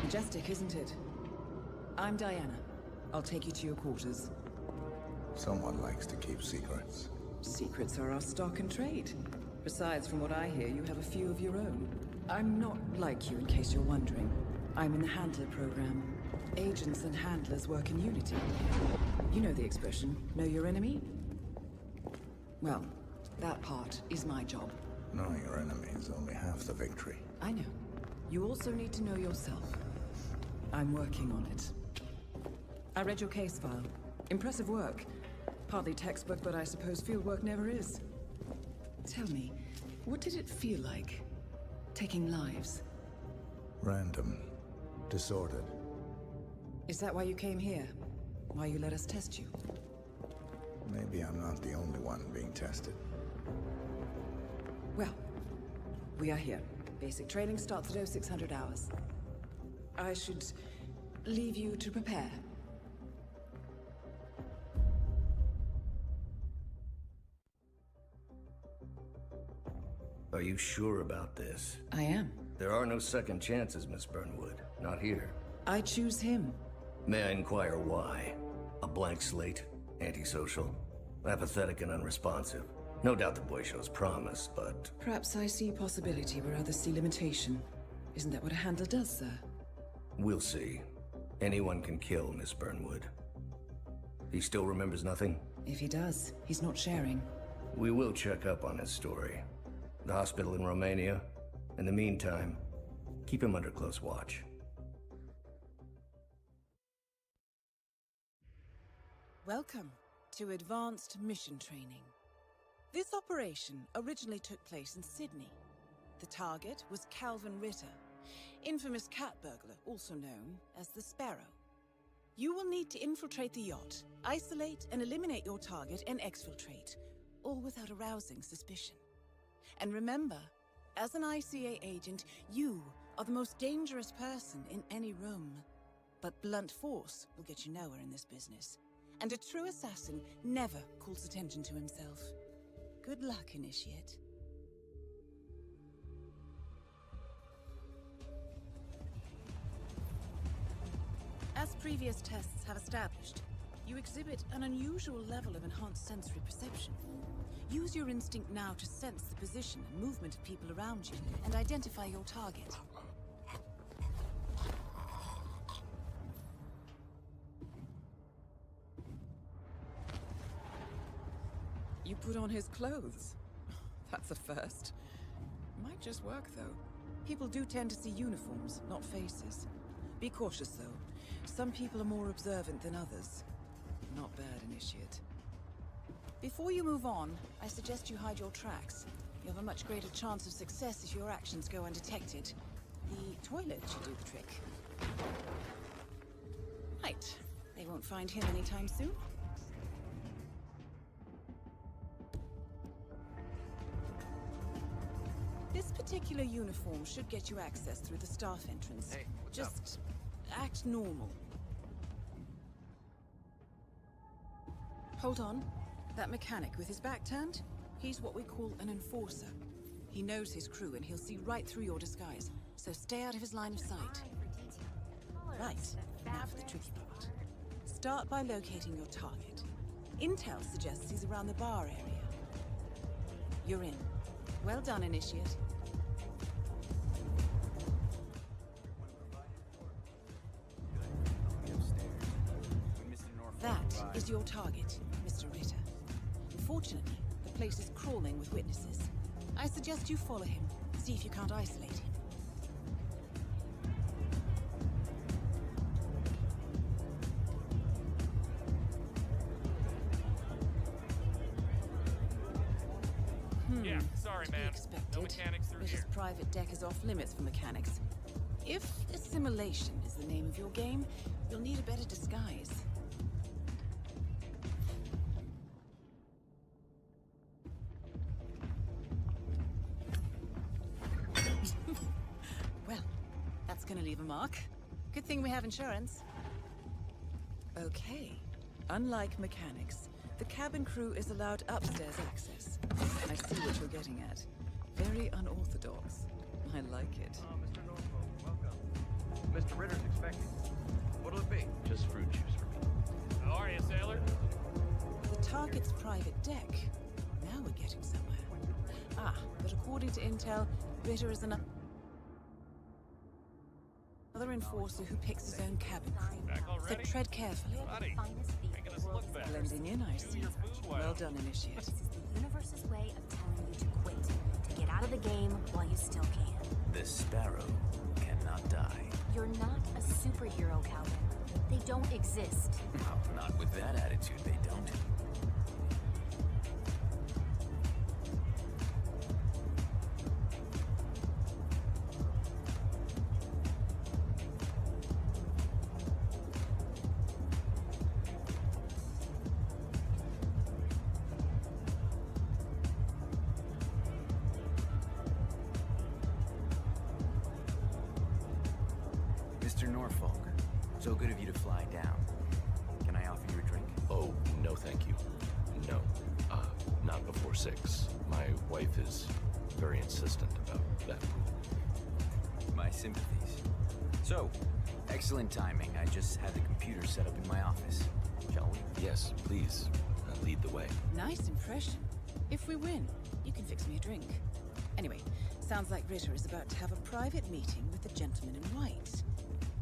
Majestic, isn't it? I'm Diana. I'll take you to your quarters. Someone likes to keep secrets. Secrets are our stock and trade. Besides, from what I hear, you have a few of your own. I'm not like you, in case you're wondering. I'm in the Handler program. Agents and handlers work in unity. You know the expression, know your enemy? Well, that part is my job. Knowing your enemy is only half the victory. I know. You also need to know yourself. I'm working on it. I read your case file. Impressive work. Partly textbook, but I suppose fieldwork never is. Tell me, what did it feel like, taking lives? Random. Disordered. Is that why you came here? Why you let us test you? Maybe I'm not the only one being tested. Well, we are here. Basic training starts at 0600 hours. I should leave you to prepare. Are you sure about this? I am. There are no second chances, Miss Burnwood. Not here. I choose him. May I inquire why? A blank slate? Antisocial? Apathetic and unresponsive? No doubt the boy shows promise, but... Perhaps I see possibility where others see limitation. Isn't that what a handler does, sir? We'll see. Anyone can kill Miss Burnwood. He still remembers nothing? If he does, he's not sharing. We will check up on his story. The hospital in Romania. In the meantime, keep him under close watch. Welcome to Advanced Mission Training. This operation originally took place in Sydney. The target was Calvin Ritter, infamous cat burglar, also known as the Sparrow. You will need to infiltrate the yacht, isolate and eliminate your target, and exfiltrate, all without arousing suspicion. And remember, as an ICA agent, you are the most dangerous person in any room. But blunt force will get you nowhere in this business. And a true assassin never calls attention to himself. Good luck, Initiate. As previous tests have established, you exhibit an unusual level of enhanced sensory perception. Use your instinct now to sense the position and movement of people around you and identify your target. You put on his clothes. That's a first. Might just work, though. People do tend to see uniforms, not faces. Be cautious, though. Some people are more observant than others. Not bad, Initiate. Before you move on, I suggest you hide your tracks. You have a much greater chance of success if your actions go undetected. The toilet should do the trick. Right. They won't find him anytime soon. This particular uniform should get you access through the staff entrance. Hey, what's up? Just act normal. Hold on. That mechanic with his back turned? He's what we call an enforcer. He knows his crew and he'll see right through your disguise. So stay out of his line of sight. Right. Now for the tricky part. Start by locating your target. Intel suggests he's around the bar area. You're in. Well done, Initiate. That is your target, Mr. Ritter. Unfortunately, the place is crawling with witnesses. I suggest you follow him, see if you can't isolate him. Yeah, sorry, To be man. expected. No mechanics through This here. private deck is off limits for mechanics. If assimilation is the name of your game, you'll need a better disguise. Well, that's gonna leave a mark. Good thing we have insurance. Okay. Unlike mechanics, the cabin crew is allowed upstairs access. I see what you're getting at. Very unorthodox. I like it. Mr. Norfolk, welcome. Mr. Ritter's expecting. What'll it be? Just fruit juice for me. How are you, sailor? The target's private deck. Now we're getting somewhere. Ah, but according to intel, Ritter is another enforcer who picks his own cabin crew. Back So already? tread carefully. Buddy, making us look better. Blending in, I see. Your food well. Well done, Initiate. This is the universe's way of telling you to quit, to get out of the game while you still can. The sparrow cannot die. You're not a superhero, Calvin. They don't exist. Well, not with that attitude, they don't. Mr. Norfolk, so good of you to fly down. Can I offer you a drink? Oh, no thank you. No. Not before 6. My wife is very insistent about that rule. My sympathies. So, excellent timing. I just had the computer set up in my office. Shall we? Yes, please. Lead the way. Nice impression. If we win, you can fix me a drink. Anyway, sounds like Ritter is about to have a private meeting with the gentleman in white.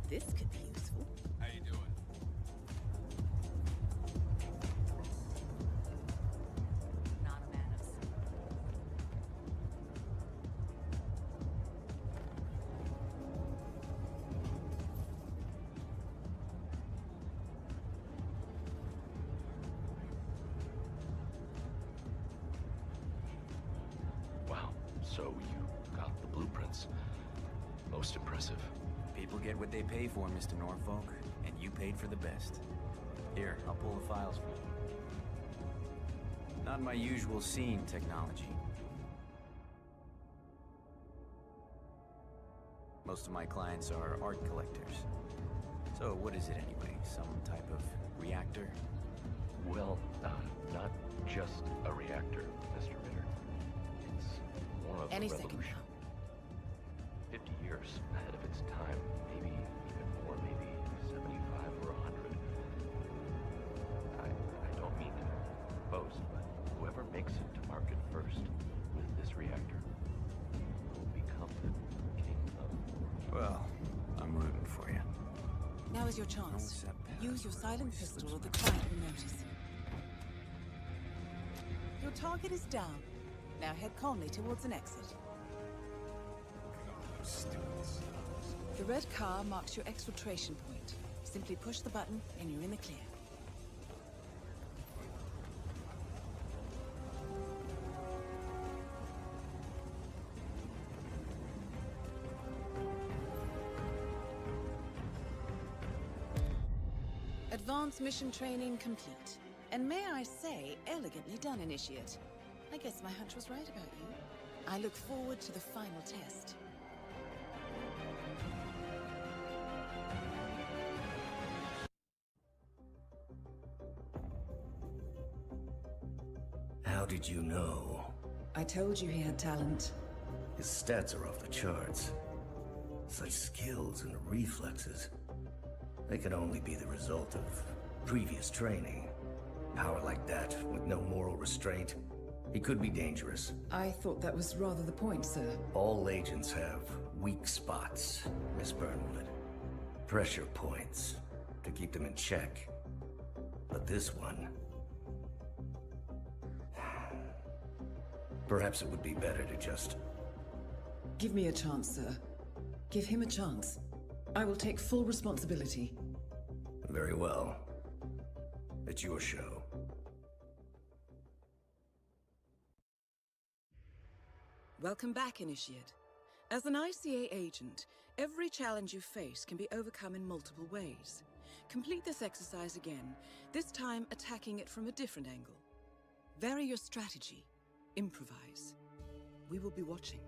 This could be useful. How you doing? Not a man of Wow. So you got the blueprints. Most impressive. People get what they pay for, Mr. Norfolk, and you paid for the best. Here, I'll pull the files for you. Not my usual scene technology. Most of my clients are art collectors. So what is it anyway? Some type of reactor? Well, not just a reactor, Mr. Ritter. It's more of Any a second revolution. now. 50 years ahead of its time, maybe even more, maybe 75 or 100. I don't mean to boast, but whoever makes it to market first with this reactor will become the king of... Well, I'm rooting for you. Now is your chance. Use your silent pistol or the client will notice. Your target is down. Now head calmly towards an exit. The red car marks your exfiltration point. Simply push the button and you're in the clear. Advanced mission training complete. And may I say, elegantly done, Initiate. I guess my hunch was right about you. I look forward to the final test. How did you know? I told you he had talent. His stats are off the charts. Such skills and reflexes. They could only be the result of previous training. Power like that, with no moral restraint, he could be dangerous. I thought that was rather the point, sir. All agents have weak spots, Miss Burnwood. Pressure points, to keep them in check. But this one... Perhaps it would be better to just... Give me a chance, sir. Give him a chance. I will take full responsibility. Very well. It's your show. Welcome back, Initiate. As an ICA agent, every challenge you face can be overcome in multiple ways. Complete this exercise again, this time attacking it from a different angle. Vary your strategy. Improvise. We will be watching.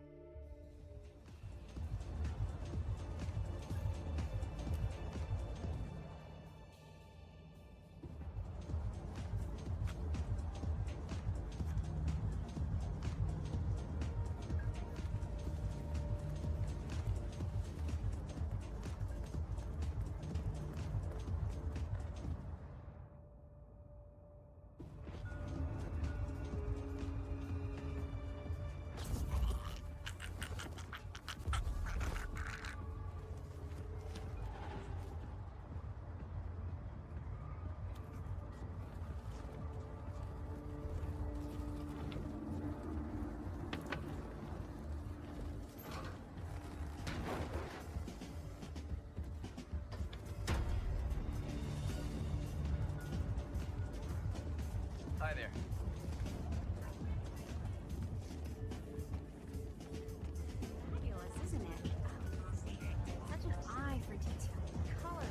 Hi there. Fabulous, isn't it? Such an eye for detail. Colors.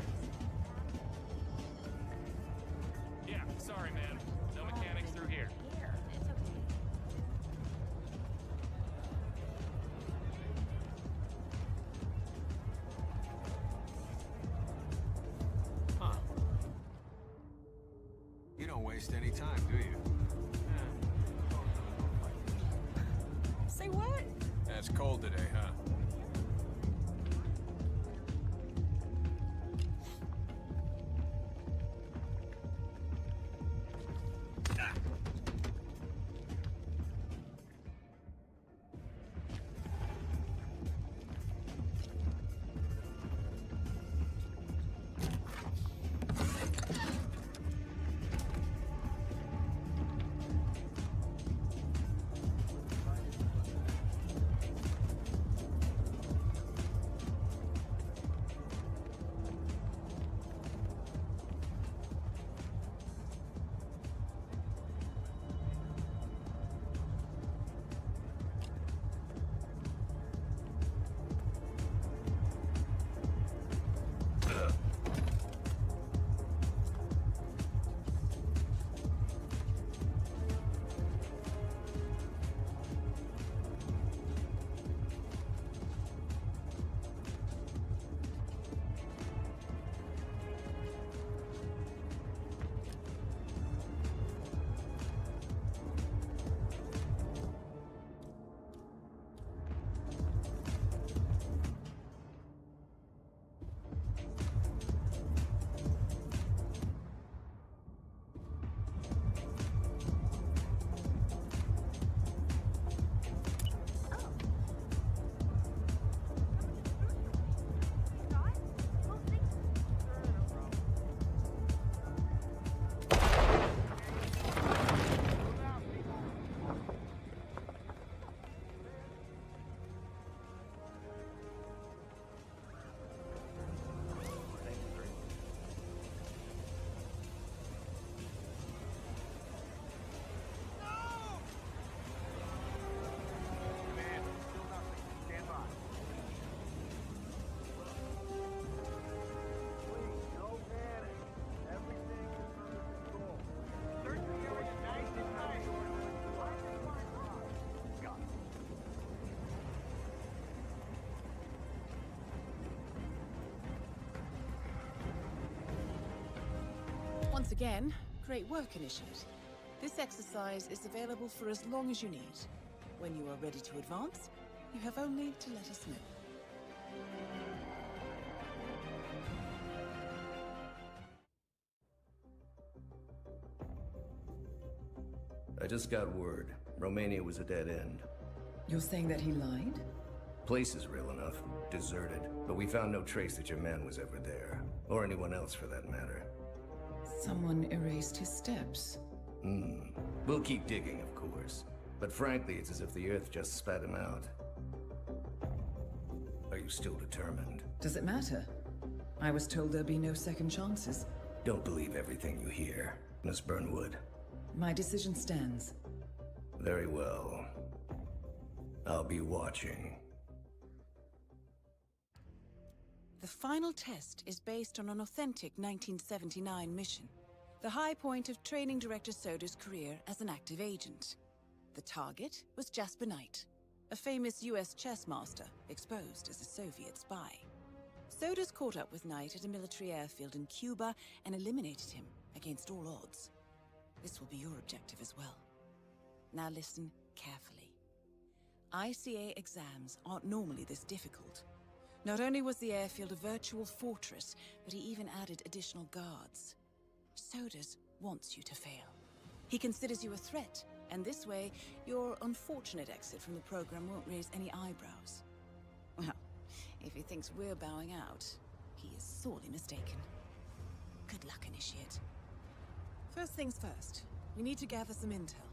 Yeah, sorry, man. No mechanics through here. Here. It's okay. Huh. You don't waste any time, do you? Say what? It's cold today, huh? Once again, great work, Initiate. This exercise is available for as long as you need. When you are ready to advance, you have only to let us know. I just got word. Romania was a dead end. You're saying that he lied? Place is real enough. Deserted. But we found no trace that your man was ever there. Or anyone else for that matter. Someone erased his steps. We'll keep digging, of course. But frankly, it's as if the Earth just spat him out. Are you still determined? Does it matter? I was told there'd be no second chances. Don't believe everything you hear, Miss Burnwood. My decision stands. Very well. I'll be watching. The final test is based on an authentic 1979 mission. The high point of training Director Soda's career as an active agent. The target was Jasper Knight, a famous US chess master exposed as a Soviet spy. Soda's caught up with Knight at a military airfield in Cuba and eliminated him against all odds. This will be your objective as well. Now listen carefully. ICA exams aren't normally this difficult. Not only was the airfield a virtual fortress, but he even added additional guards. Sodas wants you to fail. He considers you a threat, and this way, your unfortunate exit from the program won't raise any eyebrows. Well, if he thinks we're bowing out, he is sorely mistaken. Good luck, Initiate. First things first, we need to gather some intel.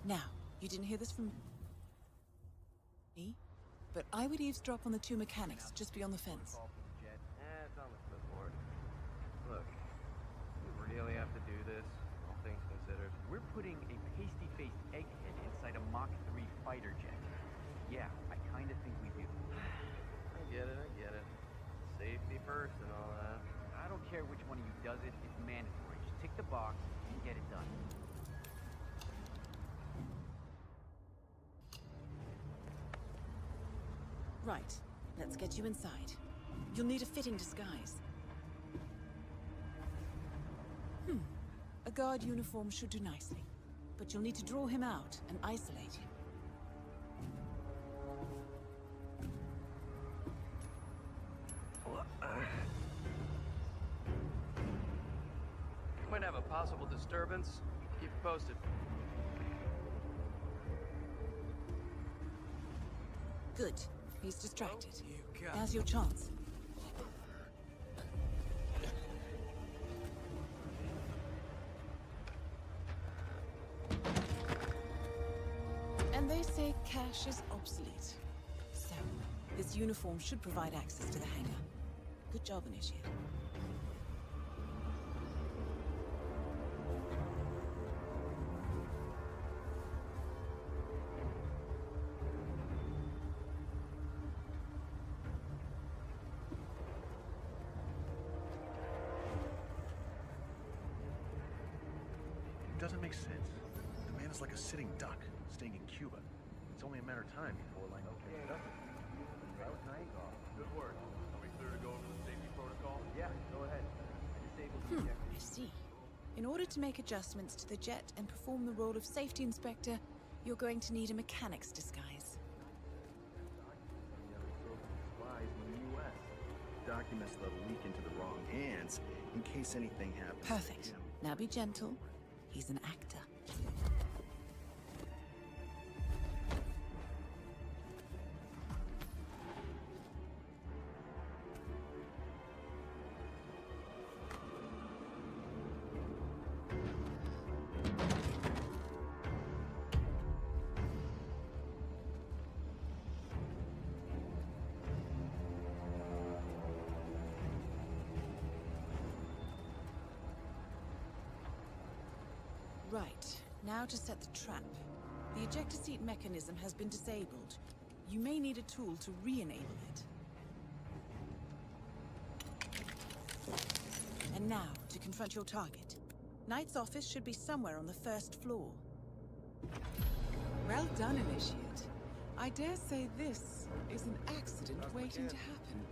Now, you didn't hear this from me, but I would eavesdrop on the two mechanics just beyond the fence. It's on the clipboard. Look, you really have to do this, all things considered. putting a pasty-faced egghead inside a Mach 3 fighter jet. Yeah, I kinda think we do. I get it. Safety first and all that. I don't care which one of you does it, it's mandatory. Just tick the box and get it done. Right. Let's get you inside. You'll need a fitting disguise. A guard uniform should do nicely. But you'll need to draw him out and isolate him. Might have a possible disturbance. Keep it posted. Good. He's distracted. Now's your chance. And they say cash is obsolete. So, this uniform should provide access to the hangar. Good job, Initiate. It doesn't make sense. The man is like a sitting duck, staying in Cuba. It's only a matter of time before Lang catches up. Good work. Are we clear to go over the safety protocol? Yeah, go ahead. Disable the ejector. I see. In order to make adjustments to the jet and perform the role of safety inspector, you're going to need a mechanic's disguise. Spies in the U.S. Documents that'll leak into the wrong hands in case anything happens. Perfect. Now be gentle. He's an actor. Right. Now to set the trap. The ejector seat mechanism has been disabled. You may need a tool to re-enable it. And now, to confront your target. Knight's office should be somewhere on the first floor. Well done, Initiate. I dare say this is an accident waiting to happen.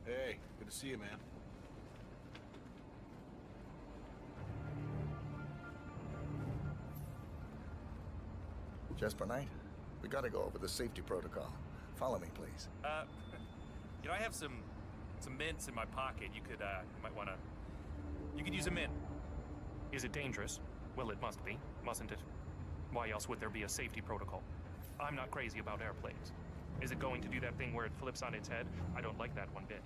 Hey, good to see you, man. Just for night? We gotta go over the safety protocol. Follow me, please. You know, I have some mints in my pocket. You might wanna... You could use a mint. Is it dangerous? Well, it must be, mustn't it? Why else would there be a safety protocol? I'm not crazy about airplanes. Is it going to do that thing where it flips on its head? I don't like that one bit.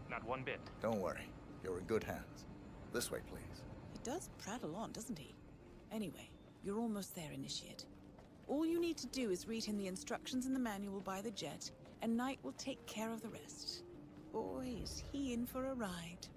Not one bit. Don't worry. You're in good hands. This way, please. He does prattle on, doesn't he? Anyway, you're almost there, Initiate. All you need to do is read him the instructions in the manual by the jet, and Knight will take care of the rest. Boy, is he in for a ride.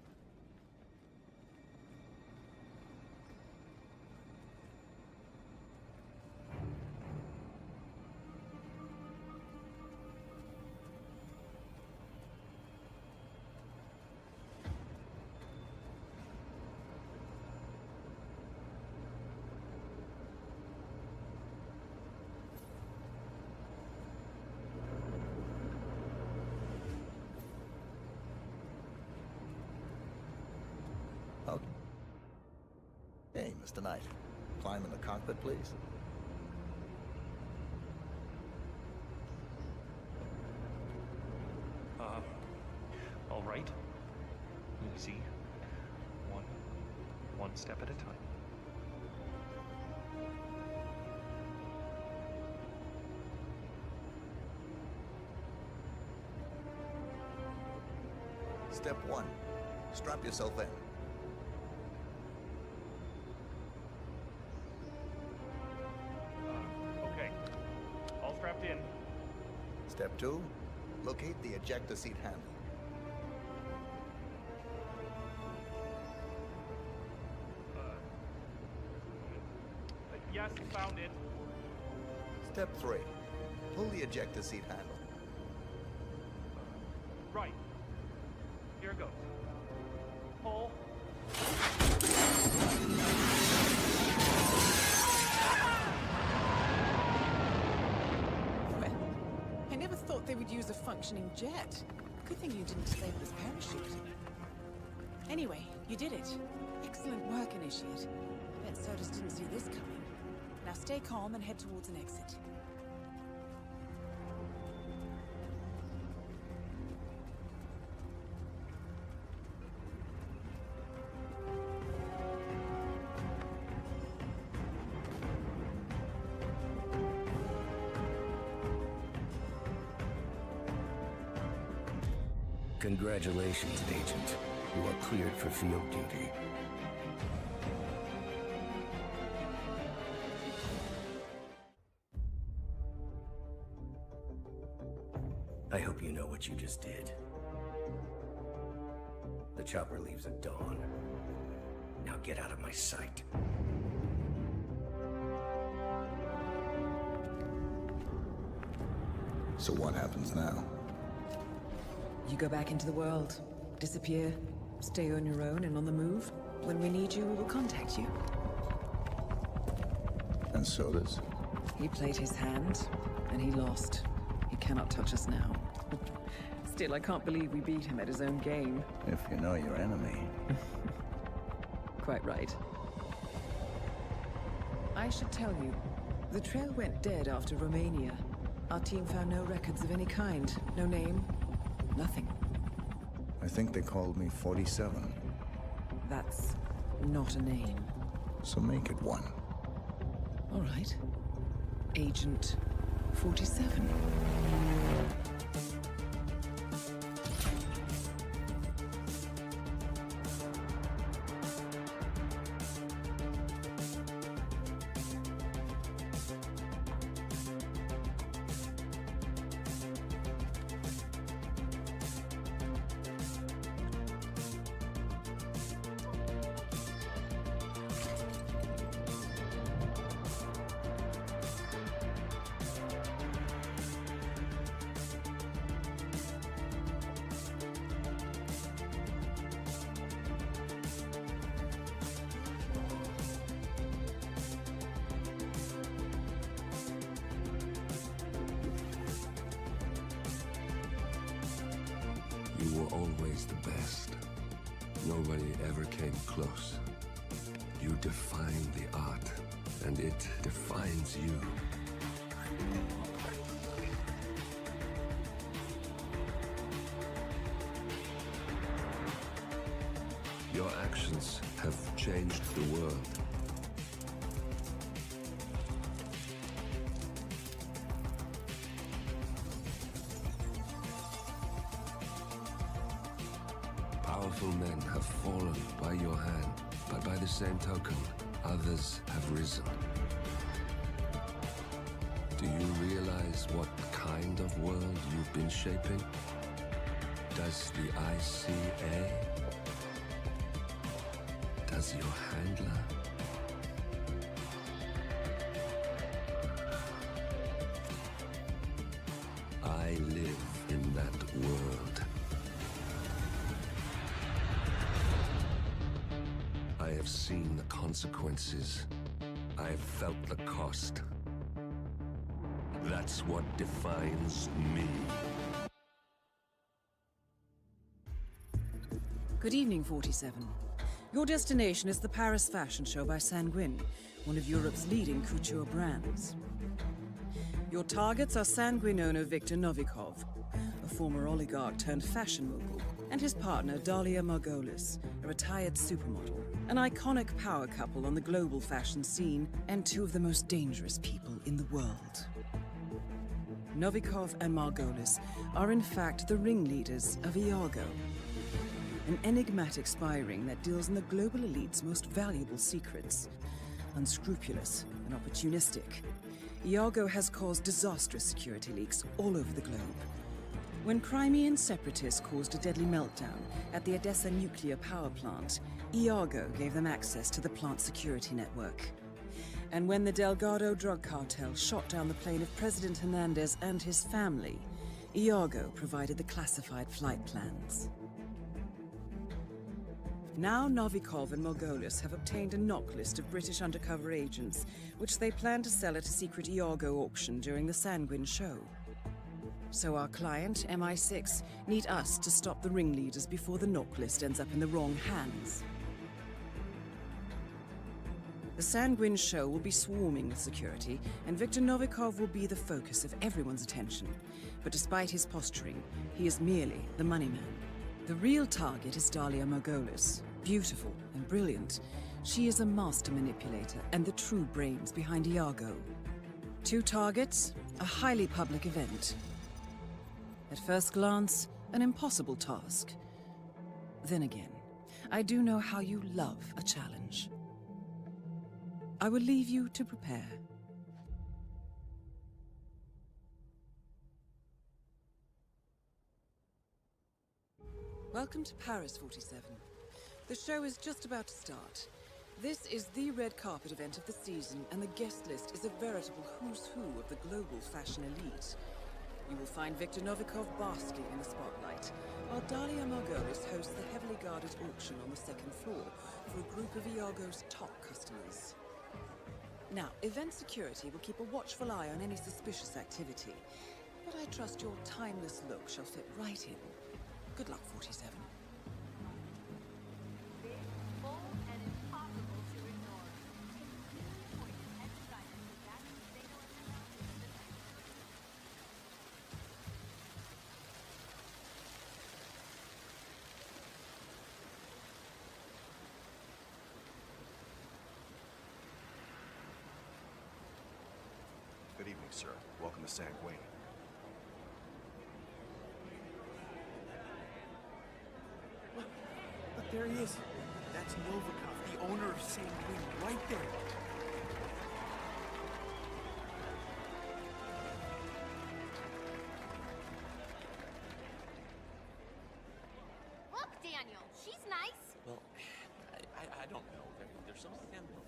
Hey, Mr. Knight. Climb in the cockpit, please. All right. Easy. One step at a time. Step 1. Strap yourself in. Step 2, locate the ejector seat handle. Yes, found it. Step 3, pull the ejector seat handle. Right. Here it goes. Pull. Well, I never thought they would use a functioning jet. Good thing you didn't disable his parachute. Anyway, you did it. Excellent work, Initiate. Bet Sodas didn't see this coming. Now stay calm and head towards an exit. Congratulations, Agent. You are cleared for field duty. I hope you know what you just did. The chopper leaves at dawn. Now get out of my sight. So what happens now? You go back into the world, disappear, stay on your own and on the move. When we need you, we will contact you. And Sodas? He played his hand, and he lost. He cannot touch us now. Still, I can't believe we beat him at his own game. If you know your enemy. Quite right. I should tell you, the trail went dead after Romania. Our team found no records of any kind. No name, nothing. I think they called me 47. That's not a name. So make it one. All right. Agent 47. You were always the best. Nobody ever came close. You define the art, and it defines you. Your actions have changed the world. Powerful men have fallen by your hand, but by the same token, others have risen. Do you realize what kind of world you've been shaping? Does the ICA? Does your handler? I live in that world. I have seen the consequences. I have felt the cost. That's what defines me. Good evening, 47. Your destination is the Paris Fashion Show by Sanguine, one of Europe's leading couture brands. Your targets are Sanguine owner Viktor Novikov, a former oligarch turned fashion mogul, and his partner Dalia Margolis, a retired supermodel, an iconic power couple on the global fashion scene, and two of the most dangerous people in the world. Novikov and Margolis are in fact the ringleaders of Iago, an enigmatic spy ring that deals in the global elite's most valuable secrets. Unscrupulous and opportunistic, Iago has caused disastrous security leaks all over the globe. When Crimean separatists caused a deadly meltdown at the Odessa nuclear power plant, Iago gave them access to the plant's security network. And when the Delgado drug cartel shot down the plane of President Hernandez and his family, Iago provided the classified flight plans. Now Novikov and Margolis have obtained a knock list of British undercover agents, which they plan to sell at a secret Iago auction during the Sanguine show. So our client, MI6, need us to stop the ringleaders before the knock list ends up in the wrong hands. The Sanguine show will be swarming with security, and Viktor Novikov will be the focus of everyone's attention. But despite his posturing, he is merely the money man. The real target is Dalia Margolis. Beautiful and brilliant, she is a master manipulator and the true brains behind Iago. 2 targets, a highly public event. At first glance, an impossible task. Then again, I do know how you love a challenge. I will leave you to prepare. Welcome to Paris, 47. The show is just about to start. This is the red carpet event of the season, and the guest list is a veritable who's who of the global fashion elite. You will find Viktor Novikov basking in the spotlight, while Dalia Margolis hosts the heavily guarded auction on the 2nd floor for a group of Iago's top customers. Now, event security will keep a watchful eye on any suspicious activity, but I trust your timeless look shall fit right in. Good luck, 47. Good evening, sir. Welcome to Sanguine. Look, there he is. That's Novikov, the owner of Sanguine, right there. Look, Daniel, she's nice. Well, I don't know. There's something I don't know.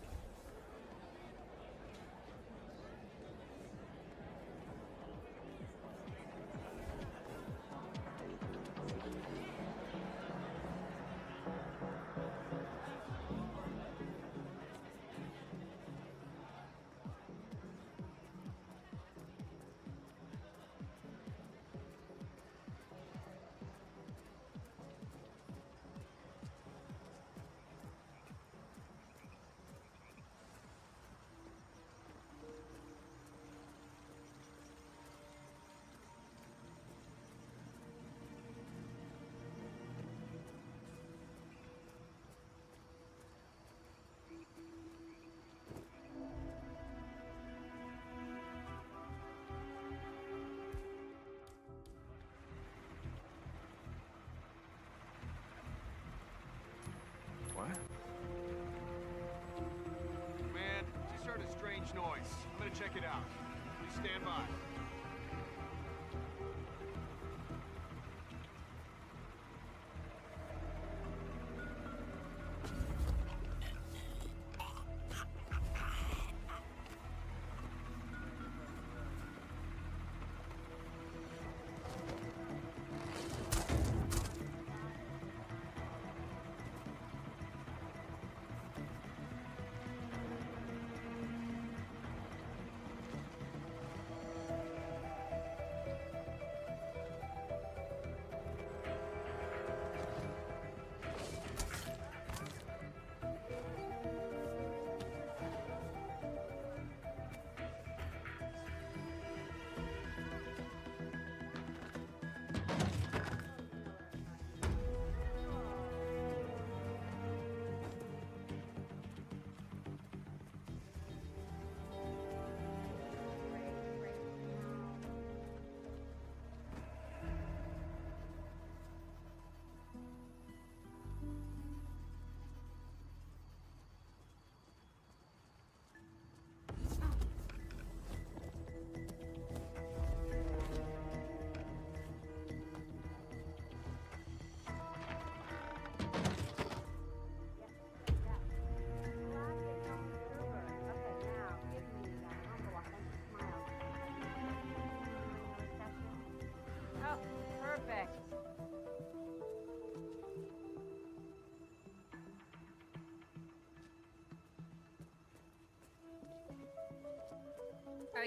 What? Man, just heard a strange noise. I'm gonna check it out. Please stand by.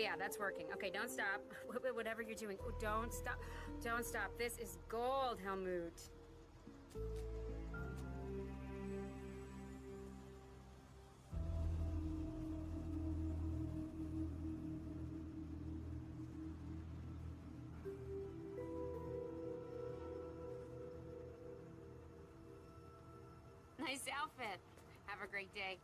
yeah, that's working. Okay, don't stop. Whatever you're doing, don't stop. Don't stop. This is gold, Helmut. Nice outfit. Have a great day.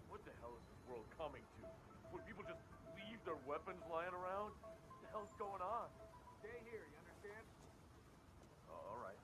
What the hell is this world coming to? Would people just leave their weapons lying around? What the hell's going on? Stay here, you understand? Oh, all right.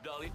Dolly.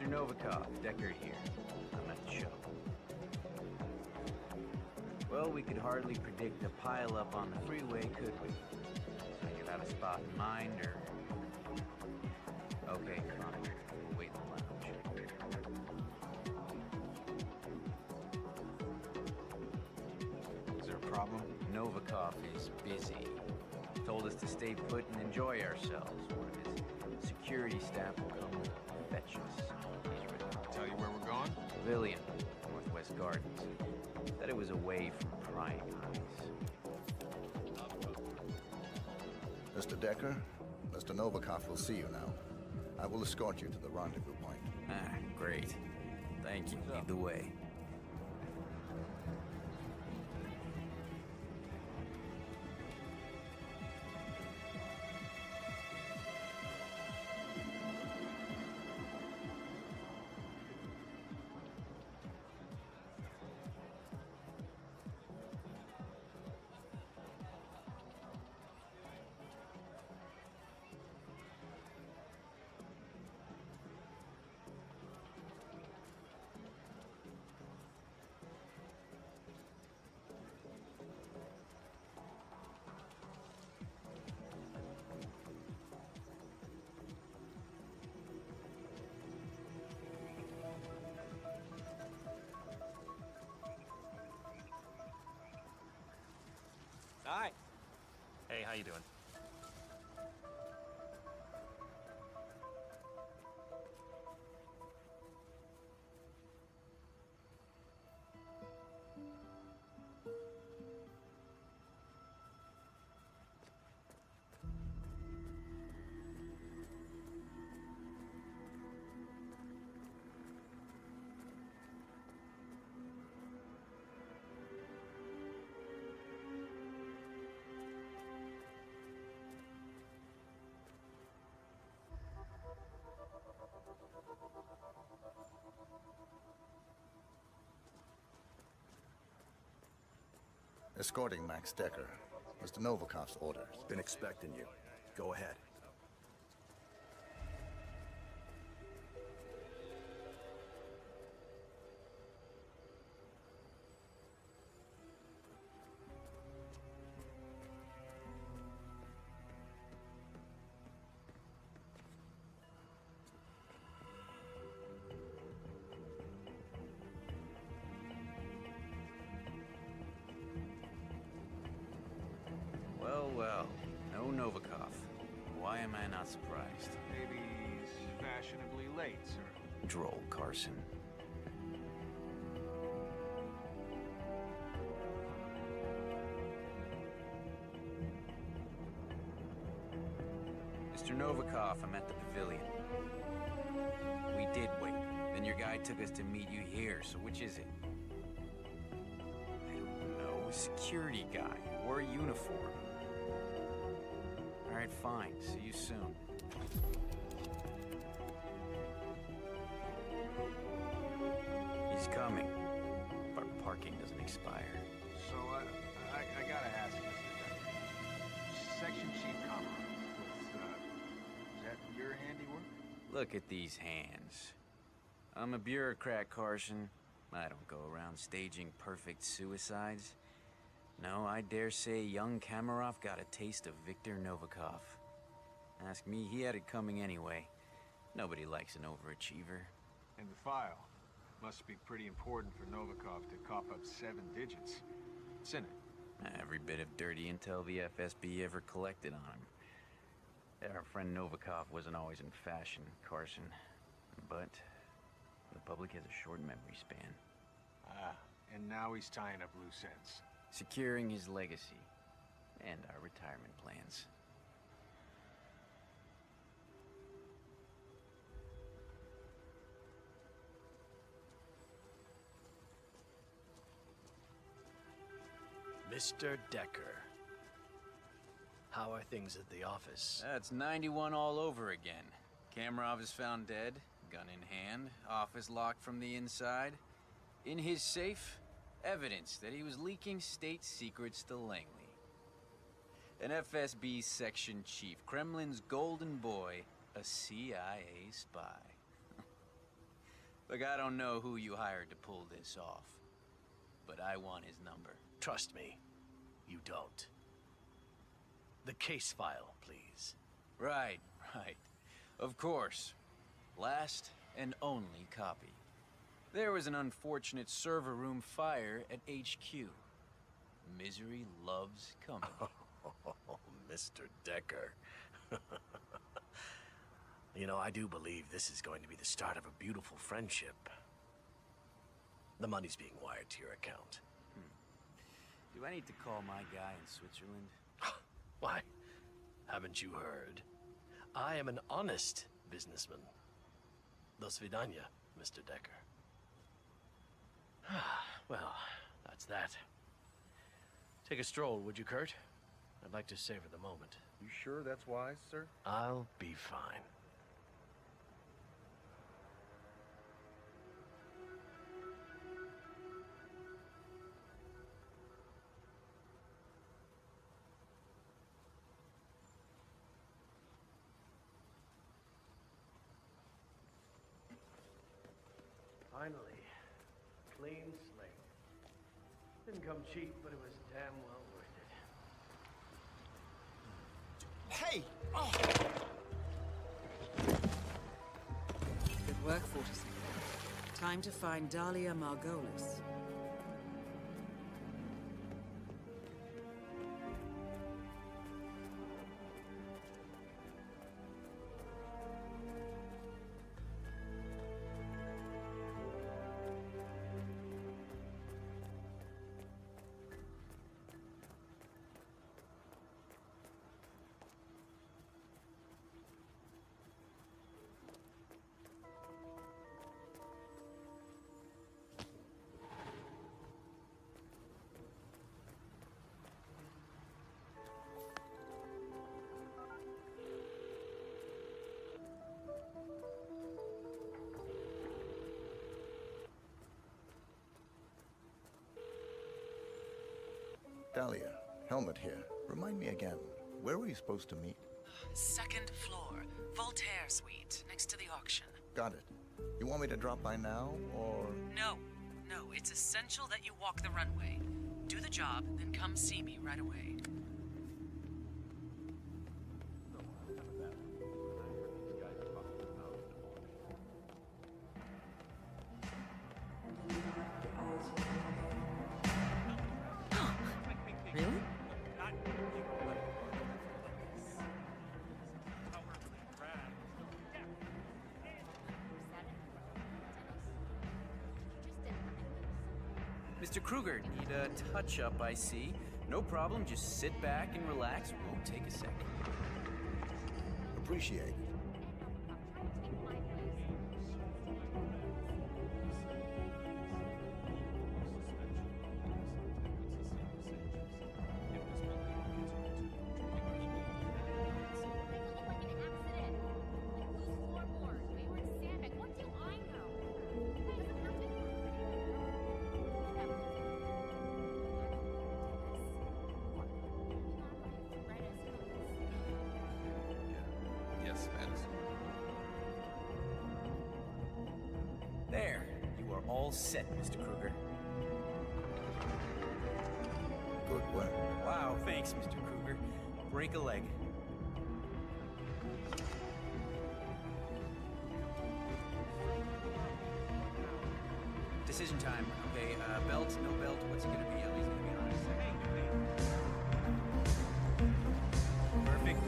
Mr. Novikov, Deckard here. I'm at the show. Well, we could hardly predict a pile-up on the freeway, could we? So you have a spot in mind, or... Okay, fine. We'll wait in the lounge. Is there a problem? Novikov is busy. Told us to stay put and enjoy ourselves. One of his security staff will come fetch us. He's ready. Tell you where we're going? Pavilion, Northwest Gardens. Said it was away from prying eyes. Mr. Decker, Mr. Novikov will see you now. I will escort you to the rendezvous point. Ah, great. Thank you. Lead the way. Hi. Hey, how you doing? Escorting Max Decker. Mr. Novikov's orders. Been expecting you. Go ahead. Well, no Novikov. Why am I not surprised? Maybe he's fashionably late, sir. Droll Carson. Mr. Novikov, I'm at the pavilion. We did wait. Then your guy took us to meet you here, so which is it? I don't know. Security guy. Wore a uniform. Alright, fine. See you soon. He's coming. But parking doesn't expire. So, I gotta ask, Mr. Decker. Section Chief Comrade. Is that your handiwork? Look at these hands. I'm a bureaucrat, Carson. I don't go around staging perfect suicides. No, I dare say young Kamarov got a taste of Viktor Novikov. Ask me, he had it coming anyway. Nobody likes an overachiever. And the file. Must be pretty important for Novikov to cop up 7 digits. What's in it? Every bit of dirty intel the FSB ever collected on him. Our friend Novikov wasn't always in fashion, Carson. But the public has a short memory span. Ah, and now he's tying up loose ends. Securing his legacy and our retirement plans. Mr. Decker. How are things at the office? That's 91 all over again. Kamarov is found dead, gun in hand, office locked from the inside. In his safe, evidence that he was leaking state secrets to Langley. An FSB section chief, Kremlin's golden boy, a CIA spy. Look, I don't know who you hired to pull this off, but I want his number. Trust me, you don't. The case file, please. Right. Of course. Last and only copy. There was an unfortunate server room fire at HQ. Misery loves company. Oh, Mr. Decker. You know, I do believe this is going to be the start of a beautiful friendship. The money's being wired to your account. Do I need to call my guy in Switzerland? Why? Haven't you heard? I am an honest businessman. Do svidaniya, Mr. Decker. Well, that's that. Take a stroll, would you, Kurt? I'd like to savor the moment. You sure that's wise, sir? I'll be fine. Finally, clean slate. Didn't come cheap, but it was damn well worth it. Hey! Oh! Good work, 47. Time to find Dahlia Margolis. Talia, Helmut here. Remind me again, where were you supposed to meet? Second floor, Voltaire Suite, next to the auction. Got it. You want me to drop by now, or...? No, it's essential that you walk the runway. Do the job, then come see me right away. Really? Mr. Kruger, need a touch-up, I see. No problem, just sit back and relax. Won't take a second. Appreciate it. Yes, Madison. There, you are all set, Mr. Kruger. Good work. Wow, thanks, Mr. Kruger. Break a leg. Decision time. Okay, belt, no belt, what's he gonna be? Ellie's gonna be on his second. Perfect.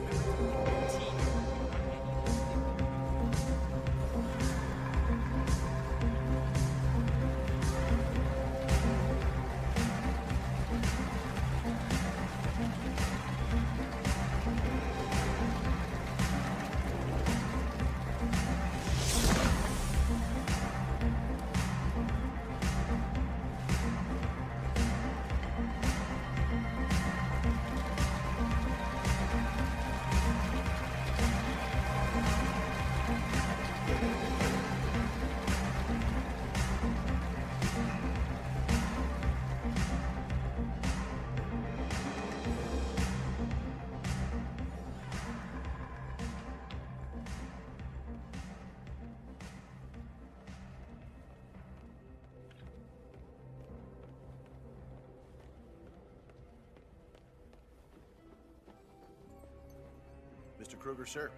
Mr. Kruger, sir.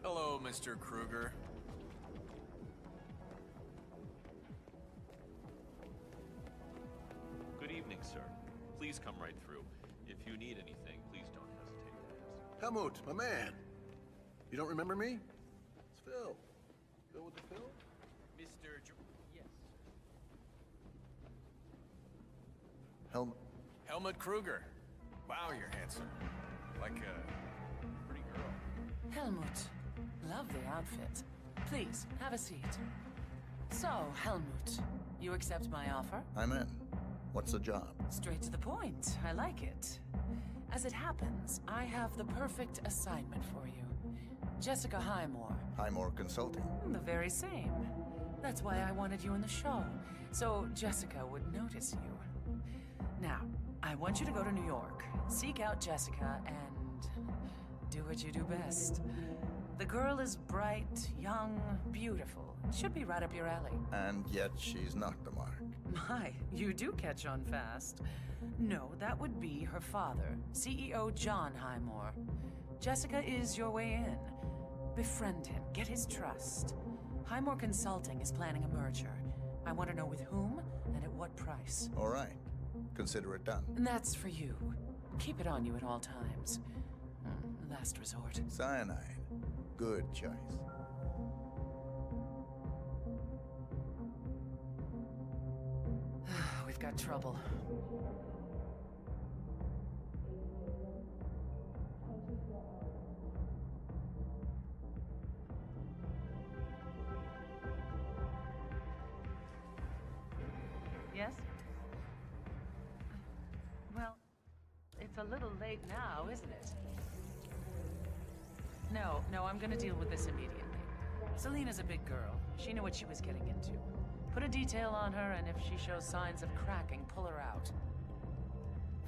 Hello, Mr. Kruger. Good evening, sir. Please come right through. If you need anything, please don't hesitate to ask. Helmut, my man. You don't remember me? It's Phil. Phil with the Phil? Mr. Yes. Helmut Kruger. Wow, you're handsome. Like a pretty girl. Helmut. Love the outfit. Please, have a seat. So, Helmut, you accept my offer? I'm in. What's the job? Straight to the point. I like it. As it happens, I have the perfect assignment for you. Jessica Highmore. Highmore Consulting. The very same. That's why I wanted you in the show, so Jessica would notice you. Now, I want you to go to New York, seek out Jessica, and do what you do best. The girl is bright, young, beautiful. Should be right up your alley. And yet she's not the mark. My, you do catch on fast. No, that would be her father, CEO John Highmore. Jessica is your way in. Befriend him, get his trust. Highmore Consulting is planning a merger. I want to know with whom and at what price. All right. Consider it done. And that's for you. Keep it on you at all times. Last resort. Cyanide. Good choice. We've got trouble. Yes? Well, it's a little late now, isn't it? No, I'm gonna deal with this immediately. Selena's a big girl. She knew what she was getting into. Put a detail on her, and if she shows signs of cracking, pull her out.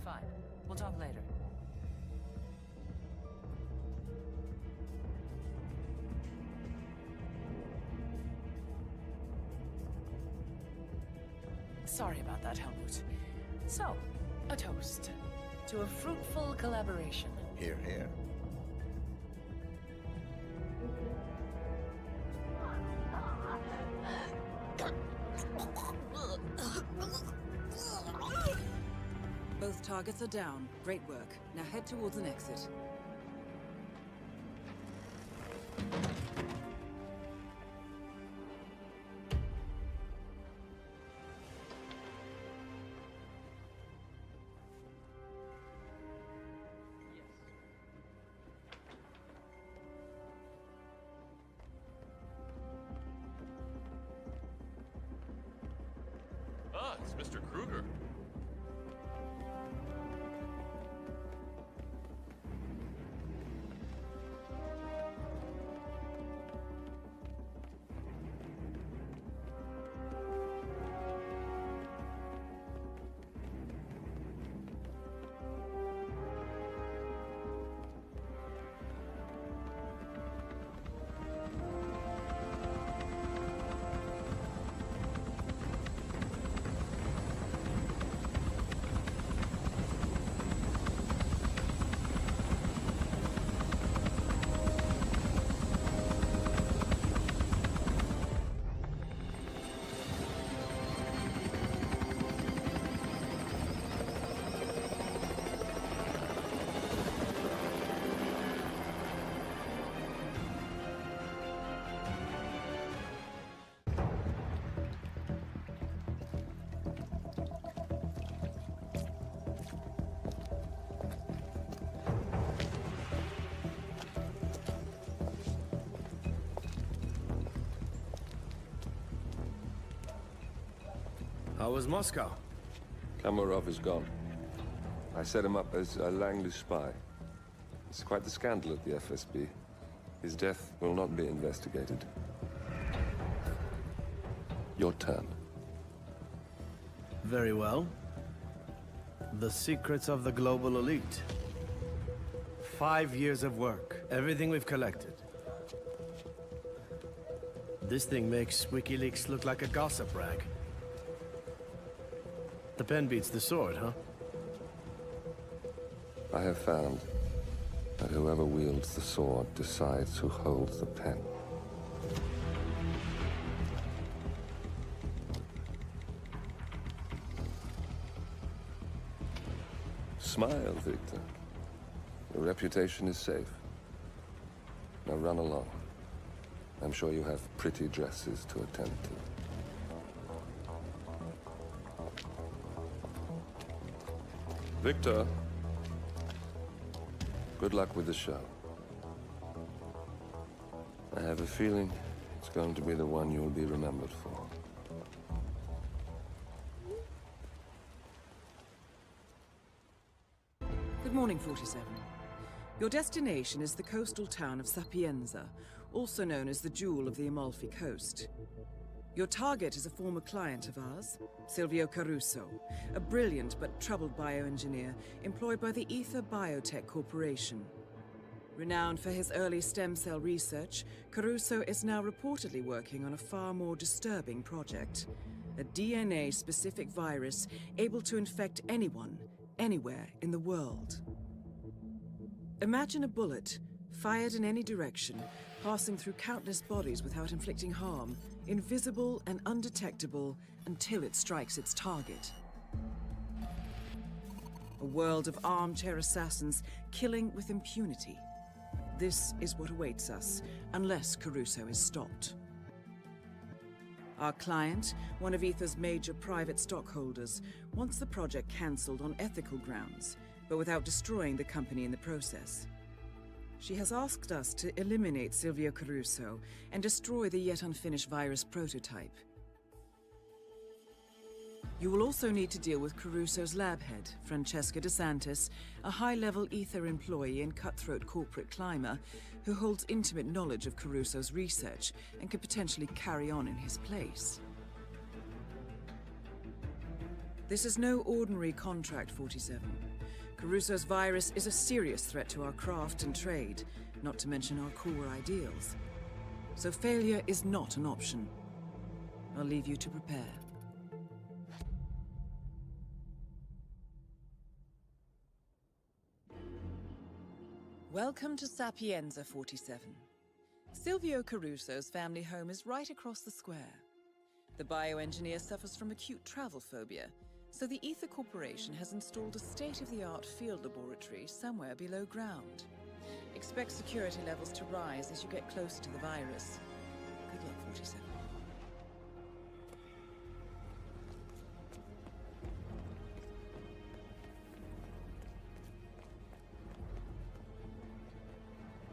Fine. We'll talk later. Sorry about that, Helmut. So, a toast to a fruitful collaboration. Here, here. Both targets are down. Great work. Now head towards an exit. Ah, it's Mr. Kruger. How was Moscow? Kamarov is gone. I set him up as a Langley spy. It's quite the scandal at the FSB. His death will not be investigated. Your turn. Very well. The secrets of the global elite. 5 years of work. Everything we've collected. This thing makes WikiLeaks look like a gossip rag. The pen beats the sword, huh? I have found that whoever wields the sword decides who holds the pen. Smile, Victor. Your reputation is safe. Now run along. I'm sure you have pretty dresses to attend to. Victor, good luck with the show. I have a feeling it's going to be the one you'll be remembered for. Good morning, 47. Your destination is the coastal town of Sapienza, also known as the Jewel of the Amalfi Coast. Your target is a former client of ours, Silvio Caruso, a brilliant but troubled bioengineer employed by the Ether Biotech Corporation. Renowned for his early stem cell research, Caruso is now reportedly working on a far more disturbing project. A DNA-specific virus able to infect anyone, anywhere in the world. Imagine a bullet, fired in any direction, passing through countless bodies without inflicting harm, invisible and undetectable until it strikes its target. A world of armchair assassins killing with impunity. This is what awaits us, unless Caruso is stopped. Our client, one of Ether's major private stockholders, wants the project cancelled on ethical grounds, but without destroying the company in the process. She has asked us to eliminate Silvio Caruso and destroy the yet unfinished virus prototype. You will also need to deal with Caruso's lab head, Francesca DeSantis, a high-level Ether employee and cutthroat corporate climber who holds intimate knowledge of Caruso's research and could potentially carry on in his place. This is no ordinary contract, 47. Caruso's virus is a serious threat to our craft and trade, not to mention our core ideals. So failure is not an option. I'll leave you to prepare. Welcome to Sapienza, 47. Silvio Caruso's family home is right across the square. The bioengineer suffers from acute travel phobia, so the Ether Corporation has installed a state-of-the-art field laboratory somewhere below ground. Expect security levels to rise as you get closer to the virus. Good luck, 47.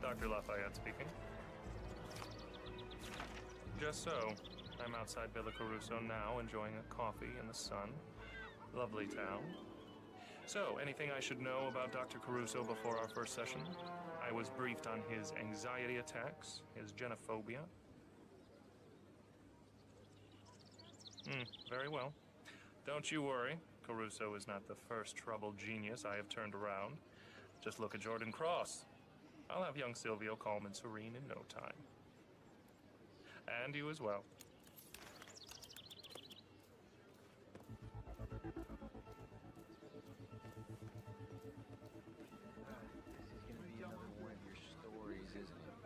Dr. Lafayette speaking. Just so. I'm outside Villa Caruso now, enjoying a coffee in the sun. Lovely town. So, anything I should know about Dr. Caruso before our first session? I was briefed on his anxiety attacks, his genophobia. Very well. Don't you worry. Caruso is not the first troubled genius I have turned around. Just look at Jordan Cross. I'll have young Silvio calm and serene in no time. And you as well.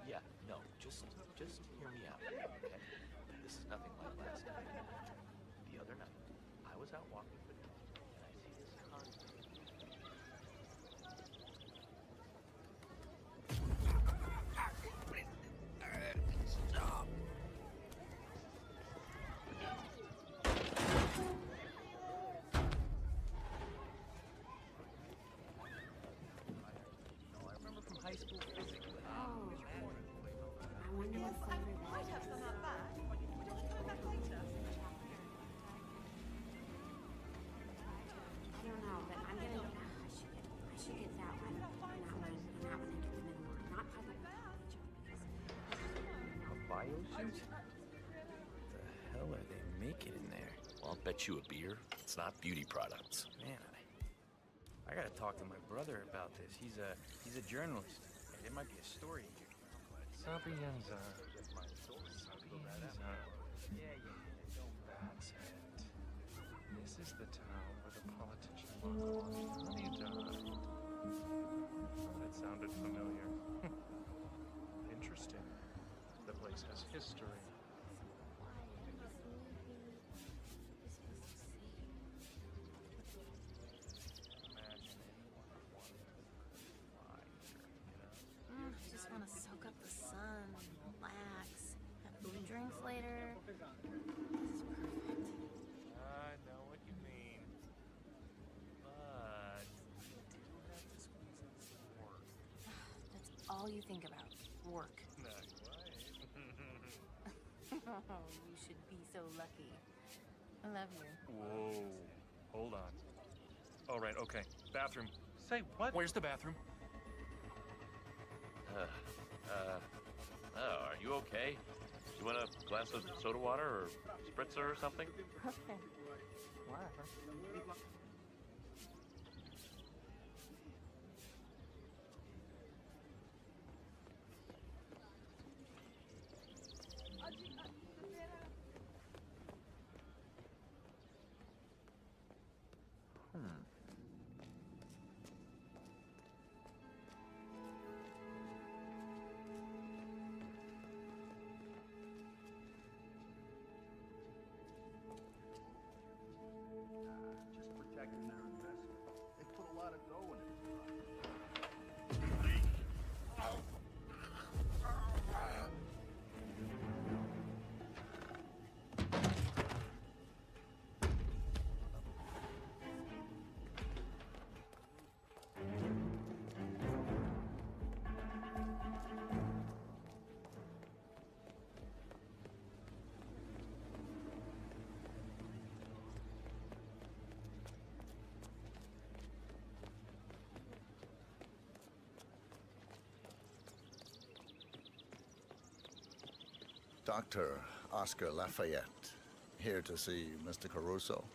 Yeah, no, just hear me out, okay? This is nothing like last night. The other night, I was out walking with him, and I see this concept. Stop! I remember from high school physics. I wonder what flavor that Might have some out back. Would you like to come back later? I don't know, but I'm gonna. I should get that one, and that one, and that one into the middle one. Not public knowledge, because. A biosuit? What the hell are they making in there? Well, I'll bet you a beer. It's not beauty products. Man, I gotta talk to my brother about this. He's a journalist. Hey, there might be a story here. Sapienza. Yeah. That's it. This is the town where the politician Honey died. Oh, that sounded familiar. Interesting. The place has history. Just want to soak up the sun, relax, have food drinks later. This is perfect. I know what you mean. But you do have to squeeze in some work. That's all you think about, work. Not quite. Oh, you should be so lucky. I love you. Whoa. Hold on. All right, okay. Bathroom. Say what? Where's the bathroom? Are you okay? You want a glass of soda water or spritzer or something? Okay. Whatever. Just protect Dr. Oscar Lafayette, here to see Mr. Caruso.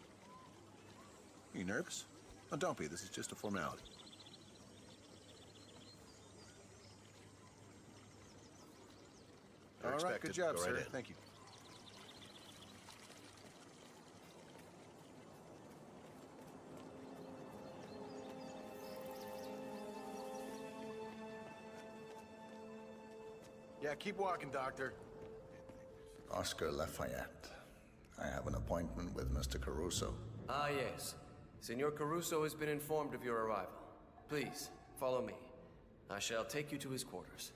You nervous? Oh, don't be. This is just a formality. All right, good job, sir. Thank you. Yeah, keep walking, Doctor. Oscar Lafayette. I have an appointment with Mr. Caruso. Ah, yes. Senor Caruso has been informed of your arrival. Please, follow me. I shall take you to his quarters.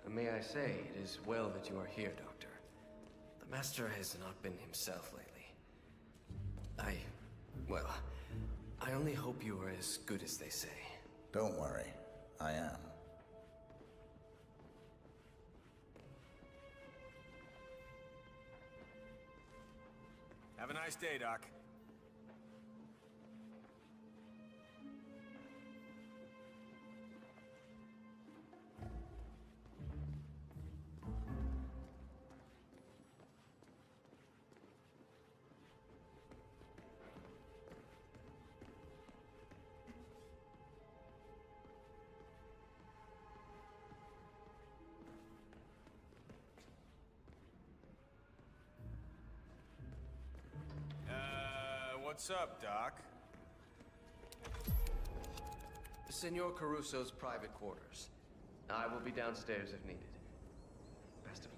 And may I say, it is well that you are here, Doctor. The Master has not been himself lately. Well, I only hope you are as good as they say. Don't worry, I am. Have a nice day, Doc. What's up, Doc? Senor Caruso's private quarters. I will be downstairs if needed. Best of luck.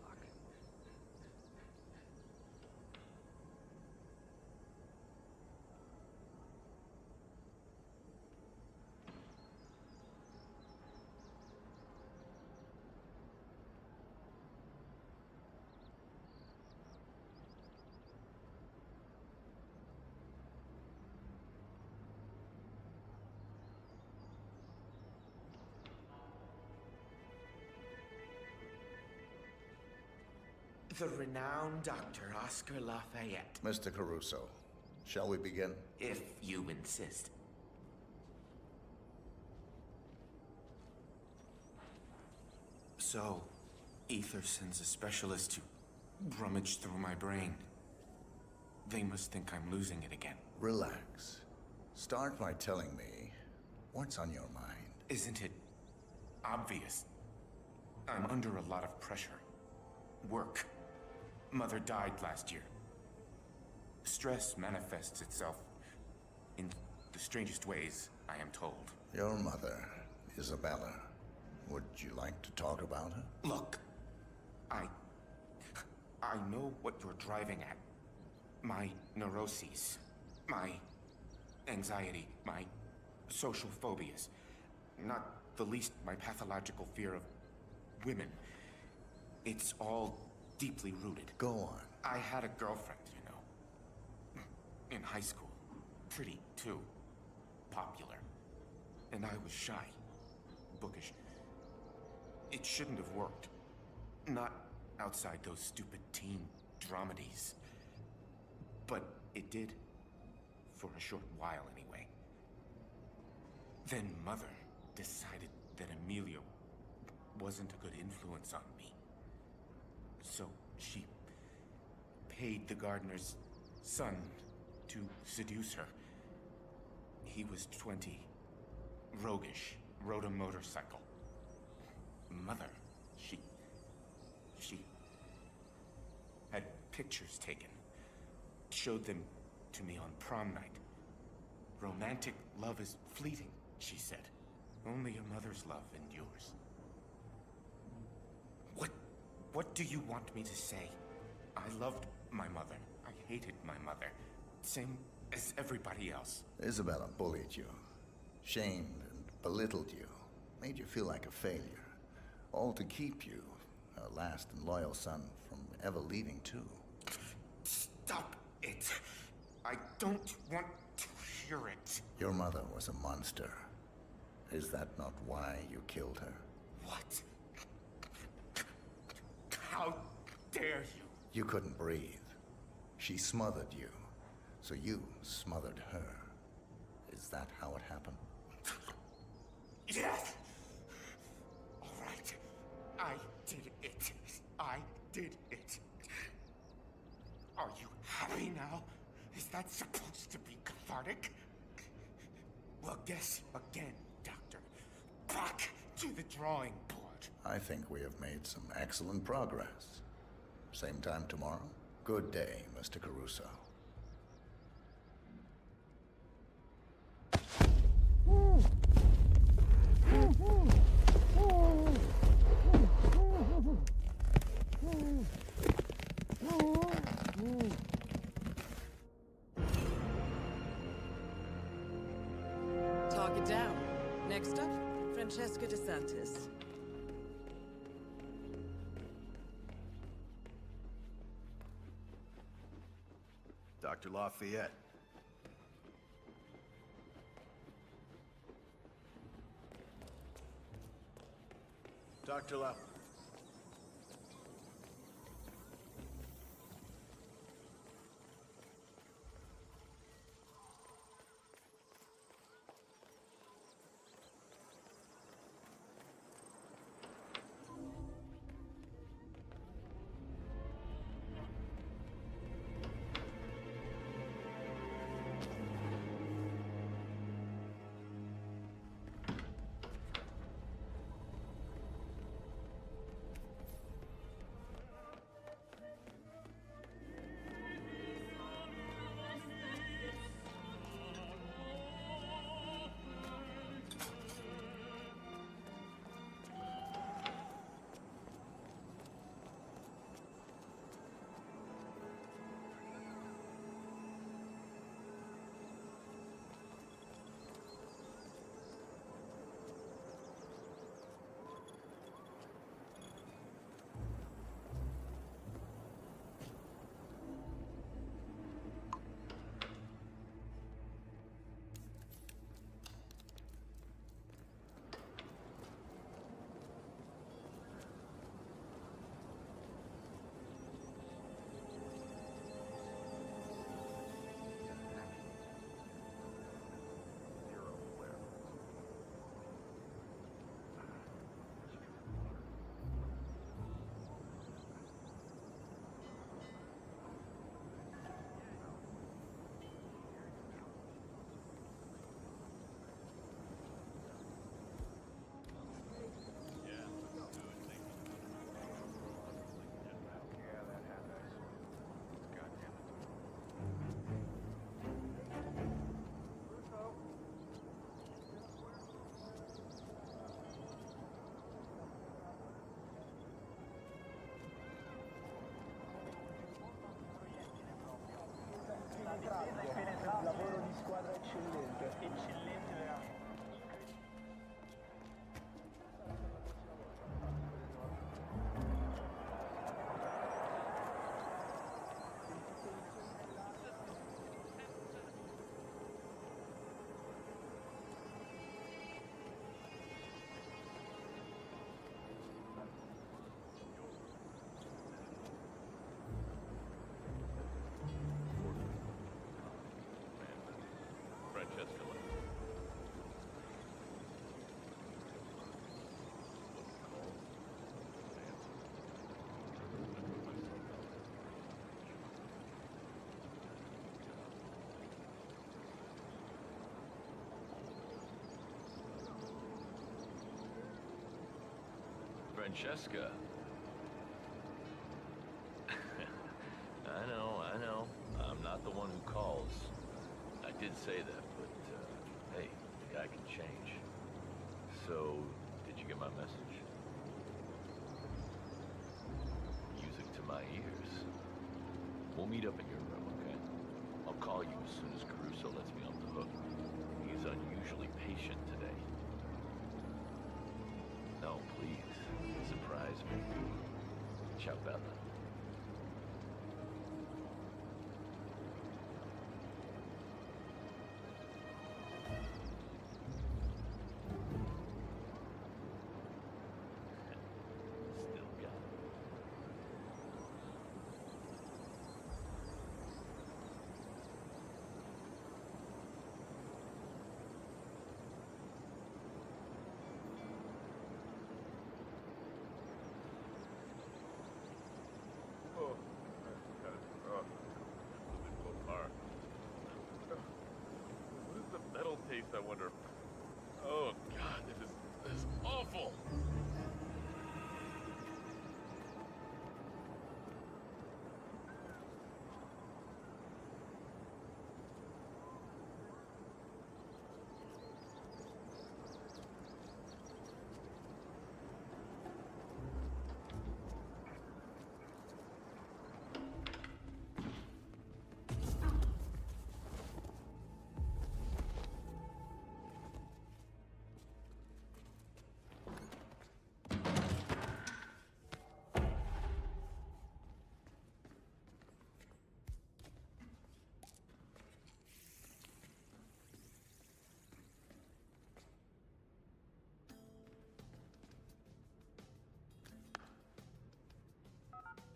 The renowned Dr. Oscar Lafayette. Mr. Caruso, shall we begin? If you insist. So, Ether sends a specialist to rummage through my brain. They must think I'm losing it again. Relax. Start by telling me what's on your mind. Isn't it obvious? I'm under a lot of pressure. Work. Mother died last year. Stress manifests itself in the strangest ways, I am told. Your mother, Isabella. Would you like to talk about her? Look, I know what you're driving at. My neuroses, my anxiety, my social phobias. Not the least my pathological fear of women. It's all deeply rooted. Go on. I had a girlfriend, you know. In high school. Pretty, too. Popular. And I was shy. Bookish. It shouldn't have worked. Not outside those stupid teen dramedies. But it did. For a short while, anyway. Then Mother decided that Amelia wasn't a good influence on me. So she paid the gardener's son to seduce her. He was 20, roguish, rode a motorcycle. Mother, she had pictures taken, showed them to me on prom night. Romantic love is fleeting, she said. Only a mother's love endures. What do you want me to say? I loved my mother. I hated my mother. Same as everybody else. Isabella bullied you, shamed and belittled you, made you feel like a failure. All to keep you, her last and loyal son, from ever leaving too. Stop it. I don't want to hear it. Your mother was a monster. Is that not why you killed her? What? How dare you? You couldn't breathe. She smothered you, so you smothered her. Is that how it happened? Yes! that supposed to be cathartic? Well, guess again, Doctor. Back to the drawing board. I think we have made some excellent progress. Same time tomorrow? Good day, Mr. Caruso. Target down. Next up, Francesca DeSantis. Dr. Lafayette. Dr. Lafayette. Un lavoro di squadra eccellente. Eccellente veramente. Francesca left. Francesca. I know. I'm not the one who calls. I did say that, but, hey, the guy can change. So, did you get my message? Music to my ears. We'll meet up in your room, okay? I'll call you as soon as Caruso lets me off the hook. He's unusually patient today. No, please. Surprise me. Ciao, Bella. face, I wonder. Oh God, this is awful.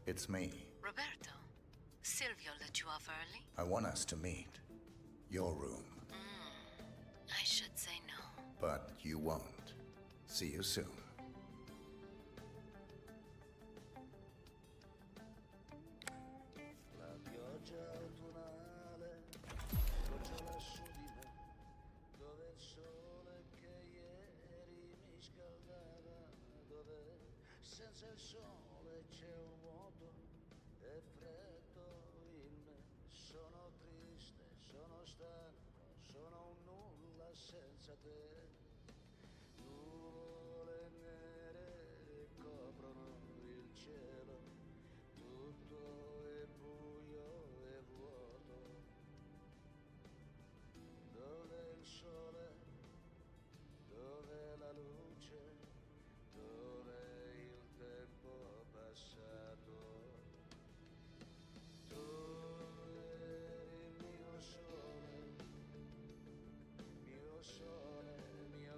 It's me. Roberto, Silvio let you off early? I want us to meet. Your room. I should say no. But you won't. See you soon. Senza il sole c'è un vuoto, è freddo in me, sono triste, sono stanco, sono un nulla senza te. Nuvole nere coprono il cielo, tutto è buio e vuoto. Dov'è il sole? Dov'è la luce? Dov'è il tempo passato? Tu eri il mio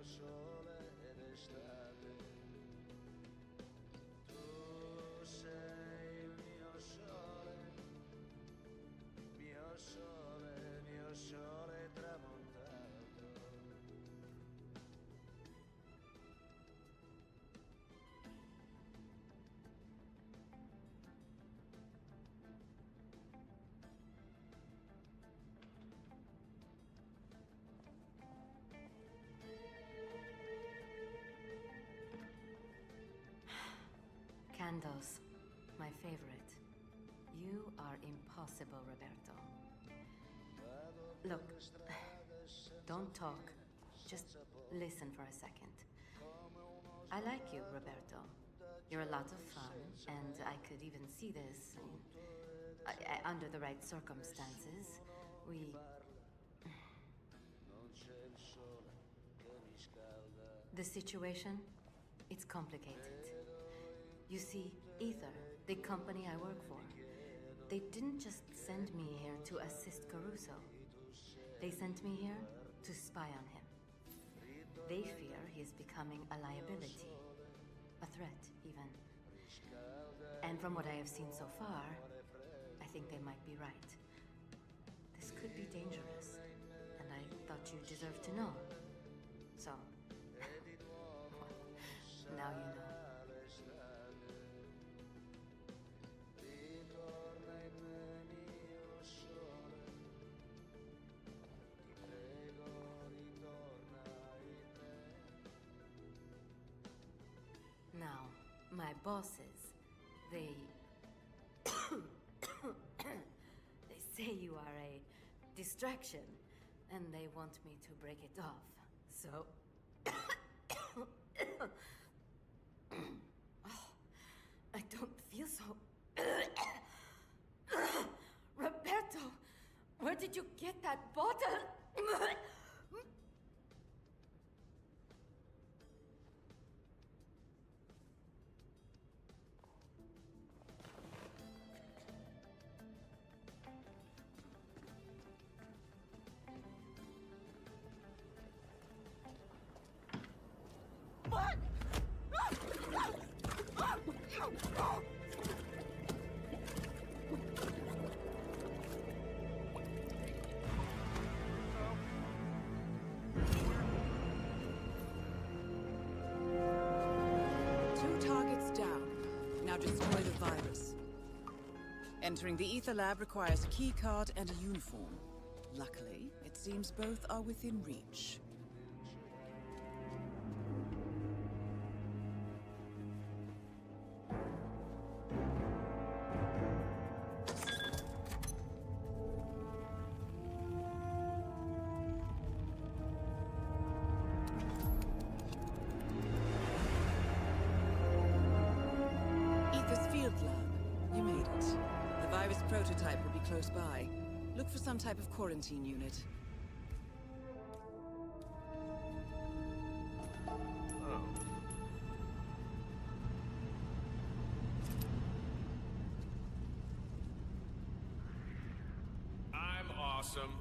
sole ed estate. Tu sei il mio sole tramontato. Candles, my favorite. You are impossible, Roberto. Look, don't talk. Just listen for a second. I like you, Roberto. You're a lot of fun, and I could even see this under the right circumstances. The situation, it's complicated. You see, Ether, the company I work for, they didn't just send me here to assist Caruso. They sent me here to spy on him. They fear he is becoming a liability, a threat even. And from what I have seen so far, I think they might be right. This could be dangerous, and I thought you deserved to know. So, now you know. Now, my bosses, they say you are a distraction, and they want me to break it off. So, I don't feel so. Roberto, where did you get that bottle? Destroy the virus. Entering the Ether Lab requires a key card and a uniform. Luckily, it seems both are within reach. You made it. The virus prototype will be close by. Look for some type of quarantine unit. I'm awesome.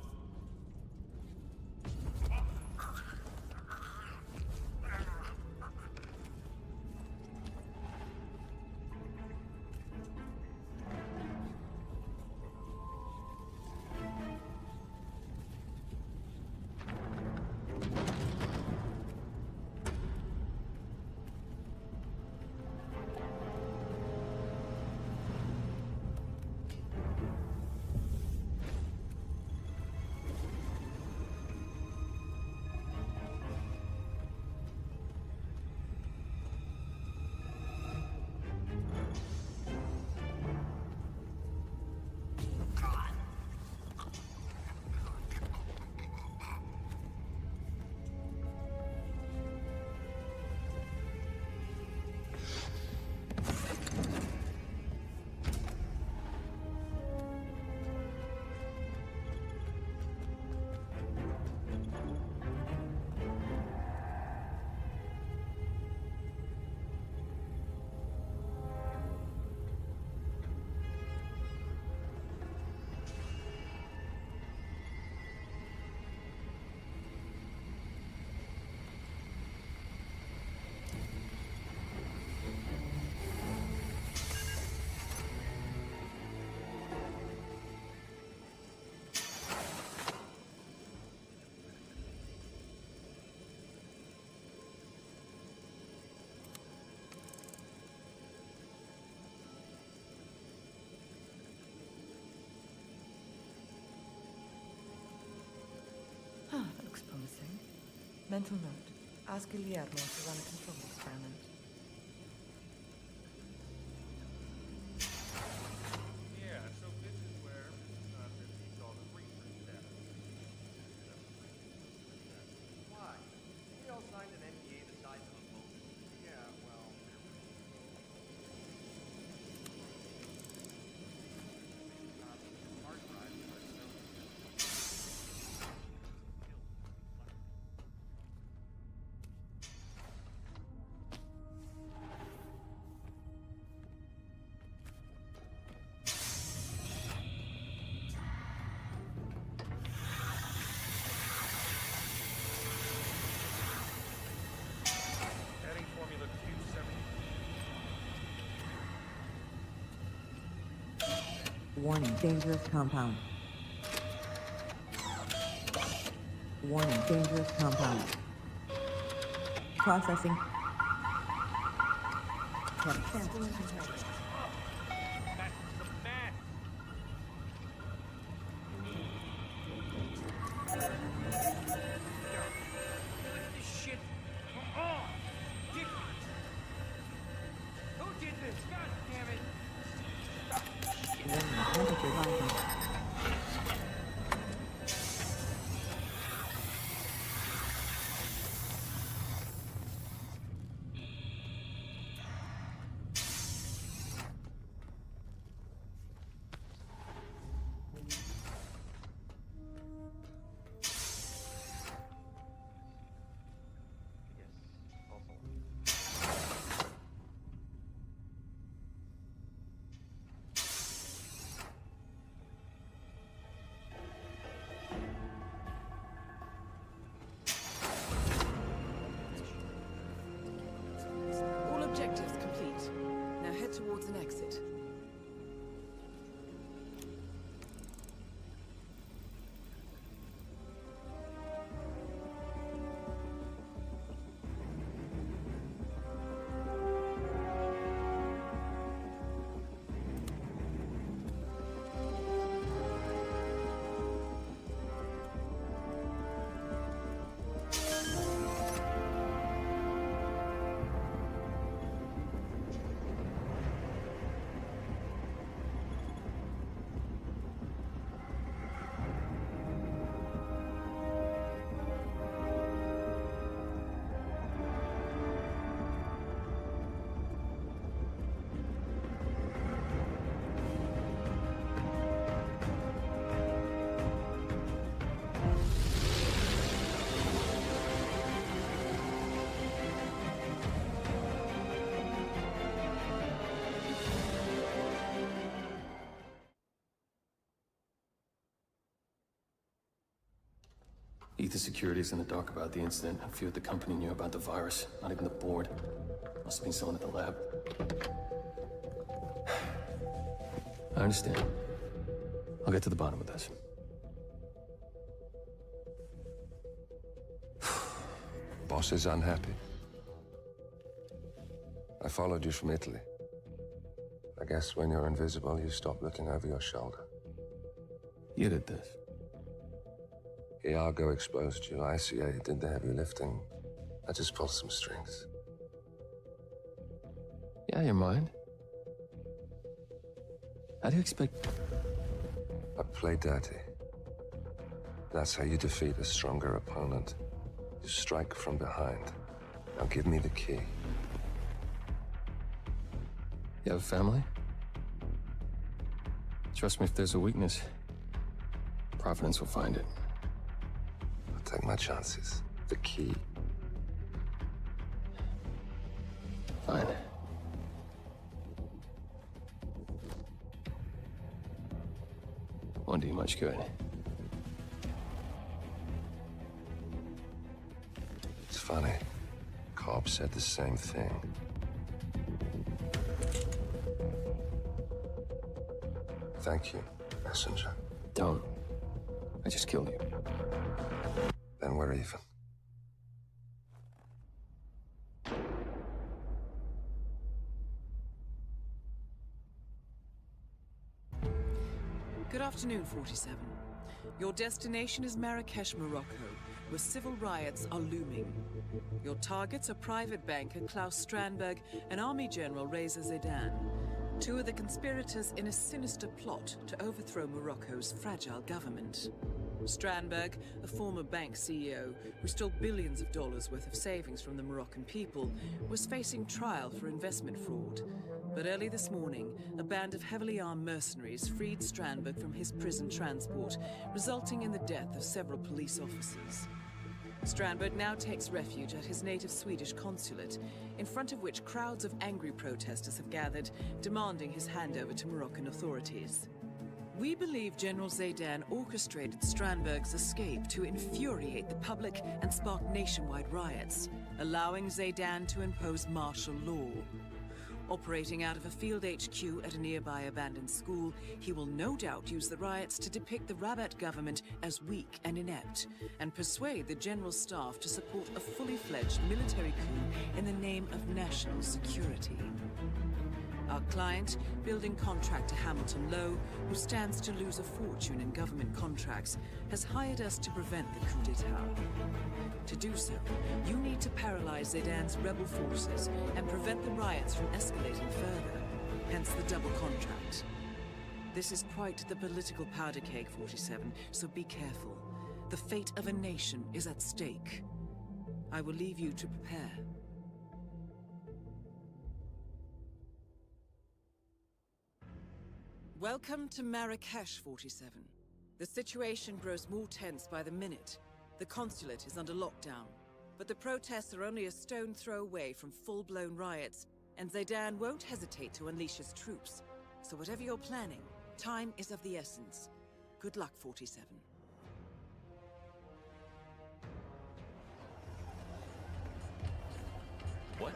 Ah, that looks promising. Mental note. Ask Guillermo to run a control experiment. Yeah, so this is where this keeps all the research data. Why? We all signed an NDA the size of a boat. Yeah, well... hard drive, but so... Adding formula Q7. Warning, dangerous compound. Warning, dangerous compound. Processing. Sample integrity. That's the man. Look at this shit. Oh, get it. Who did this? God damn it. Warning, temperature rising. Ether Security's in the dark about the incident. A few at the company knew about the virus. Not even the board. Must have been someone at the lab. I understand. I'll get to the bottom of this. Boss is unhappy. I followed you from Italy. I guess when you're invisible, you stop looking over your shoulder. You did this. Iago exposed you. ICA did the heavy lifting. I just pulled some strings. Yeah, your mind. How do you expect... I play dirty. That's how you defeat a stronger opponent. You strike from behind. Now give me the key. You have a family? Trust me, if there's a weakness, Providence will find it. I'll take my chances. The key. Fine. Won't do you much good. It's funny. Cobb said the same thing. Thank you, messenger. Don't. I just killed you. Then we're even. Good afternoon, 47. Your destination is Marrakesh, Morocco, where civil riots are looming. Your targets are private banker Klaus Strandberg and Army General Reza Zaidan, two of the conspirators in a sinister plot to overthrow Morocco's fragile government. Strandberg, a former bank CEO who stole billions of dollars worth of savings from the Moroccan people, was facing trial for investment fraud. But early this morning, a band of heavily armed mercenaries freed Strandberg from his prison transport, resulting in the death of several police officers. Strandberg now takes refuge at his native Swedish consulate, in front of which crowds of angry protesters have gathered, demanding his handover to Moroccan authorities. We believe General Zaidan orchestrated Strandberg's escape to infuriate the public and spark nationwide riots, allowing Zaidan to impose martial law. Operating out of a field HQ at a nearby abandoned school, he will no doubt use the riots to depict the Rabat government as weak and inept, and persuade the general staff to support a fully fledged military coup in the name of national security. Our client, building contractor Hamilton Lowe, who stands to lose a fortune in government contracts, has hired us to prevent the coup d'etat. To do so, you need to paralyze Zaidan's rebel forces and prevent the riots from escalating further, hence the double contract. This is quite the political powder keg, 47, so be careful. The fate of a nation is at stake. I will leave you to prepare. Welcome to Marrakesh, 47. The situation grows more tense by the minute. The consulate is under lockdown, but the protests are only a stone throw away from full-blown riots, and Zaidan won't hesitate to unleash his troops. So whatever you're planning, time is of the essence. Good luck, 47. What?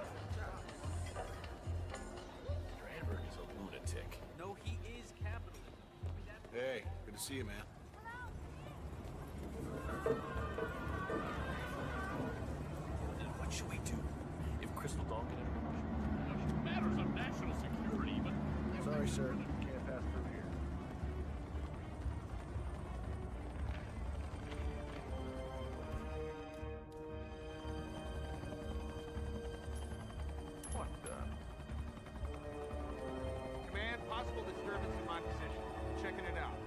Strandberg is a lunatic. No, he is capital. Hey, good to see you, man. What should we do? If Crystal Dawn get in matters of national security, but... Sorry, sir. Can't pass through here. What the? Command, possible disturbance in my position. Checking it out.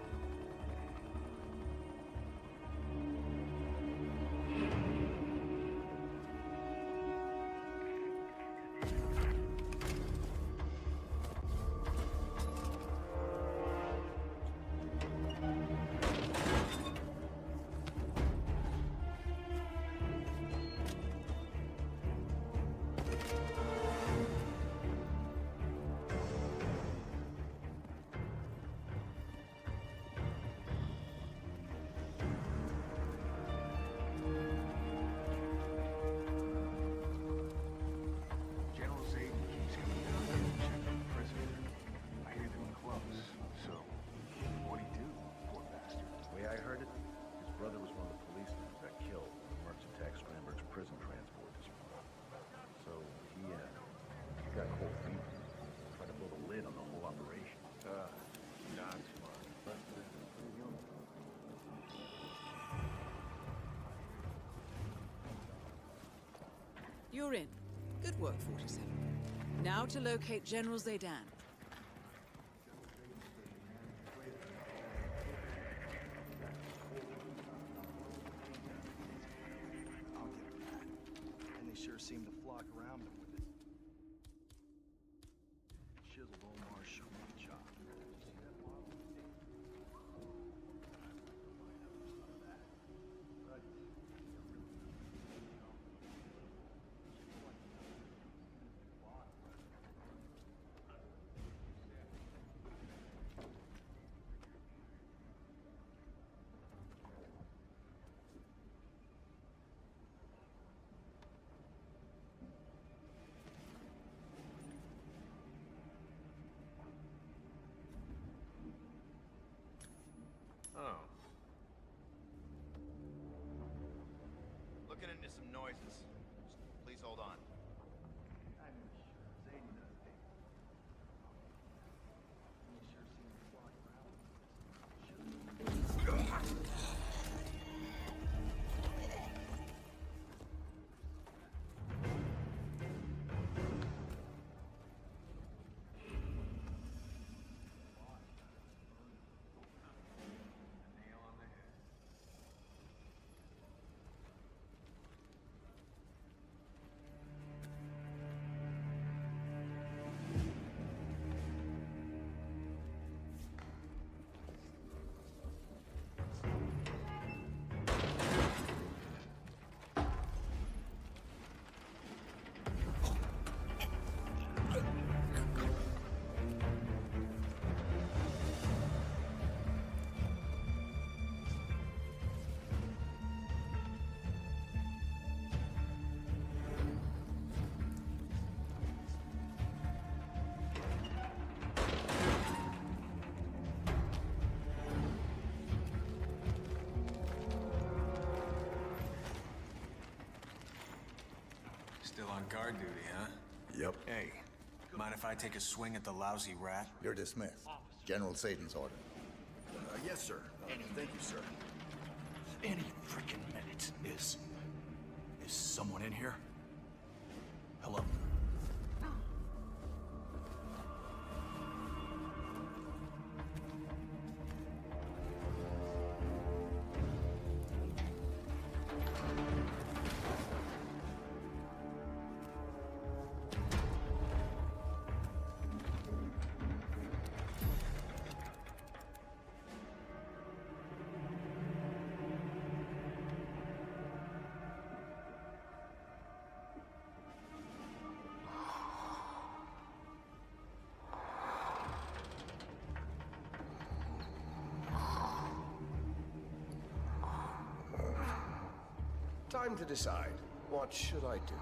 that whole thing. Try to blow the lid on the whole operation. Not smart. But, You're in. Good work, 47. Now to locate General Zaydan. I'll give him that. And they sure seem to flock around him with it. Chiseled Omar's show me the job. Oh. Looking into some noises. Please hold on. Still on guard duty, huh? Yep. Hey, mind if I take a swing at the lousy rat? You're dismissed. General Satan's order. Yes, sir. Thank you, sir. Any freaking minute. Is someone in here? Hello? Time to decide. What should I do?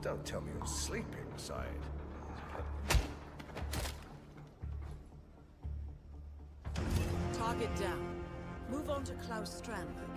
Don't tell me you're sleeping, Side. Target down. Move on to Klaus Strandberg.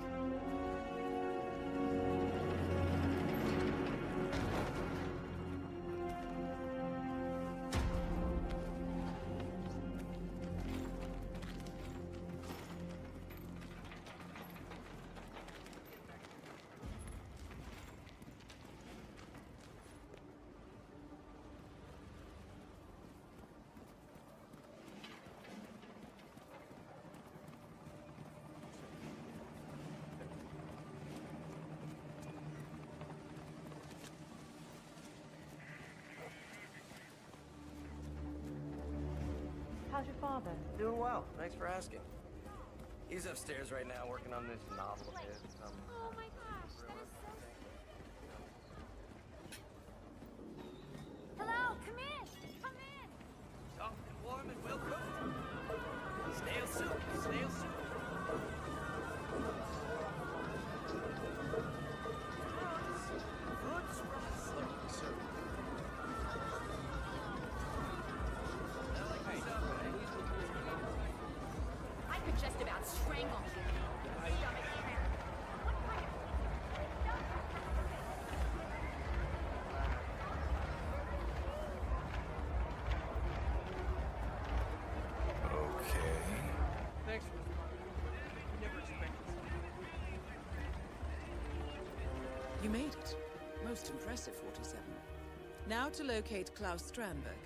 How's your father? Doing well. Thanks for asking. He's upstairs right now working on this novel of his. Oh my gosh, that is so sweet. Hello, come in. Come in. Soft and warm and well cooked. Snail soup. Snail soup. Fruits from the sea. I could just about strangle you. You made it. Most impressive, 47. Now to locate Klaus Strandberg.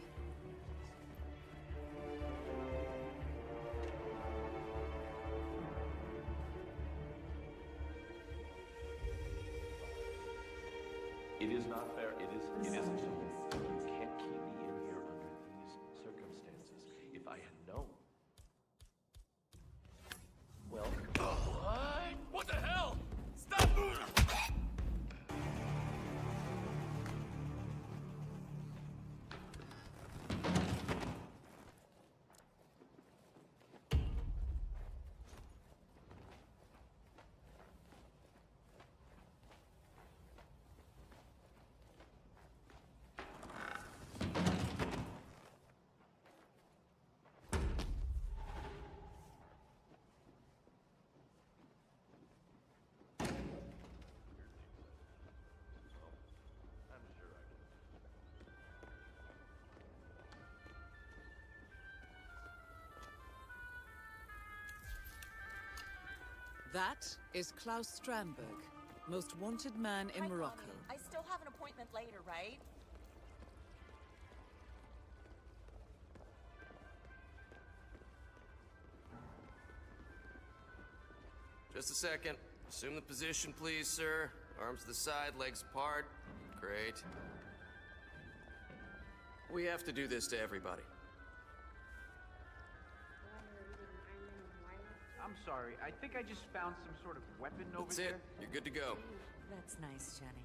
It is not fair. It isn't. You can't keep me in here under these circumstances. If I had known. Well. What the hell? Stop! That is Klaus Strandberg, most wanted man in Morocco. I still have an appointment later, right? Just a second. Assume the position, please, sir. Arms to the side, legs apart. Great. We have to do this to everybody. I'm sorry. I think I just found some sort of weapon over That's there. it. You're good to go. That's nice, Jenny.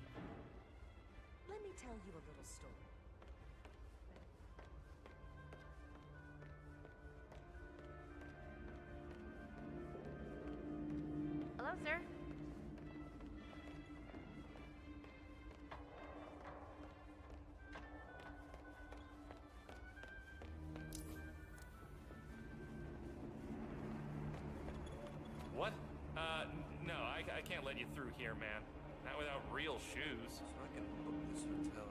Let me tell you a little story. Hello, sir. What? No, I can't let you through here, man. Not without real shoes. So I can book this hotel.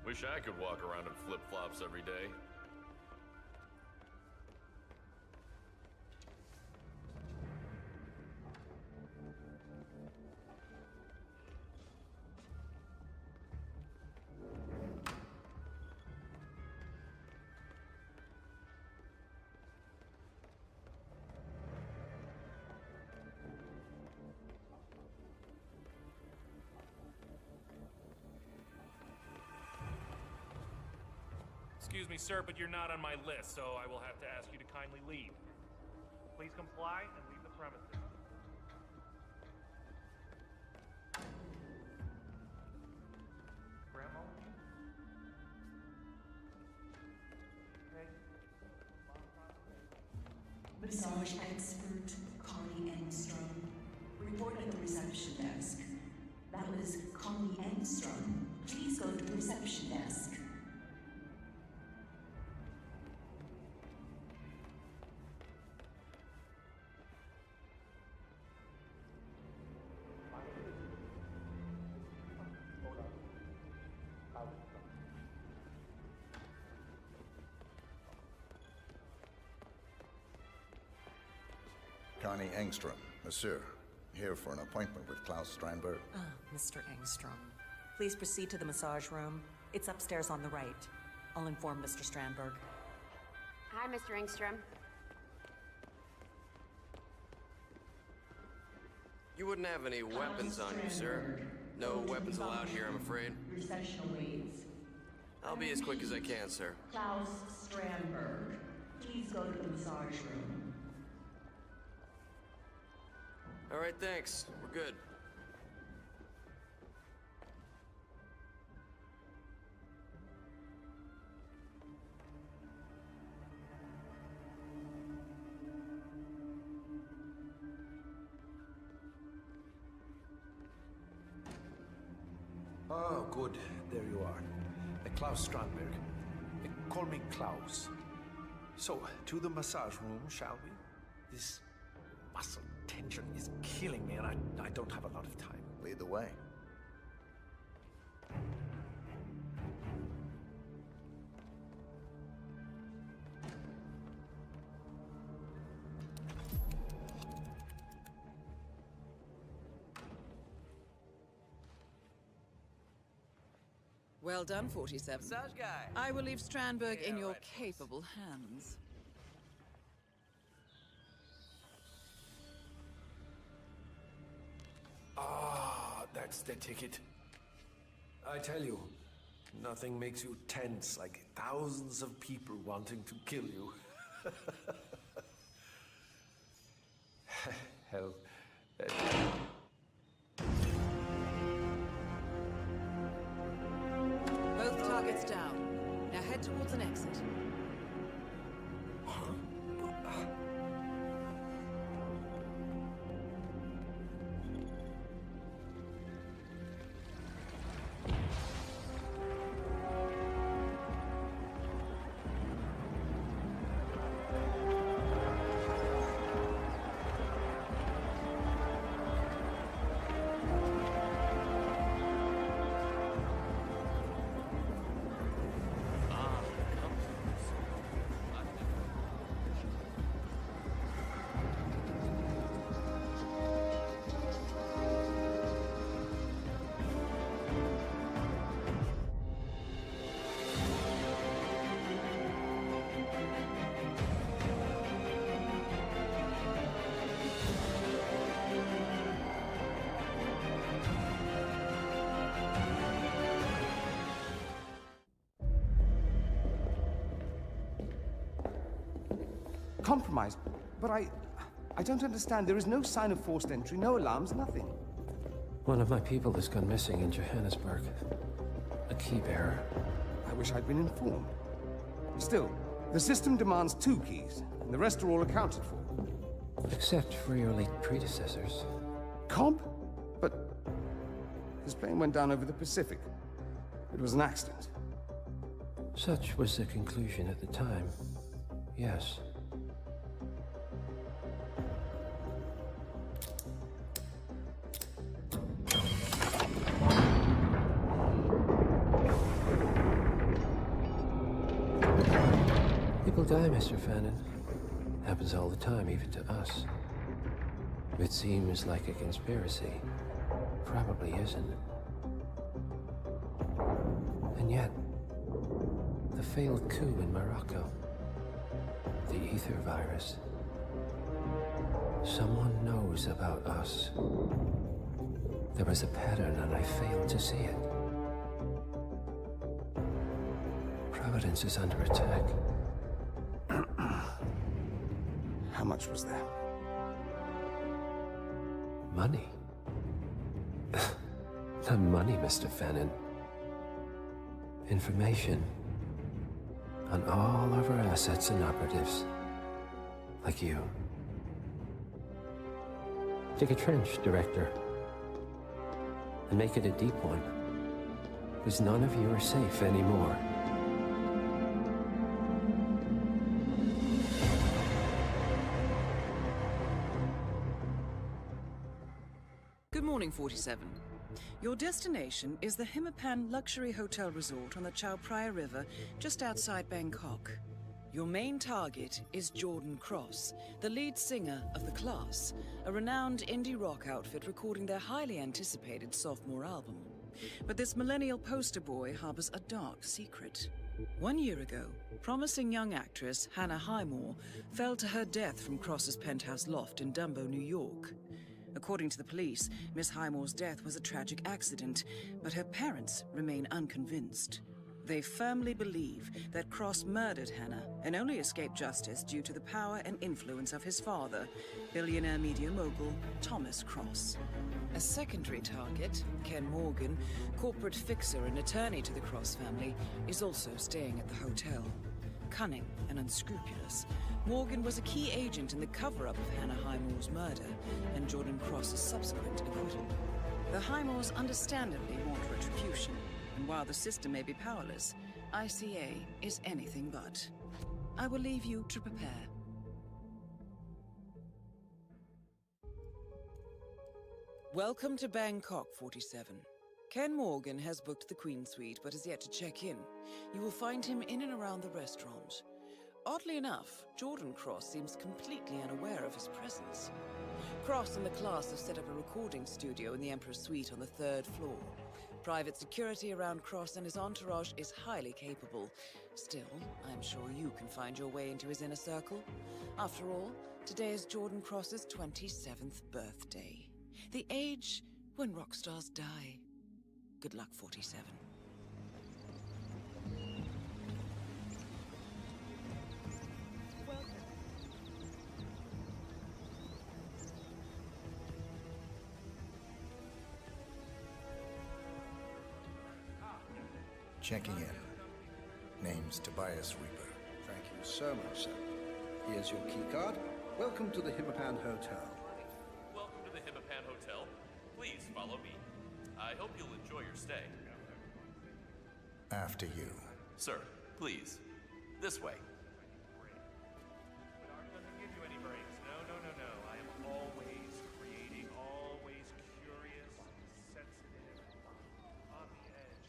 Wish I could walk around in flip-flops every day. Excuse me, sir, but you're not on my list, so I will have to ask you to kindly leave. Please comply and leave the premises. Grandma? Okay. Massage expert Connie Engstrom. Report at the reception desk. That was Connie Engstrom. Please go to the reception desk. Connie Engstrom, monsieur. Here for an appointment with Klaus Strandberg. Ah, Mr. Engstrom. Please proceed to the massage room. It's upstairs on the right. I'll inform Mr. Strandberg. Hi, Mr. Engstrom. You wouldn't have any weapons on you, sir. No weapons allowed here, I'm afraid. Recessional waves. I'll be as quick as I can, sir. Klaus Strandberg. Please go to the massage room. All right, thanks. We're good. Oh, good. There you are. Klaus Strandberg. Call me Klaus. So, to the massage room, shall we? This muscle tension is killing me, and I don't have a lot of time. Lead the way. Well done, 47. Massage guy. I will leave Strandberg in your right, capable hands. Ah, that's the ticket. I tell you, nothing makes you tense like thousands of people wanting to kill you. Hell. Both targets down. Now head towards an exit. Compromised, but I don't understand. There is no sign of forced entry, no alarms, nothing. One of my people has gone missing in Johannesburg. A key bearer. I wish I'd been informed. Still, the system demands 2 keys, and the rest are all accounted for. Except for your late predecessors. Comp? But his plane went down over the Pacific. It was an accident. Such was the conclusion at the time. Yes. People die, Mr. Fannin. Happens all the time, even to us. It seems like a conspiracy. Probably isn't. And yet, the failed coup in Morocco, the ether virus. Someone knows about us. There was a pattern and I failed to see it. Providence is under attack. How much was there? Money? Not money, Mr. Fannin. Information on all of our assets and operatives. Like you. Dig a trench, Director. And make it a deep one. Because none of you are safe anymore. Good morning, 47. Your destination is the Hitman Luxury Hotel Resort on the Chao Phraya River, just outside Bangkok. Your main target is Jordan Cross, the lead singer of The Class, a renowned indie rock outfit recording their highly anticipated sophomore album. But this millennial poster boy harbors a dark secret. 1 year ago, promising young actress Hannah Highmore fell to her death from Cross's penthouse loft in Dumbo, New York. According to the police, Miss Highmore's death was a tragic accident, but her parents remain unconvinced. They firmly believe that Cross murdered Hannah and only escaped justice due to the power and influence of his father, billionaire media mogul Thomas Cross. A secondary target, Ken Morgan, corporate fixer and attorney to the Cross family, is also staying at the hotel. Cunning and unscrupulous, Morgan was a key agent in the cover-up of Hannah Highmore's murder and Jordan Cross's subsequent acquittal. The Highmores understandably want retribution, And while the system may be powerless, ICA is anything but. I will leave you to prepare. Welcome to Bangkok, 47. Ken Morgan has booked the Queen Suite, but is yet to check in. You will find him in and around the restaurant. Oddly enough, Jordan Cross seems completely unaware of his presence. Cross and the class have set up a recording studio in the Emperor's Suite on the 3rd floor. Private security around Cross and his entourage is highly capable. Still, I'm sure you can find your way into his inner circle. After all, today is Jordan Cross's 27th birthday. The age when rock stars die. Good luck, 47. Checking in. Name's Tobias Reaper. Thank you so much, sir. Here's your keycard. Welcome to the Hitman Hotel. Welcome to the Hitman Hotel. Please follow me. I hope you'll enjoy your stay. After you. Sir, please. This way. Doesn't give you any breaks. No. I am always creating, always curious, sensitive, on the edge.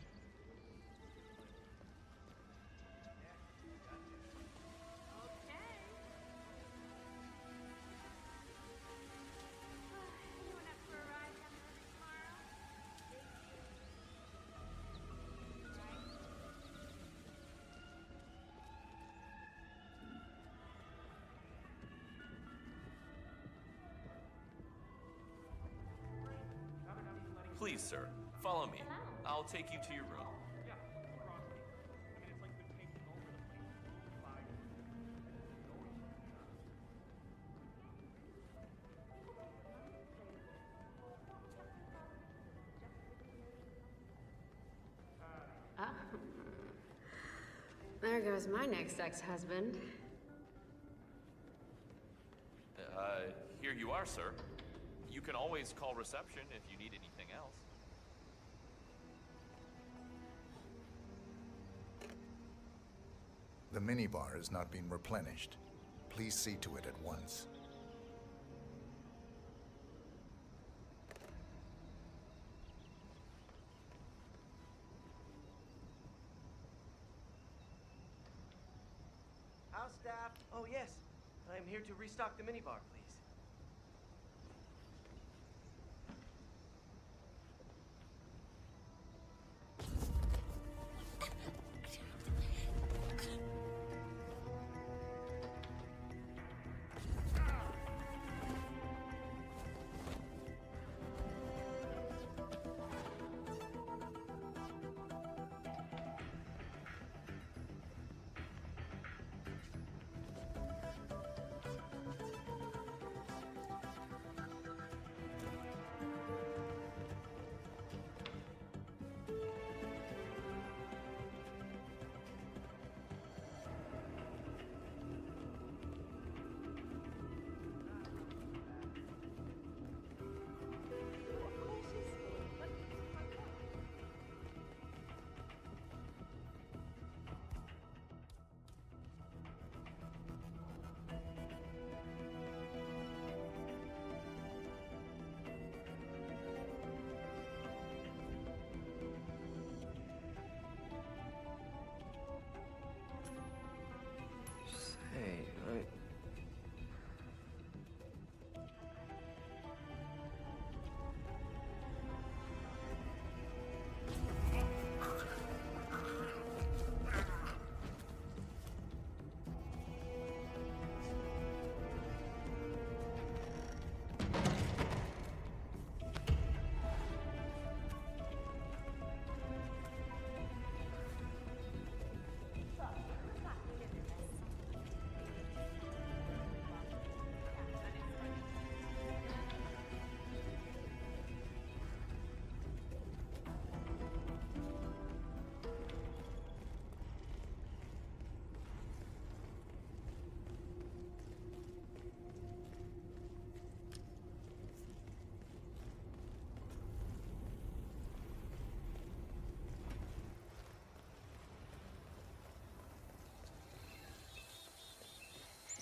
Please, sir, follow me. I'll take you to your room. Ah. There goes my next ex-husband. Here you are, sir. You can always call reception if you need anything else. The minibar has not been replenished. Please see to it at once. House staff. Oh, yes. I'm here to restock the minibar, please.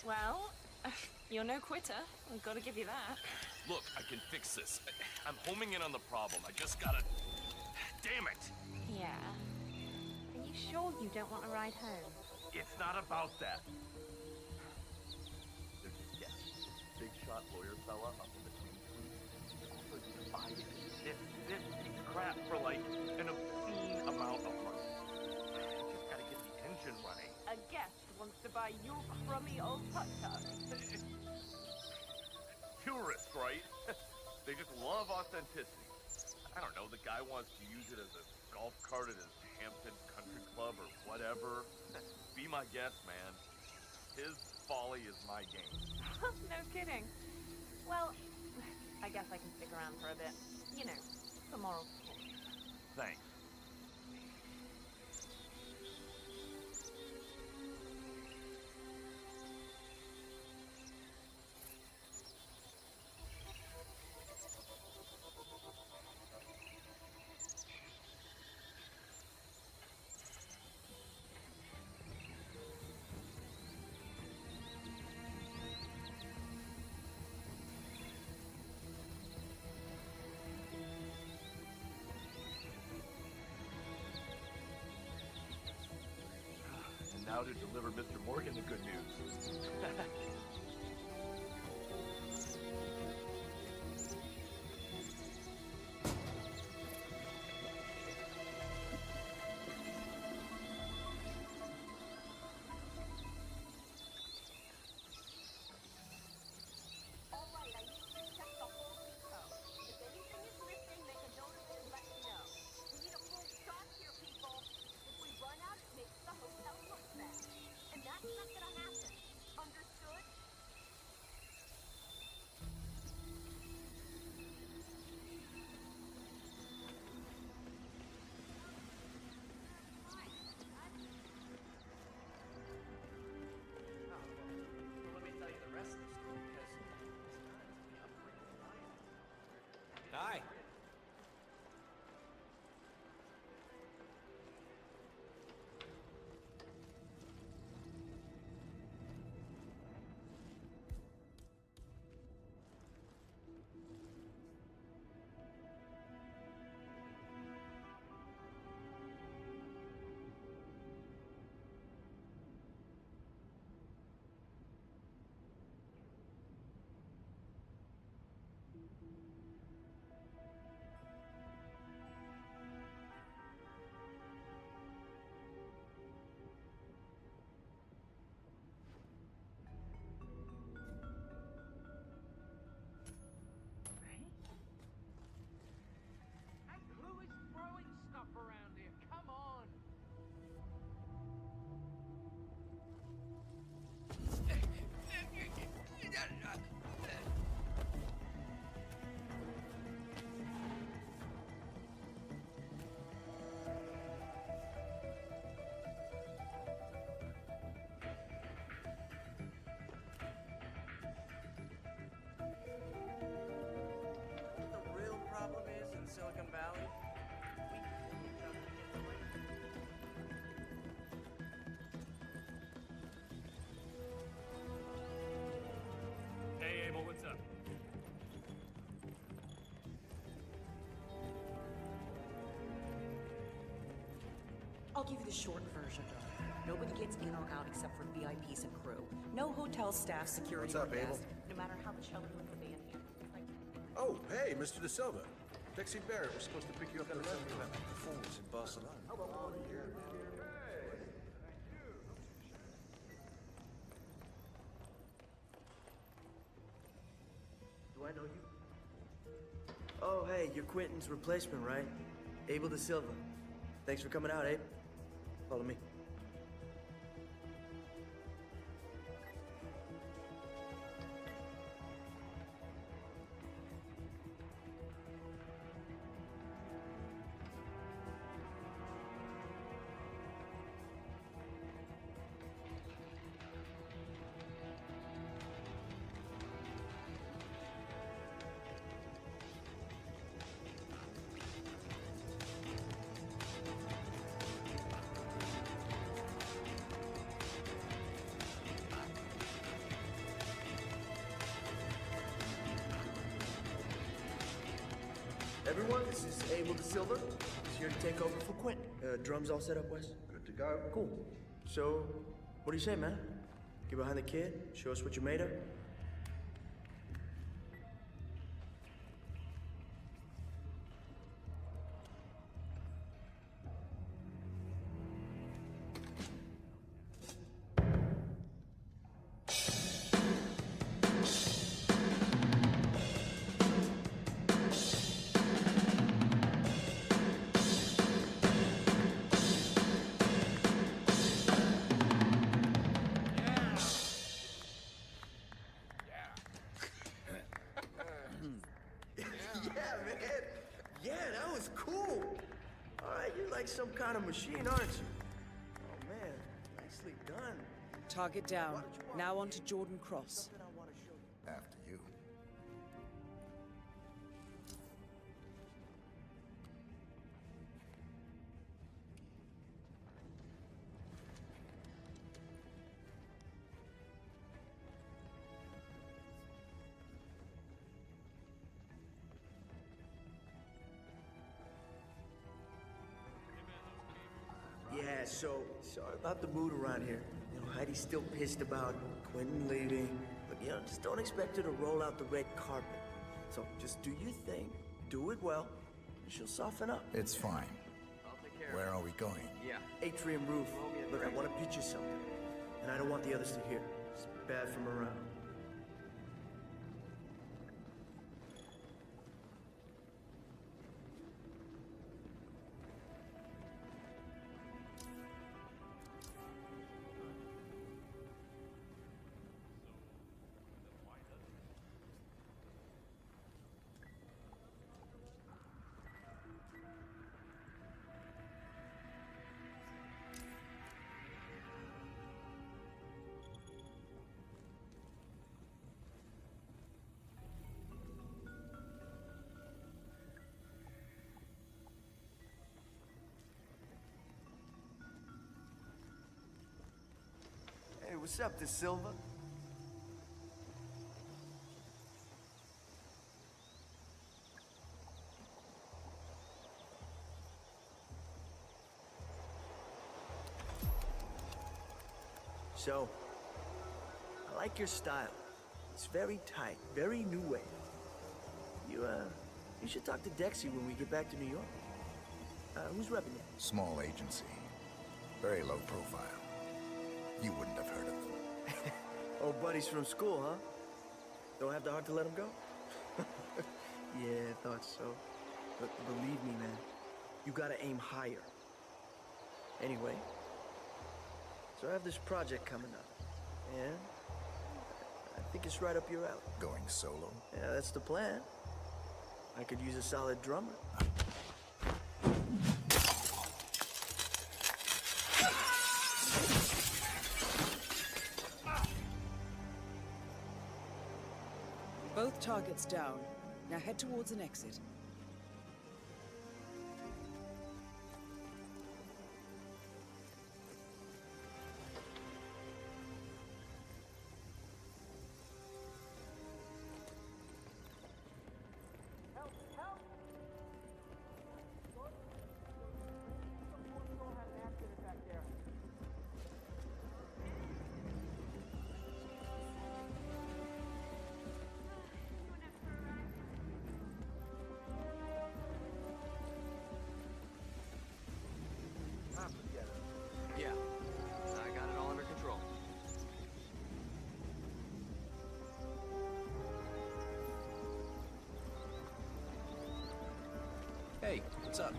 Well, you're no quitter. I've got to give you that. Look, I can fix this. I'm homing in on the problem. I just gotta... Damn it! Yeah. Are you sure you don't want to ride home? It's not about that. There's this guy, big shot lawyer fella up in the Queen Suite. Offered to buy this piece of crap for like an obscene amount of money. Just gotta get the engine running. A guest wants to buy your crummy old tuk-tuk. Tourists, right? They just love authenticity. I don't know, the guy wants to use it as a golf cart at his Hampton Country Club or whatever. Be my guest, man. His folly is my game. No kidding. Well, I guess I can stick around for a bit. You know, for moral support. Thanks. Now to deliver Mr. Morgan the good news. Hi. Who is throwing stuff around here? Come on! The real problem is in Silicon Valley, we kill each other to get the money. Hey, Abel, what's up? I'll give you the short version. Nobody gets in or out except for VIPs and crew. No hotel staff, security, What's up, or Abel? guests, no matter how much shelter we put in here. Oh, hey, Mr. De Silva. Taxi Barrett was supposed to pick you up at 11 at the performance in Barcelona. Do I know you? Oh, hey, you're Quentin's replacement, right? Abel De Silva. Thanks for coming out, Abe. Follow me. Everyone, this is Abel de Silva. He's here to take over for Quentin. Drums all set up, Wes? Good to go. Cool. So, what do you say, man? Get behind the kid, show us what you're made of? Some kind of machine, aren't you? Oh man, nicely done. Target down. Now on to Jordan Cross. After you. Yeah, so sorry about the mood around here. You know, Heidi's still pissed about Quentin leaving. But, you know, just don't expect her to roll out the red carpet. So just do your thing, do it well, and she'll soften up. It's fine. Where are we going? Yeah. Atrium roof. Look, I want to pitch you something. And I don't want the others to hear. It's bad from around. Hey, what's up, De Silva? So, I like your style. It's very tight, very new wave. You should talk to Dexy when we get back to New York. Who's repping it? Small agency. Very low profile. You wouldn't have heard of them. Old buddies from school, huh? Don't have the heart to let them go? Yeah, I thought so. But believe me, man, you gotta aim higher. Anyway, so I have this project coming up, and I think it's right up your alley. Going solo? Yeah, that's the plan. I could use a solid drummer. Both targets down. Now head towards an exit. Yeah, I got it all under control. Hey, what's up?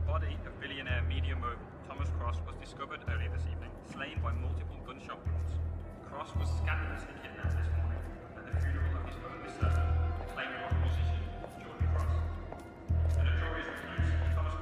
Body of billionaire media mogul Thomas Cross was discovered earlier this evening, slain by multiple gunshot wounds. Cross was scandalously kidnapped this morning at the funeral of his only son, acclaimed rock musician Jordan Cross. The notorious recluse Thomas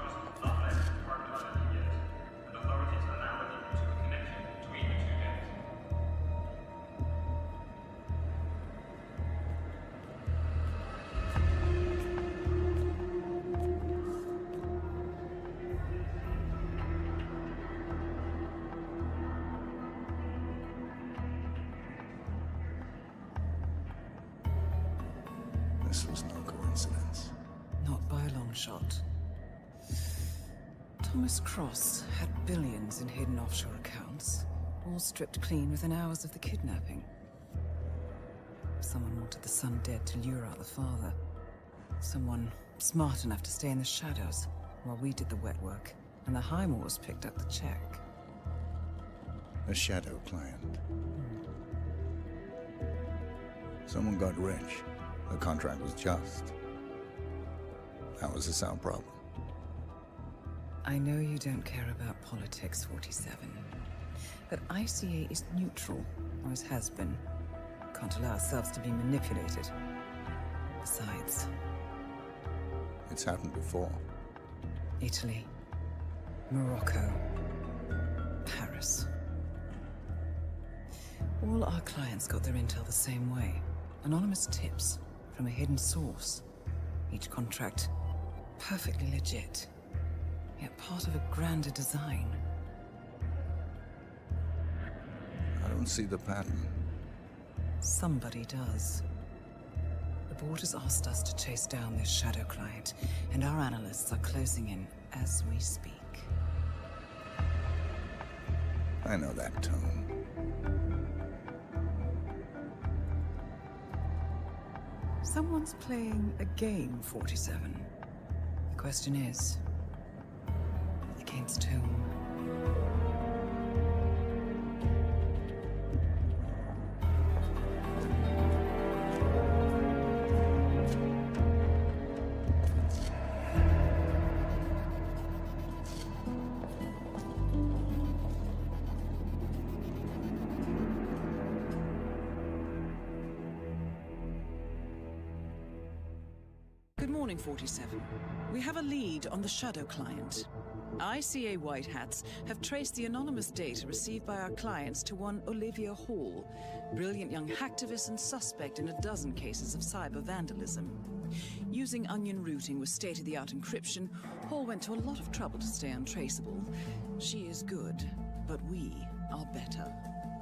This was no coincidence. Not by a long shot. Thomas Cross had billions in hidden offshore accounts, all stripped clean within hours of the kidnapping. Someone wanted the son dead to lure out the father. Someone smart enough to stay in the shadows while we did the wet work, and the Highmoors picked up the check. A shadow client. Someone got rich. The contract was just. That was the sound problem. I know you don't care about politics, 47. But ICA is neutral, always has been. Can't allow ourselves to be manipulated. Besides... It's happened before. Italy. Morocco. Paris. All our clients got their intel the same way. Anonymous tips from a hidden source. Each contract perfectly legit, yet part of a grander design. I don't see the pattern. Somebody does. The board has asked us to chase down this shadow client, and our analysts are closing in as we speak. I know that tone. Someone's playing a game, 47. The question is, against whom? Good morning, 47. We have a lead on the shadow client. ICA White Hats have traced the anonymous data received by our clients to one Olivia Hall, brilliant young hacktivist and suspect in a dozen cases of cyber vandalism. Using onion routing with state-of-the-art encryption, Hall went to a lot of trouble to stay untraceable. She is good, but we are better.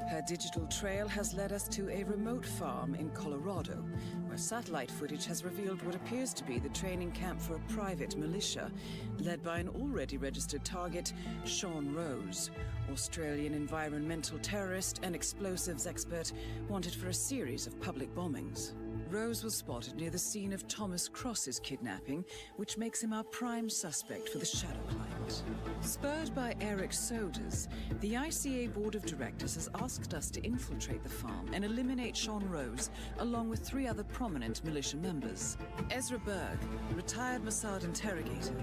Her digital trail has led us to a remote farm in Colorado, where satellite footage has revealed what appears to be the training camp for a private militia, led by an already registered target, Sean Rose, Australian environmental terrorist and explosives expert wanted for a series of public bombings. Rose was spotted near the scene of Thomas Cross's kidnapping, which makes him our prime suspect for the shadow client. Spurred by Eric Soders, the ICA Board of Directors has asked us to infiltrate the farm and eliminate Sean Rose, along with 3 other prominent militia members. Ezra Berg, retired Mossad interrogator,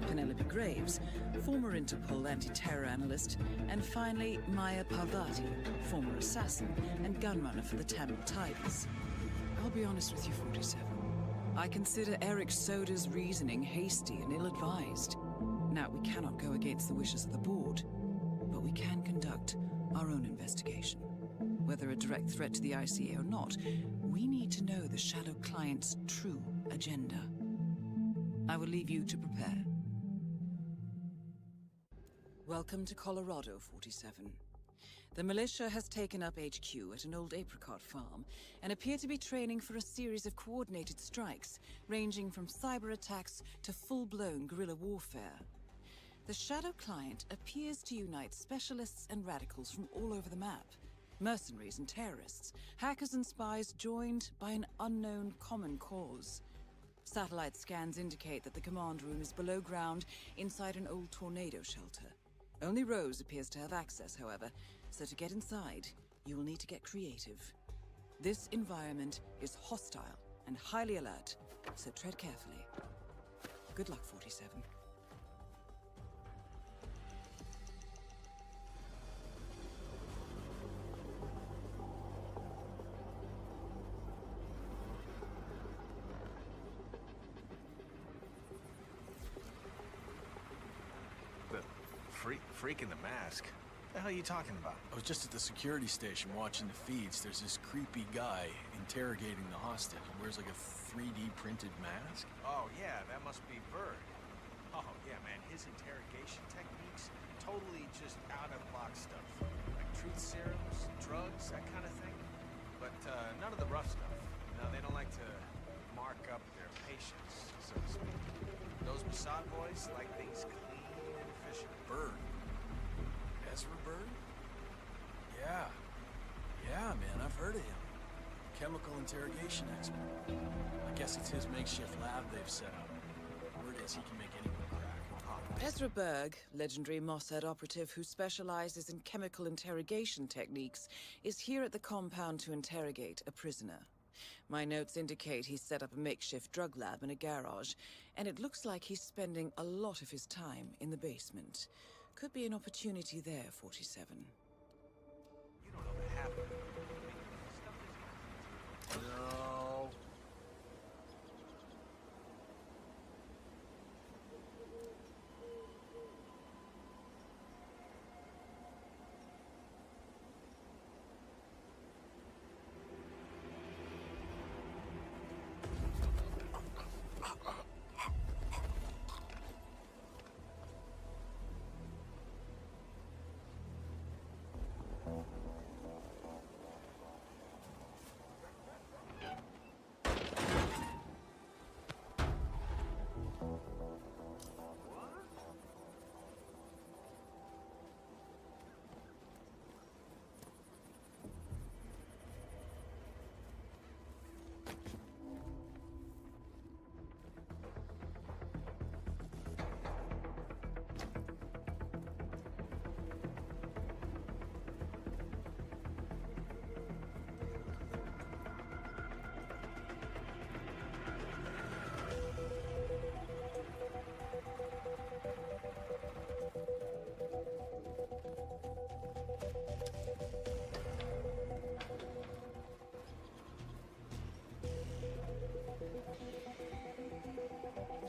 Penelope Graves, former Interpol anti-terror analyst, and finally Maya Parvati, former assassin and gunrunner for the Tamil Tigers. I'll be honest with you, 47. I consider Eric Soda's reasoning hasty and ill-advised. Now, we cannot go against the wishes of the board, but we can conduct our own investigation. Whether a direct threat to the ICA or not, we need to know the shadow client's true agenda. I will leave you to prepare. Welcome to Colorado, 47. The militia has taken up HQ at an old apricot farm and appear to be training for a series of coordinated strikes, ranging from cyber attacks to full-blown guerrilla warfare. The shadow client appears to unite specialists and radicals from all over the map. Mercenaries and terrorists, hackers and spies joined by an unknown common cause. Satellite scans indicate that the command room is below ground inside an old tornado shelter. Only Rose appears to have access, however, so to get inside, you will need to get creative. This environment is hostile and highly alert, so tread carefully. Good luck, 47. Freak in the mask? What the hell are you talking about? I was just at the security station watching the feeds. There's this creepy guy interrogating the hostage. He wears like a 3D printed mask. Oh, yeah, that must be Bird. Oh, yeah, man, his interrogation techniques, totally just out-of-the-box stuff. Like truth serums, drugs, that kind of thing. But none of the rough stuff. No, they don't like to mark up their patience, so to speak. Those Mossad boys like things clean and efficient. Bird. Ezra Bird? Yeah. Yeah, man, I've heard of him. Chemical interrogation expert. I guess it's his makeshift lab they've set up. Word is he can make anyone crack. Ezra Berg, legendary Mossad operative who specializes in chemical interrogation techniques, is here at the compound to interrogate a prisoner. My notes indicate he's set up a makeshift drug lab in a garage, and it looks like he's spending a lot of his time in the basement. Could be an opportunity there, 47. You don't know the half of it. No.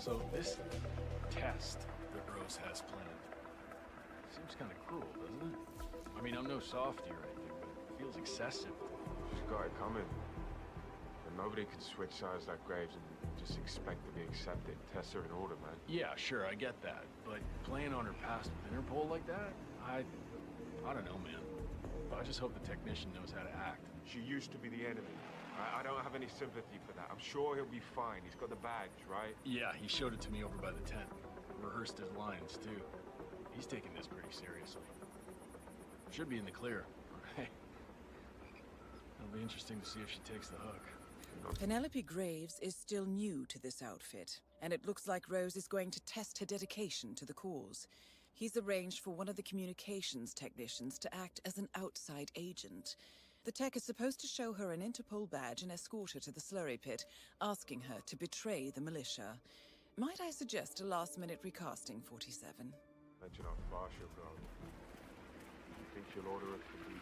So this test that Rose has planned seems kind of cruel, doesn't it? I mean, I'm no softy or anything, but it feels excessive. She's got it coming. And nobody can switch sides like Graves and just expect to be accepted. Tests are in order, man. Yeah, sure, I get that. But playing on her past with Interpol like that? I don't know, man. I just hope the technician knows how to act. She used to be the enemy. I don't have any sympathy for that. I'm sure he'll be fine. He's got the badge, right? Yeah, he showed it to me over by the tent. Rehearsed his lines, too. He's taking this pretty seriously. Should be in the clear. Hey. It'll be interesting to see if she takes the hook. Penelope Graves is still new to this outfit, and it looks like Rose is going to test her dedication to the cause. He's arranged for one of the communications technicians to act as an outside agent. The tech is supposed to show her an Interpol badge and escort her to the slurry pit, asking her to betray the militia. Might I suggest a last-minute recasting, 47? Mention how far she'll go. You think she'll order us to be...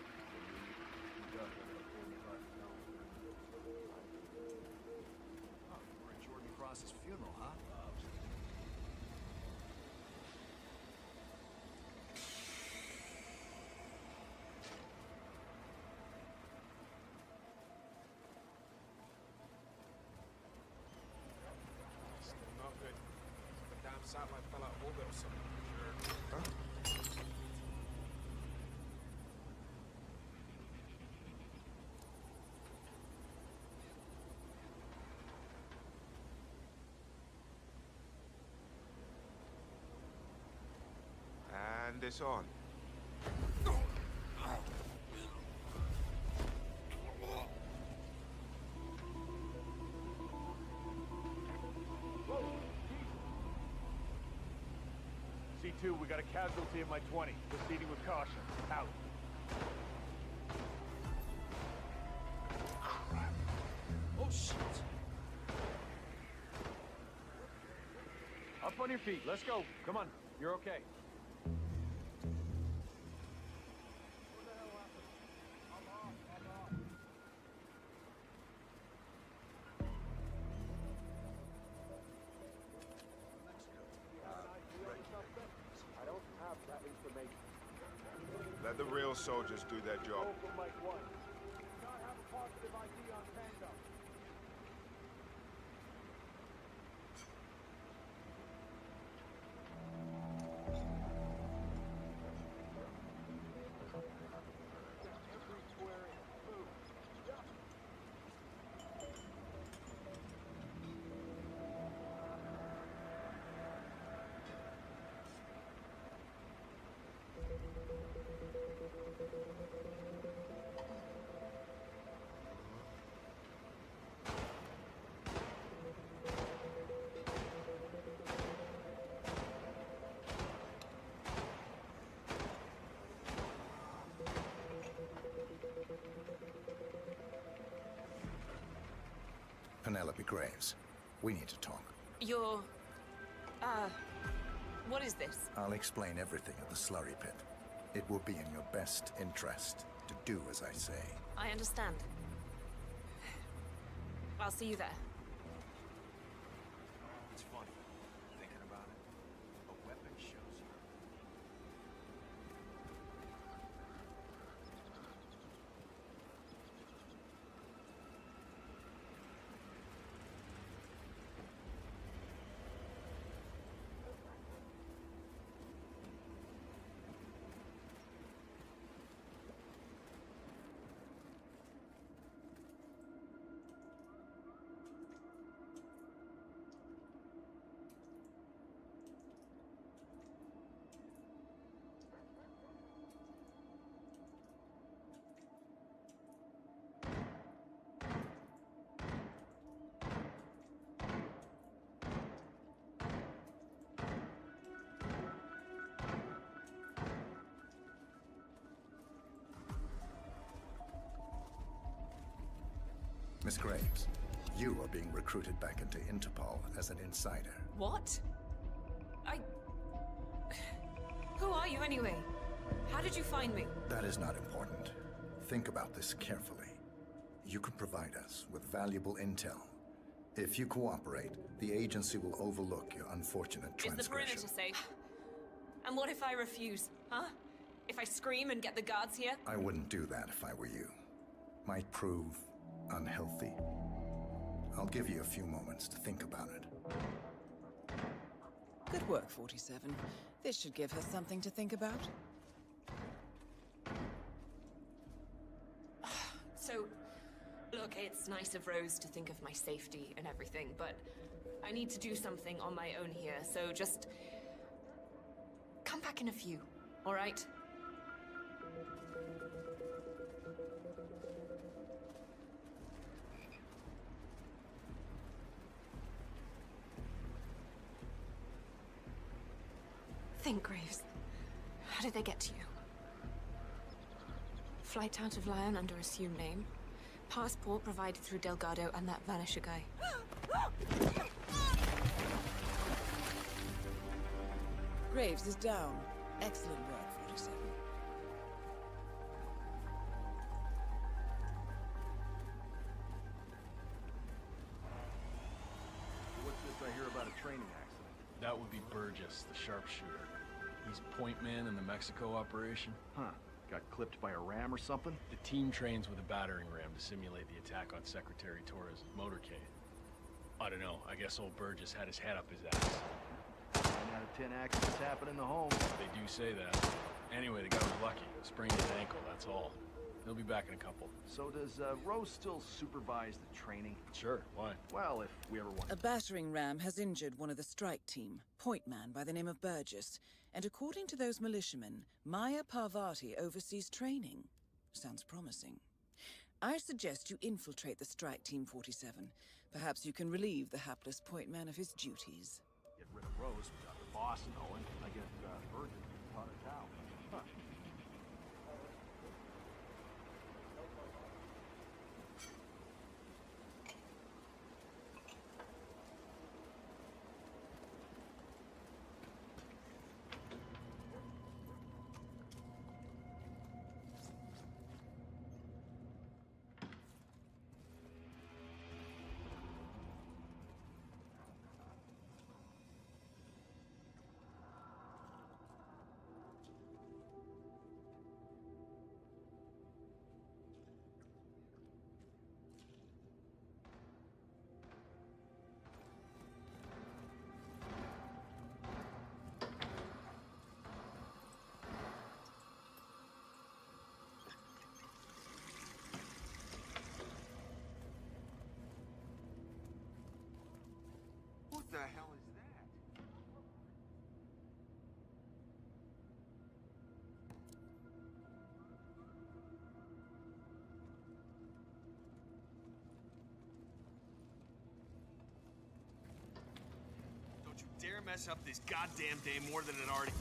We're at Jordan Cross's funeral, huh? Satellite fell out of orbit or something. Sure. Huh? And it's on. C2, we got a casualty in my 20. Proceeding with caution. Out. Oh, shit. Up on your feet. Let's go. Come on. You're okay. Let the real soldiers do their job. Penelope Graves. We need to talk. You're... what is this? I'll explain everything at the slurry pit. It will be in your best interest to do as I say. I understand. I'll see you there. It's funny, thinking about it. A weapon shows you. Miss Graves, you are being recruited back into Interpol as an insider. What? Who are you anyway? How did you find me? That is not important. Think about this carefully. You can provide us with valuable intel. If you cooperate, the agency will overlook your unfortunate transgression. Is the perimeter safe? And what if I refuse, huh? If I scream and get the guards here? I wouldn't do that if I were you. Might prove unhealthy. I'll give you a few moments to think about it. Good work, 47. This should give her something to think about. So, look, it's nice of Rose to think of my safety and everything, but I need to do something on my own here, so just come back in a few, all right? Think, Graves. How did they get to you? Flight out of Lyon under assumed name. Passport provided through Delgado and that Vanisher guy. Graves is down. Excellent work, 47. What's this I hear about a training accident? That would be Burgess, the sharpshooter. He's point man in the Mexico operation. Huh. Got clipped by a ram or something? The team trains with a battering ram to simulate the attack on Secretary Torres' motorcade. I don't know. I guess old Burgess had his head up his ass. 9 out of 10 accidents happen in the home. They do say that. Anyway, the guy was lucky. Sprained his ankle, that's all. He'll be back in a couple. So does Rose still supervise the training? Sure, why? Well, if we ever want... A battering ram has injured one of the strike team, point man by the name of Burgess, and according to those militiamen, Maya Parvati oversees training. Sounds promising. I suggest you infiltrate the strike team, 47. Perhaps you can relieve the hapless point man of his duties. Get rid of Rose without the boss knowing. I get Burgess taught a towel. Huh. What the hell is that? Don't you dare mess up this goddamn day more than it already...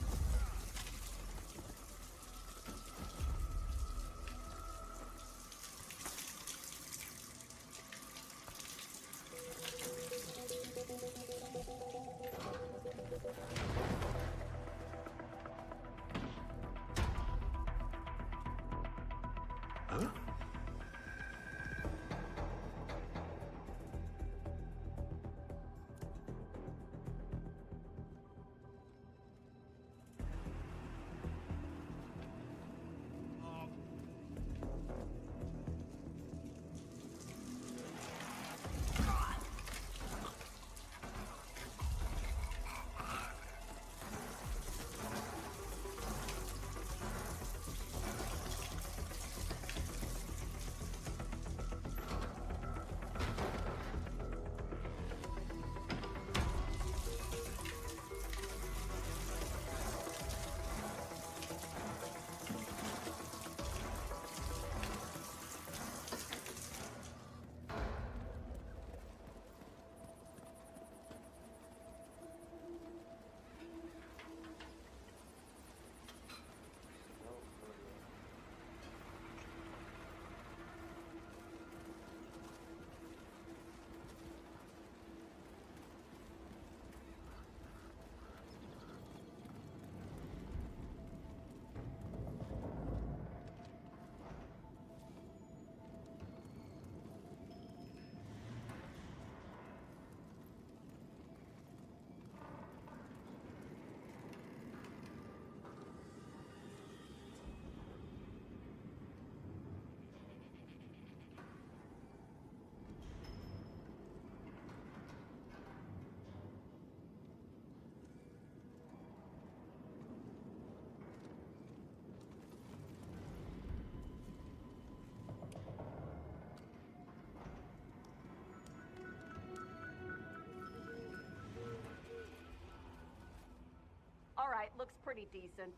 right, looks pretty decent.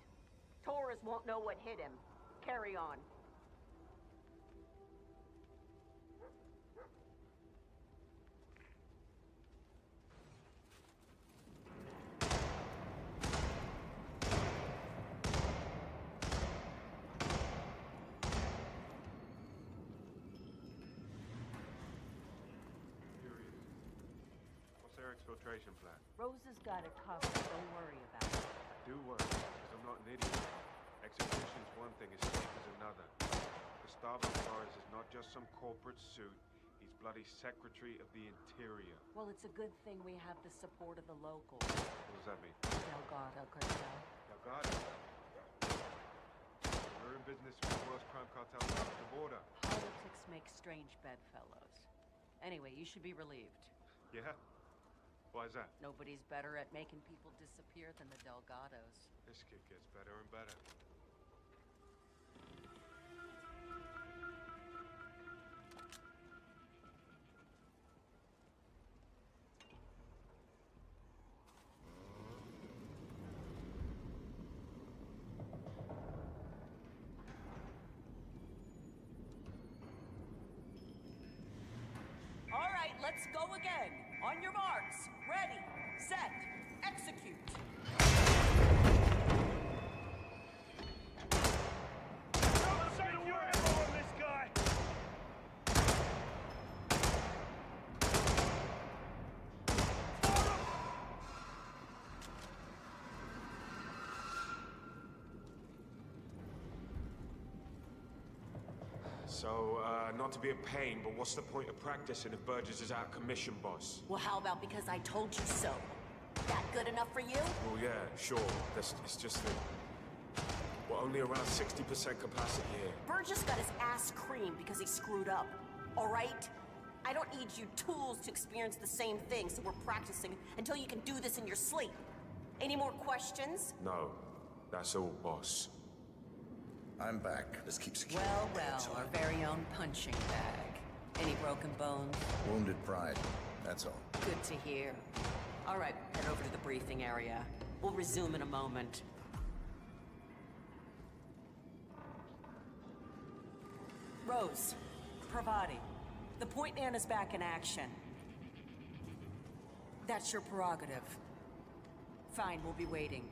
Torres won't know what hit him. Carry on. What's their exfiltration plan? Rose has got it covered, don't worry about it. I do worry, because I'm not an idiot. Execution's one thing, escape is another. Gustavo Torres is not just some corporate suit. He's bloody Secretary of the Interior. Well, it's a good thing we have the support of the locals. What does that mean? Delgado cartel. Delgado? We're in business with the worst crime cartels across the border. Politics make strange bedfellows. Anyway, you should be relieved. Yeah? Why is that? Nobody's better at making people disappear than the Delgados. This kid gets better and better. All right, let's go again. On your marks. Ready, set, execute. Don't say a word on this guy! So, not to be a pain, but what's the point of practicing if Burgess is out of commission, boss? Well, how about because I told you so? That good enough for you? Well, yeah, sure. It's just that... We're only around 60% capacity here. Burgess got his ass creamed because he screwed up. All right? I don't need you tools to experience the same thing, so we're practicing until you can do this in your sleep. Any more questions? No. That's all, boss. I'm back. Just keep secure. Well, our very own punching bag. Any broken bones? Wounded pride. That's all. Good to hear. All right, head over to the briefing area. We'll resume in a moment. Rose, Pravati, the point man is back in action. That's your prerogative. Fine, we'll be waiting.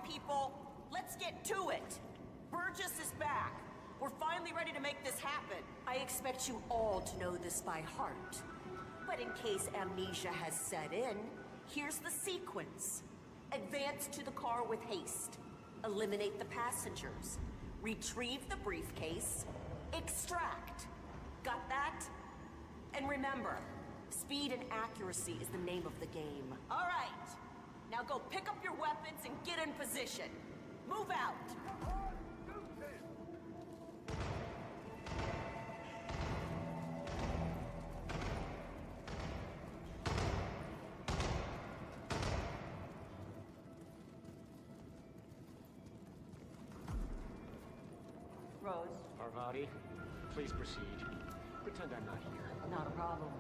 People, let's get to it. Burgess is back. We're finally ready to make this happen. I expect you all to know this by heart. But in case amnesia has set in, here's the sequence. Advance to the car with haste. Eliminate the passengers. Retrieve the briefcase. Extract. Got that? And remember, speed and accuracy is the name of the game. All right. Now go pick up your weapons and get in position. Move out! Rose. Parvati, please proceed. Pretend I'm not here. Not a problem.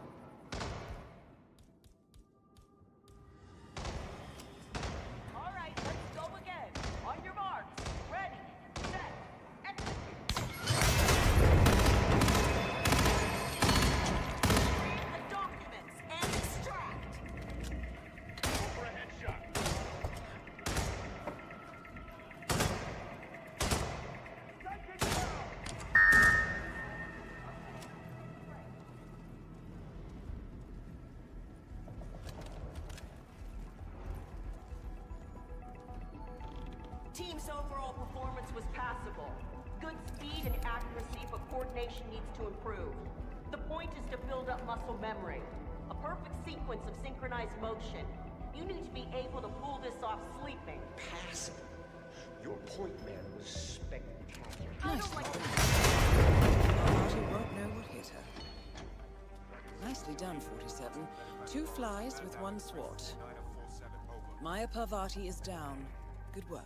Team's overall performance was passable. Good speed and accuracy, but coordination needs to improve. The point is to build up muscle memory. A perfect sequence of synchronized motion. You need to be able to pull this off sleeping. Passable. Your point man was spectacular. Nice. Marty won't know what hit her. Nicely done, 47. 2 flies with 1 swat. Maya Parvati is down. Good work.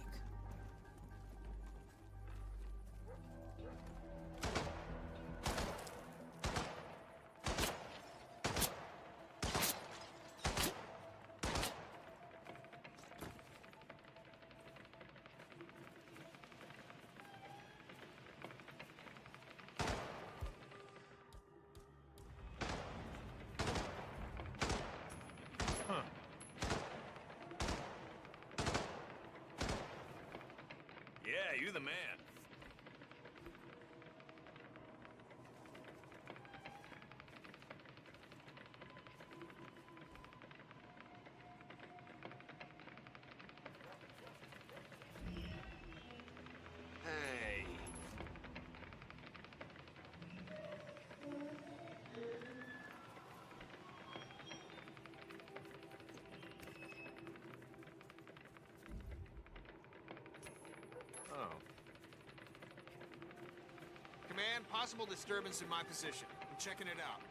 Yeah, you the man. Hey. Oh. Command, possible disturbance in my position. I'm checking it out.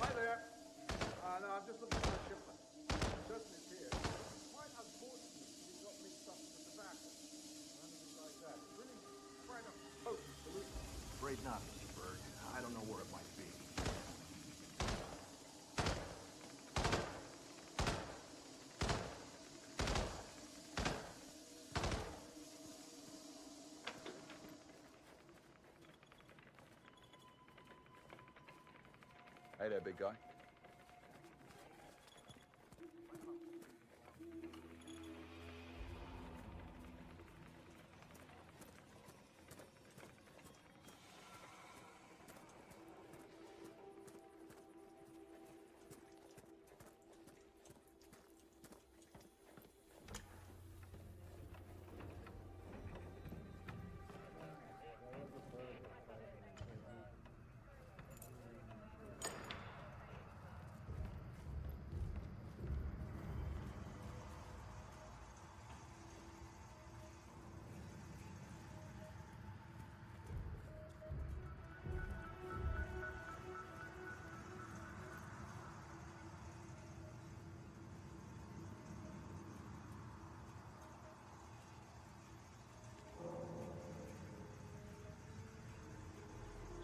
Hi there. No, I'm just looking for a shipment. Certain it's here. Quite unfortunate it got mixed up with the tobacco. Or anything like that. It's really quite a potent solution. Afraid not, Mr. Berg. I don't know where it might be. Hey there, big guy.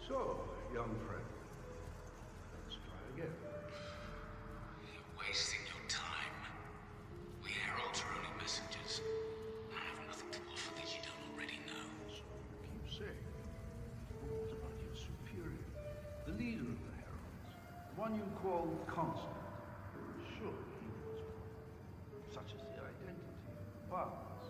So, young friend, let's try again. one you call Constant. Surely he knows more. Such as the identity of partners.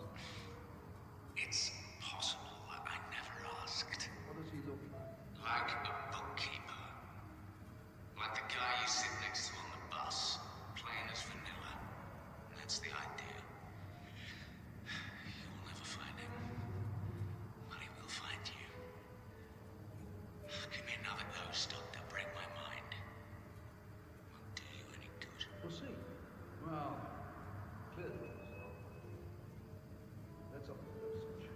It's possible. I never asked. What does he look like? Like a bookkeeper. Like the guy you sit next to on the bus, plain as vanilla. That's the idea. You'll never find him. But he will find you. Give me another ghost stock to break my mind. Won't do you any good. We'll see. Well, clearly so. Let's up the search.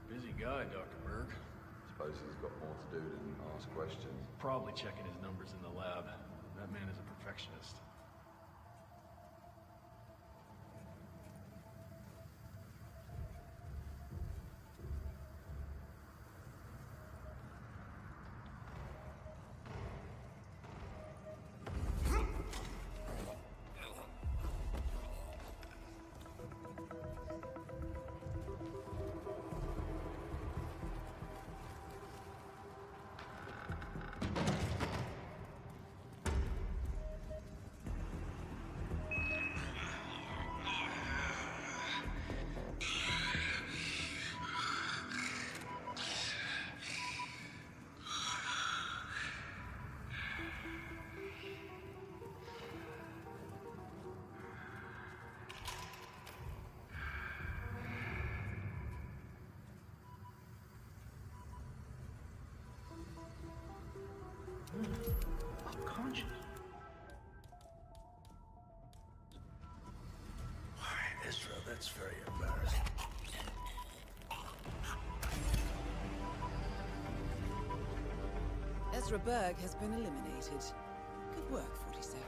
Busy guy, Dr. Berg. Suppose he's got more to do than ask questions. Probably checking his numbers in the lab. That man is a perfectionist. Unconscious. Why, Ezra, that's very embarrassing. Ezra Berg has been eliminated. Good work, 47.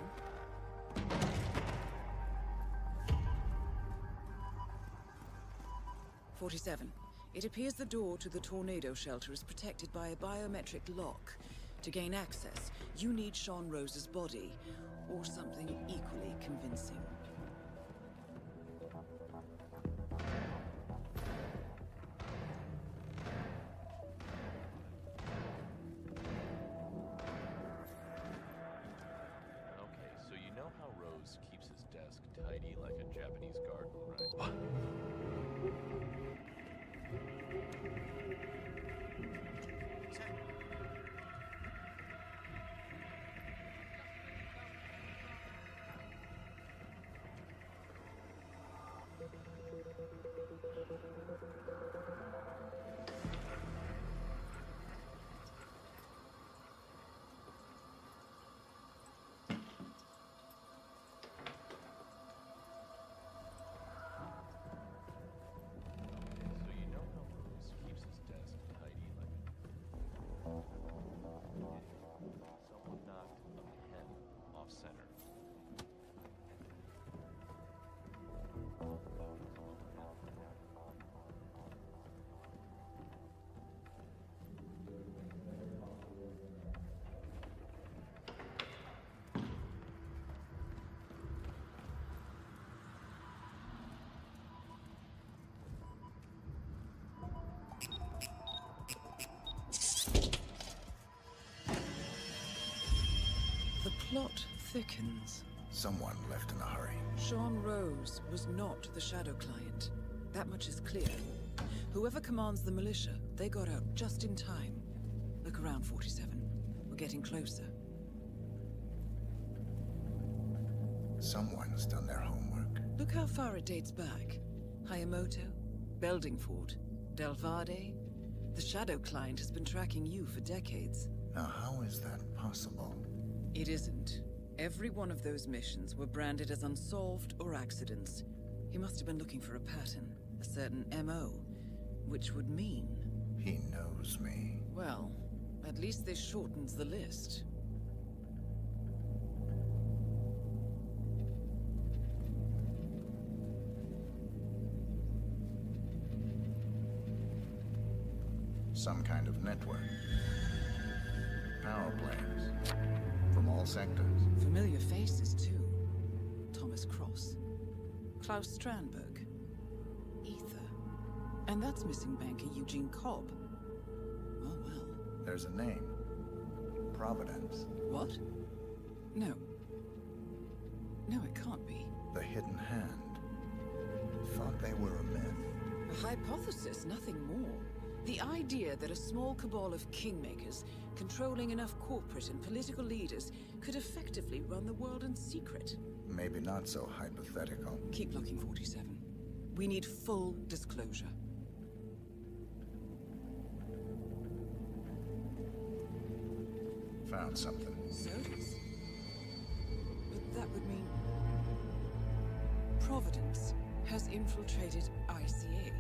It appears the door to the tornado shelter is protected by a biometric lock. To gain access, you need Sean Rose's body, or something equally convincing. Okay, so you know how Rose keeps his desk tidy like a Japanese garden, right? What? The plot thickens. Someone left in a hurry. Sean Rose was not the Shadow Client. That much is clear. Whoever commands the militia, they got out just in time. Look around, 47. We're getting closer. Someone's done their homework. Look how far it dates back. Hayamoto, Beldingford, Delvade. The Shadow Client has been tracking you for decades. Now, how is that possible? It isn't. Every one of those missions were branded as unsolved or accidents. He must have been looking for a pattern, a certain MO, which would mean... He knows me. Well, at least this shortens the list. Some kind of network. Power players. From all sectors. Familiar faces, too. Thomas Cross. Klaus Strandberg. Ether. And that's missing banker Eugene Cobb. Oh, well. There's a name. Providence. What? No. No, it can't be. The Hidden Hand. Thought they were a myth. A hypothesis, nothing more. The idea that a small cabal of kingmakers, controlling enough corporate and political leaders, could effectively run the world in secret. Maybe not so hypothetical. Keep looking, 47. We need full disclosure. Found something. Sodas? But that would mean... Providence has infiltrated ICA.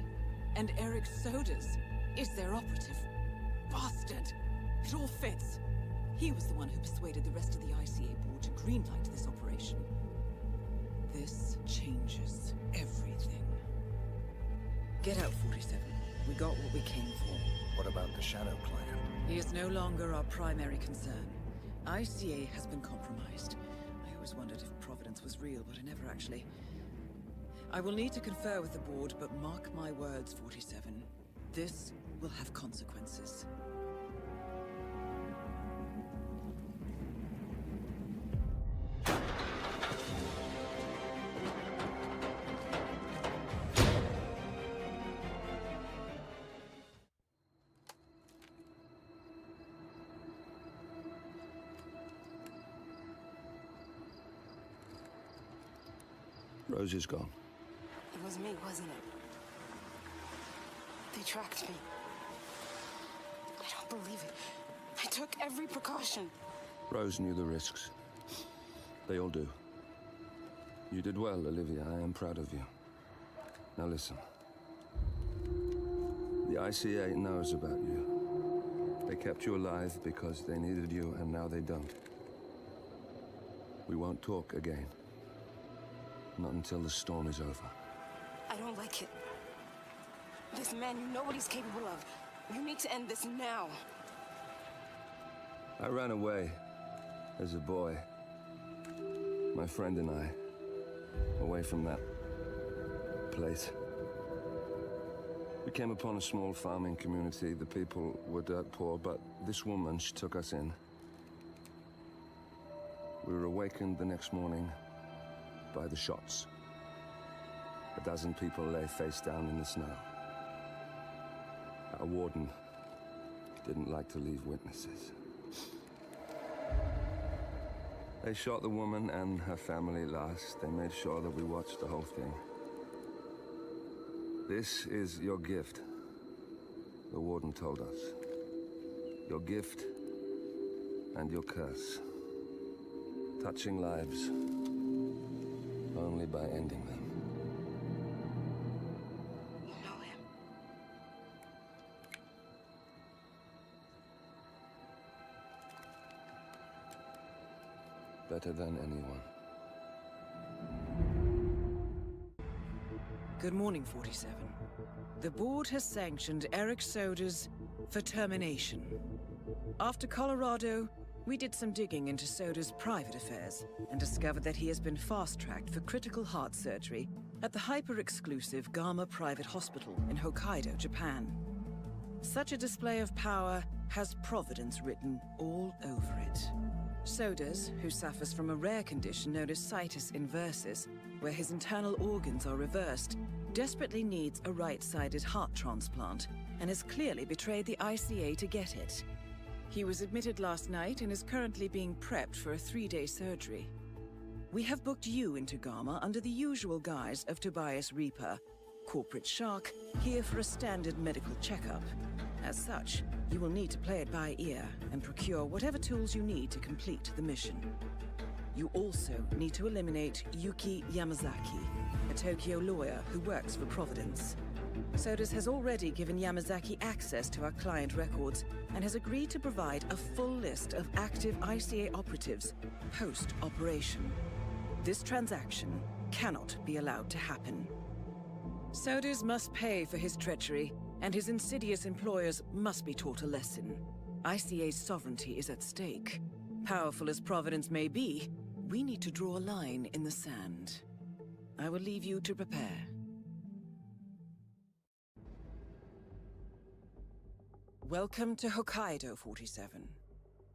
And Eric Sodas is their operative. Bastard! It all fits. He was the one who persuaded the rest of the ICA board to greenlight this operation. This changes everything. Get out, 47. We got what we came for. What about the Shadow Clan? He is no longer our primary concern. ICA has been compromised. I always wondered if Providence was real, but I never actually... I will need to confer with the board, but mark my words, 47. This will have consequences. Rose is gone. It was me, wasn't it? They tracked me. I don't believe it. I took every precaution. Rose knew the risks. They all do. You did well, Olivia. I am proud of you. Now listen. The ICA knows about you. They kept you alive because they needed you, and now they don't. We won't talk again. Not until the storm is over. I don't like it. This man, you know what he's capable of. You need to end this now. I ran away as a boy. My friend and I. Away from that place. We came upon a small farming community. The people were dirt poor, but this woman, she took us in. We were awakened the next morning by the shots. A dozen people lay face down in the snow. Our warden didn't like to leave witnesses. They shot the woman and her family last. They made sure that we watched the whole thing. This is your gift, the warden told us. Your gift and your curse. Touching lives only by ending them. You know him. Better than anyone. Good morning, 47. The board has sanctioned Eric Sodas for termination. After Colorado, we did some digging into Soda's private affairs and discovered that he has been fast-tracked for critical heart surgery at the hyper-exclusive Gama Private Hospital in Hokkaido, Japan. Such a display of power has Providence written all over it. Sodas, who suffers from a rare condition known as situs inversus, where his internal organs are reversed, desperately needs a right-sided heart transplant and has clearly betrayed the ICA to get it. He was admitted last night and is currently being prepped for a 3-day surgery. We have booked you into Gama under the usual guise of Tobias Reaper, corporate shark, here for a standard medical checkup. As such, you will need to play it by ear and procure whatever tools you need to complete the mission. You also need to eliminate Yuki Yamazaki, a Tokyo lawyer who works for Providence. Sodas has already given Yamazaki access to our client records and has agreed to provide a full list of active ICA operatives post-operation. This transaction cannot be allowed to happen. Sodas must pay for his treachery, and his insidious employers must be taught a lesson. ICA's sovereignty is at stake. Powerful as Providence may be, we need to draw a line in the sand. I will leave you to prepare. Welcome to Hokkaido 47.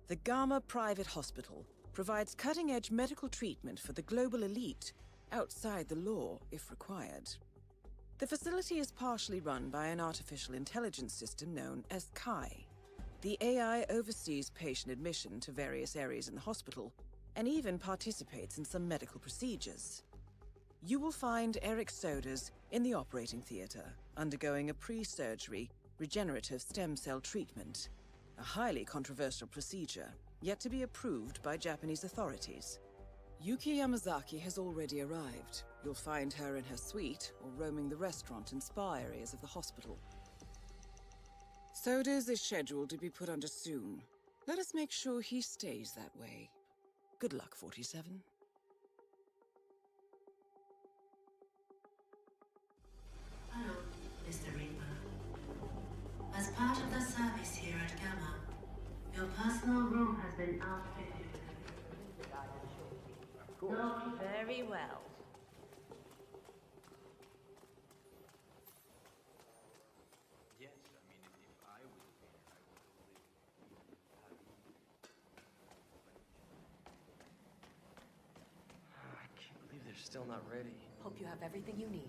The Gamma Private Hospital provides cutting-edge medical treatment for the global elite, outside the law if required. The facility is partially run by an artificial intelligence system known as Kai. The AI oversees patient admission to various areas in the hospital, and even participates in some medical procedures. You will find Eric Soders in the operating theater, undergoing a pre-surgery regenerative stem cell treatment, a highly controversial procedure, yet to be approved by Japanese authorities. Yuki Yamazaki has already arrived. You'll find her in her suite or roaming the restaurant and spa areas of the hospital. Soders is scheduled to be put under soon. Let us make sure he stays that way. Good luck, 47. Hello, Mr. Reaper. As part of the service here at Gamma, your personal room has been outfitted with a... Very well. Yes, I mean, if I was a painter, I would I can't believe they're still not ready. Hope you have everything you need.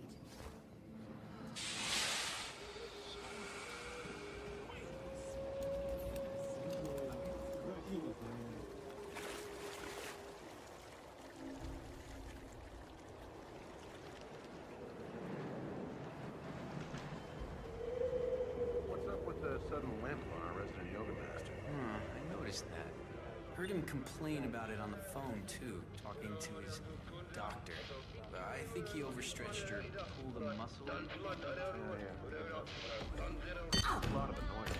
What's up with the sudden limp on our resident yoga master? I noticed that. Heard him complain about it on the phone, too, talking to his doctor. I think he overstretched or pulled a muscle. Yeah. A lot of annoyance.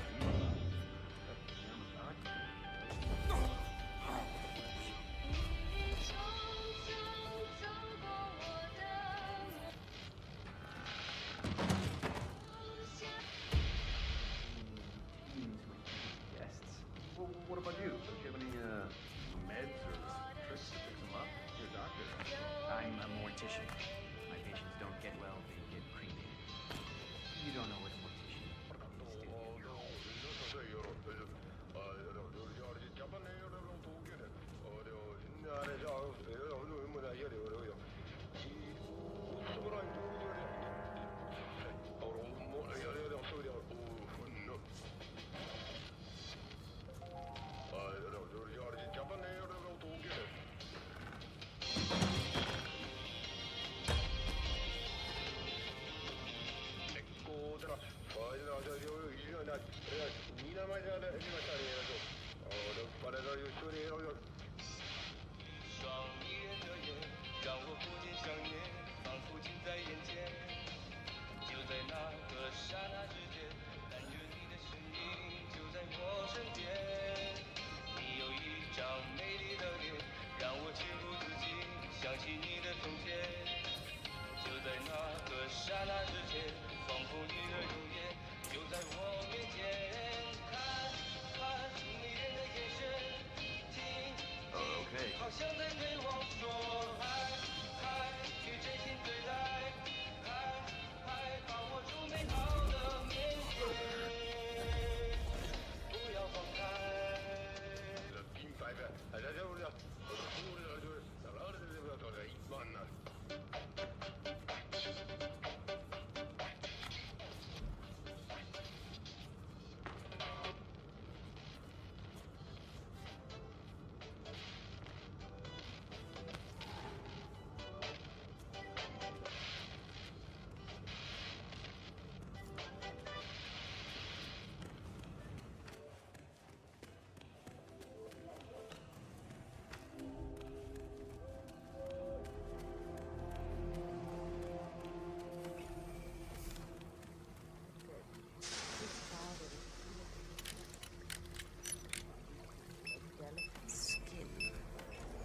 What about you? Don't you have any meds or tricks to fix them up? You're a doctor. I'm a mortician. My patients don't get well, they get cremated. You don't know what a mortician is.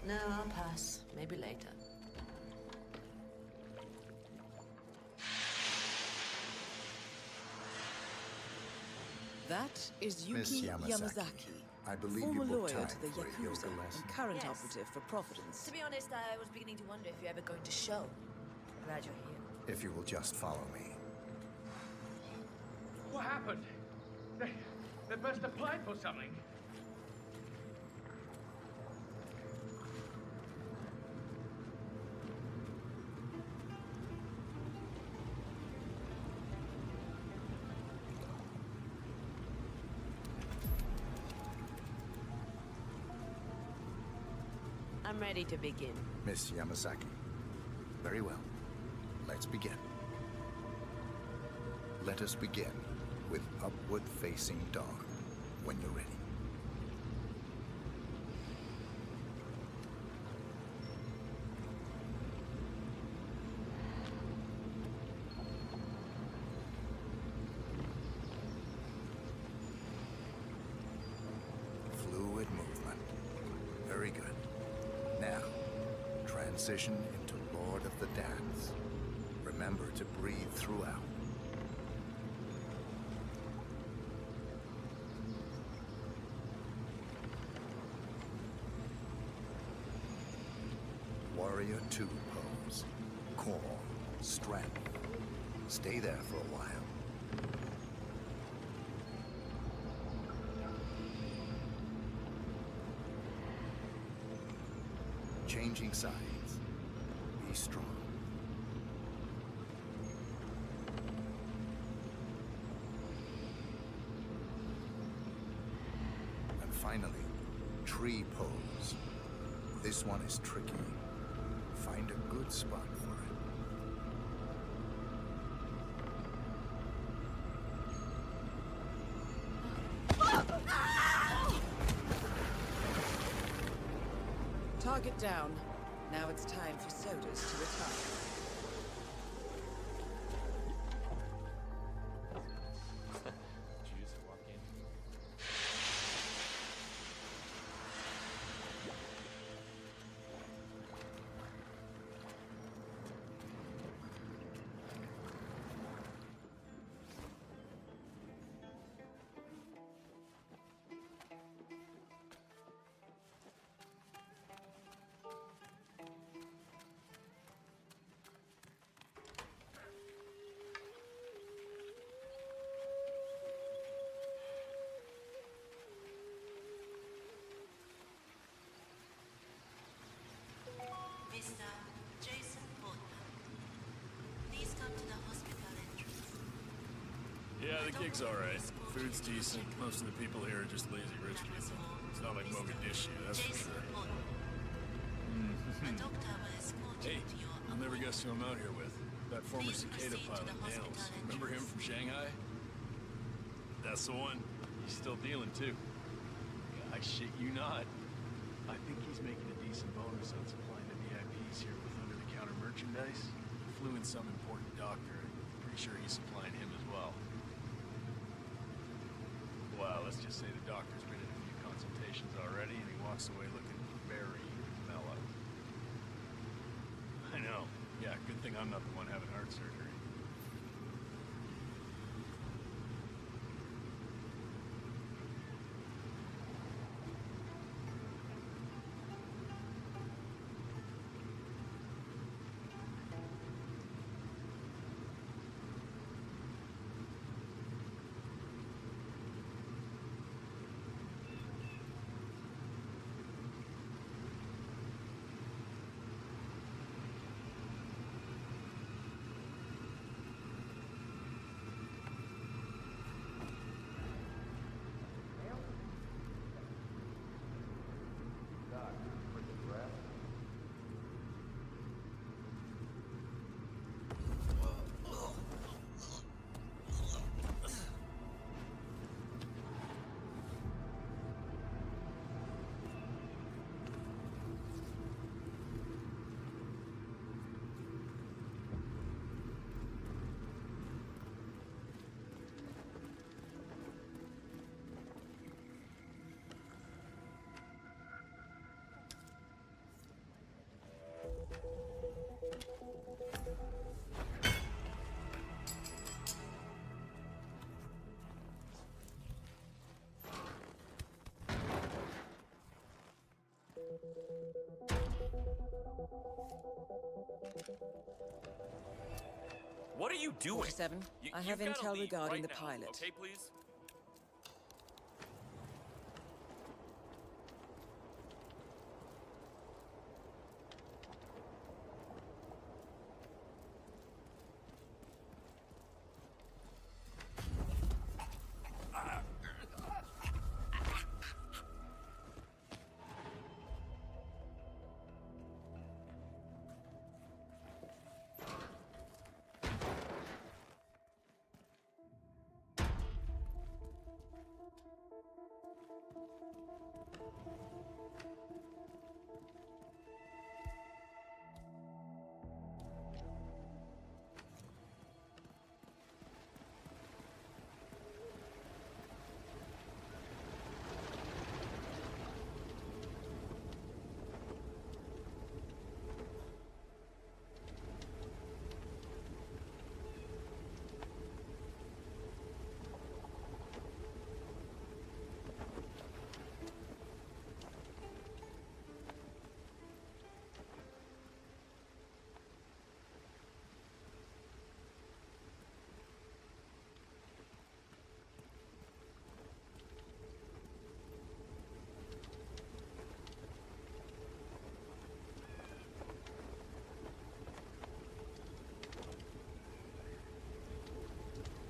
No, I'll pass. Maybe later. That is Miss Yuki Yamazaki. I believe you former booked lawyer time to the for a Yakuza yoga lesson. and current Yes. operative for Providence. To be honest, I was beginning to wonder if you're ever going to show. Glad you're here. If you will just follow me. What happened? They must have applied for something. I'm ready to begin. Miss Yamazaki. Very well. Let's begin. Let us begin with upward-facing dog when you're ready. Fluid movement. Very good. Now, transition into Lord of the Dance. Remember to breathe throughout. Warrior 2 pose. Core, strength. Stay there for a while. Changing sides. Be strong. And finally, tree pose. This one is tricky. Find a good spot for it. Target down. Now it's time for sodas to retire. Did you just walk in? Mr. Jason Portman, please come to the hospital entrance. Yeah, the gig's alright. Food's decent. Most of the people here are just lazy rich people. It's not like Mogadishu, that's for sure. A doctor will escort Hey, you to your you'll never guess who I'm out here with. That former cicada pilot, Nails. Remember him from Shanghai? That's the one. He's still dealing, too. I shit you not. I think he's making a decent bonus on supplying the VIPs here with under-the-counter merchandise. Flew in some important doctor, and pretty sure he's supplying him as well. Well, let's just say the doctor's been in a few consultations already, and he walks away looking very mellow. I know. Yeah, good thing I'm not the one having heart surgery. What are you doing? 47. I have You've gotta intel leave regarding right the now, pilot. Okay, please?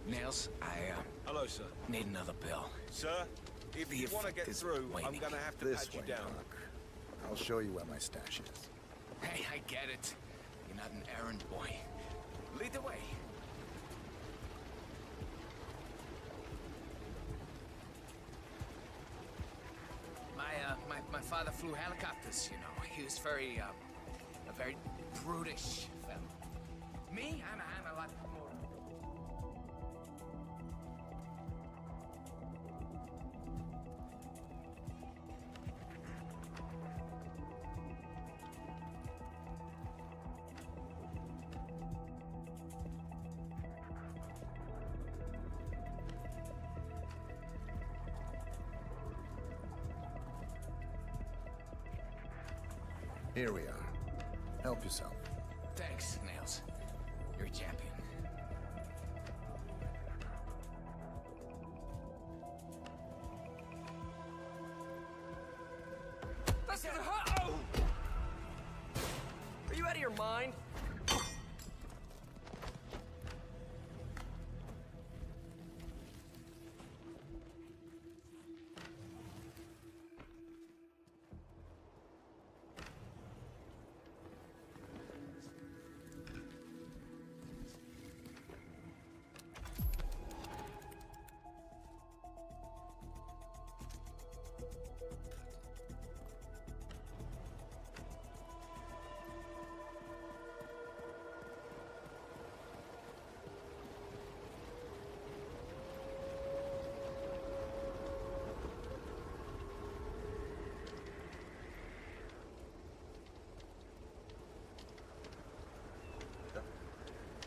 Nails, Hello, sir. need another bill. Sir, if The you want to effect get is through, I'm waning. gonna have to This pat you way, down. Doc. I'll show you where my stash is. Hey, I get it. You're not an errand boy. Lead the way. My father flew helicopters, you know. He was very, a very brutish fellow. Me, I'm a lot more... Here we are. Help yourself. Thanks, Nails. You're a champion. That's gonna hurt! Oh! Are you out of your mind?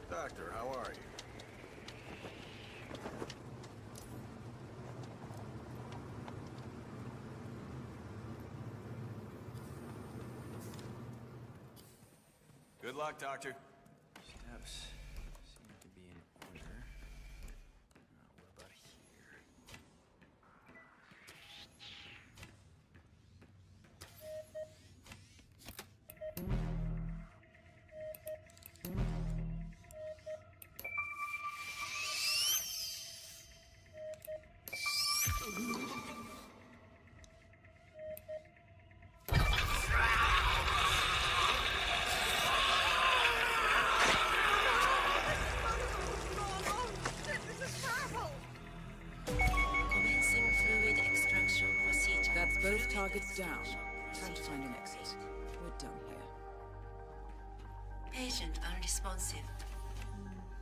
Doctor, how are you? Good luck, Doctor. Steps seem to be in order. What about here? Commencing fluid extraction procedure. That's both targets down. Time to find an exit. We're done here. Patient unresponsive.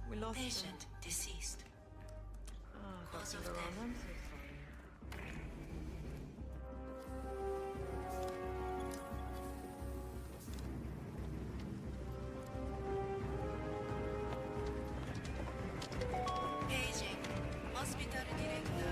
We lost Patient deceased. Cause of death. I'm so sorry. Paging. Hospital director.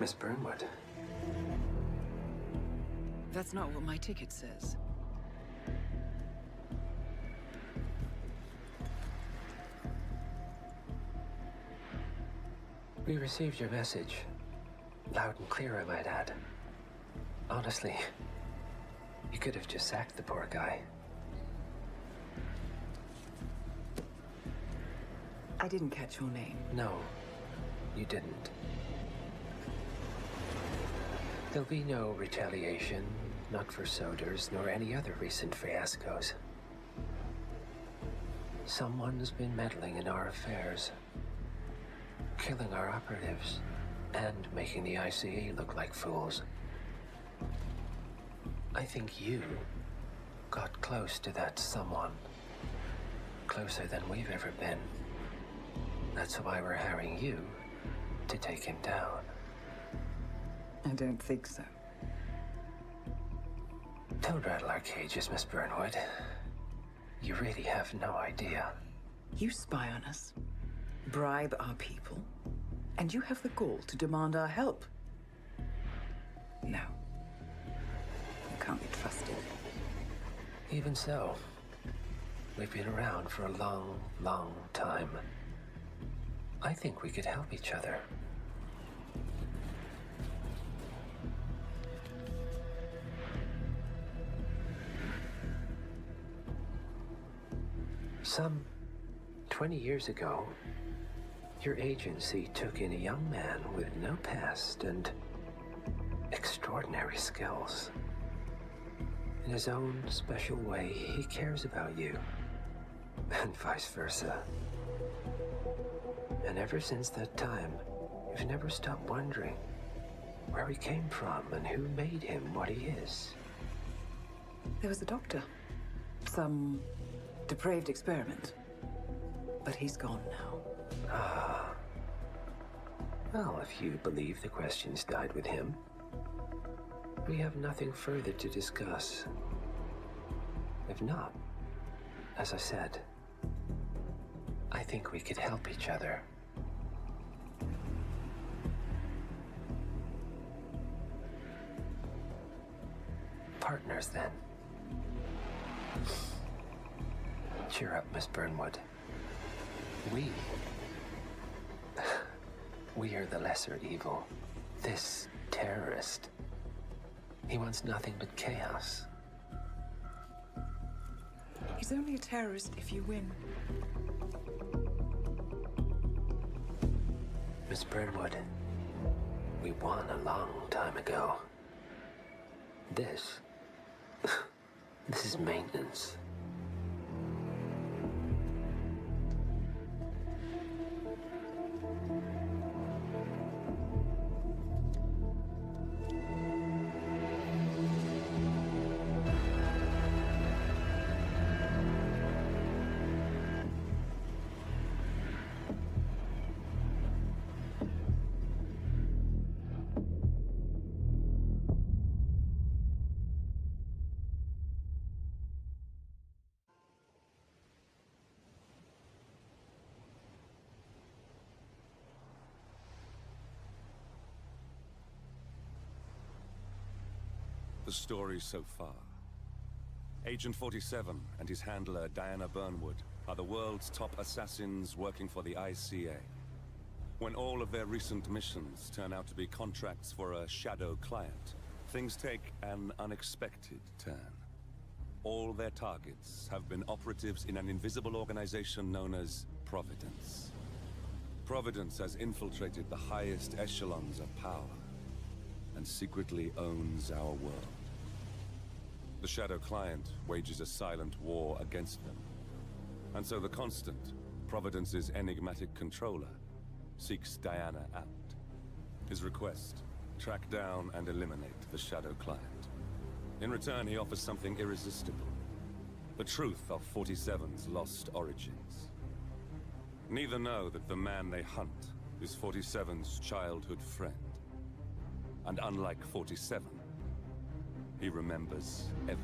Miss Burnwood. That's not what my ticket says. We received your message. Loud and clear, I might add. Honestly, you could have just sacked the poor guy. I didn't catch your name. No, you didn't. There'll be no retaliation, not for Soders, nor any other recent fiascos. Someone's been meddling in our affairs, killing our operatives, and making the ICA look like fools. I think you got close to that someone. Closer than we've ever been. That's why we're hiring you to take him down. I don't think so. Don't rattle our cages, Miss Burnwood. You really have no idea. You spy on us, bribe our people, and you have the gall to demand our help. No. You can't be trusted. Even so, we've been around for a long, long time. I think we could help each other. Some 20 years ago, your agency took in a young man with no past and extraordinary skills. In his own special way, he cares about you, and vice versa. And ever since that time, you've never stopped wondering where he came from and who made him what he is. There was a doctor. Some depraved experiment. But he's gone now. Ah. Well, if you believe the questions died with him, we have nothing further to discuss. If not, as I said, I think we could help each other. Partners, then. Cheer up, Miss Burnwood. We are the lesser evil. This terrorist, he wants nothing but chaos. He's only a terrorist if you win. Miss Burnwood, we won a long time ago. This is maintenance. The story so far. Agent 47 and his handler Diana Burnwood are the world's top assassins working for the ICA. When all of their recent missions turn out to be contracts for a shadow client, things take an unexpected turn. All their targets have been operatives in an invisible organization known as Providence. Providence has infiltrated the highest echelons of power and secretly owns our world. The Shadow Client wages a silent war against them. And so the Constant, Providence's enigmatic controller, seeks Diana out. His request, track down and eliminate the Shadow Client. In return, he offers something irresistible. The truth of 47's lost origins. Neither know that the man they hunt is 47's childhood friend. And unlike 47, he remembers everything.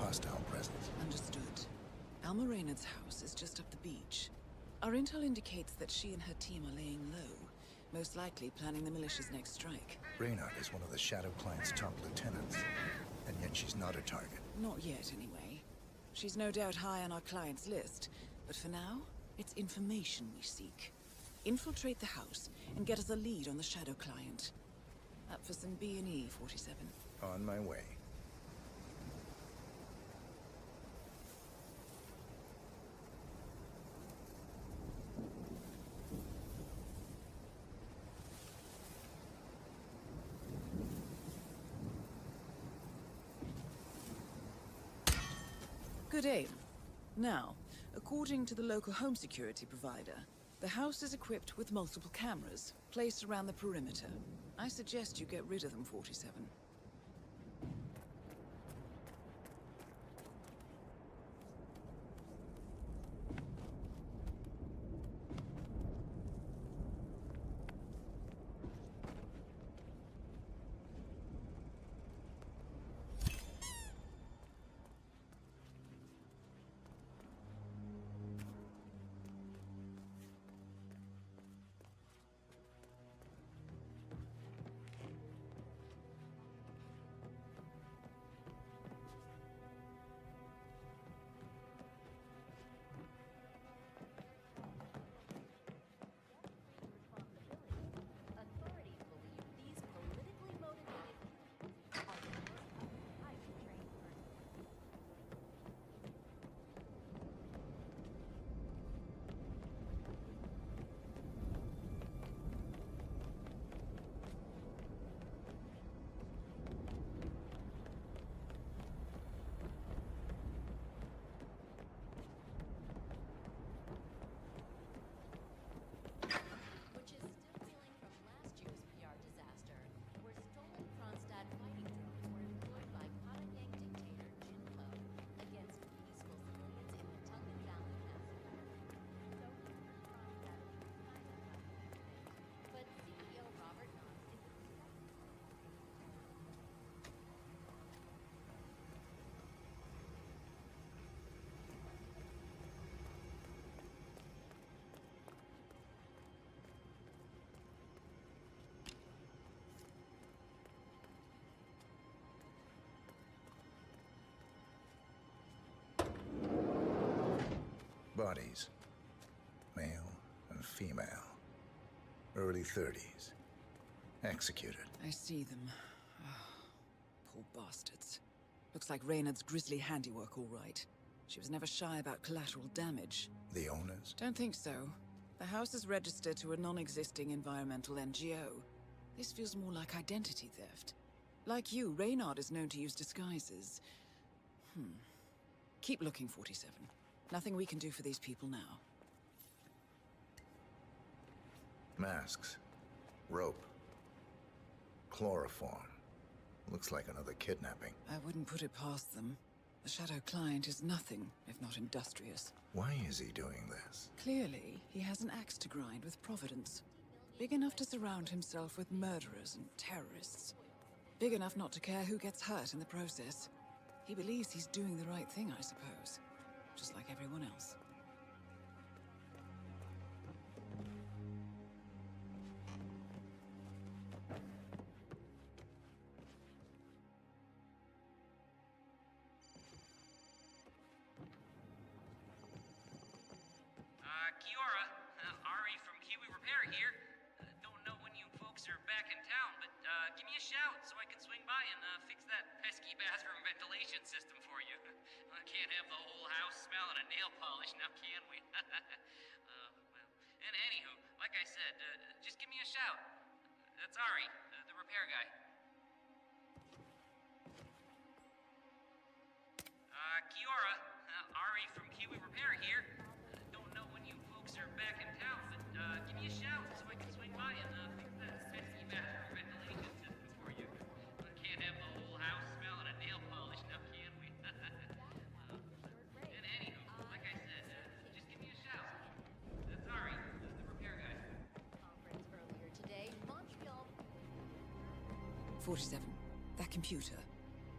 hostile presence. Understood. Alma Reynard's house is just up the beach. Our intel indicates that she and her team are laying low, most likely planning the militia's next strike. Reynard is one of the Shadow Client's top lieutenants, and yet she's not a target. Not yet, anyway. She's no doubt high on our client's list, but for now, it's information we seek. Infiltrate the house and get us a lead on the Shadow Client. Up for some B&E, 47. On my way. Good aim. Now, according to the local home security provider, the house is equipped with multiple cameras, placed around the perimeter. I suggest you get rid of them, 47. Bodies. Male and female. Early 30s. Executed. I see them. Poor bastards. Looks like Reynard's grisly handiwork, all right. She was never shy about collateral damage. The owners? Don't think so. The house is registered to a non-existing environmental NGO. This feels more like identity theft. Like you, Reynard is known to use disguises. Keep looking, 47. Nothing we can do for these people now. Masks. Rope. Chloroform. Looks like another kidnapping. I wouldn't put it past them. The Shadow Client is nothing if not industrious. Why is he doing this? Clearly, he has an axe to grind with Providence. Big enough to surround himself with murderers and terrorists. Big enough not to care who gets hurt in the process. He believes he's doing the right thing, I suppose. Just like everyone else. Kiora, Ari from Kiwi Repair here. Don't know when you folks are back in town, but give me a shout so I can swing by and fix that pesky bathroom ventilation system for you. Can't have the whole house smelling of nail polish now, can we? Well, and anywho, like I said, just give me a shout. That's Ari, the repair guy. Kiora, Ari from Kiwi Repair here. Don't know when you folks are back in town, but give me a shout so I can swing by and fix that pesky bathroom ventilation system for you. Can't have the whole house smelling of nail polish now, can we? And anywho, like I said, just give me a shout. That's Ari, the repair guy. Conference earlier today, Montreal. 47. That computer.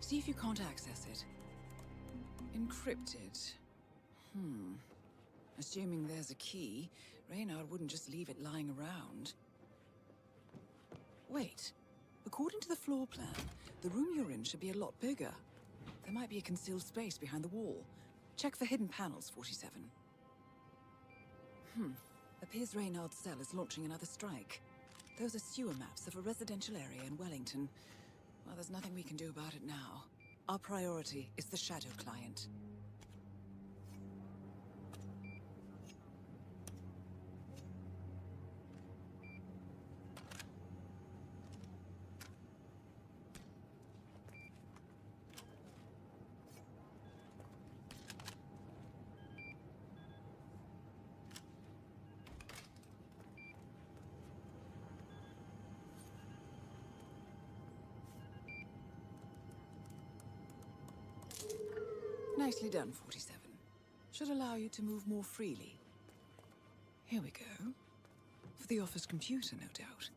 See if you can't access it. Encrypted. Assuming there's a key, Reynard wouldn't just leave it lying around. Wait. According to the floor plan, the room you're in should be a lot bigger. There might be a concealed space behind the wall. Check for hidden panels, 47. Appears Reynard's cell is launching another strike. Those are sewer maps of a residential area in Wellington. Well, there's nothing we can do about it now. Our priority is the Shadow Client. Nicely done, 47. Should allow you to move more freely. Here we go. For the office computer, no doubt.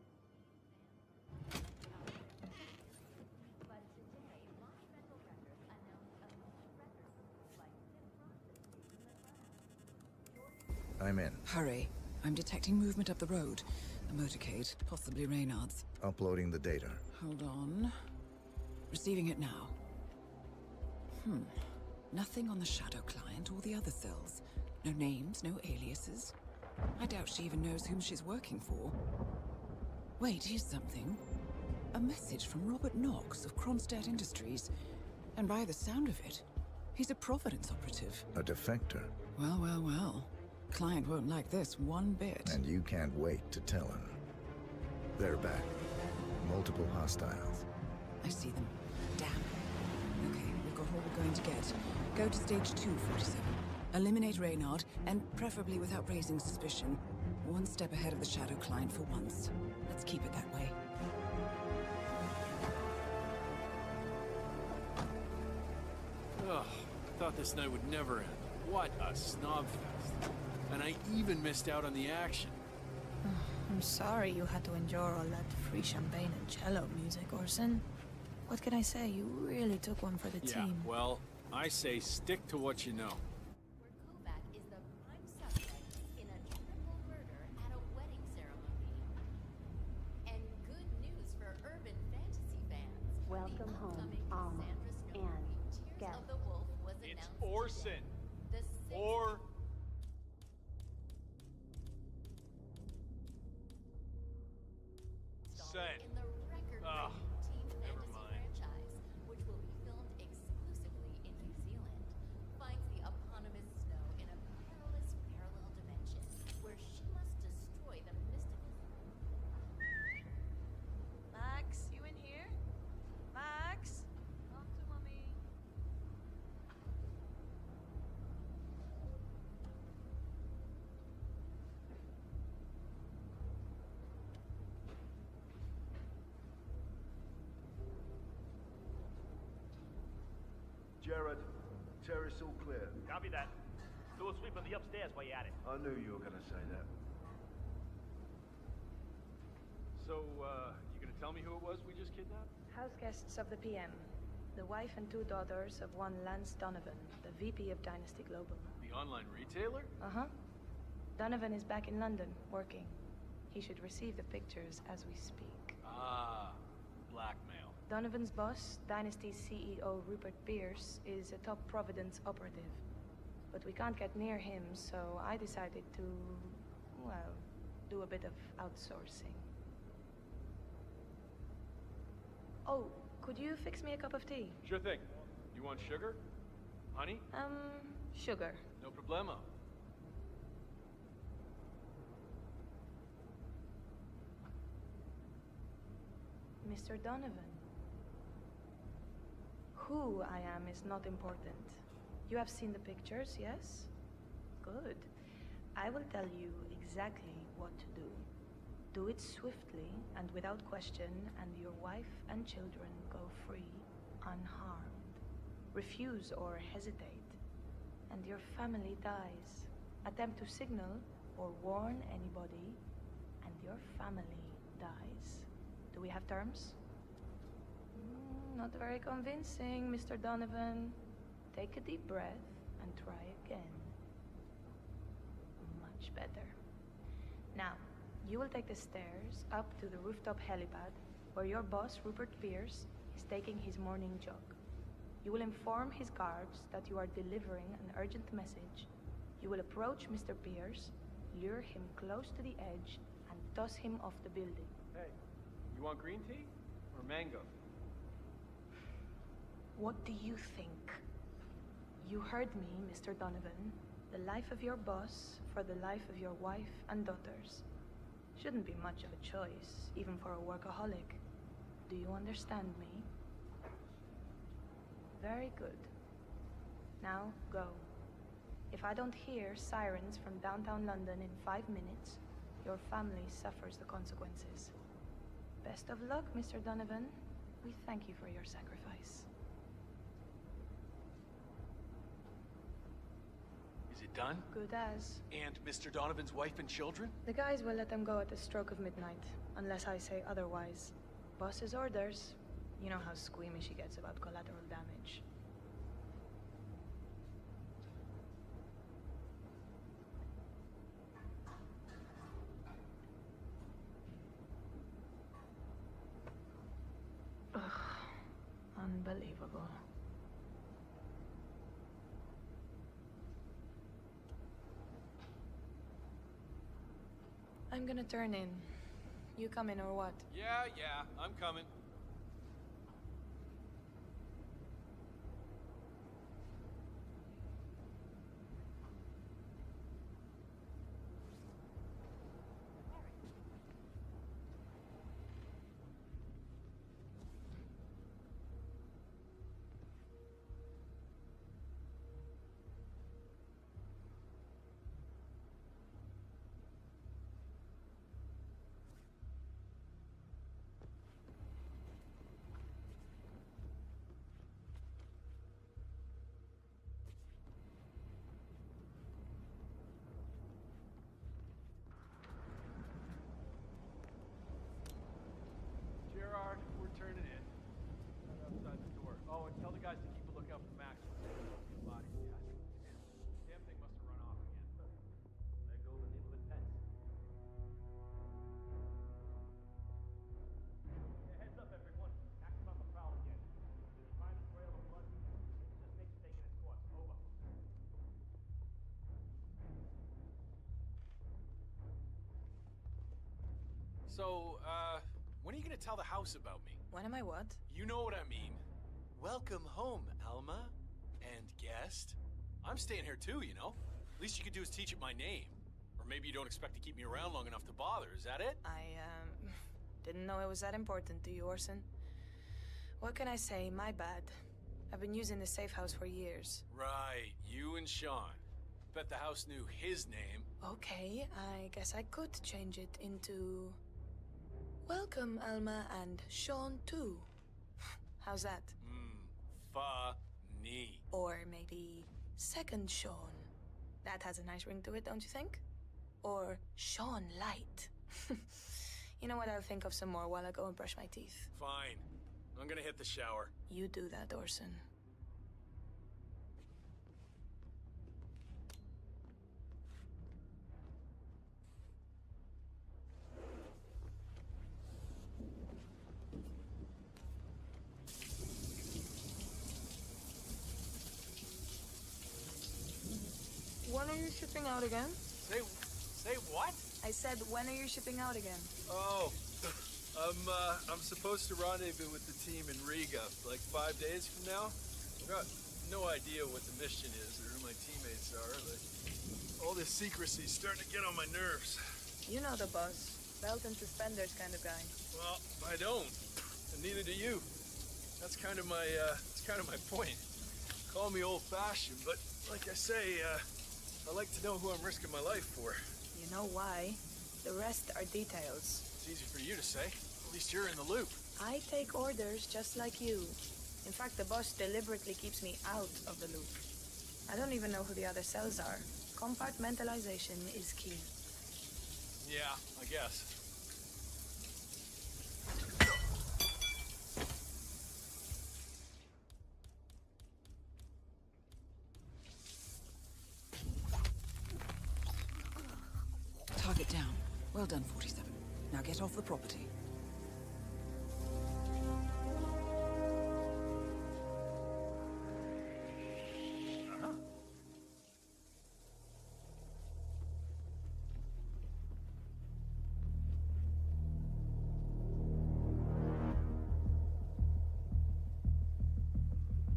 I'm in. Hurry. I'm detecting movement up the road. A motorcade, possibly Reynard's. Uploading the data. Hold on. Receiving it now. Nothing on the Shadow Client or the other cells. No names, no aliases. I doubt she even knows whom she's working for. Wait, here's something. A message from Robert Knox of Kronstadt Industries. And by the sound of it, he's a Providence operative. A defector. Well, well, well. Client won't like this one bit. And you can't wait to tell him. They're back. Multiple hostiles. I see them. Damn. Okay, we've got all we're going to get. Go to stage 2, 47. Eliminate Reynard, and preferably without raising suspicion. One step ahead of the Shadow Client for once. Let's keep it that way. Ugh, I thought this night would never end. What a snobfest. And I even missed out on the action. I'm sorry you had to endure all that free champagne and cello music, Orson. What can I say? You really took one for the team. Yeah, well, I say stick to what you know. Is the prime suspect in a triple murder at a wedding ceremony. And good news for urban fantasy fans. Welcome home, Alma, and guest. Of the Wolf was It's announced Orson. today. The Or... Sen. in the record-breaking teen fantasy franchise, which will be filmed exclusively in New Zealand, finds the eponymous Snow in a perilous parallel dimension where she must destroy the mystical. Max, you in here? Max? Talk to mommy. Jared, terrace all clear. Copy that. Do a sweep of the upstairs while you're at it. I knew you were gonna say that. So, you gonna tell me who it was we just kidnapped? House guests of the PM. The wife and 2 daughters of one Lance Donovan, the VP of Dynasty Global. The online retailer? Uh-huh. Donovan is back in London, working. He should receive the pictures as we speak. Ah, blackmail. Donovan's boss, Dynasty's CEO Rupert Pierce, is a top Providence operative. But we can't get near him, so I decided to, well, do a bit of outsourcing. Oh, could you fix me a cup of tea? Sure thing. You want sugar? Honey? Sugar. No problemo. Mr. Donovan. Who I am is not important. You have seen the pictures, yes? Good. I will tell you exactly what to do. Do it swiftly and without question, and your wife and children go free, unharmed. Refuse or hesitate, and your family dies. Attempt to signal or warn anybody, and your family dies. Do we have terms? Not very convincing, Mr. Donovan. Take a deep breath and try again. Much better. Now, you will take the stairs up to the rooftop helipad where your boss, Rupert Pierce, is taking his morning jog. You will inform his guards that you are delivering an urgent message. You will approach Mr. Pierce, lure him close to the edge, and toss him off the building. Hey, you want green tea or mango? What do you think? You heard me, Mr. Donovan. The life of your boss for the life of your wife and daughters. Shouldn't be much of a choice, even for a workaholic. Do you understand me? Very good. Now, go. If I don't hear sirens from downtown London in 5 minutes, your family suffers the consequences. Best of luck, Mr. Donovan. We thank you for your sacrifice. Is it done? Good as. And Mr. Donovan's wife and children? The guys will let them go at the stroke of midnight, unless I say otherwise. Boss's orders. You know how squeamish he gets about collateral damage. Ugh, unbelievable. I'm gonna turn in. You come in or what? Yeah, I'm coming. Gerard, we're turning in. Right outside the door. Oh, and tell the guys to keep a lookout for Max. Body, yeah. Damn thing must have run off again. There go the needle and pets. Yeah, heads up, everyone. Max is on the prowl again. Did he find a trail of blood? Just Nick's taking his course. Over. So, when are you gonna tell the house about me? When am I what? You know what I mean. Welcome home, Alma. And guest. I'm staying here too, you know? Least you could do is teach it my name. Or maybe you don't expect to keep me around long enough to bother, is that it? I, didn't know it was that important to you, Orson. What can I say? My bad. I've been using the safe house for years. Right, you and Sean. Bet the house knew his name. Okay, I guess I could change it into... Welcome, Alma, and Sean, too. How's that? Funny. Or maybe Second Sean. That has a nice ring to it, don't you think? Or Sean Light. You know what, I'll think of some more while I go and brush my teeth. Fine. I'm gonna hit the shower. You do that, Orson. When are you shipping out again? Say what? I said, when are you shipping out again? Oh, I'm supposed to rendezvous with the team in Riga, like 5 days from now. Got no idea what the mission is or who my teammates are. Like, all this secrecy's starting to get on my nerves. You know the buzz. Belt and suspenders kind of guy. Well, I don't, and neither do you. That's kind of my point. Call me old-fashioned, but like I say, I like to know who I'm risking my life for. You know why? The rest are details. It's easy for you to say. At least you're in the loop. I take orders just like you. In fact, the boss deliberately keeps me out of the loop. I don't even know who the other cells are. Compartmentalization is key. Yeah, I guess. Well done, 47. Now get off the property.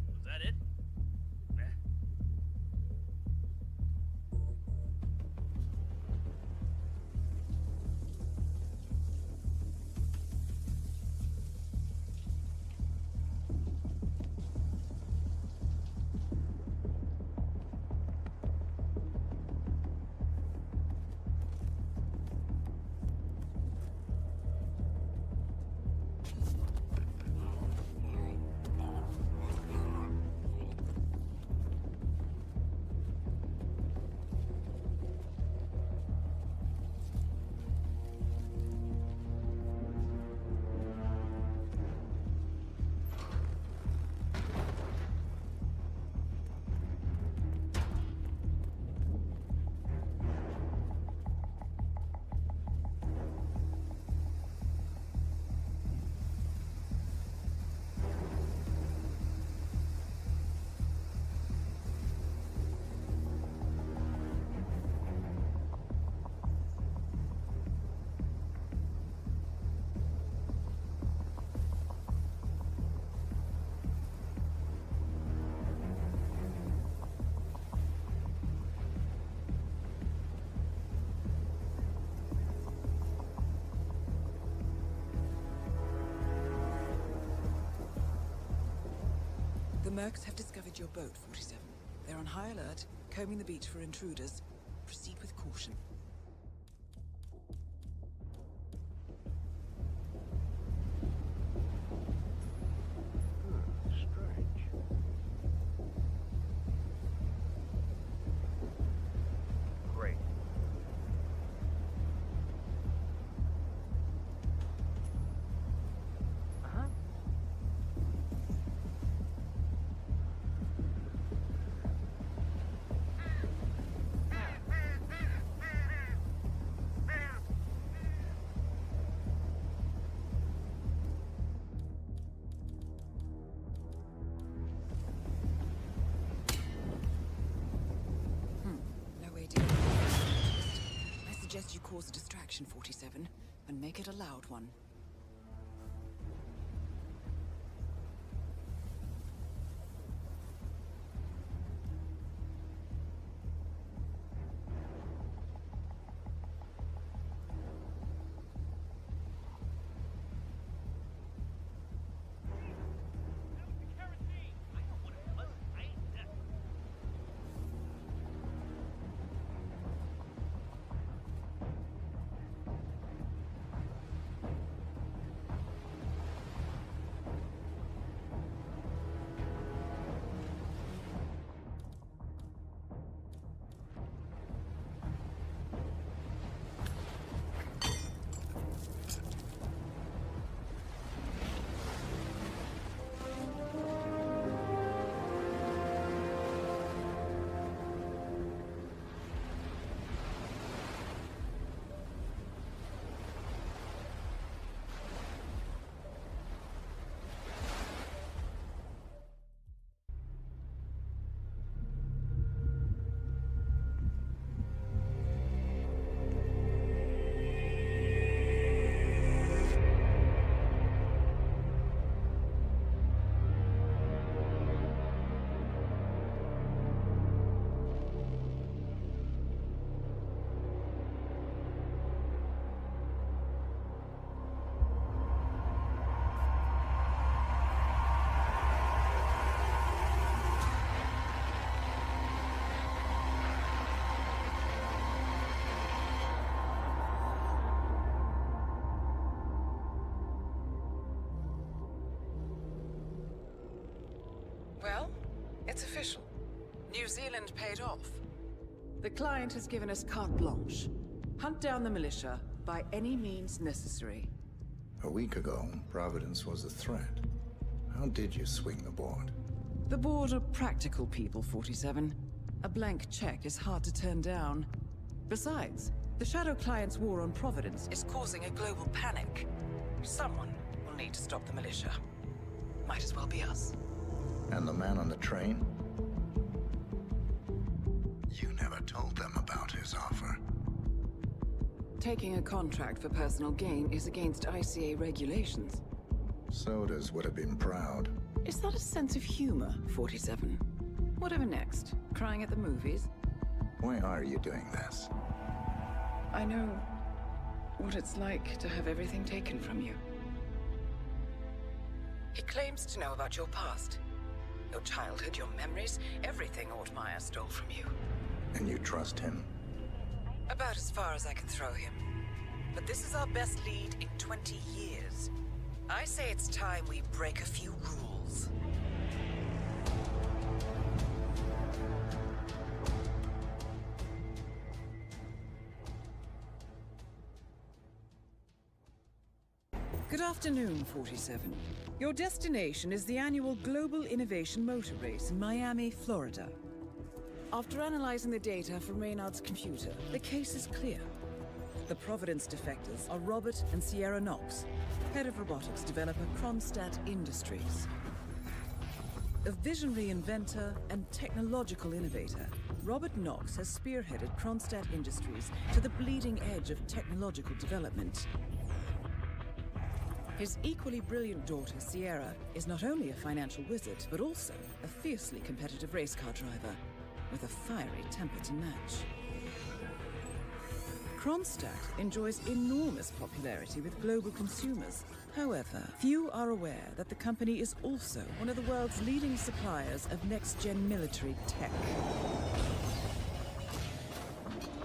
Was that it? Nah. The Mercs have discovered your boat, 47. They're on high alert, combing the beach for intruders. Proceed with caution. Strange. Great. No way to... I suggest you cause a distraction, 47, and make it a loud one. Well, it's official. New Zealand paid off. The client has given us carte blanche. Hunt down the militia by any means necessary. A week ago, Providence was a threat. How did you swing the board? The board are practical people, 47. A blank check is hard to turn down. Besides, The Shadow Client's war on Providence is causing a global panic. Someone will need to stop the militia. Might as well be us. And the man on the train? You never told them about his offer. Taking a contract for personal gain is against ICA regulations. Sodas would have been proud. Is that a sense of humor, 47? Whatever next? Crying at the movies? Why are you doing this? I know what it's like to have everything taken from you. He claims to know about your past. Your childhood, your memories, everything Ortmeyer stole from you. And you trust him? About as far as I can throw him. But this is our best lead in 20 years. I say it's time we break a few rules. Good afternoon, 47. Your destination is the annual Global Innovation Motor Race in Miami, Florida. After analyzing the data from Reynard's computer, the case is clear. The Providence defectors are Robert and Sierra Knox, head of robotics developer Kronstadt Industries. A visionary inventor and technological innovator, Robert Knox has spearheaded Kronstadt Industries to the bleeding edge of technological development. His equally brilliant daughter, Sierra, is not only a financial wizard, but also a fiercely competitive race car driver, with a fiery temper to match. Kronstadt enjoys enormous popularity with global consumers. However, few are aware that the company is also one of the world's leading suppliers of next-gen military tech.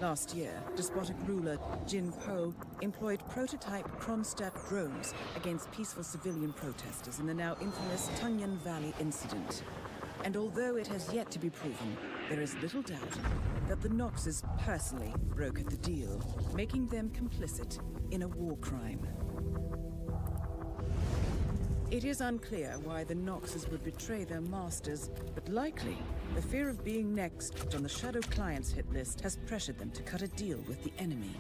Last year, despotic ruler Jin Po employed prototype Kronstadt drones against peaceful civilian protesters in the now infamous Tunyan Valley incident. And although it has yet to be proven, there is little doubt that the Knoxes personally brokered the deal, making them complicit in a war crime. It is unclear why the Knoxes would betray their masters, but likely the fear of being next on the Shadow Client's hit list has pressured them to cut a deal with the enemy.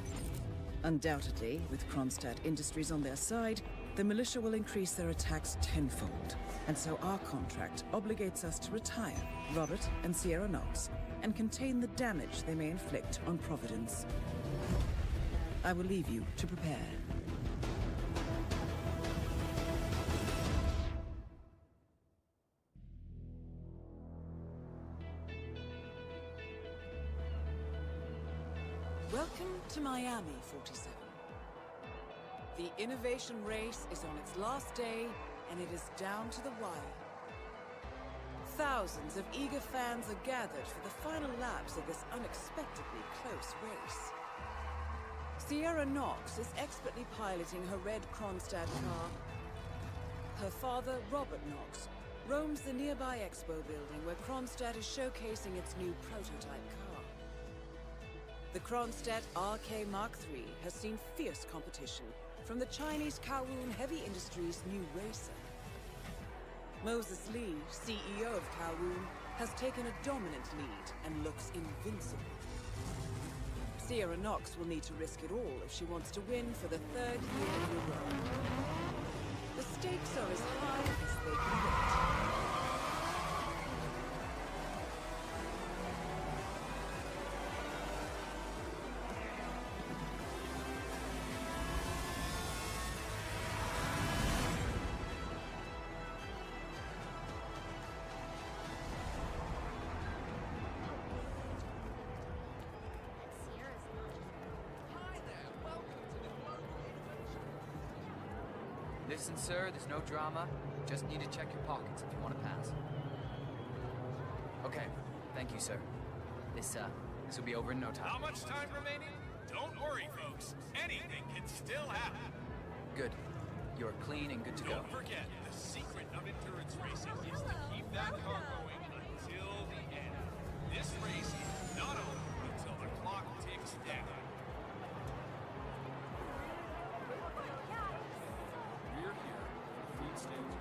Undoubtedly, with Kronstadt Industries on their side, the militia will increase their attacks tenfold. And so our contract obligates us to retire Robert and Sierra Knox and contain the damage they may inflict on Providence. I will leave you to prepare. Welcome to Miami, 47. The innovation race is on its last day, and it is down to the wire. Thousands of eager fans are gathered for the final laps of this unexpectedly close race. Sierra Knox is expertly piloting her red Kronstadt car. Her father, Robert Knox, roams the nearby expo building where Kronstadt is showcasing its new prototype car. The Kronstadt RK Mark III has seen fierce competition from the Chinese Kowloon Heavy Industries' new racer. Moses Lee, CEO of Kowloon, has taken a dominant lead and looks invincible. Sierra Knox will need to risk it all if she wants to win for the third year in a row. The stakes are as high as they can get. Listen, sir, there's no drama. Just need to check your pockets if you want to pass. Okay, thank you, sir. This will be over in no time. How much time remaining? Don't worry, folks. Anything can still happen. Good. You're clean and good to go. Don't forget, the secret of endurance racing is to keep that car going until the end. This race is not over until the clock ticks down. We're here. Feed stage.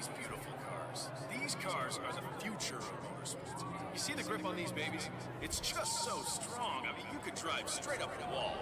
these beautiful cars. These cars are the future of motorsports. You see the grip on these babies? It's just so strong. I mean, you could drive straight up the wall.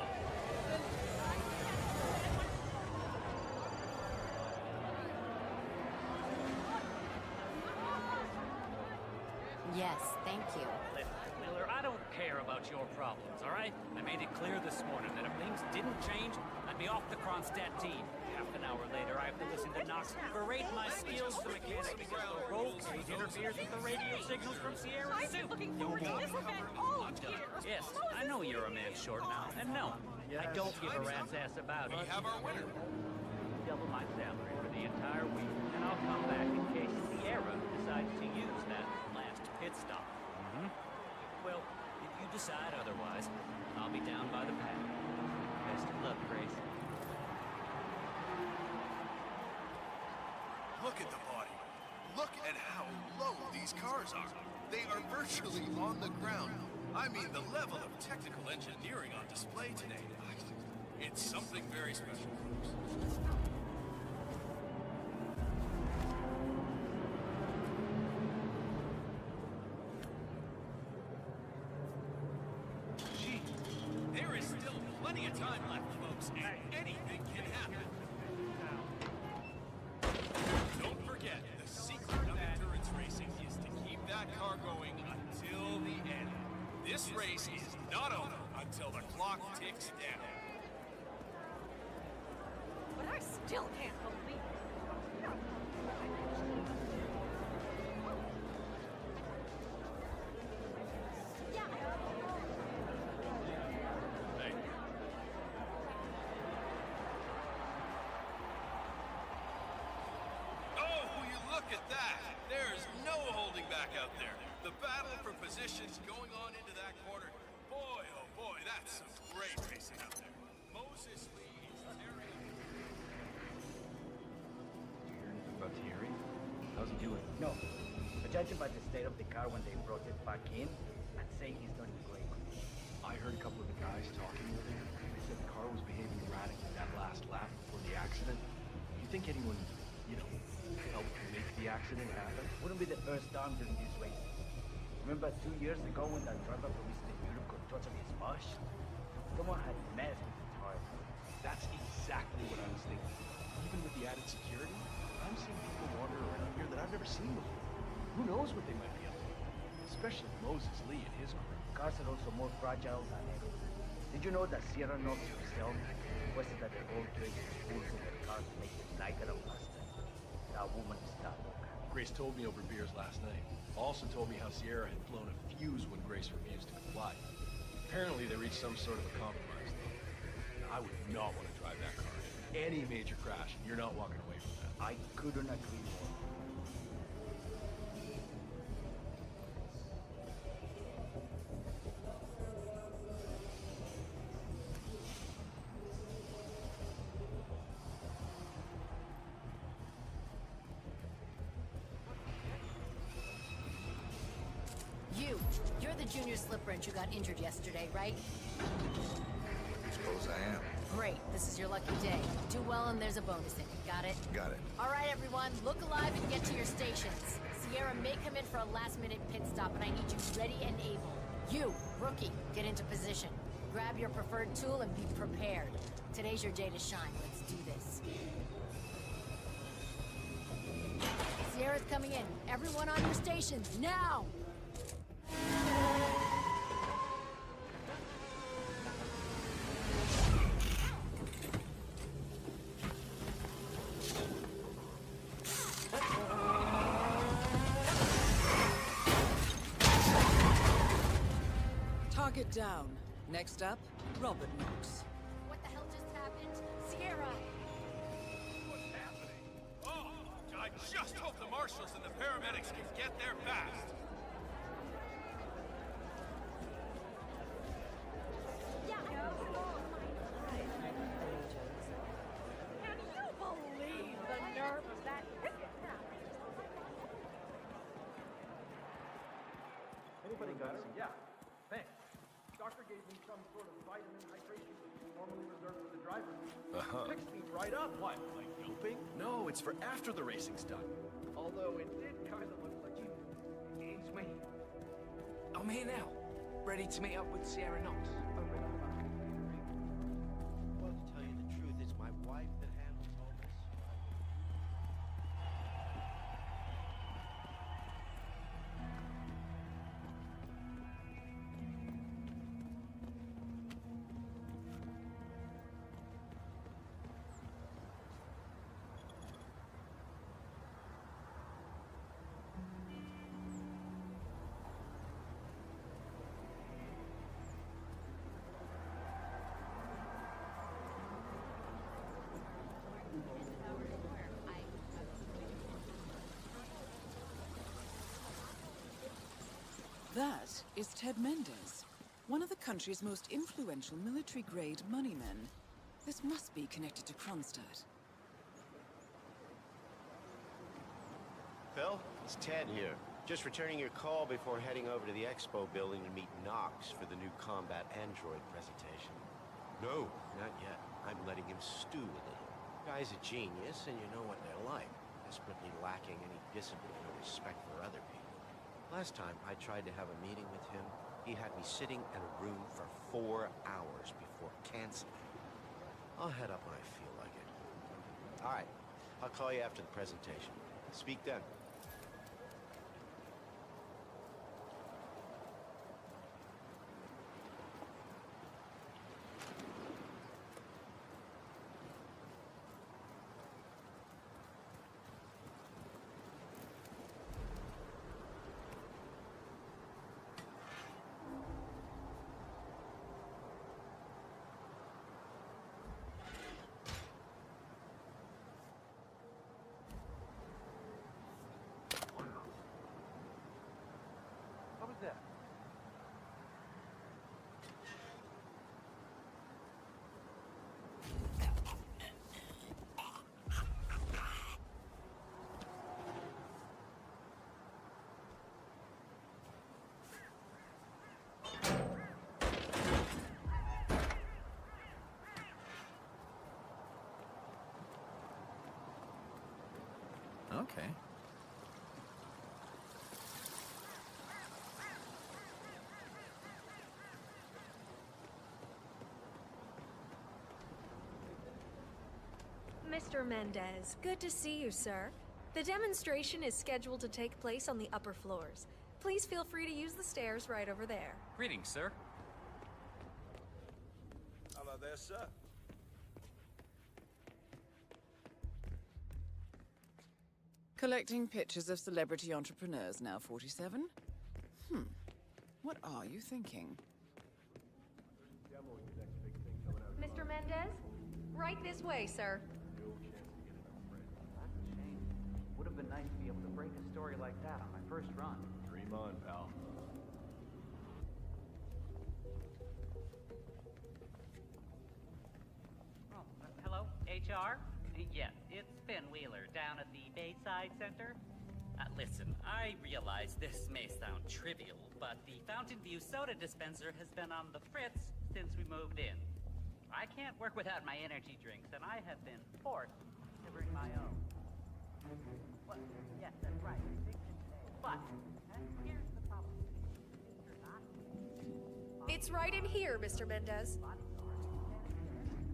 Yes, thank you. Listen, Miller, I don't care about your problems, all right? I made it clear this morning that if things didn't change, I'd be off the Kronstadt team. Half an hour later, I have to listen to Knox berate my skills as a mechanic because the roguelike interferes with the radio signals from Sierra's suit. No more. I'm done. Yes, I know you're a man short now, and no, I don't give a rat's ass about it. We have our winner. Double my salary for the entire week, and I'll come back in case Sierra decides to use that last pit stop. Well, if you decide otherwise, I'll be down by the pad. Best of luck, Grace. Look at the body. Look at how low these cars are. They are virtually on the ground. I mean, the level of technical engineering on display today. It's something very special, folks. Gee, there is still plenty of time left, folks, and anything can happen. Don't forget, the secret of endurance racing is to keep that car going until the end. This race is not over until the clock ticks down. But I still can't believe it. Thank you. Oh, will you look at that? There's no holding back out there. The battle for positions going on into that corner. Boy, oh boy, that's some great racing out there. Moses Lee is tearing. About Thierry? How's he doing? No. But judging by the state of the car when they brought it back in, I'd say he's doing great. I heard a couple of the guys talking with him. They said the car was behaving erratically that last lap before the accident. You think anyone, helped make the accident happen? Wouldn't be the first time during this race. Remember 2 years ago when that driver from Eastern Europe got totally smashed? Someone had messed with the tire. That's exactly what I was thinking. Even with the added security, I'm seeing people wander around here that I've never seen before. Who knows what they might be up to? Especially Moses Lee and his crew. Cars are also more fragile than ever. Did you know that Sierra Knox herself requested that the gold traces pulled from the car to make it lighter and faster? That woman is that look. Grace told me over beers last night. Also told me how Sierra had blown a fuse when Grace refused to comply. Apparently they reached some sort of a compromise, though. I would not want to drive that car. Any major crash, and you're not walking away from that. I couldn't agree more. You're the junior slip wrench who got injured yesterday, right? Suppose I am. Great, this is your lucky day. Do well and there's a bonus in it, got it? Got it. All right, everyone, look alive and get to your stations. Sierra may come in for a last-minute pit stop, and I need you ready and able. You, rookie, get into position. Grab your preferred tool and be prepared. Today's your day to shine. Let's do this. Sierra's coming in. Everyone on your stations, now! Target down. Next up, Robert Knox. What the hell just happened? Sierra! What's happening? Oh, I just hope the marshals and the paramedics can get there fast. Can you believe the nerve of that ticket? Anybody got it? Yeah. Thanks. Doctor gave me some sort of vitamin hydration normally reserved for the driver. Picks me right up. What, like doping? No, it's for after the racing's done. Although it did kind of look like you engaged me. I'm here now, ready to meet up with Sierra Knox over in Alabama. Well, to tell you the truth, it's my wife that handles all this. That is Ted Mendez, one of the country's most influential military-grade moneymen. This must be connected to Kronstadt. Phil, it's Ted here. Just returning your call before heading over to the expo building to meet Knox for the new combat android presentation. No, not yet. I'm letting him stew a little. Guy's a genius, and you know what they're like. Desperately lacking any discipline or respect for other people. Last time I tried to have a meeting with him, he had me sitting in a room for 4 hours before canceling. I'll head up when I feel like it. All right, I'll call you after the presentation. Speak then. What was that? Okay. Mr. Mendez, good to see you, sir. The demonstration is scheduled to take place on the upper floors. Please feel free to use the stairs right over there. Greetings, sir. Hello there, sir. Collecting pictures of celebrity entrepreneurs now 47? What are you thinking? Mr. Mendez? Right this way, sir. That's a shame. Would have been nice to be able to break a story like that on my first run. Dream on, pal. Oh, hello, HR? Yes, it's Finn Wheeler down at the Bayside Center. Listen, I realize this may sound trivial, but the Fountain View soda dispenser has been on the fritz since we moved in. I can't work without my energy drinks, and I have been forced to bring my own. Well, yes, that's right. But here's the problem. It's right in here, Mr. Mendez.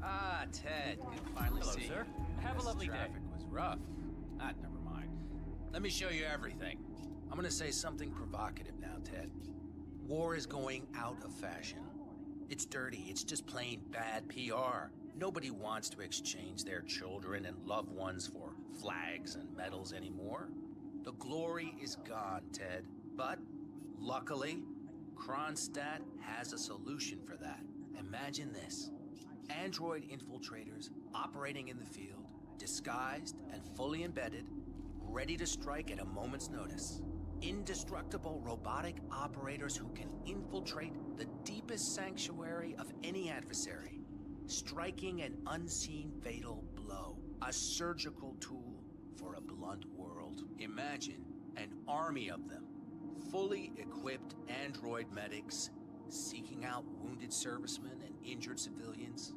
Ah, Ted, good to finally Hello, see you. sir. Have a lovely day. Traffic was rough. Never mind. Let me show you everything. I'm gonna say something provocative now, Ted. War is going out of fashion. It's dirty, it's just plain bad PR. Nobody wants to exchange their children and loved ones for flags and medals anymore. The glory is gone, Ted. But, luckily, Kronstadt has a solution for that. Imagine this. Android infiltrators operating in the field, disguised and fully embedded, ready to strike at a moment's notice. Indestructible robotic operators who can infiltrate the deepest sanctuary of any adversary, striking an unseen fatal blow, a surgical tool for a blunt world. Imagine an army of them, fully equipped android medics, seeking out wounded servicemen and injured civilians,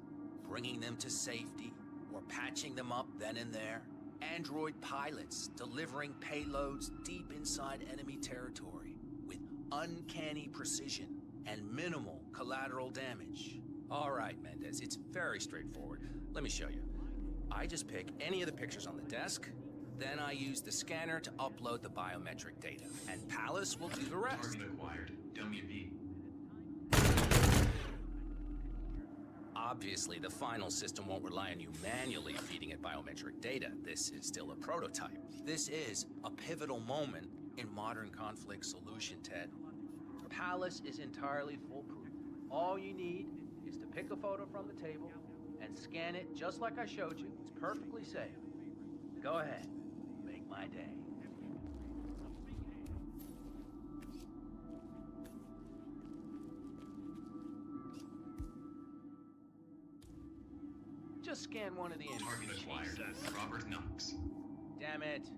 bringing them to safety, or patching them up then and there. android pilots delivering payloads deep inside enemy territory with uncanny precision and minimal collateral damage. All right, Mendez, it's very straightforward. Let me show you. I just pick any of the pictures on the desk, then I use the scanner to upload the biometric data, and Palace will do the rest. Target acquired. Dummy V. Obviously, the final system won't rely on you manually feeding it biometric data. This is still a prototype. This is a pivotal moment in modern conflict solution, Ted. Palace is entirely foolproof. All you need is to pick a photo from the table and scan it just like I showed you. It's perfectly safe. Go ahead. Make my day. Just scan one of the images. Target acquired. Robert Knox. Damn it.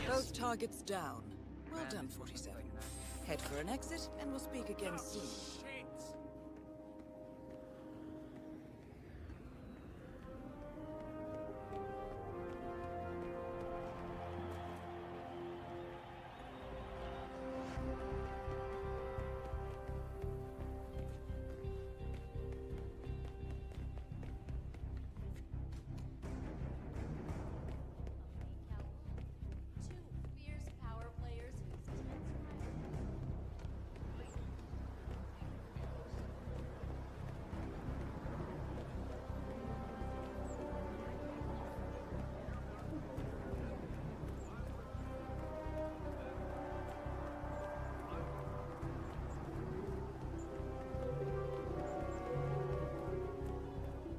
Both targets down. Well done, 47. Head for an exit, and we'll speak again soon.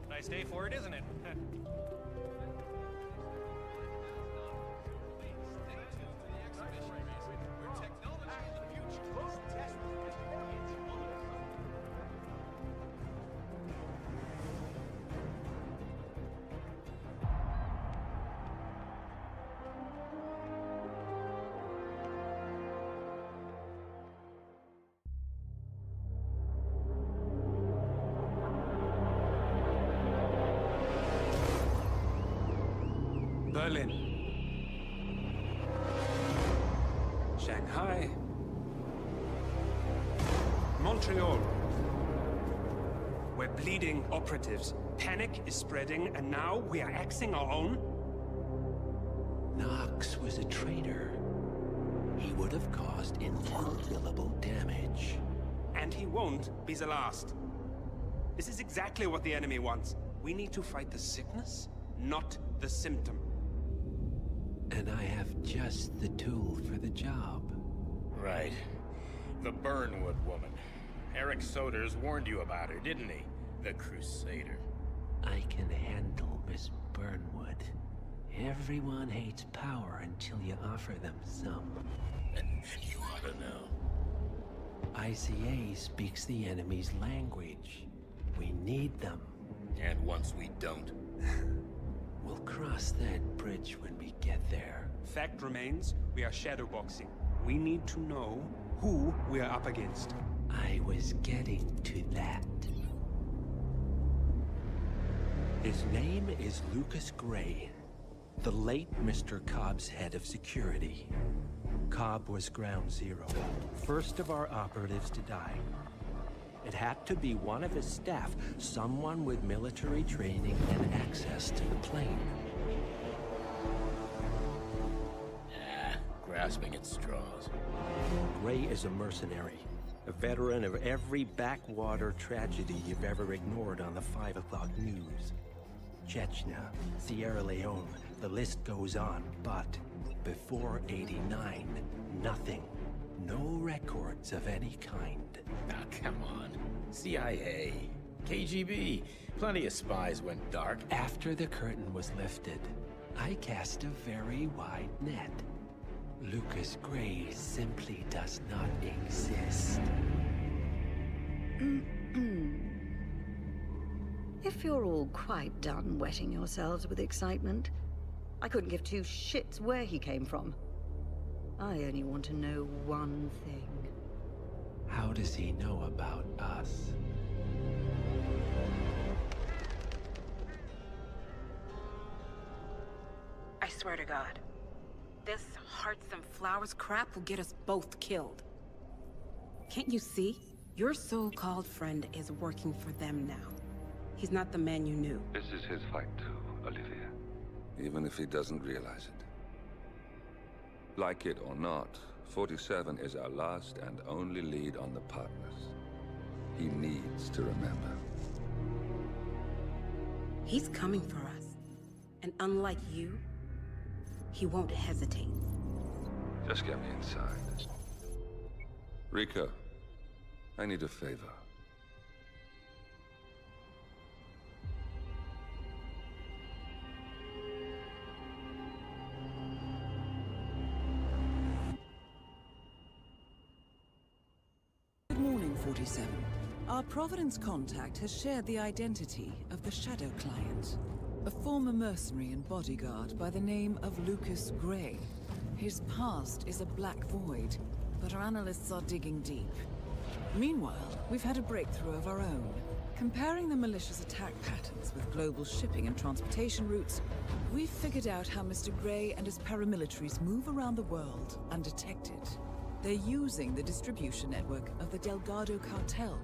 Nice day for it, isn't it? Berlin, Shanghai, Montreal. We're bleeding operatives. Panic is spreading, and now we are axing our own? Knox was a traitor. He would have caused incalculable damage. And he won't be the last. This is exactly what the enemy wants. We need to fight the sickness, not the symptom. And I have just the tool for the job. Right. The Burnwood woman. Eric Soders warned you about her, didn't he? The Crusader. I can handle Miss Burnwood. Everyone hates power until you offer them some. You ought to know. ICA speaks the enemy's language. We need them. And once we don't? We'll cross that bridge when we get there. Fact remains, we are shadowboxing. We need to know who we are up against. I was getting to that. His name is Lucas Gray, the late Mr. Cobb's head of security. Cobb was ground zero, first of our operatives to die. It had to be one of his staff, someone with military training and access to the plane. Grasping at straws. Gray is a mercenary, a veteran of every backwater tragedy you've ever ignored on the 5 o'clock news. Chechnya, Sierra Leone, the list goes on, but before '89, nothing. No records of any kind. Ah, come on. CIA, KGB, plenty of spies went dark. After the curtain was lifted, I cast a very wide net. Lucas Gray simply does not exist. If you're all quite done wetting yourselves with excitement, I couldn't give two shits where he came from. I only want to know one thing. How does he know about us? swear to God. This hearts and flowers crap will get us both killed. Can't you see? Your so-called friend is working for them now. He's not the man you knew. This is his fight too, Olivia. Even if he doesn't realize it. Like it or not, 47 is our last and only lead on the partners. He needs to remember. He's coming for us. And unlike you, he won't hesitate. Just get me inside. Rico, I need a favor. Good morning, 47. Our Providence contact has shared the identity of the Shadow Client, a former mercenary and bodyguard by the name of Lucas Gray. His past is a black void, but our analysts are digging deep. Meanwhile, we've had a breakthrough of our own. Comparing the malicious attack patterns with global shipping and transportation routes, we've figured out how Mr. Gray and his paramilitaries move around the world undetected. They're using the distribution network of the Delgado Cartel,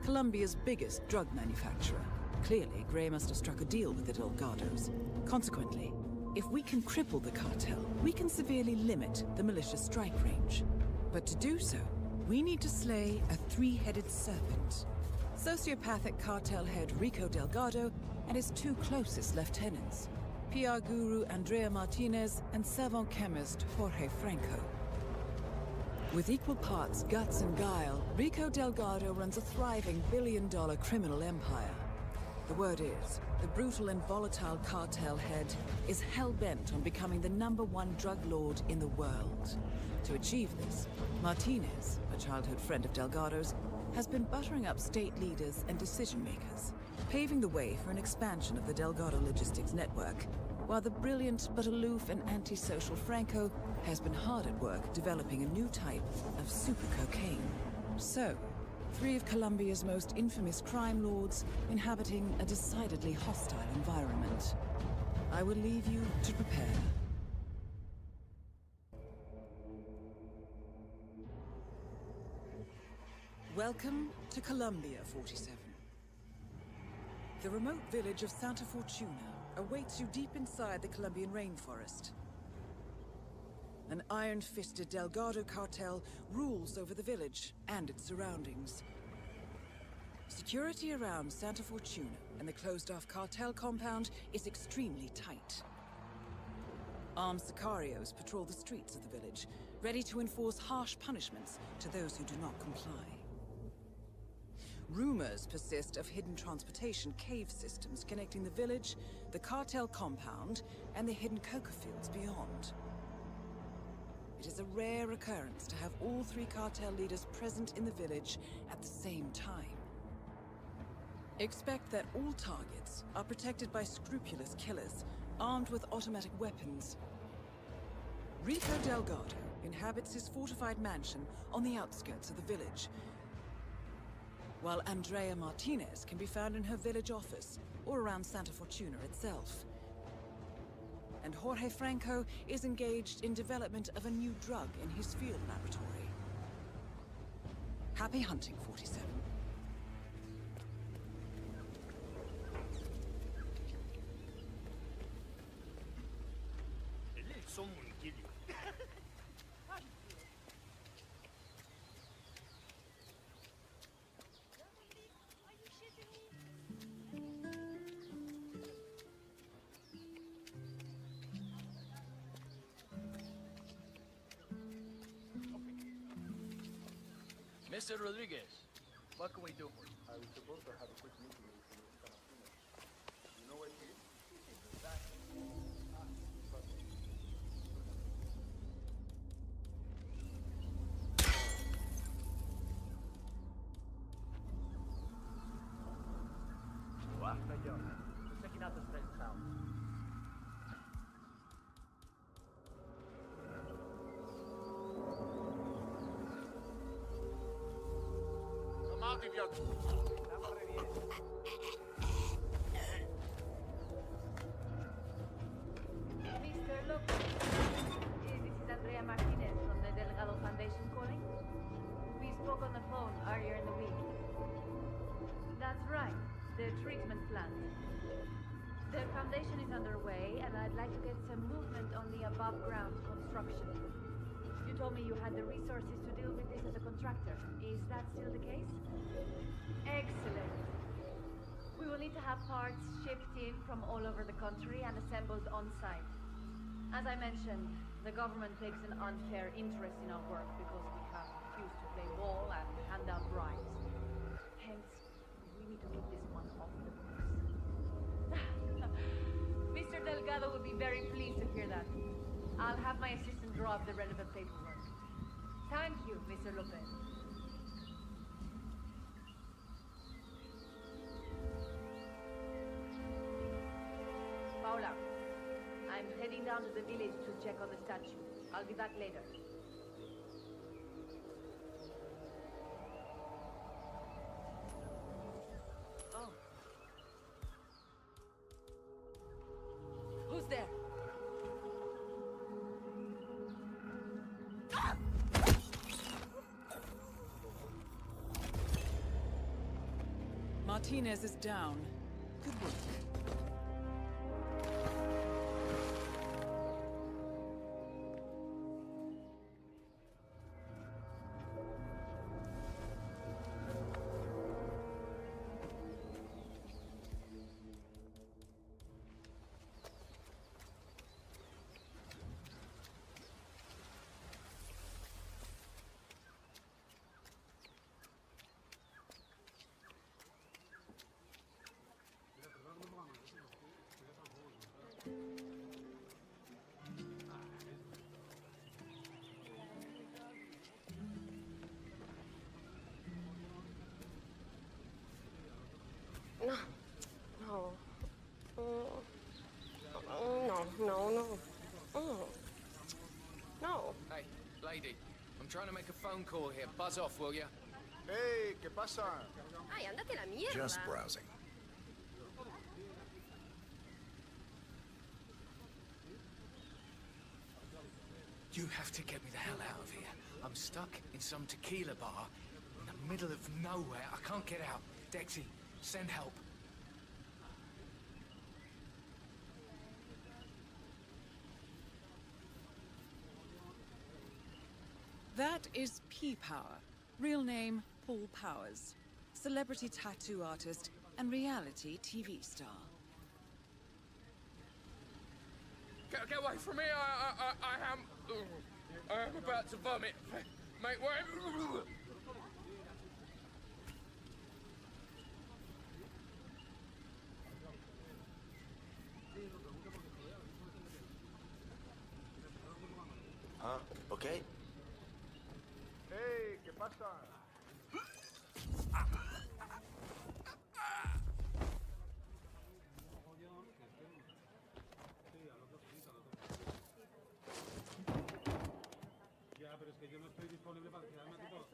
Colombia's biggest drug manufacturer. Clearly, Gray must have struck a deal with the Delgados. Consequently, if we can cripple the cartel, we can severely limit the militia's strike range. But to do so, we need to slay a three-headed serpent. Sociopathic cartel head Rico Delgado and his two closest lieutenants, PR guru Andrea Martinez and savant chemist Jorge Franco. With equal parts guts and guile, Rico Delgado runs a thriving billion-dollar criminal empire. The word is, the brutal and volatile cartel head is hell-bent on becoming the #1 drug lord in the world. To achieve this, Martinez, a childhood friend of Delgado's, has been buttering up state leaders and decision-makers, paving the way for an expansion of the Delgado logistics network, while the brilliant but aloof and antisocial Franco has been hard at work developing a new type of super cocaine. So, 3 of Colombia's most infamous crime lords inhabiting a decidedly hostile environment. I will leave you to prepare. Welcome to Colombia, 47. The remote village of Santa Fortuna awaits you deep inside the Colombian rainforest. An iron-fisted Delgado cartel rules over the village and its surroundings. Security around Santa Fortuna and the closed-off cartel compound is extremely tight. Armed sicarios patrol the streets of the village, ready to enforce harsh punishments to those who do not comply. Rumors persist of hidden transportation cave systems connecting the village, the cartel compound, and the hidden coca fields beyond. It is a rare occurrence to have all 3 cartel leaders present in the village at the same time. Expect that all targets are protected by scrupulous killers, armed with automatic weapons. Rico Delgado inhabits his fortified mansion on the outskirts of the village, while Andrea Martinez can be found in her village office or around Santa Fortuna itself. And Jorge Franco is engaged in development of a new drug in his field laboratory. Happy hunting, 47. Someone kill you. Mr. Rodriguez, What can we do for you? I was supposed to have a quick meeting with you. You know where she is? Basta, John. Just checking out the friend's house. come out if you're... Mr. Lopez. spoke on the phone earlier in the week. That's right, the treatment plant. The foundation is underway, and I'd like to get some movement on the above-ground construction. You told me you had the resources to deal with this as a contractor. Is that still the case? Excellent. We will need to have parts shipped in from all over the country and assembled on-site. As I mentioned, the government takes an unfair interest in our work because we have refused to play ball and hand out bribes. Hence, we need to get this one off the books. Mr. Delgado will be very pleased to hear that. I'll have my assistant draw up the relevant paperwork. Thank you, Mr. Lopez. Paula, I'm heading down to the village to check on the statue. I'll be back later. Oh. Who's there? Martinez is down. Good work. No. Hey, lady. I'm trying to make a phone call here. Buzz off, will ya? Hey, ¿qué pasa? Ay, ándate la mierda. Just browsing. You have to get me the hell out of here. I'm stuck in some tequila bar in the middle of nowhere. I can't get out. Dexy, send help. That is P-Power. Real name, Paul Powers. Celebrity tattoo artist and reality TV star. Get away from me! I am about to vomit. Make way! Huh? Okay? Hey, ¿qué pasa? Ya, pero es que yo no estoy disponible para quedarme aquí todo.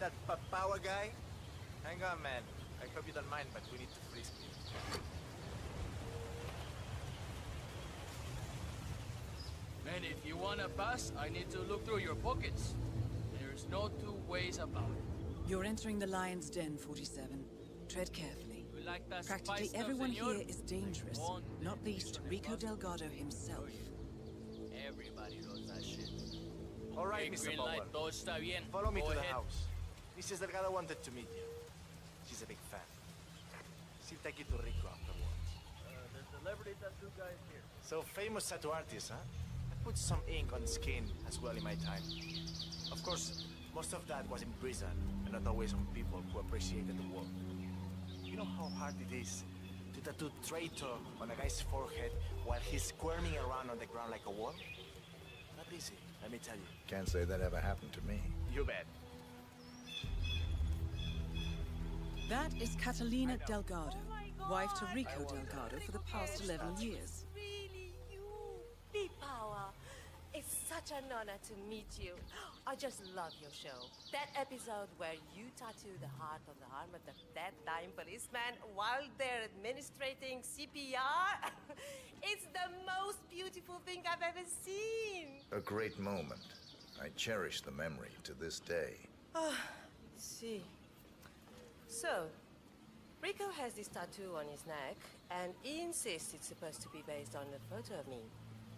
that power guy? Hang on, man. I hope you don't mind, but we need to frisk you. And if you want to pass, I need to look through your pockets. There's no two ways about it. You're entering the Lion's Den, 47. Tread carefully. You like that Practically spice everyone stuff, senor? here is dangerous, not least Rico Delgado himself. Everybody knows that shit. All right, Okay, Mr. green Power. light, todo está bien. Follow me Go to the ahead. house. Mrs. Delgado wanted to meet you. She's a big fan. She'll take you to Rico afterwards. The celebrity tattoo guy is here. So famous tattoo artist, huh? I put some ink on skin as well in my time. Of course, most of that was in prison and not always on people who appreciated the work. You know how hard it is to tattoo traitor on a guy's forehead while he's squirming around on the ground like a worm? Not easy, let me tell you. Can't say that ever happened to me. You bet. That is Catalina Delgado, wife to Rico Delgado for the past 11 years. Really, you, Big Power. It's such an honor to meet you. I just love your show. That episode where you tattoo the heart of the arm of the dead-dying policeman while they're administrating CPR. It's the most beautiful thing I've ever seen. A great moment. I cherish the memory to this day. Ah, see. So, Rico has this tattoo on his neck, and he insists it's supposed to be based on a photo of me.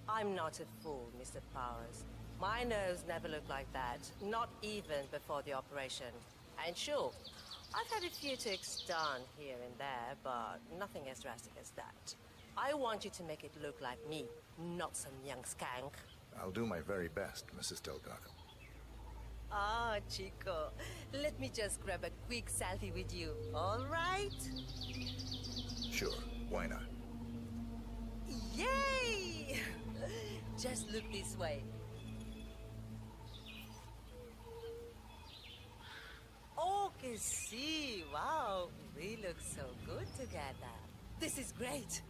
I'm not a fool, Mr. Powers. My nose never looked like that, not even before the operation. And sure, I've had a few ticks done here and there, but nothing as drastic as that. I want you to make it look like me, not some young skank. I'll do my very best, Mrs. Delgado. Ah, Chico, let me just grab a quick selfie with you, all right? Sure, why not? Yay! Just look this way. Oh, que sí, wow, we look so good together. This is great.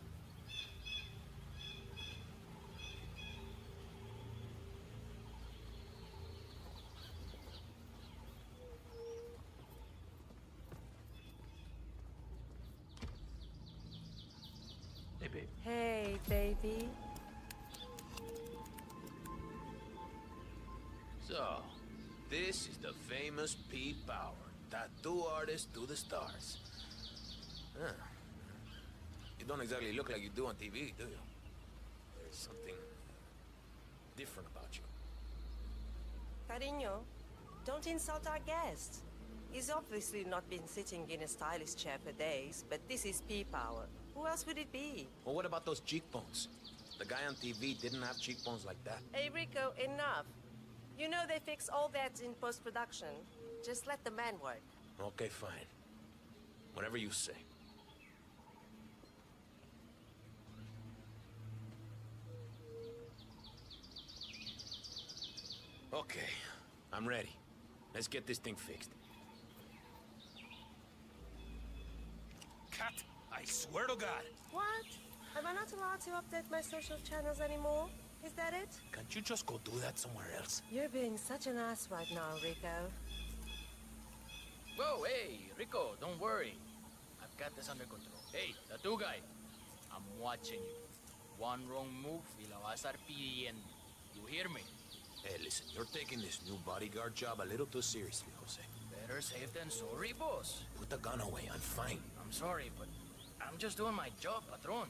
Hey, babe. Hey, baby. So, this is the famous P. Power, tattoo artist to the stars. Huh. You don't exactly look like you do on TV, do you? There's something different about you. Cariño, don't insult our guest. He's obviously not been sitting in a stylish chair for days, but this is P-Power. Who else would it be? Well, what about those cheekbones? The guy on TV didn't have cheekbones like that. Hey, Rico, enough. You know they fix all that in post-production. Just let the man work. Okay, fine. Whatever you say. Okay, I'm ready. Let's get this thing fixed. Cat, I swear to God. What? Am I not allowed to update my social channels anymore? Is that it? Can't you just go do that somewhere else? You're being such an ass right now, Rico. Whoa, hey, Rico, don't worry. I've got this under control. Hey, tattoo guy, I'm watching you. One wrong move y la vas a estar pidiendo. You hear me? Hey, listen, you're taking this new bodyguard job a little too seriously, Jose. Better safe than sorry, boss. Put the gun away, I'm fine. I'm sorry, but I'm just doing my job, patron.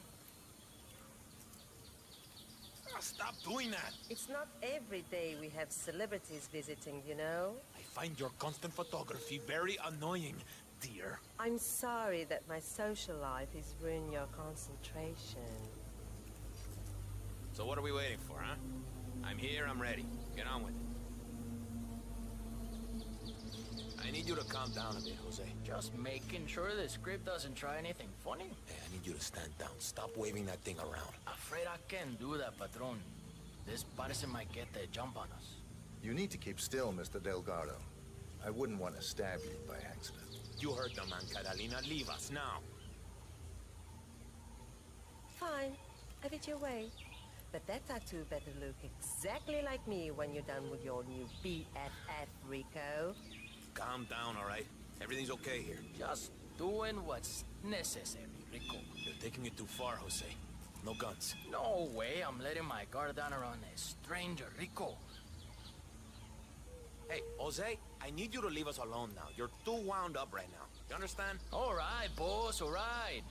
Stop doing that. It's not every day we have celebrities visiting, you know? I find your constant photography very annoying, dear. I'm sorry that my social life has ruined your concentration. So what are we waiting for, huh? I'm here, I'm ready. Get on with it. I need you to calm down a bit, Jose. Just making sure the script doesn't try anything funny. Hey, I need you to stand down. Stop waving that thing around. Afraid I can't do that, patron. This person might get the jump on us. You need to keep still, Mr. Delgado. I wouldn't want to stab you by accident. You heard the man, Catalina. Leave us now. Fine. Have it your way. But that tattoo better look exactly like me when you're done with your new BFF, Rico. calm down, all right? Everything's okay here. Just doing what's necessary, Rico. You're taking it too far, Jose. No guns. No way I'm letting my guard down around a stranger, Rico. Hey, Jose, I need you to leave us alone now. You're too wound up right now. You understand? All right, boss, all right.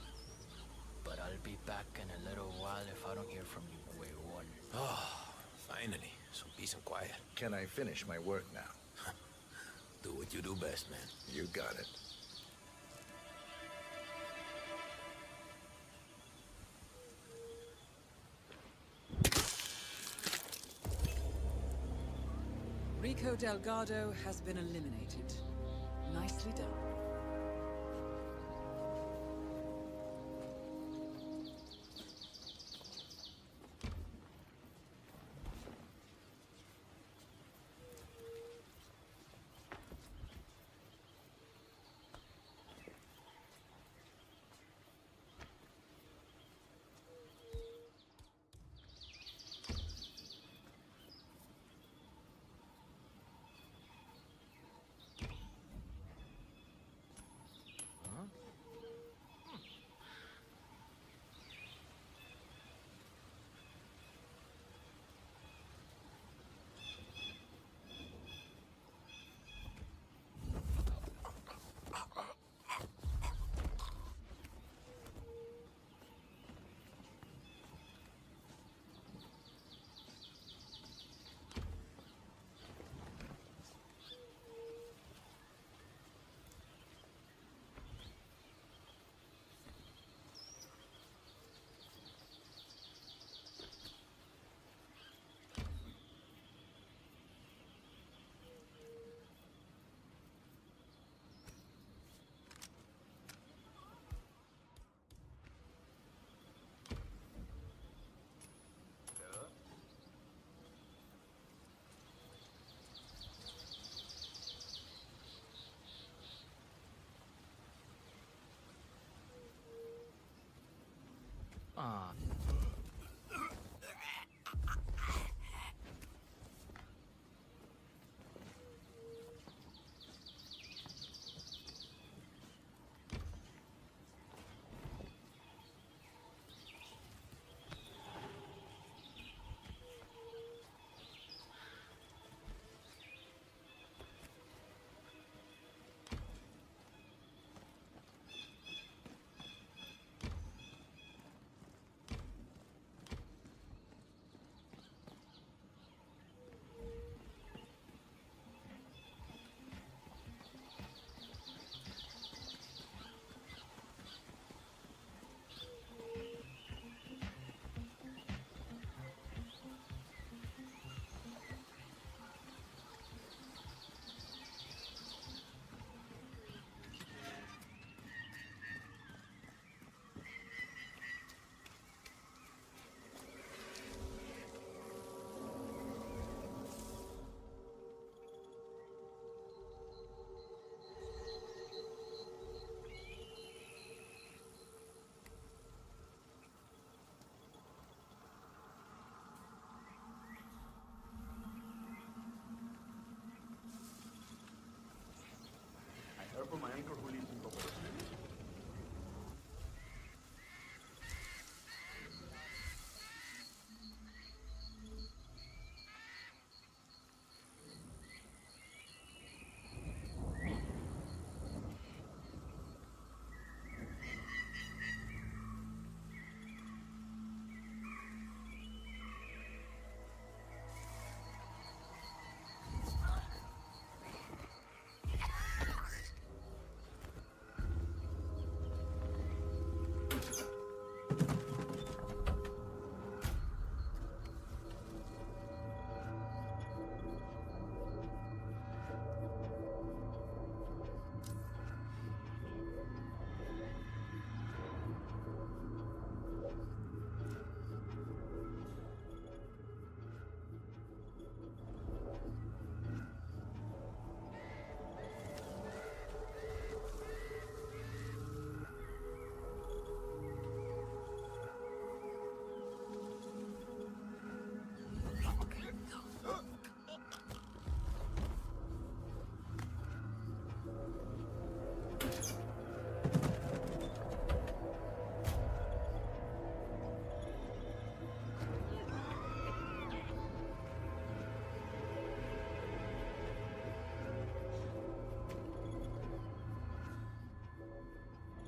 But I'll be back in a little while if I don't hear from you, Way One. Oh, finally. Some peace and quiet. Can I finish my work now? Do what you do best, man. You got it. Rico Delgado has been eliminated. Nicely done.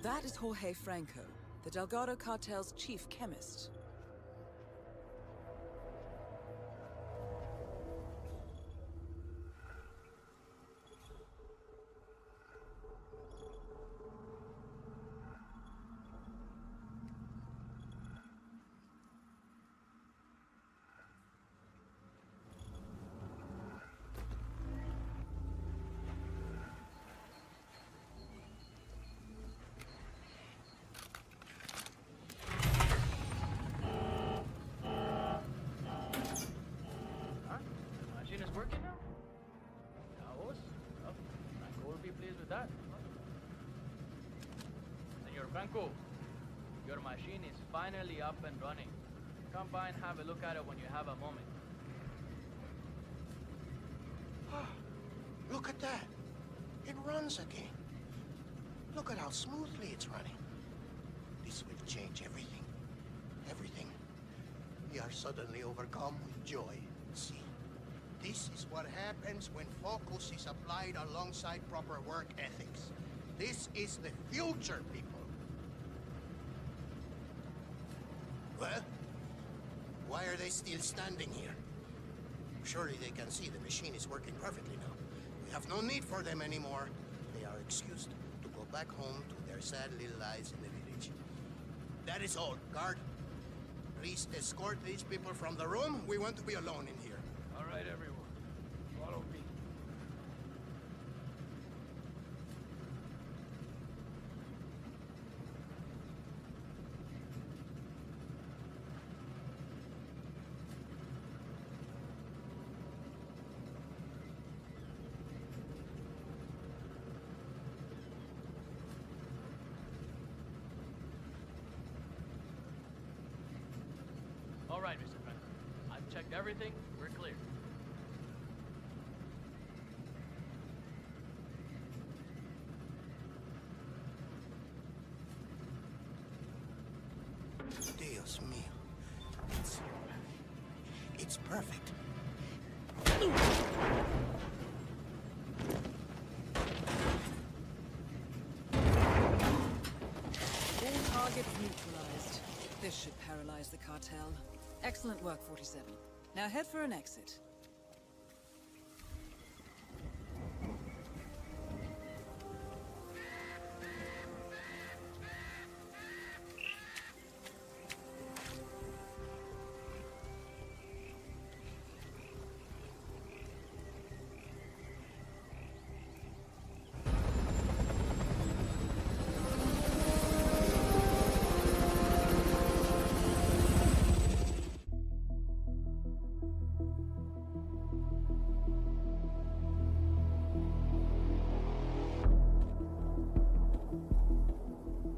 That is Jorge Franco, the Delgado cartel's chief chemist. Working now? Vamos. Oh, Franco will be pleased with that. Senor Franco, your machine is finally up and running. Come by and have a look at it when you have a moment. Look at that. It runs again. Look at how smoothly it's running. This will change everything. Everything. We are suddenly overcome with joy. See? This is what happens when focus is applied alongside proper work ethics. This is the future, people. Well, why are they still standing here? Surely they can see the machine is working perfectly now. We have no need for them anymore. They are excused to go back home to their sad little lives in the village. That is all. Guard, please escort these people from the room. We want to be alone in here. All right, everyone. Follow me. All right, Mr. Franco. I've checked everything. We're clear. Dios mío. It's perfect. All targets neutralized. This should paralyze the cartel. Excellent work, 47. Now head for an exit.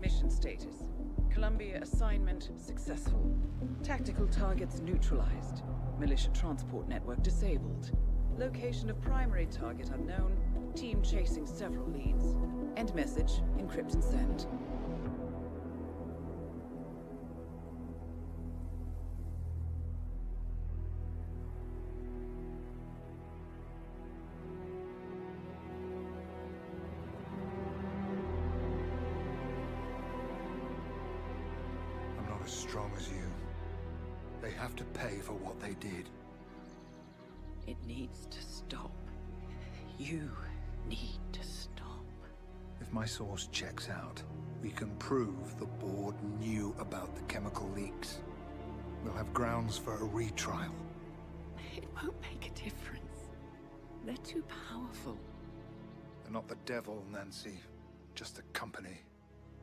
Mission status. Columbia assignment successful. Tactical targets neutralized. Militia transport network disabled. Location of primary target unknown. Team chasing several leads. End message. Encrypt and send. As strong as you. They have to pay for what they did. It needs to stop. You need to stop. If my source checks out, we can prove the board knew about the chemical leaks. We'll have grounds for a retrial. It won't make a difference. They're too powerful. They're not the devil, Nancy. Just a company.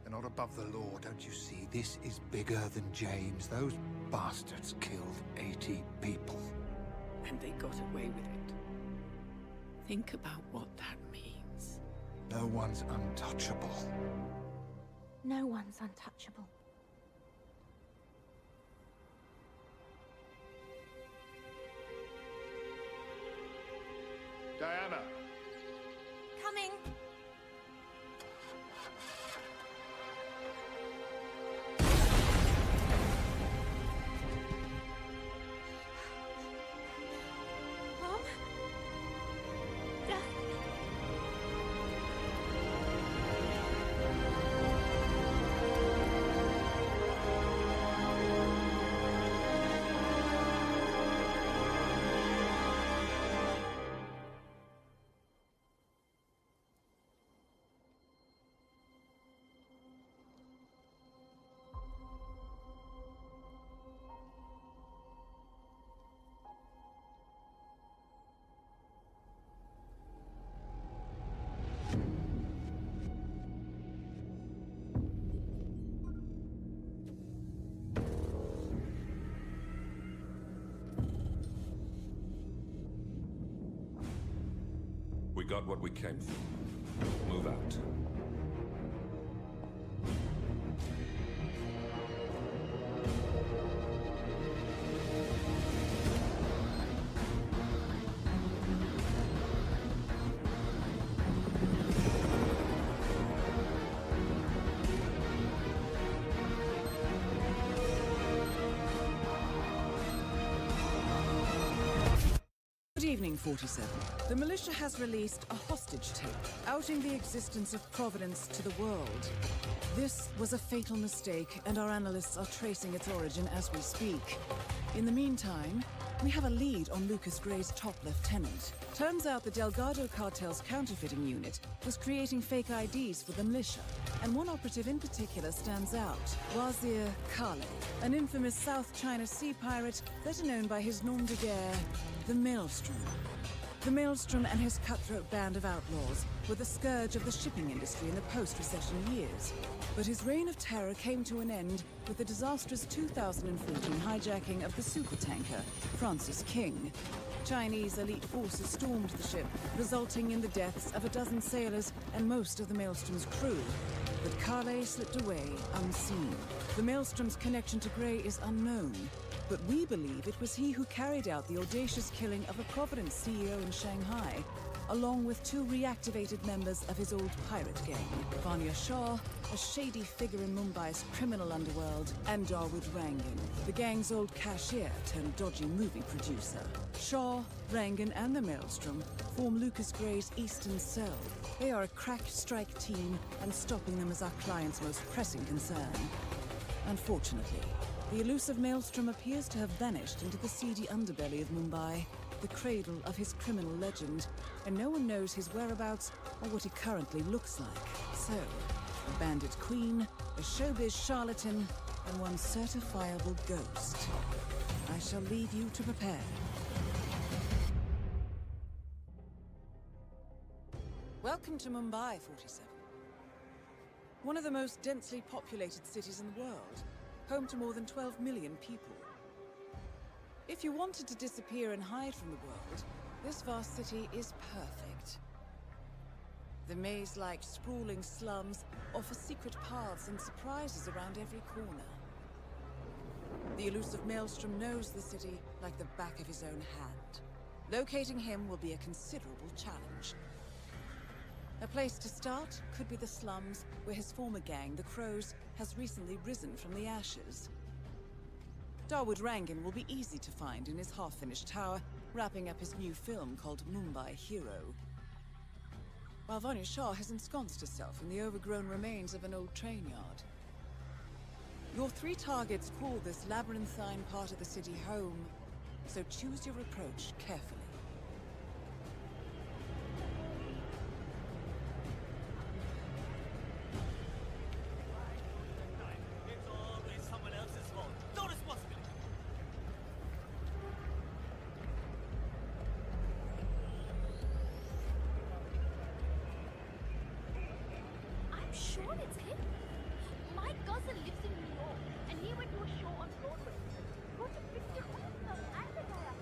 They're not above the law, don't you see? This is bigger than James. Those bastards killed 80 people. And they got away with it. Think about what that means. No one's untouchable. No one's untouchable. Diana! Coming! got what we came for. Move out. Good evening, 47. The militia has released a hostage tape, outing the existence of Providence to the world. This was a fatal mistake, and our analysts are tracing its origin as we speak. In the meantime, we have a lead on Lucas Gray's top lieutenant. Turns out the Delgado cartel's counterfeiting unit was creating fake IDs for the militia, and one operative in particular stands out, Wazir Kale, an infamous South China Sea pirate better known by his nom de guerre, the Maelstrom. The Maelstrom and his cutthroat band of outlaws were the scourge of the shipping industry in the post-recession years. But his reign of terror came to an end with the disastrous 2014 hijacking of the supertanker, Francis King. Chinese elite forces stormed the ship, resulting in the deaths of a dozen sailors and most of the Maelstrom's crew. But Kale slipped away unseen. The Maelstrom's connection to Gray is unknown, but we believe it was he who carried out the audacious killing of a Providence CEO in Shanghai, along with two reactivated members of his old pirate gang, Vanya Shah, a shady figure in Mumbai's criminal underworld, and Dawood Rangan, the gang's old cashier turned dodgy movie producer. Shah, Rangan, and the Maelstrom form Lucas Gray's Eastern Cell. They are a crack strike team, and stopping them is our client's most pressing concern. Unfortunately, the elusive Maelstrom appears to have vanished into the seedy underbelly of Mumbai, the cradle of his criminal legend, and no one knows his whereabouts or what he currently looks like. So, a bandit queen, a showbiz charlatan, and one certifiable ghost. I shall leave you to prepare. Welcome to Mumbai, 47. One of the most densely populated cities in the world, home to more than 12 million people. If you wanted to disappear and hide from the world, this vast city is perfect. The maze-like sprawling slums offer secret paths and surprises around every corner. The elusive Maelstrom knows the city like the back of his own hand. Locating him will be a considerable challenge. A place to start could be the slums, where his former gang, the Crows, has recently risen from the ashes. Dawood Rangan will be easy to find in his half-finished tower, wrapping up his new film called Mumbai Hero. While Vanya Shah has ensconced herself in the overgrown remains of an old train yard. Your three targets call this labyrinthine part of the city home, so choose your approach carefully. Sure it's him. My cousin lives in New York, and he went to a show on Broadway. Wrote a picture of himself and the guy.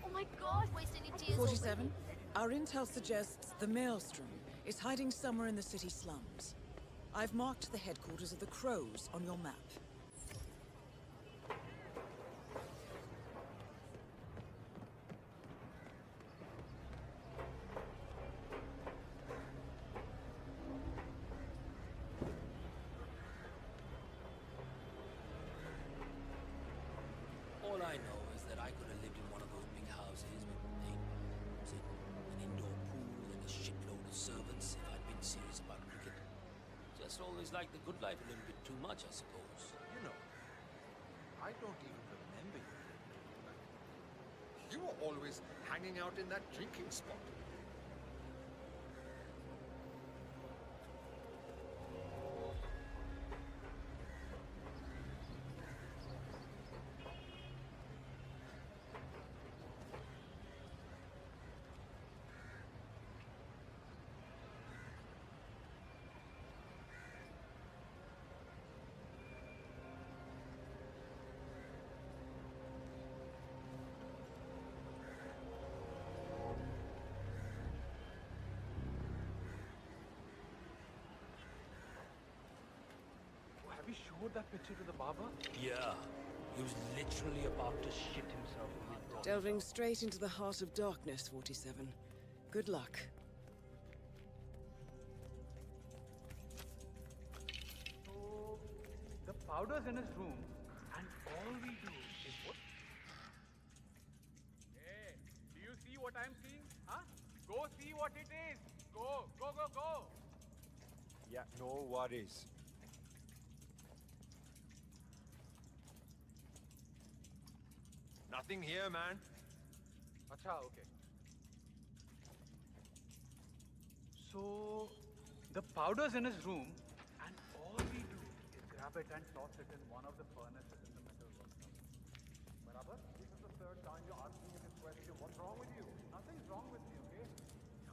Oh my God! Waste any tears. 47. Our intel suggests the Maelstrom is hiding somewhere in the city slums. I've marked the headquarters of the Crows on your map. All I know is that I could have lived in one of those big houses with things, an indoor pool and a shitload of servants if I'd been serious about cricket. Just always liked the good life a little bit too much, I suppose. You know, I don't even remember you. You were always hanging out in that drinking spot. showed that picture to the barber? Yeah. He was literally about to shit himself when he brought Delving straight into the heart of darkness, 47. Good luck. So, the powder's in his room, and all we do is what? Hey, do you see what I'm seeing? Huh? Go see what it is. Go, go, go, go. Yeah, no worries. Nothing here, man. Acha, okay. So, the powder's in his room, and all we do is grab it and toss it in one of the furnaces in the metal workshop. Barabar, this is the third time you're asking me this question. What's wrong with you? Nothing's wrong with me, okay?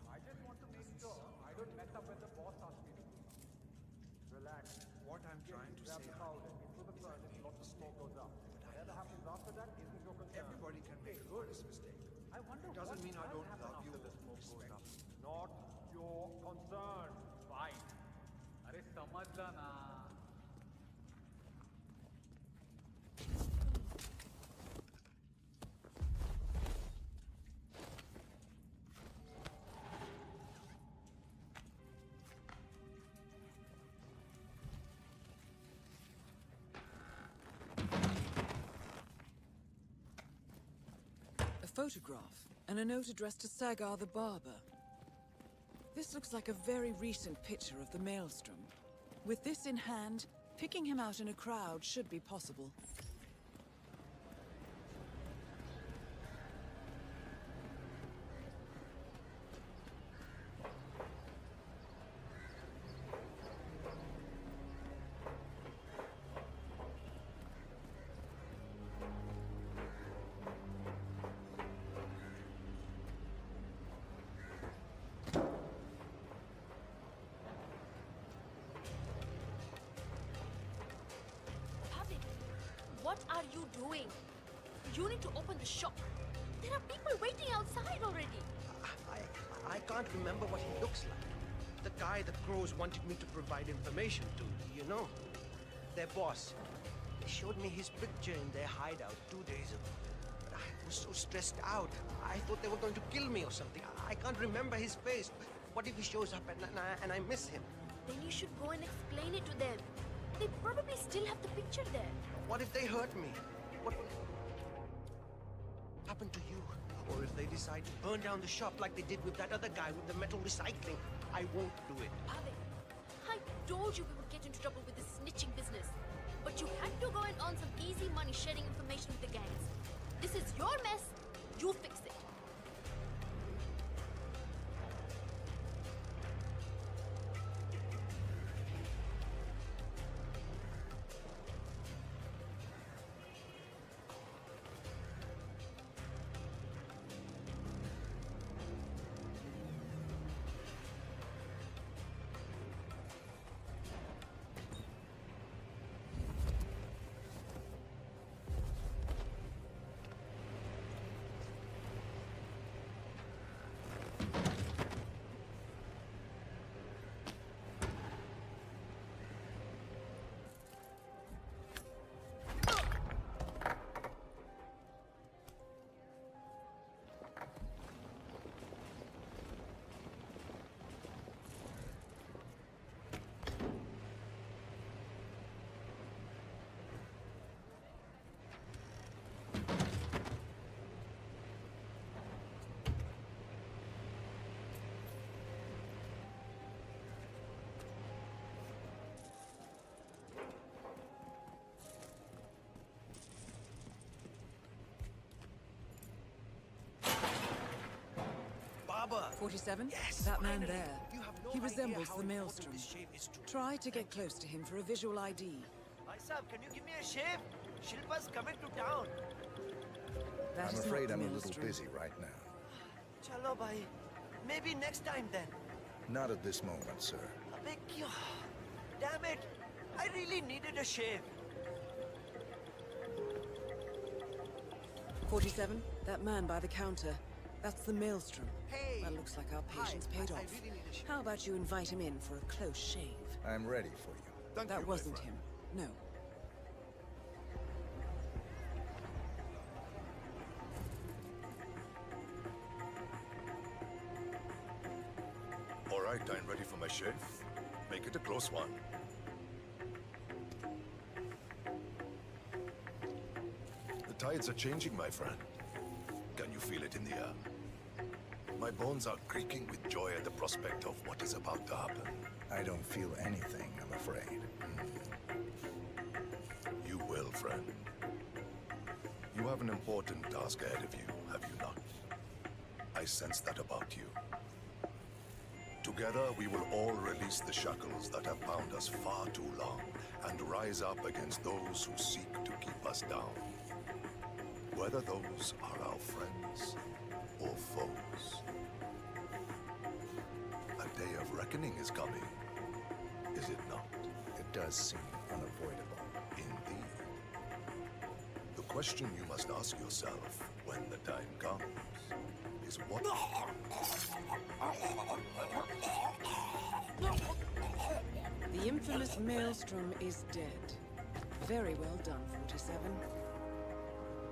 I just want to make sure I don't mess up when the boss asks me to do something. Relax. What I'm trying to say, powder into the furnace, lots of smoke goes up. Whatever happens after that isn't your concern. everybody can make a honest mistake. I wonder It doesn't mean I don't love you after the or smoke goes respect up. you. Not your concern. Fine. अरे समझ ला ना. A photograph and a note addressed to Sagar the barber. This looks like a very recent picture of the Maelstrom. With this in hand, picking him out in a crowd should be possible. What are you doing? You need to open the shop. There are people waiting outside already. I can't remember what he looks like. The guy the crows wanted me to provide information to, you know? Their boss. They showed me his picture in their hideout 2 days ago. But I was so stressed out. I thought they were going to kill me or something. I can't remember his face. What if he shows up and I miss him? Then you should go and explain it to them. They probably still have the picture there. What if they hurt me? What will happen to you? Or if they decide to burn down the shop like they did with that other guy with the metal recycling? I won't do it. Ave, I told you we would get into trouble with this snitching business. But you had to go and earn some easy money sharing information with the gangs. This is your mess. You fix it. Barber! 47? Yes, That man finally. there. You have no He idea resembles how the important Maelstrom. this shave is to me. Try to get close to him for a visual ID. Myself, can you give me a shave? Shilpa's coming to town. That I'm is afraid not I'm the a little Maelstrom. busy right now. Chalo, bhai. Maybe next time then. Not at this moment, sir. Abbe, kya? Damn it! I really needed a shave. 47? That man by the counter. That's the Maelstrom. Hey! Well, looks like our patience paid I off. really need a shave. How about you invite him in for a close shave? I'm ready for you. That wasn't him. No. right, I'm ready for my shave. Make it a close one. The tides are changing, my friend. Can you feel it in the air? My bones are creaking with joy at the prospect of what is about to happen. I don't feel anything, I'm afraid. You will, friend. You have an important task ahead of you, have you not? I sense that about you. Together, we will all release the shackles that have bound us far too long and rise up against those who seek to keep us down. Whether those are our friends or foes. A day of reckoning is coming, is it not? It does seem unavoidable. Indeed. The question you must ask yourself when the time comes is what... The infamous Maelstrom is dead. Very well done, 47.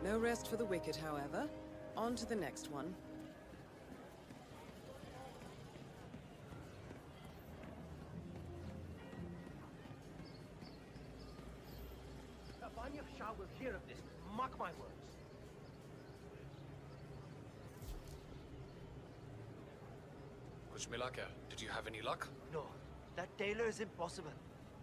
No rest for the wicked, however. On to the next one. Vanya Shah will hear of this. Mark my words. Kuchmilaka, did you have any luck? No, that tailor is impossible.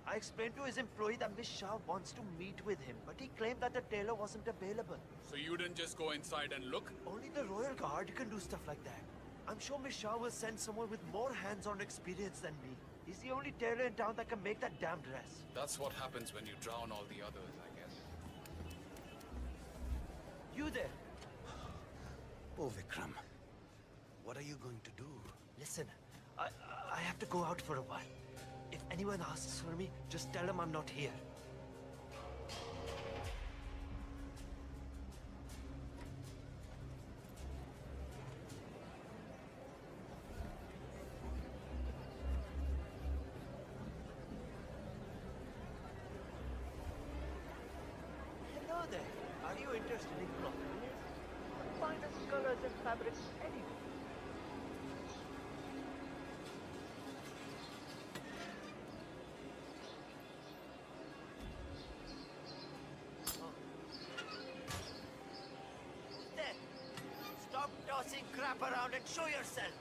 I explained to his employee that Miss Shah wants to meet with him, but he claimed that the tailor wasn't available. So you didn't just go inside and look? Only the Royal Guard can do stuff like that. I'm sure Miss Shah will send someone with more hands-on experience than me. He's the only tailor in town that can make that damn dress. That's what happens when you drown all the others, I guess. You there? Oh, Vikram. What are you going to do? Listen, I have to go out for a while. If anyone asks for me, just tell them I'm not here. Hello there. Are you interested in clothing? Finest colors and fabrics anywhere. Stop tossing crap around and show yourself!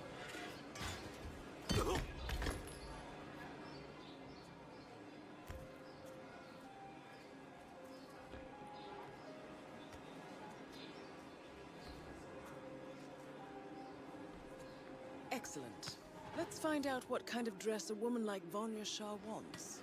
Excellent. Let's find out what kind of dress a woman like Vanya Shah wants.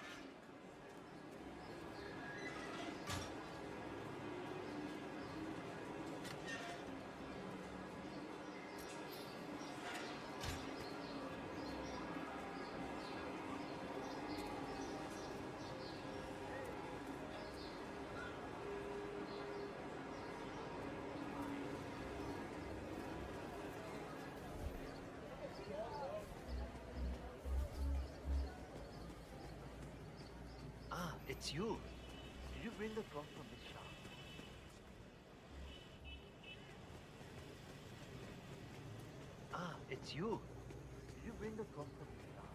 It's you. Did you bring the cloth from the shop? It's you. Did you bring the cloth from the shop?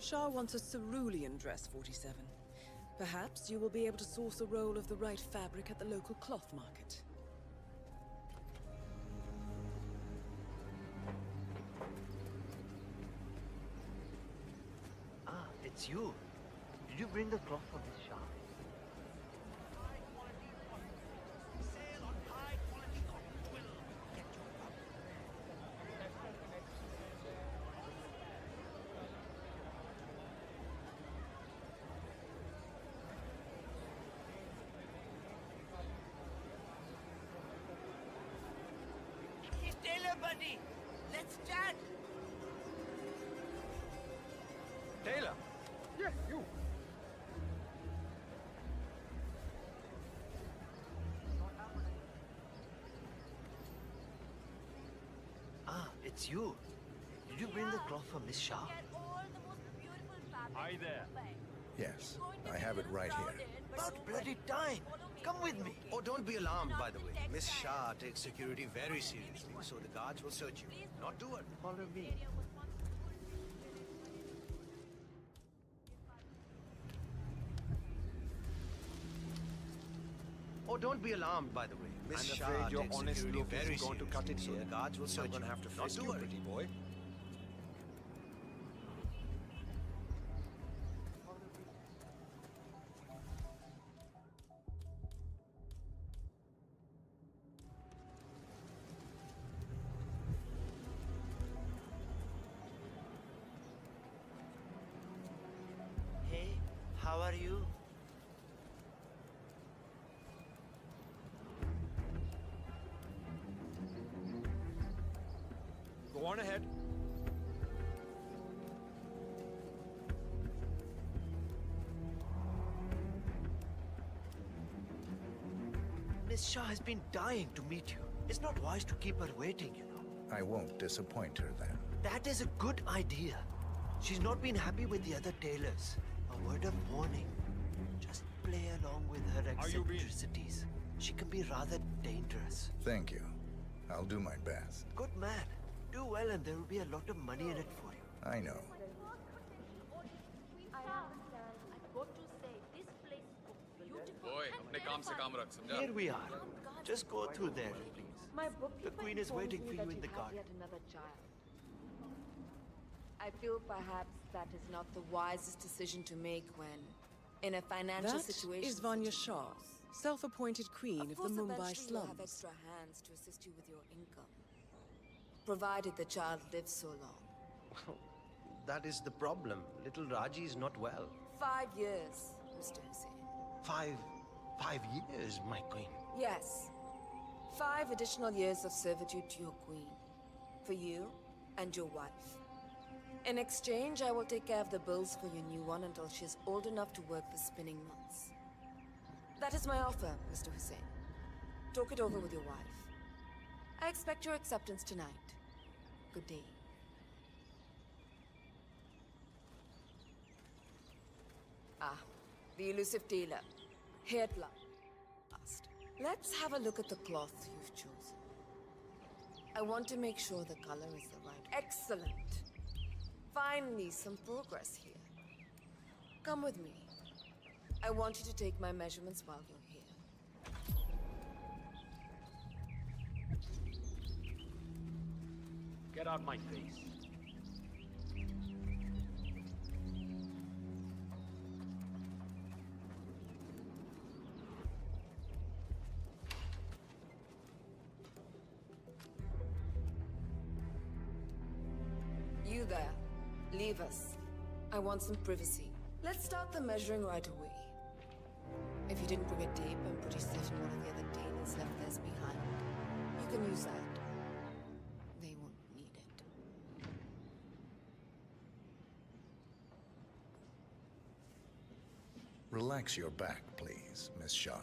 Shah wants a cerulean dress, 47. Perhaps you will be able to source a roll of the right fabric at the local cloth market. It's you. Did you bring the cloth from this shop? Hey, Taylor, buddy! Let's chat! Taylor! Yes, you! It's you. Did you bring the cloth from Miss Shah? Get all the most beautiful fabrics. Hi there. Yes, I have it right here. About bloody time! Come with me! Oh, don't be alarmed, by the way. Miss Shah takes security very seriously, so the guards will search you. Not to worry. Follow me. Oh, don't be alarmed, by the way. Miss I'm Shah afraid your takes honest security look very is going to cut it seriously, so here. the guards will search I'm gonna you. have to Not frisk to you, worry. pretty boy. Hey, how are you? Go on ahead. Miss Shah has been dying to meet you. It's not wise to keep her waiting, you know. I won't disappoint her then. That is a good idea. She's not been happy with the other tailors. A word of warning. Just play along with her Are you being- eccentricities. She can be rather dangerous. Thank you. I'll do my best. Good man. Do well and there will be a lot of money in it for you. I know. Boy, अपने काम से काम रख, समझा? Here we are. Just go through there, please. My The bookkeeper queen is informed waiting me for that you in the have garden. yet another child. I feel perhaps that is not the wisest decision to make when in a financial That situation. is Vanya Shah, self-appointed queen of the course, Mumbai eventually you'll have slums. extra hands to assist you with your income, provided the child lives so long. That is the problem. Little Raji is not well. 5 years, Mr. Hussain. 5 years, my queen. Yes. 5 additional years of servitude to your queen. For you and your wife. In exchange, I will take care of the bills for your new one until she is old enough to work the spinning months. That is my offer, Mr. Hussain. Talk it over with your wife. I expect your acceptance tonight. Good day. Ah, the elusive tailor. Here at last. Let's have a look at the cloth you've chosen. I want to make sure the color is the right. Excellent. Finally, some progress here. Come with me. I want you to take my measurements while you're here. Get out my face. You there. Leave us. I want some privacy. Let's start the measuring right away. If you didn't bring a tape, I'm pretty certain one of the other tailors left theirs behind. You can use that. They won't need it. Relax your back, please, Miss Shah.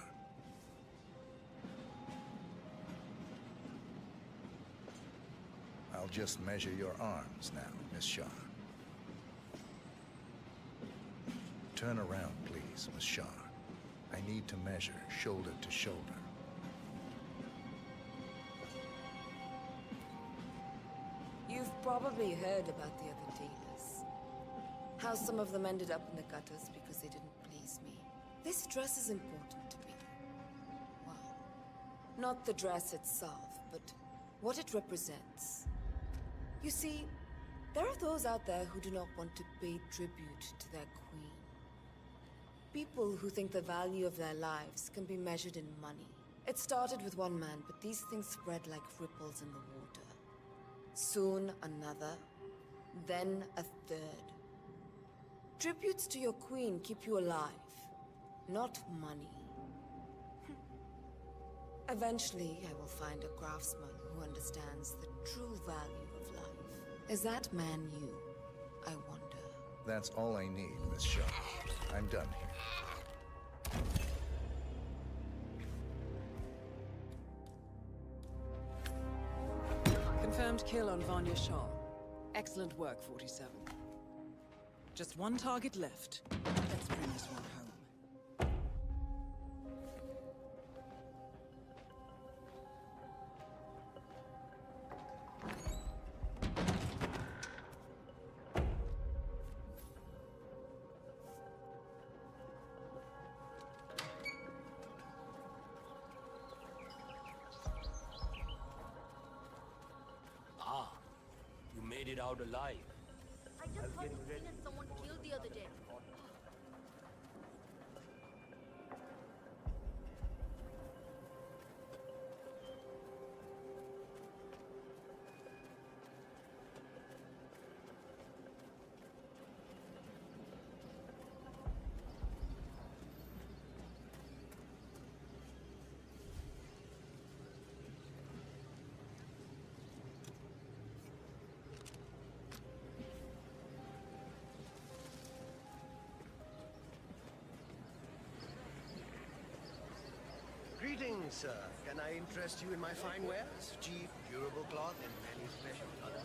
I'll just measure your arms now, Miss Shah. Turn around, please, Miss Shah. I need to measure shoulder to shoulder. You've probably heard about the other tailors. How some of them ended up in the gutters because they didn't please me. This dress is important to me. Well, not the dress itself, but what it represents. You see, there are those out there who do not want to pay tribute to their queen. People who think the value of their lives can be measured in money. It started with one man, but these things spread like ripples in the water. Soon another, then a third. Tributes to your queen keep you alive, not money. Eventually, I will find a craftsman who understands the true value of life. Is that man you, I wonder? That's all I need, Miss Shah. I'm done here. Confirmed kill on Vanya Shah. Excellent work, 47. Just one target left. The Let's bring this one home. Ah, you made it out alive. I just heard the scene and someone killed the other day. Greetings, sir. Can I interest you in my fine wares? Cheap, durable cloth in many special colors.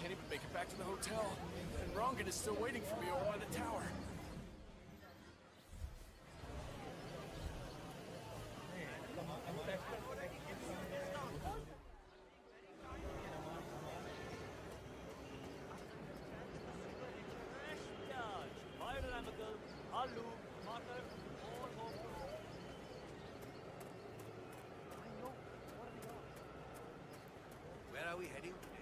Can't even make it back to the hotel. And Rongan is still waiting for me over by the tower. Where are we heading today?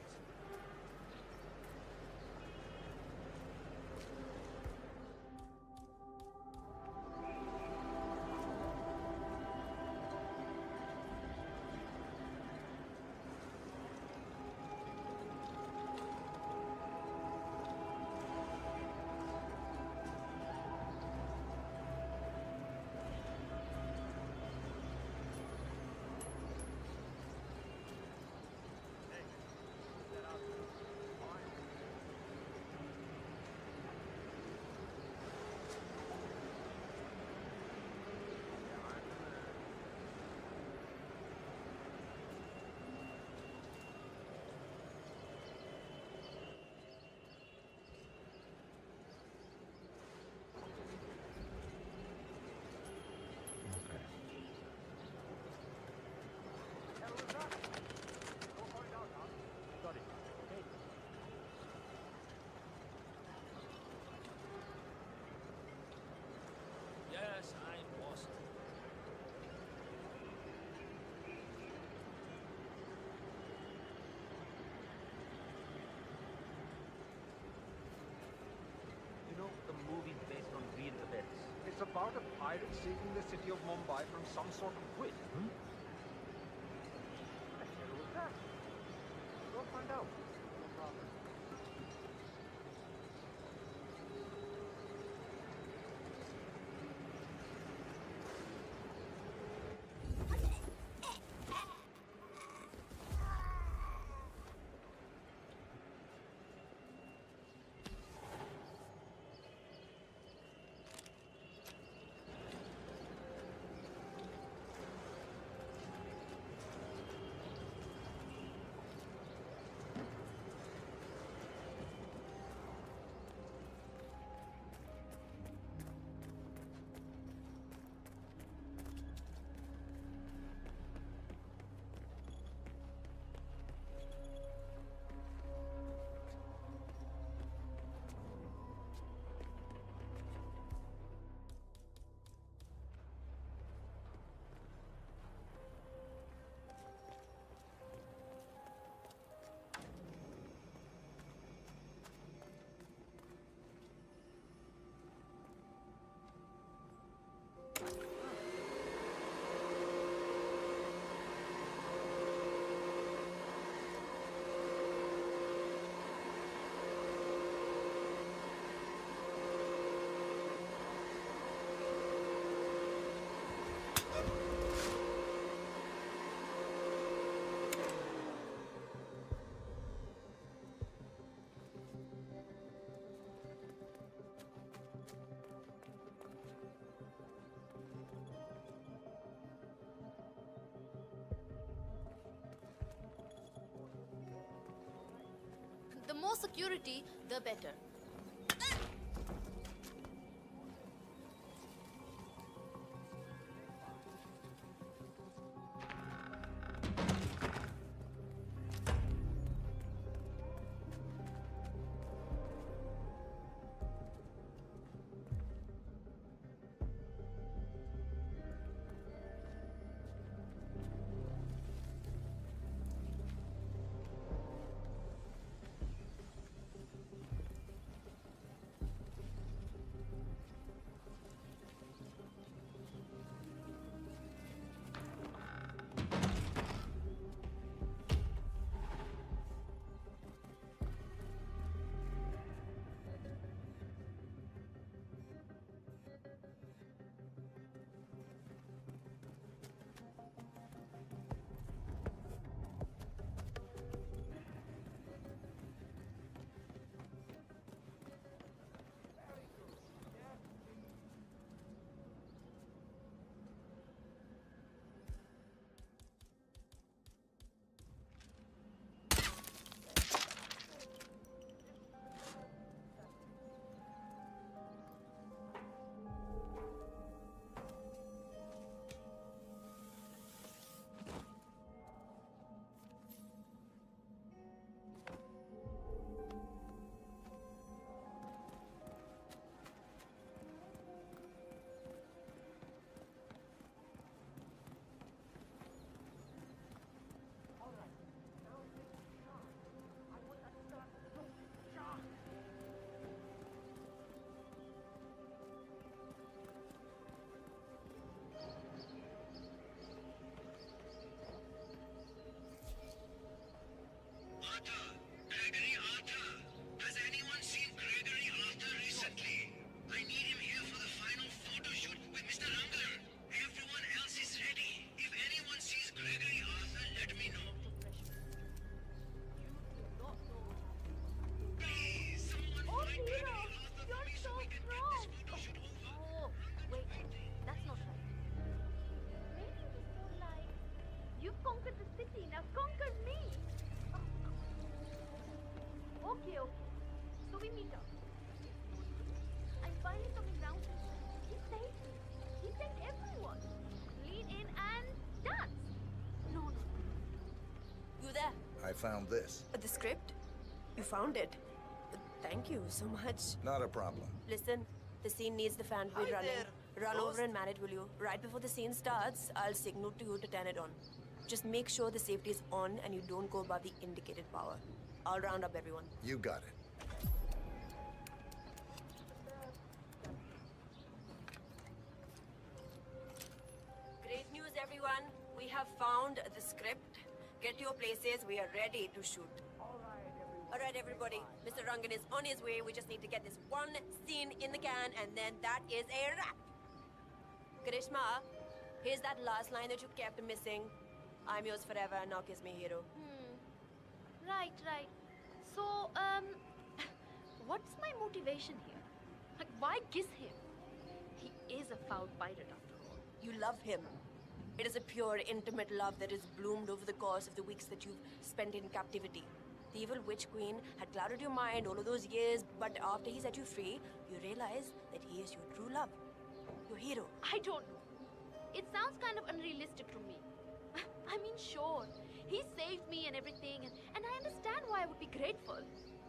Yes, I'm lost. You know, the movie based on real events. It's about a pirate saving the city of Mumbai from some sort of quid. Hmm? I tell you that. Go find out. No problem. security, the better. Okay. So we meet up. I'm finally coming round to him. He saved me. He saved everyone. Lean in and dance. No. You there? I found this. The script? You found it? Thank you so much. Not a problem. Listen, the scene needs the fan to be running. Run over and man it, will you? Right before the scene starts, I'll signal to you to turn it on. Just make sure the safety is on and you don't go above the indicated power. I'll round up everyone. You got it. Great news, everyone. We have found the script. Get to your places. We are ready to shoot. All right, everybody. Mr. Rangan is on his way. We just need to get this one scene in the can, and then that is a wrap. Karishma, here's that last line that you kept missing. I'm yours forever, now kiss me, hero. Right. So, what's my motivation here? Like, why kiss him? He is a foul pirate after all. You love him. It is a pure, intimate love that has bloomed over the course of the weeks that you've spent in captivity. The evil witch queen had clouded your mind all of those years, but after he set you free, you realize that he is your true love. Your hero. I don't know. It sounds kind of unrealistic to me. I mean, sure, he saved me and everything, and I understand why I would be grateful.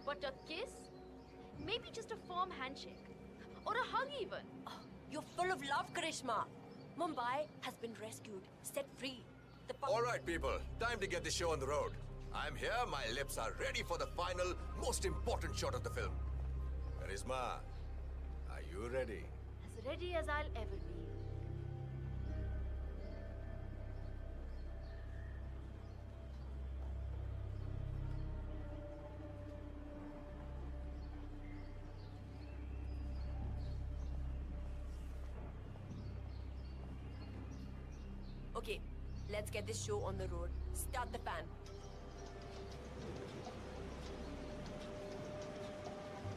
But a kiss? Maybe just a firm handshake. Or a hug even. Oh, you're full of love, Karishma. Mumbai has been rescued, set free. All right, people. Time to get the show on the road. I'm here, my lips are ready for the final, most important shot of the film. Karishma, are you ready? As ready as I'll ever be. Okay, let's get this show on the road. Start the fan.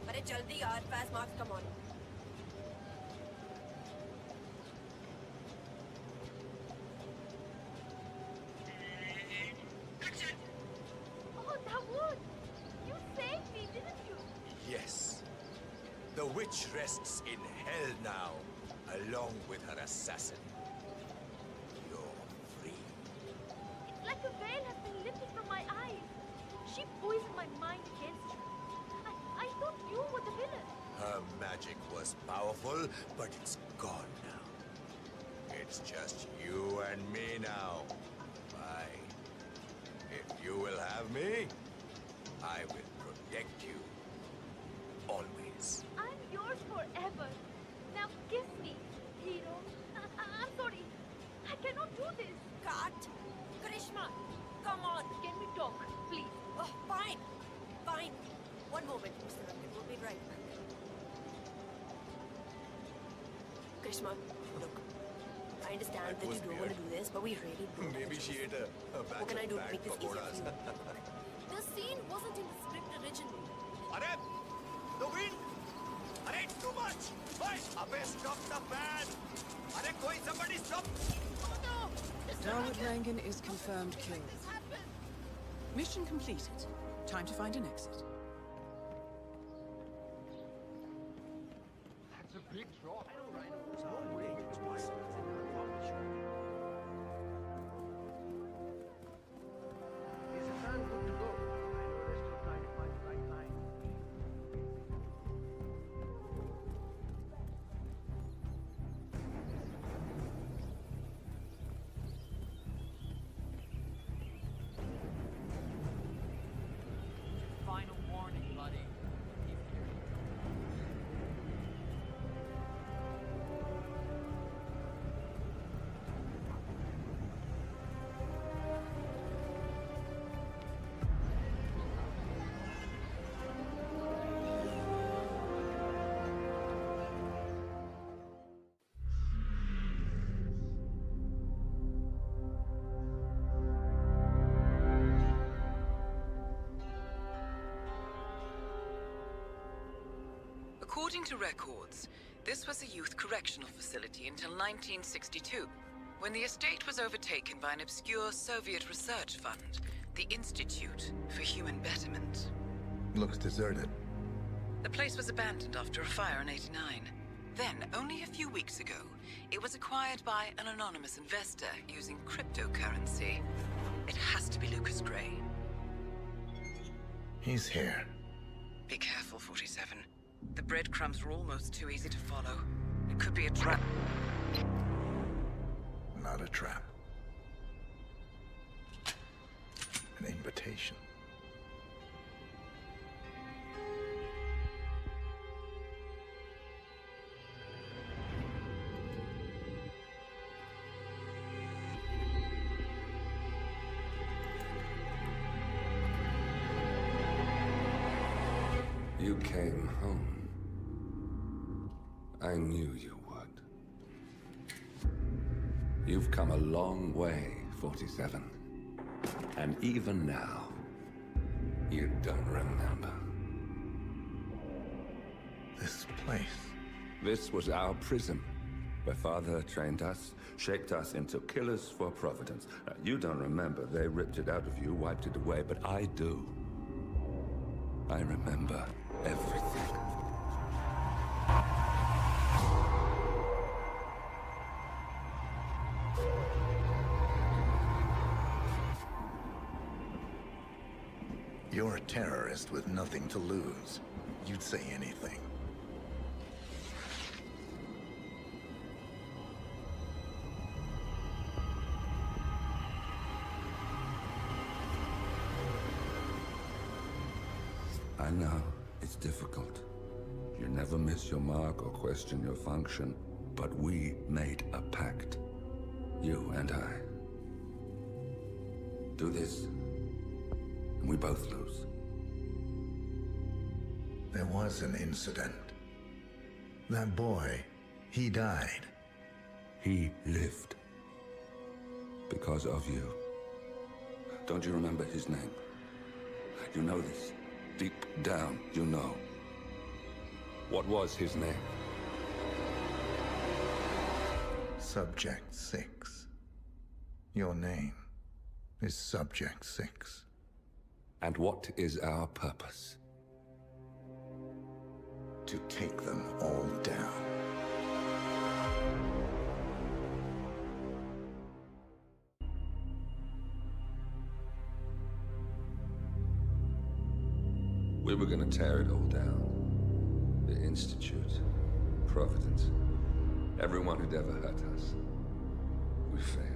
Arey jaldi yaar, fast marks, come on. Oh, that would! You saved me, didn't witch rests in hell now, along with her assassin. You're free. It's like a veil has been lifted from my eyes. She poisoned my mind against you. I thought you were the villain. Her magic was powerful, but it's gone now. It's just you and me now. Fine. If you will have me, I will protect you. Always. I'm yours forever. Now kiss me, hero. I'm sorry. I cannot do this. Cut! Karishma, come on. Can we talk, please? Oh, fine. Fine. One moment, Mr. Rangan. We'll be right back. Karishma, look. I understand that you don't want to do this, but we really do. Maybe she ate a batch What can I do to make this easier pakoras. for you? The scene wasn't in the script originally. Arey! The wind! Arey, too much! Hey! Abey, stop the fan! Arey, koi somebody stop! Oh no! Mr. Darwood Rangan! Rangan is confirmed killed. This happened. Mission completed. Time to find an exit. That's a big drop. I know, Rhino. There's no way it's possible. Is the fan good to go? I know they're still trying to find the right time. Final warning, buddy. According to records, this was a youth correctional facility until 1962, when the estate was overtaken by an obscure Soviet research fund, the Institute for Human Betterment. Looks deserted. The place was abandoned after a fire in '89. Then, only a few weeks ago, it was acquired by an anonymous investor using cryptocurrency. It has to be Lucas Gray. He's here. Be careful, 47. The breadcrumbs were almost too easy to follow. It could be a trap. Not a trap. An invitation. You came home. I knew you would. You've come a long way, 47. And even now, you don't remember. This place. This was our prison, where Father trained us, shaped us into killers for Providence. Now, you don't remember. They ripped it out of you, wiped it away, but I do. I remember everything. You're a terrorist with nothing to lose. You'd say anything. I know, it's difficult. You never miss your mark or question your function, but we made a pact. You and I. Do this, and we both lose. There was an incident. That boy, he died. He lived. Because of you. Don't you remember his name? You know this. Deep down, you know. What was his name? Subject 6. Your name is Subject 6. And what is our purpose? to take them all down. We were gonna tear it all down. The Institute, Providence, everyone who'd ever hurt us. We failed.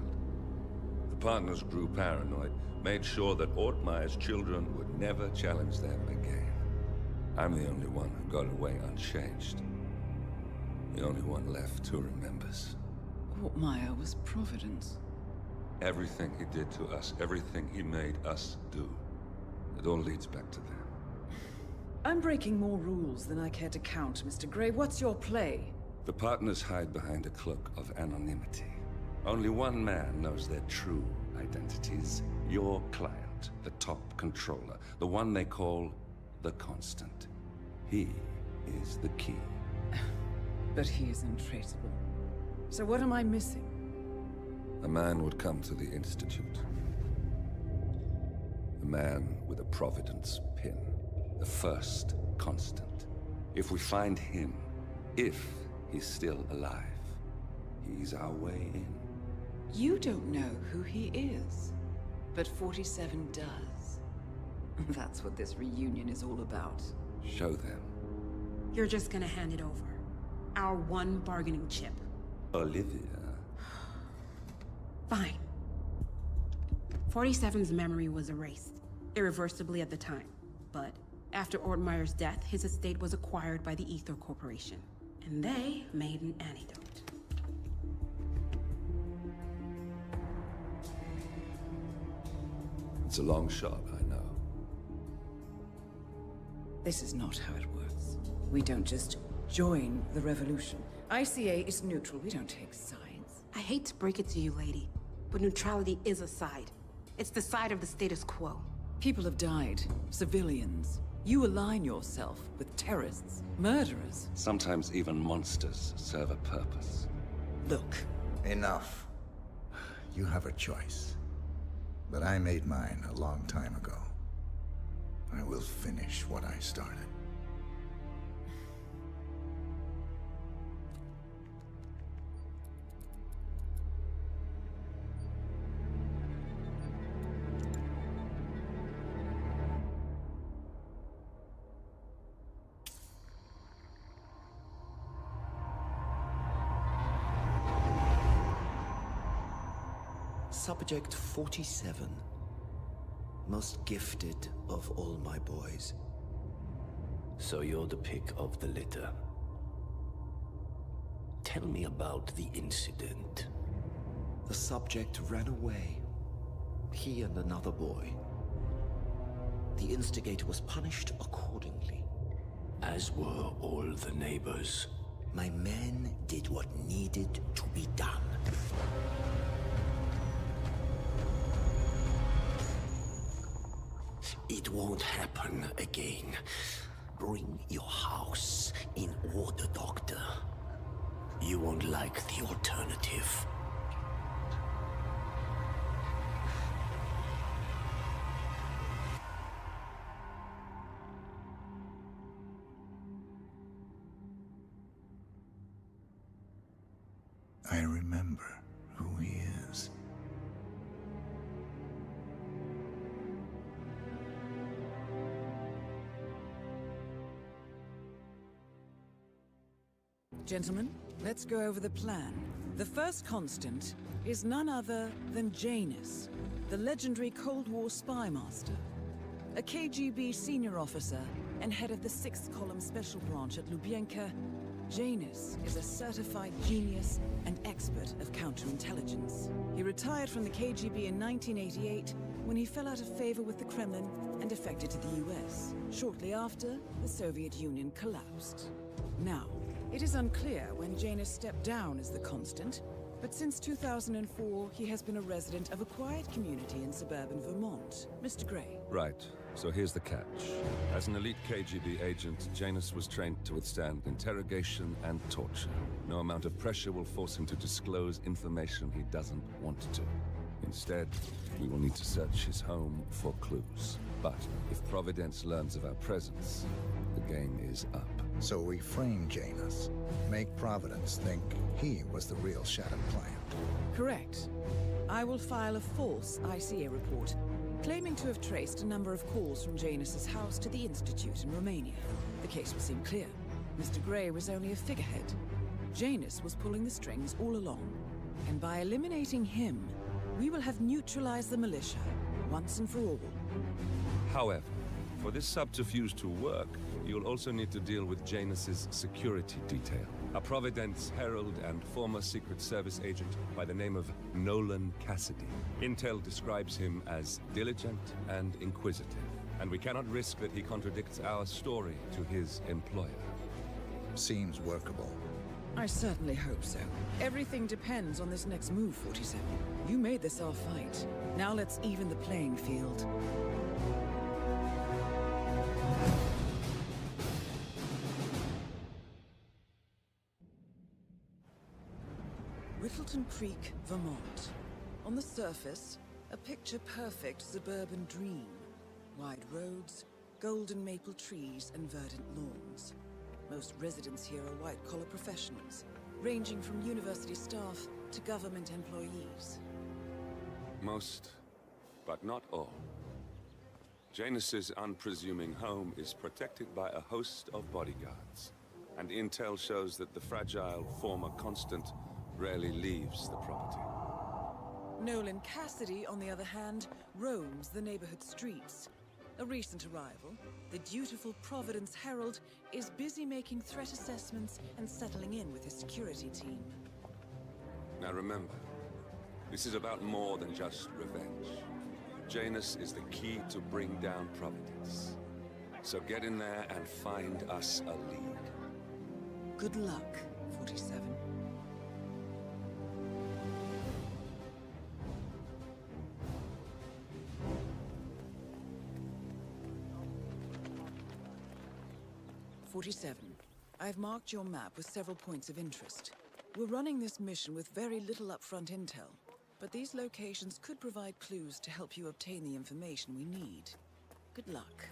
The partners grew paranoid, made sure that Ortmeyer's children would never challenge them again. I'm the only one who got away unchanged. The only one left who remembers. Ortmeyer was Providence. Everything he did to us, everything he made us do, it all leads back to them. I'm breaking more rules than I care to count, Mr. Grey. What's your play? The partners hide behind a cloak of anonymity. Only one man knows their true identities. Your client, the top controller, the one they call the Constant. He is the key. But he is untraceable. So what am I missing? A man would come to the Institute. A man with a Providence pin. The first Constant. If we find him, if he's still alive, he's our way in. You don't know who he is, but 47 does. That's what this reunion is all about. Show them. You're just gonna hand it over. Our one bargaining chip. Olivia. Fine. 47's memory was erased, irreversibly at the time. But after Ortmeyer's death, his estate was acquired by the Ether Corporation. And they made an antidote. It's a long shot, I know. This is not how it works. We don't just join the revolution. ICA is neutral. We don't take sides. I hate to break it to you, lady, but neutrality is a side. It's the side of the status quo. People have died. Civilians. You align yourself with terrorists, murderers. Sometimes even monsters serve a purpose. Look. Enough. You have a choice. But I made mine a long time ago. I will finish what I started. Subject 47. Most gifted of all my boys. So you're the pick of the litter. Tell me about the incident. The subject ran away. He and another boy. The instigator was punished accordingly. As were all the neighbors. My men did what needed to be done. It won't happen again. Bring your house in order, Doctor. You won't like the alternative. I remember who he is. Gentlemen, let's go over the plan. The first Constant is none other than Janus, the legendary Cold War spy master. A KGB senior officer and head of the 6th Column Special Branch at Lubyanka, Janus is a certified genius and expert of counterintelligence. He retired from the KGB in 1988 when he fell out of favor with the Kremlin and defected to the US. Shortly after, the Soviet Union collapsed. Now, it is unclear when Janus stepped down as the Constant, but since 2004, he has been a resident of a quiet community in suburban Vermont. Mr. Grey. Right. So here's the catch. As an elite KGB agent, Janus was trained to withstand interrogation and torture. No amount of pressure will force him to disclose information he doesn't want to. Instead, We will need to search his home for clues. But if Providence learns of our presence, the game is up. So we frame Janus, make Providence think he was the real Shattered Client. Correct. I will file a false ICA report, claiming to have traced a number of calls from Janus's house to the Institute in Romania. The case will seem clear. Mr. Grey was only a figurehead. Janus was pulling the strings all along. And by eliminating him, we will have neutralized the militia, once and for all. However, for this subterfuge to work, you'll also need to deal with Janus's security detail. A Providence herald and former Secret Service agent by the name of Nolan Cassidy. Intel describes him as diligent and inquisitive, and we cannot risk that he contradicts our story to his employer. Seems workable. I certainly hope so. Everything depends on this next move, 47. You made this our fight. Now let's even the playing field. Whittleton Creek, Vermont. On the surface, a picture-perfect suburban dream. Wide roads, golden maple trees, and verdant lawns. Most residents here are white-collar professionals, ranging from university staff to government employees. Most, but not all. Janus's unpresuming home is protected by a host of bodyguards, and intel shows that the fragile former Constant rarely leaves the property. Nolan Cassidy, on the other hand, roams the neighborhood streets. A recent arrival, the dutiful Providence Herald is busy making threat assessments and settling in with his security team. Now remember, this is about more than just revenge. Janus is the key to bring down Providence. So get in there and find us a lead. Good luck, 47. I've marked your map with several points of interest. We're running this mission with very little upfront intel, but these locations could provide clues to help you obtain the information we need. Good luck.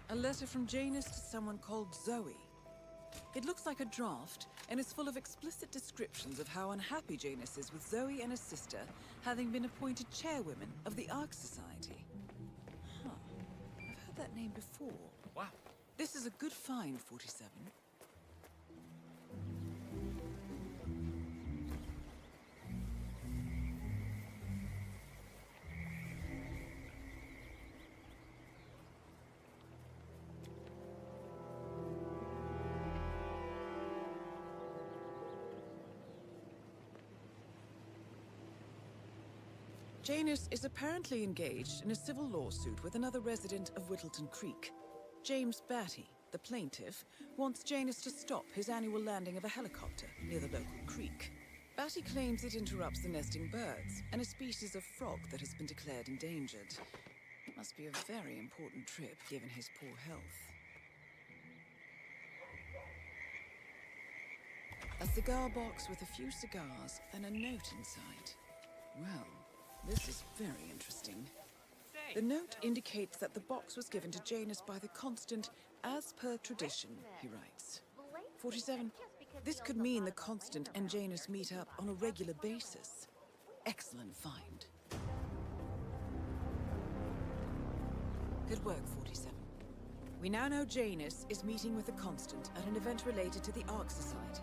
A letter from Janus to someone called Zoe. It looks like a draft, and is full of explicit descriptions of how unhappy Janus is with Zoe and his sister having been appointed chairwomen of the Ark Society. Huh. I've heard that name before. Wow. This is a good find, 47. Janus is apparently engaged in a civil lawsuit with another resident of Whittleton Creek, James Batty. the plaintiff, wants Janus to stop his annual landing of a helicopter near the local creek. Batty claims it interrupts the nesting birds and a species of frog that has been declared endangered. Must be a very important trip, given his poor health. A cigar box with a few cigars and a note inside. Well, this is very interesting. The note indicates that the box was given to Janus by the Constant, as per tradition, he writes. 47. This could mean the Constant and Janus meet up on a regular basis. Excellent find. Good work, 47. We now know Janus is meeting with the Constant at an event related to the Ark Society.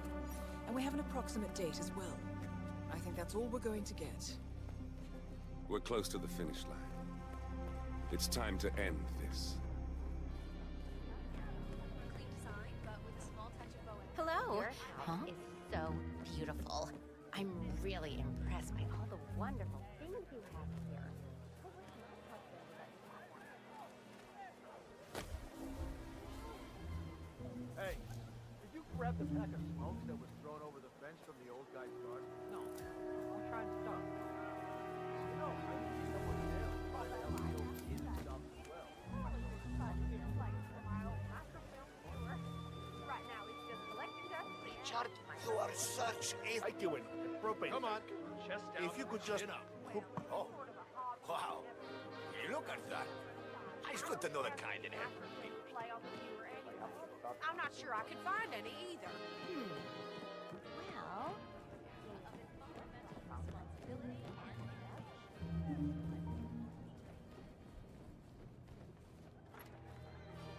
And we have an approximate date as well. I think that's all we're going to get. We're close to the finish line. It's time to end this. Hello. Your house is so beautiful. I'm really impressed by all the wonderful things you have here. Hey, did you grab the pack of smokes that was thrown over the fence from the old guy's garden? No. I'm trying to stop. You know, I think someone there probably else his stuff as well. Right now, it's just collecting dust. Richard, you are such a... I do it. Propane. Come on. Chest down. If you could just... Oh, wow. Hey, look at that. It's good to know the kind in here. I'm not sure I could find any either. Well,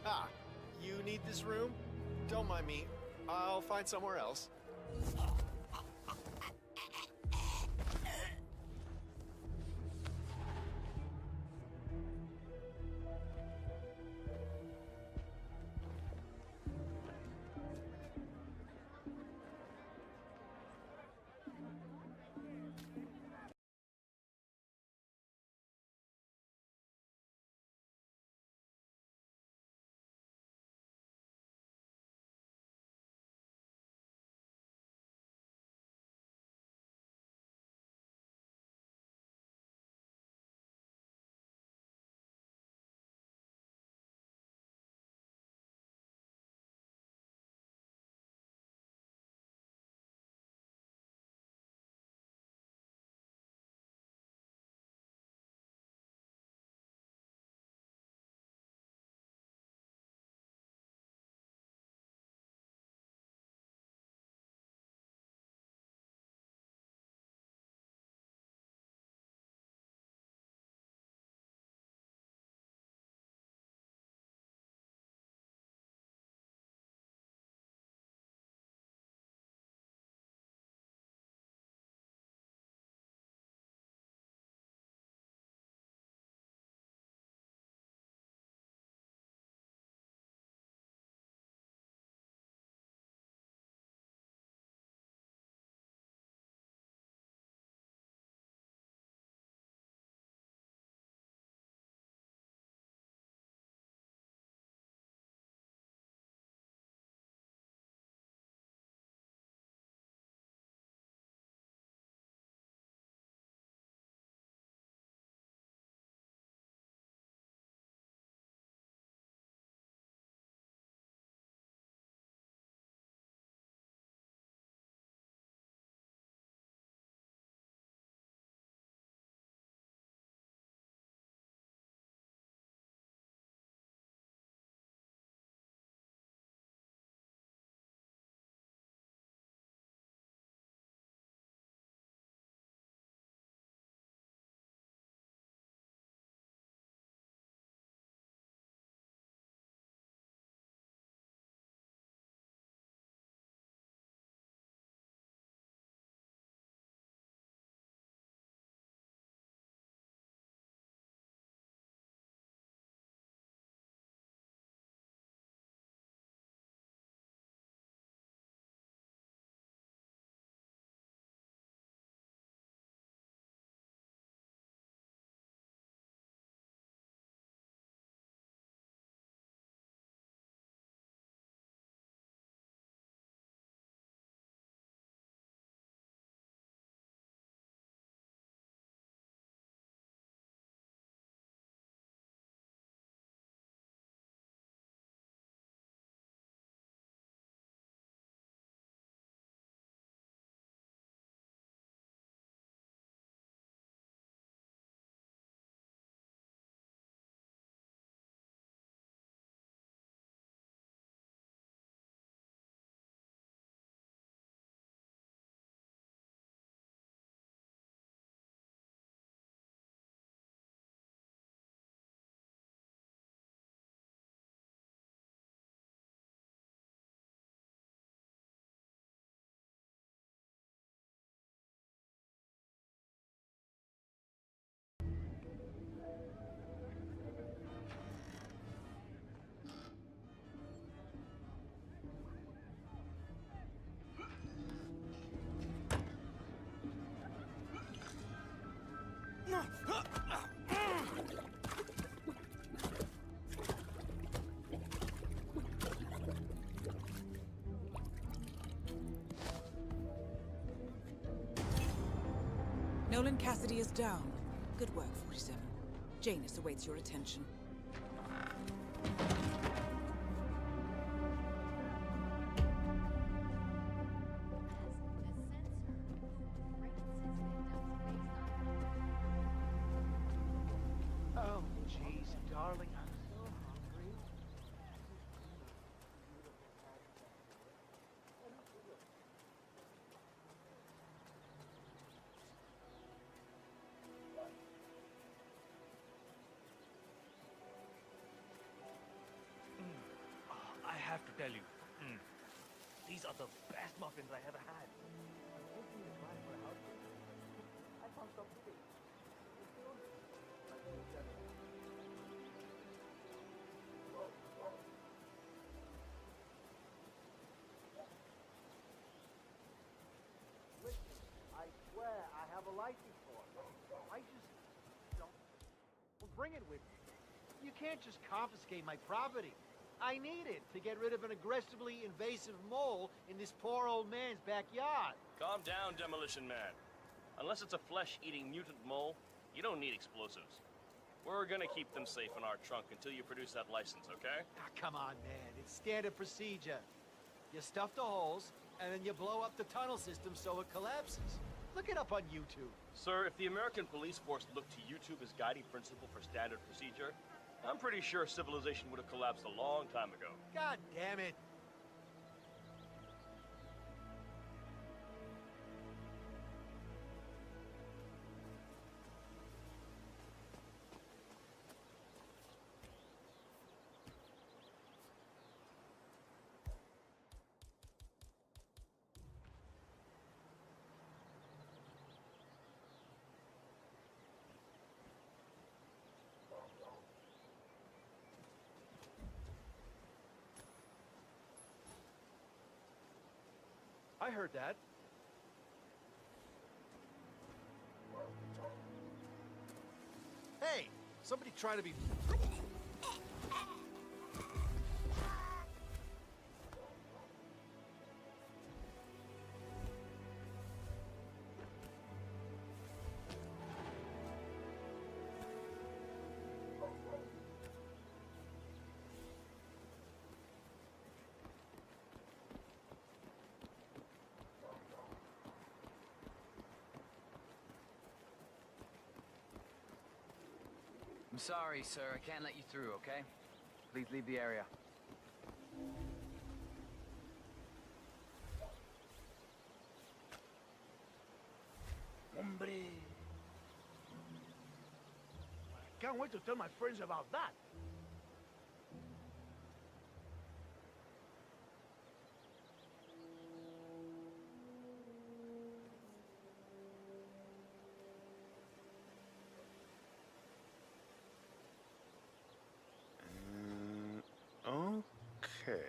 Ah, you need this room? Don't mind me. I'll find somewhere else. Nolan Cassidy is down. Good work, 47. Janus awaits your attention. Oh, jeez, darling, I'm so hungry. I have to tell you, these are the best muffins I ever had. I found something. Listen, I swear I have a license for it. I just don't bring it with me. You can't just confiscate my property. I need it to get rid of an aggressively invasive mole in this poor old man's backyard. Calm down, Demolition Man. Unless it's a flesh-eating mutant mole, you don't need explosives. We're gonna keep them safe in our trunk until you produce that license, okay? Ah, come on, man. It's standard procedure. You stuff the holes, and then you blow up the tunnel system so it collapses. Look it up on YouTube. Sir, if the American police force looked to YouTube as guiding principle for standard procedure, I'm pretty sure civilization would have collapsed a long time ago. God damn it. I heard that. Hey, somebody trying to be... I'm sorry, sir. I can't let you through, okay? Please leave the area. Hombre. Can't wait to tell my friends about that. Okay.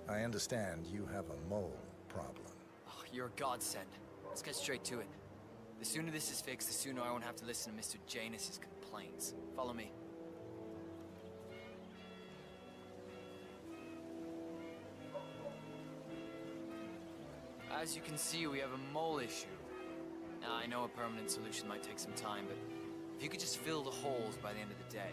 I understand you have a mole problem. Oh, you're a godsend. Let's get straight to it. The sooner this is fixed, the sooner I won't have to listen to Mr. Janus's complaints. Follow me. As you can see, we have a mole issue. Now, I know a permanent solution might take some time, but if you could just fill the holes by the end of the day.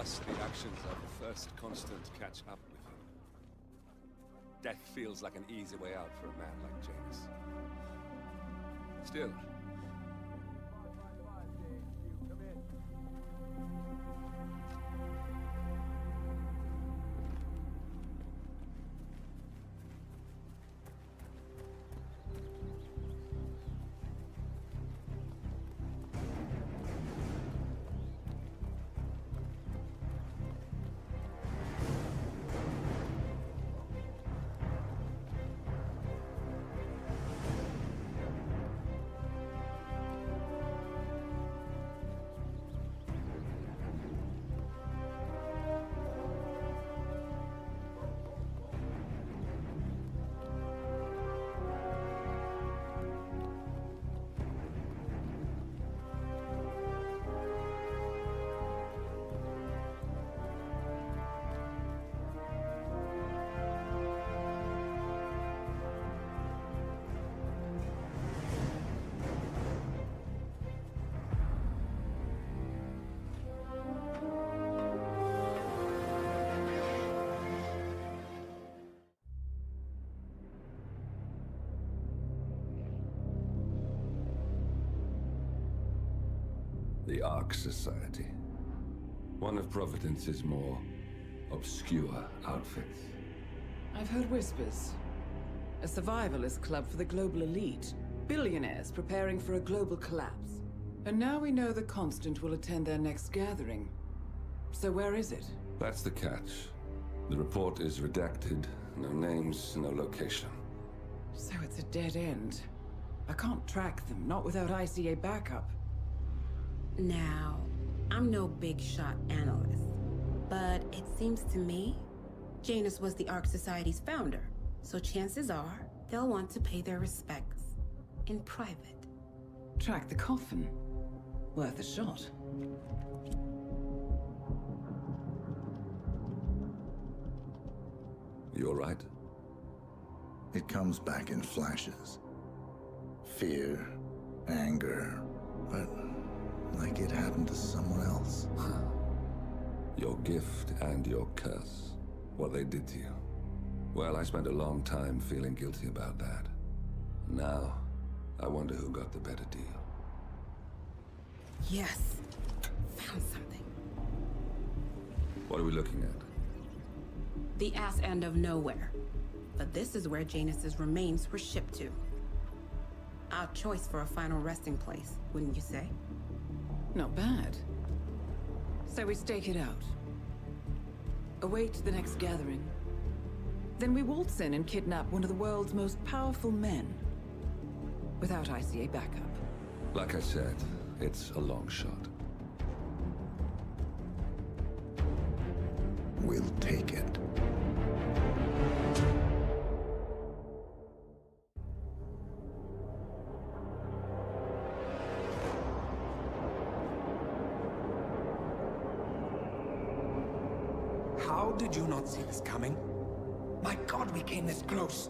The actions are the first constant catch up with him. Death feels like an easy way out for a man like Janus. Still, The Ark Society. One of Providence's more obscure outfits. I've heard whispers. A survivalist club for the global elite. Billionaires preparing for a global collapse. And now we know the Constant will attend their next gathering. So where is it? That's the catch. The report is redacted. No names, no location. So it's a dead end. I can't track them, not without ICA backup. Now, I'm no big shot analyst, but it seems to me Janus was the Ark Society's founder, so chances are they'll want to pay their respects in private. Track the coffin. Worth a shot. You're right. It comes back in flashes. Fear, anger, but like it happened to someone else. Your gift and your curse. What they did to you. Well, I spent a long time feeling guilty about that. Now, I wonder who got the better deal. Yes. Found something. What are we looking at? The ass end of nowhere. But this is where Janus's remains were shipped to. Our choice for a final resting place, wouldn't you say? Not bad. So we stake it out. Await the next gathering. Then we waltz in and kidnap one of the world's most powerful men. Without ICA backup. Like I said, it's a long shot. We'll take it. How did you not see this coming? My God, we came this close.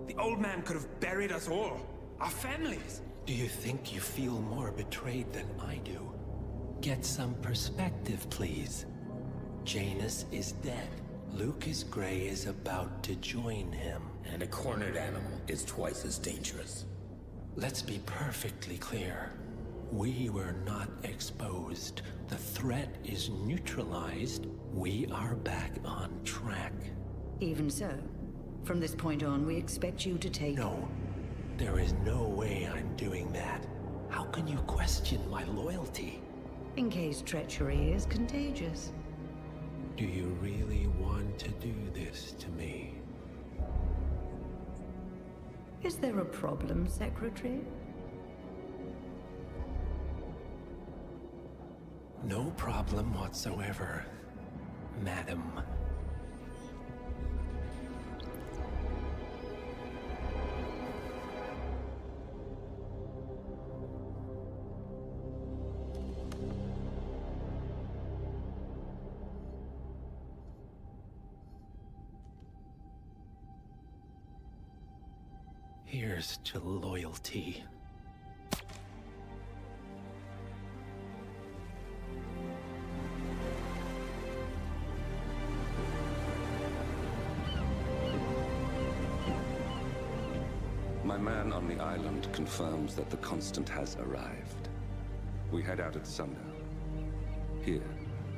The old man could have buried us all. Our families. Do you think you feel more betrayed than I do? Get some perspective, please. Janus is dead. Lucas Gray is about to join him. And a cornered animal is twice as dangerous. Let's be perfectly clear. We were not exposed. The threat is neutralized. We are back on track. Even so, from this point on, we expect you to take... No. There is no way I'm doing that. How can you question my loyalty? In case treachery is contagious. Do you really want to do this to me? Is there a problem, Secretary? No problem whatsoever, Madam. Here's to loyalty. My man on the island confirms that the Constant has arrived. We head out at sundown. Here,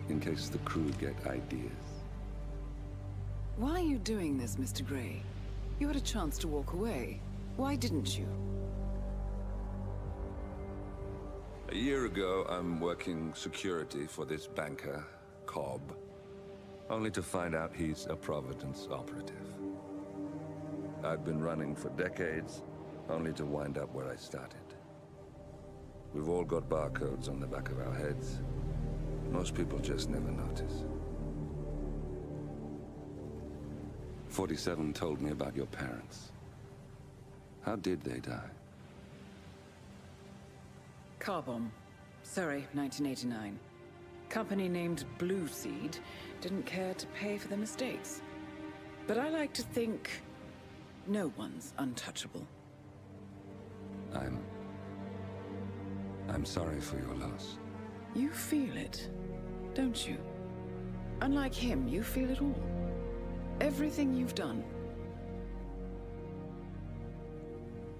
in case the crew get ideas. Why are you doing this, Mr. Gray? You had a chance to walk away. Why didn't you? A year ago, I'm working security for this banker, Cobb. Only to find out he's a Providence operative. I've been running for decades, only to wind up where I started. We've all got barcodes on the back of our heads. Most people just never notice. 47 told me about your parents. How did they die? Car bomb. Surrey, 1989. Company named Blue Seed didn't care to pay for the mistakes. But I like to think no one's untouchable. I'm sorry for your loss. You feel it, don't you? Unlike him, you feel it all. Everything you've done.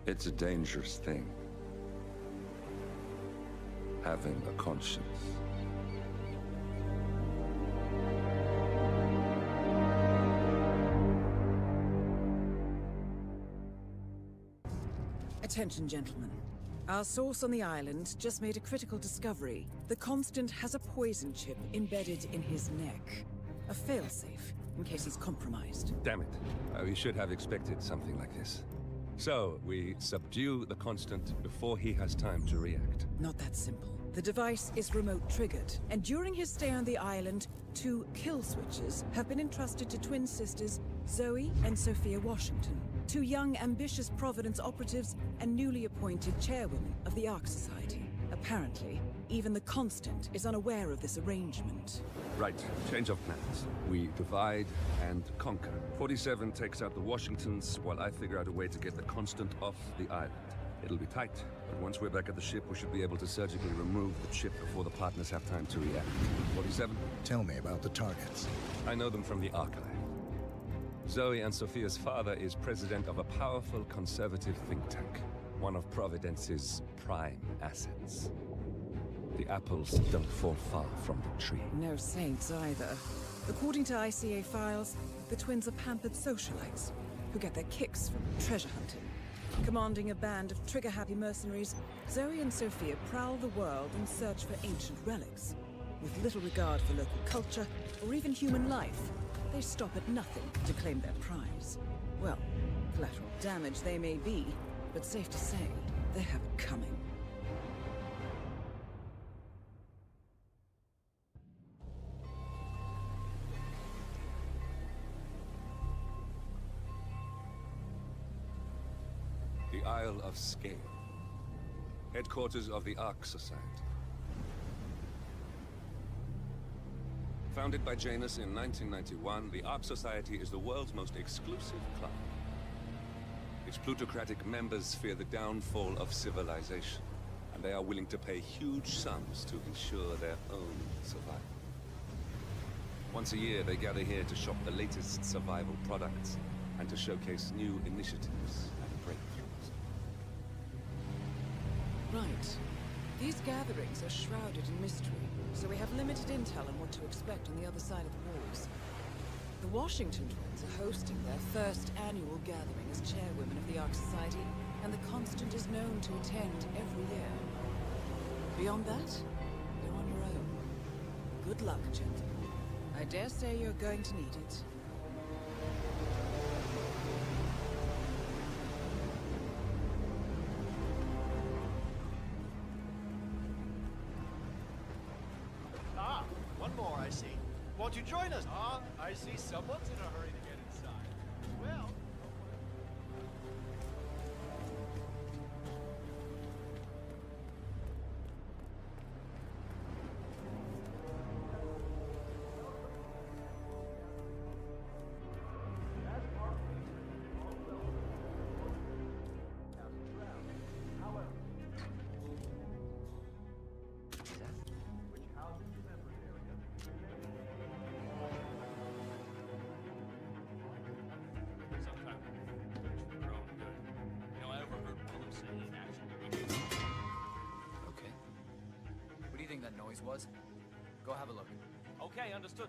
It's a dangerous thing. Having a conscience. Attention, gentlemen. Our source on the island just made a critical discovery. The Constant has a poison chip embedded in his neck. A failsafe, in case he's compromised. Damn it. We should have expected something like this. So, we subdue the Constant before he has time to react. Not that simple. The device is remote-triggered, and during his stay on the island, 2 kill switches have been entrusted to twin sisters Zoe and Sophia Washington, 2 young, ambitious Providence operatives and newly appointed chairwomen of the Ark Society. Apparently, even the Constant is unaware of this arrangement. Right, change of plans. We divide and conquer. 47 takes out the Washingtons, while I figure out a way to get the Constant off the island. It'll be tight, but once we're back at the ship, we should be able to surgically remove the chip before the partners have time to react. 47? Tell me about the targets. I know them from the archive. Zoe and Sophia's father is president of a powerful conservative think tank, one of Providence's prime assets. The apples don't fall far from the tree. No saints either. According to ICA files, the twins are pampered socialites who get their kicks from treasure hunting. Commanding a band of trigger-happy mercenaries, Zoe and Sophia prowl the world in search for ancient relics. With little regard for local culture or even human life, they stop at nothing to claim their prize. Well, collateral damage they may be, but safe to say, they have it coming. The Isle of Scale, headquarters of the Ark Society. Founded by Janus in 1991, the Ark Society is the world's most exclusive club. Its plutocratic members fear the downfall of civilization, and they are willing to pay huge sums to ensure their own survival. Once a year, they gather here to shop the latest survival products and to showcase new initiatives and breakthroughs. Right. These gatherings are shrouded in mystery, so we have limited intel on what to expect on the other side of the walls. The Washington twins are hosting their first annual gathering as chairwomen of the Ark Society, and the Constant is known to attend every year. Beyond that, you're on your own. Good luck, gentlemen. I dare say you're going to need it. Ah, one more, I see. Won't you join us? Ah, I see someone's in a hurry to get inside. Well... Okay. What do you think that noise was? Go have a look. Okay, understood.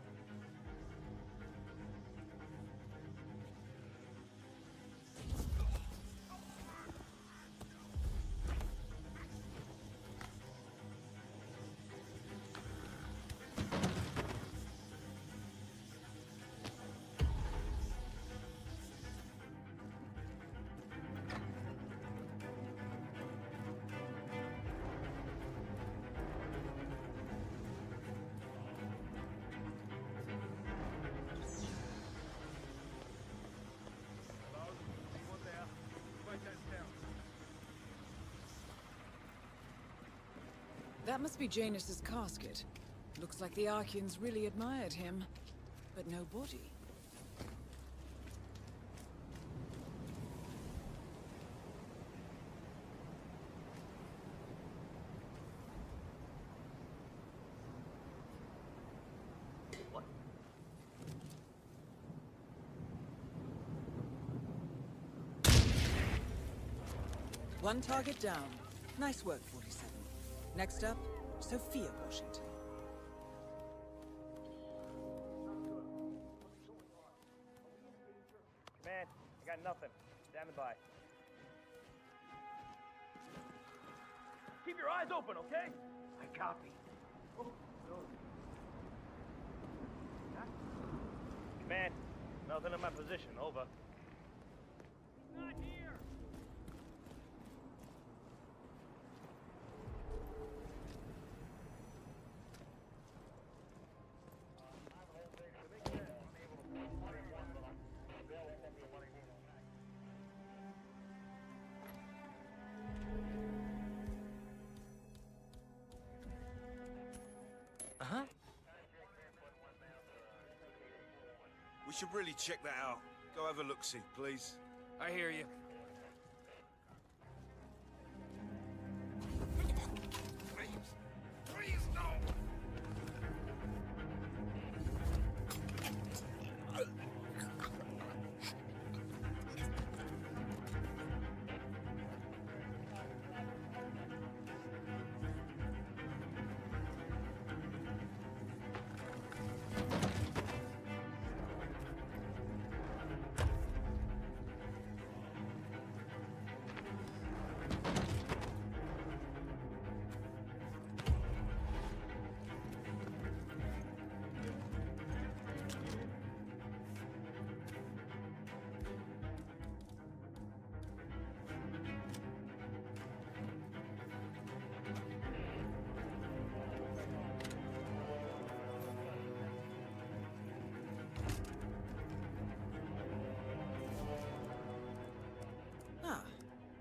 That must be Janus's casket. Looks like the Archeans really admired him, but no body. What? One target down. Nice work, 47. Next up, Sophia Washington. Man, I got nothing. Standing by. keep your eyes open, okay? I copy. Oh, no. Man, nothing in my position, over. He's not here! Uh-huh. We should really check that out. Go have a look-see, please. I hear you. Please, no!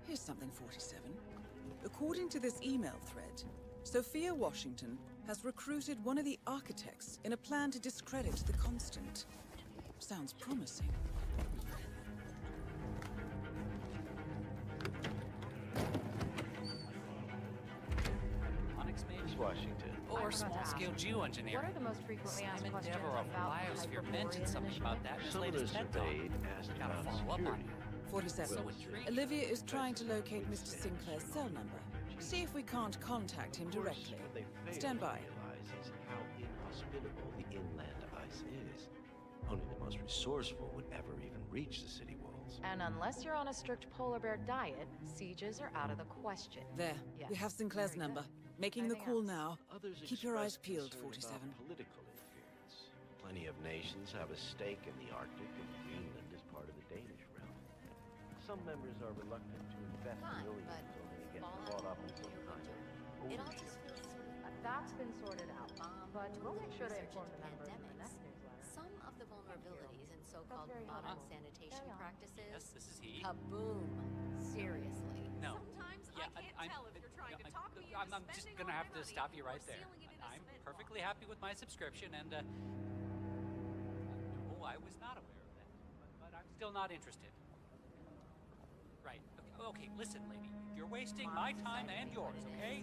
Here's something, 47. According to this email thread, Sophia Washington has recruited one of the architects in a plan to discredit the Constant. Sounds promising. Washington. Or small-scale geoengineering. What are the most frequently asked Simon questions Dever of about Biosphere Hyperborean mentioned something initiative? about that in his Some of latest the TED Talk. surveyed asked Gotta about follow up on security. it. 47. So intriguing. Olivia is trying to locate Mr. Sinclair's cell number. See if we can't contact him directly. What they fail Stand to by. realize is how inhospitable the inland ice is. Only the most resourceful would ever even reach the city walls. And unless you're on a strict polar bear diet, sieges are out of the question. There. Yes. We have Sinclair's Very good. number. Making the Anything call else? now. Others Keep your eyes expressed peeled, concern 47. about political interference. Plenty of nations have a stake in the Arctic, and Greenland is part of the Danish realm. Some members are reluctant to invest millions only to get caught up in some kind of It all overture. just feels That's been sorted out, but we'll make sure to inform the members in the pandemics. next newsletter. Some of the vulnerabilities in so-called very modern helpful. sanitation Carry on. practices. Yes, this is he. Kaboom! Seriously. No. Sometimes Yeah, I can't tell if you're trying to talk me into I'm just spending gonna all have my to money stop you or right there. sealing it in a I'm cement perfectly happy with my subscription, and oh, I was not aware of that, but I'm still not interested. Right. Okay, listen, lady. You're wasting my time and yours, okay?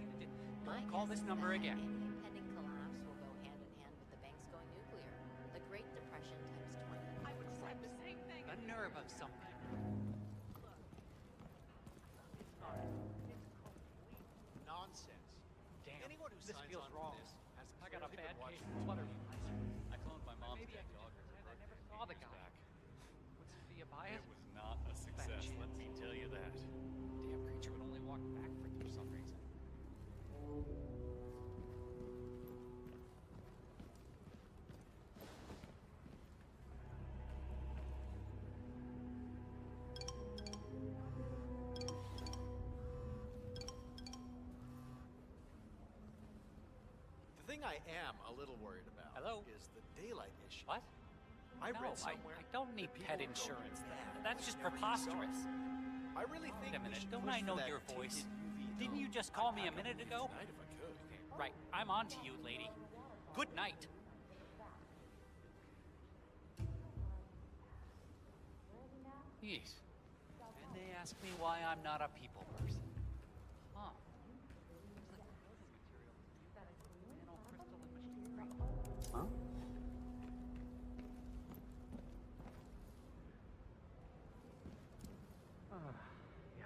Don't call this number again. Any impending collapse will go hand in hand with the banks going nuclear. The Great Depression times 20. I would have said the same thing. A nerve of something. Nonsense. Damn, Anyone who this signs feels on for wrong. this has I got a clearly bad been case watching of fluttering. I cloned my mom's Maybe I dead could dog. just I never saw the guy. Would this be a bias? It was not a success, let me tell you that. Damn creature would only walk backward for some reason. The thing I am a little worried about is the daylight issue. What? I No, read somewhere I don't need that people pet go insurance. mad That's just when it's preposterous. dark. I really think Wait a we minute, should don't push I for know that your voice? tinted UV Didn't you dome. just call me a I could minute leave ago? tonight if I could. Right, I'm on to you, lady. Good night. Yes. And they ask me why I'm not a people person. Huh. Huh? Yeah.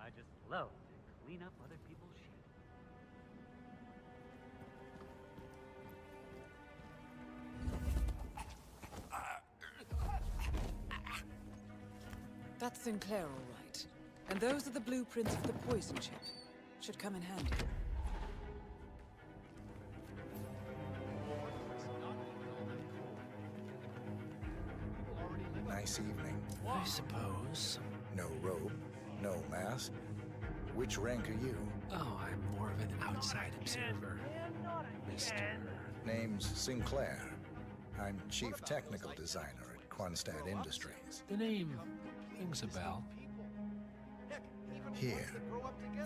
I just love to clean up other people's shit. That's Sinclair, all right. And those are the blueprints of the poison chip. Should come in handy. Nice evening. I suppose. No robe, no mask. Which rank are you? Oh, I'm more of an outside observer, Mr. Name's Sinclair. I'm Chief Technical Designer at Quonstad Industries. The name rings a bell. Here,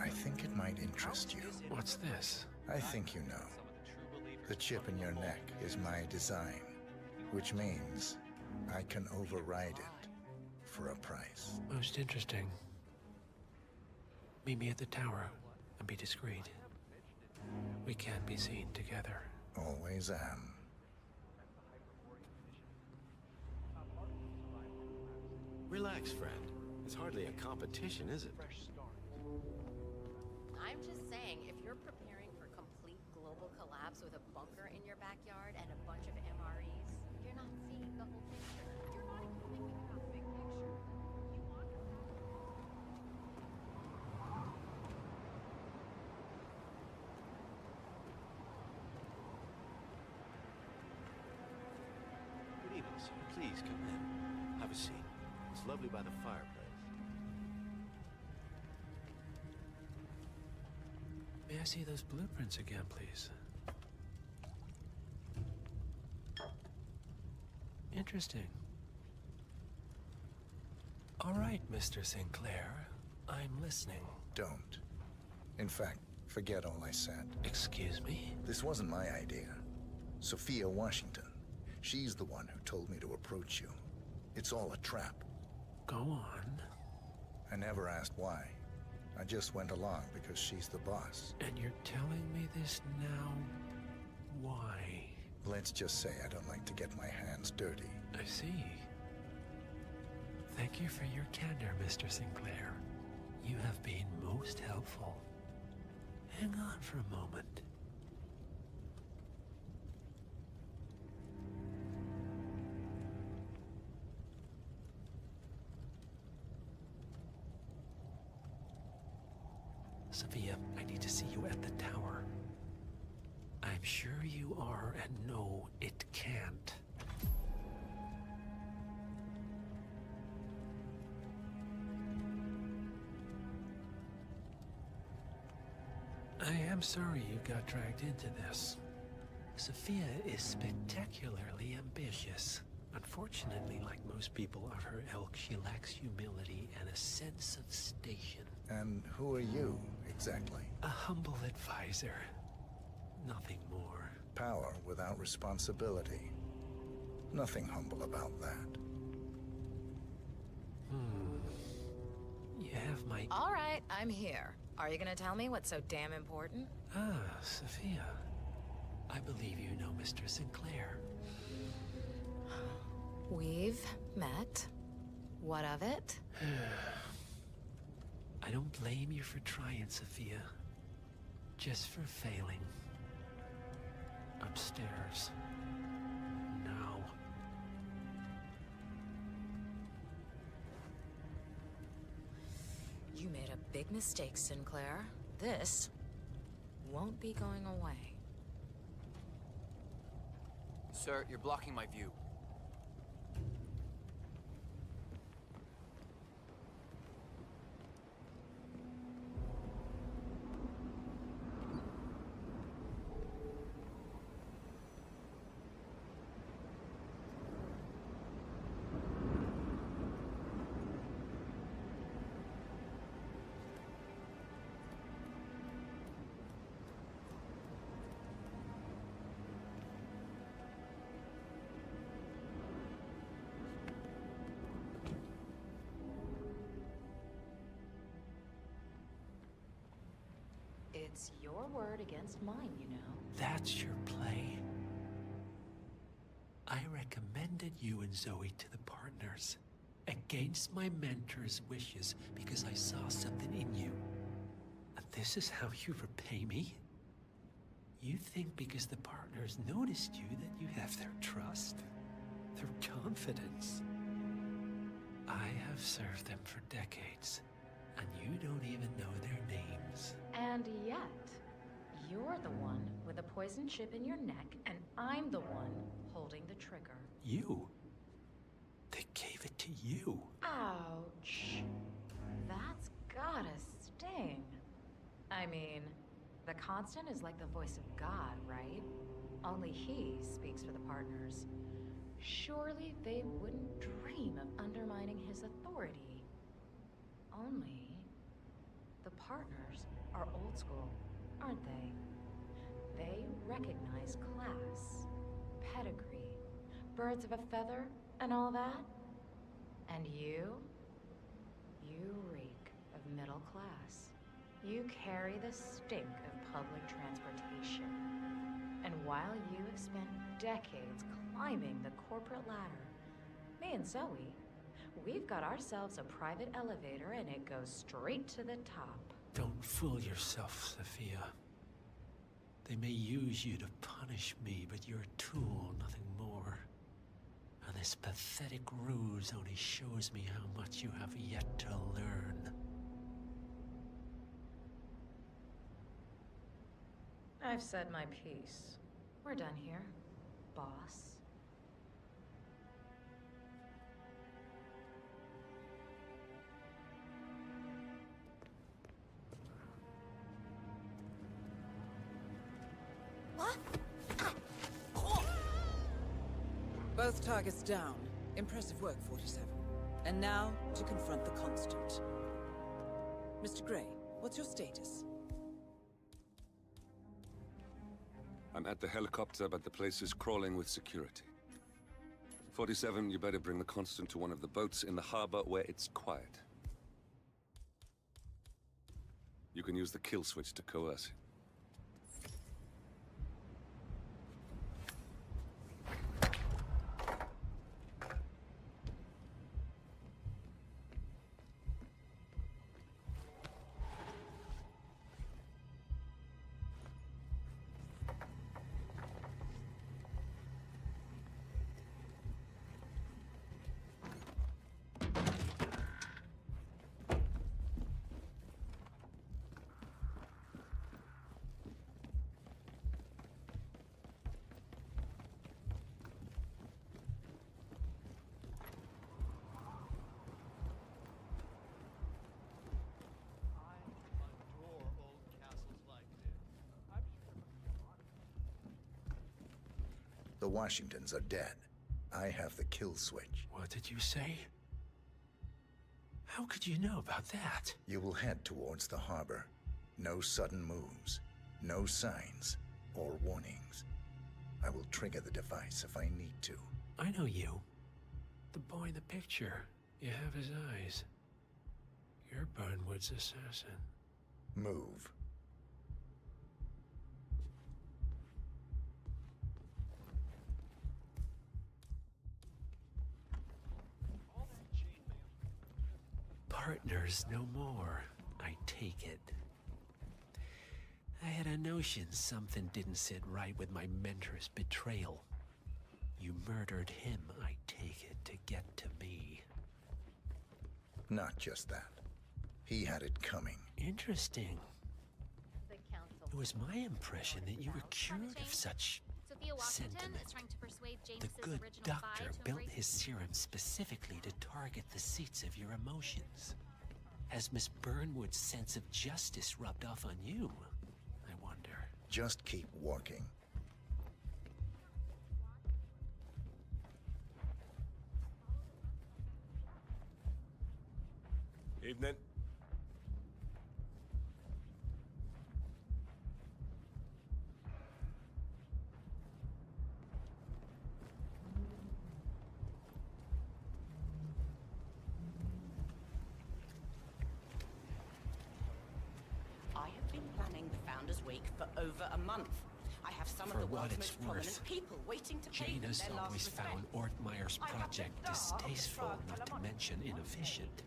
I think it might interest you. What's this? I think you know. The chip in your neck is my design, which means I can override it for a price. Most interesting. Meet me at the tower and be discreet. We can't be seen together. Always am. Relax, friend. It's hardly a competition, is it? I'm just saying, if you're preparing for complete global collapse with a bunker in your backyard and a bunch of MREs, you're not seeing the whole picture. You're not even thinking about the big picture. You want Good evening, sir. Please come in. Have a seat. It's lovely by the fireplace. May I see those blueprints again, please? Interesting. All right, Mr. Sinclair. I'm listening. Don't. In fact, forget all I said. Excuse me? This wasn't my idea. Sophia Washington. She's the one who told me to approach you. It's all a trap. Go on. I never asked why. I just went along because she's the boss. And you're telling me this now? Why? Let's just say I don't like to get my hands dirty. I see. Thank you for your candor, Mr. Sinclair. You have been most helpful. Hang on for a moment. Sophia, I need to see you at the tower. I'm sure you are, and no, it can't. I am sorry you got dragged into this. Sophia is spectacularly ambitious. Unfortunately, like most people of her ilk, she lacks humility and a sense of station. And who are you, exactly? A humble advisor. Nothing more. Power without responsibility. Nothing humble about that. You have my... All right, I'm here. Are you gonna tell me what's so damn important? Ah, Sophia. I believe you know Mr. Sinclair. We've met. What of it? I don't blame you for trying, Sophia. Just for failing. Upstairs. Now. You made a big mistake, Sinclair. This won't be going away. Sir, you're blocking my view. It's your word against mine, you know. That's your play. I recommended you and Zoe to the partners. Against my mentor's wishes, because I saw something in you. And this is how you repay me? You think because the partners noticed you that you have their trust, their confidence. I have served them for decades, And you don't even know their names. And yet, you're the one with a poison chip in your neck, and I'm the one holding the trigger. You? They gave it to you. Ouch. That's gotta sting. I mean, the Constant is like the voice of God, right? Only he speaks for the partners. Surely they wouldn't dream of undermining his authority. Only the partners are old school, aren't they? They recognize class, pedigree, birds of a feather, and all that. And you reek of middle class. You carry the stink of public transportation. And while you have spent decades climbing the corporate ladder, me and Zoe, we've got ourselves a private elevator and it goes straight to the top. Don't fool yourself, Sophia. They may use you to punish me, but you're a tool, nothing more. And this pathetic ruse only shows me how much you have yet to learn. I've said my piece. We're done here, boss. Both targets down. Impressive work, 47. And now, to confront the Constant. Mr. Gray, what's your status? I'm at the helicopter, but the place is crawling with security. 47, you better bring the Constant to one of the boats in the harbor where it's quiet. You can use the kill switch to coerce it. The Washingtons are dead. I have the kill switch. What did you say? How could you know about that? You will head towards the harbor. No sudden moves, no signs or warnings. I will trigger the device if I need to. I know you. The boy in the picture. You have his eyes. You're Burnwood's assassin. Move. Partners no more, I take it. I had a notion something didn't sit right with my mentor's betrayal. You murdered him, I take it, to get to me. Not just that. He had it coming. Interesting. It was my impression that you were cured of such sentiment. The good doctor built his serum specifically to target the seats of your emotions. Has Miss Burnwood's sense of justice rubbed off on you, I wonder? Just keep walking. Evening. Week for over a month. I have some of the world's most prominent people waiting to pay them Janus their last always respect. found Ortmeyer's project distasteful, not to mention inefficient.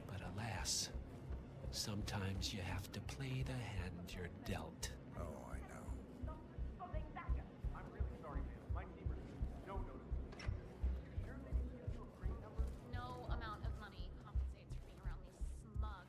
But alas, sometimes you have to play the hand you're dealt. Oh, I know. I'm really sorry, man. My neighbors took no notice. You sure they didn't give you a crane number? No amount of money compensates for being around these smug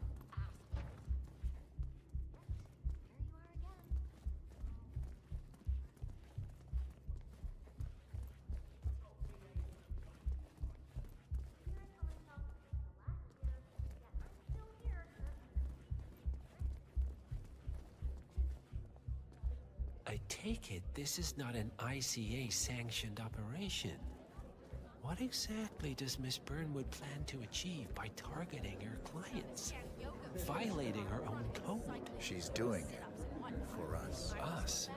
I take it this is not an ICA-sanctioned operation. What exactly does Miss Burnwood plan to achieve by targeting her clients? Violating her own code? She's doing it. For us. Us?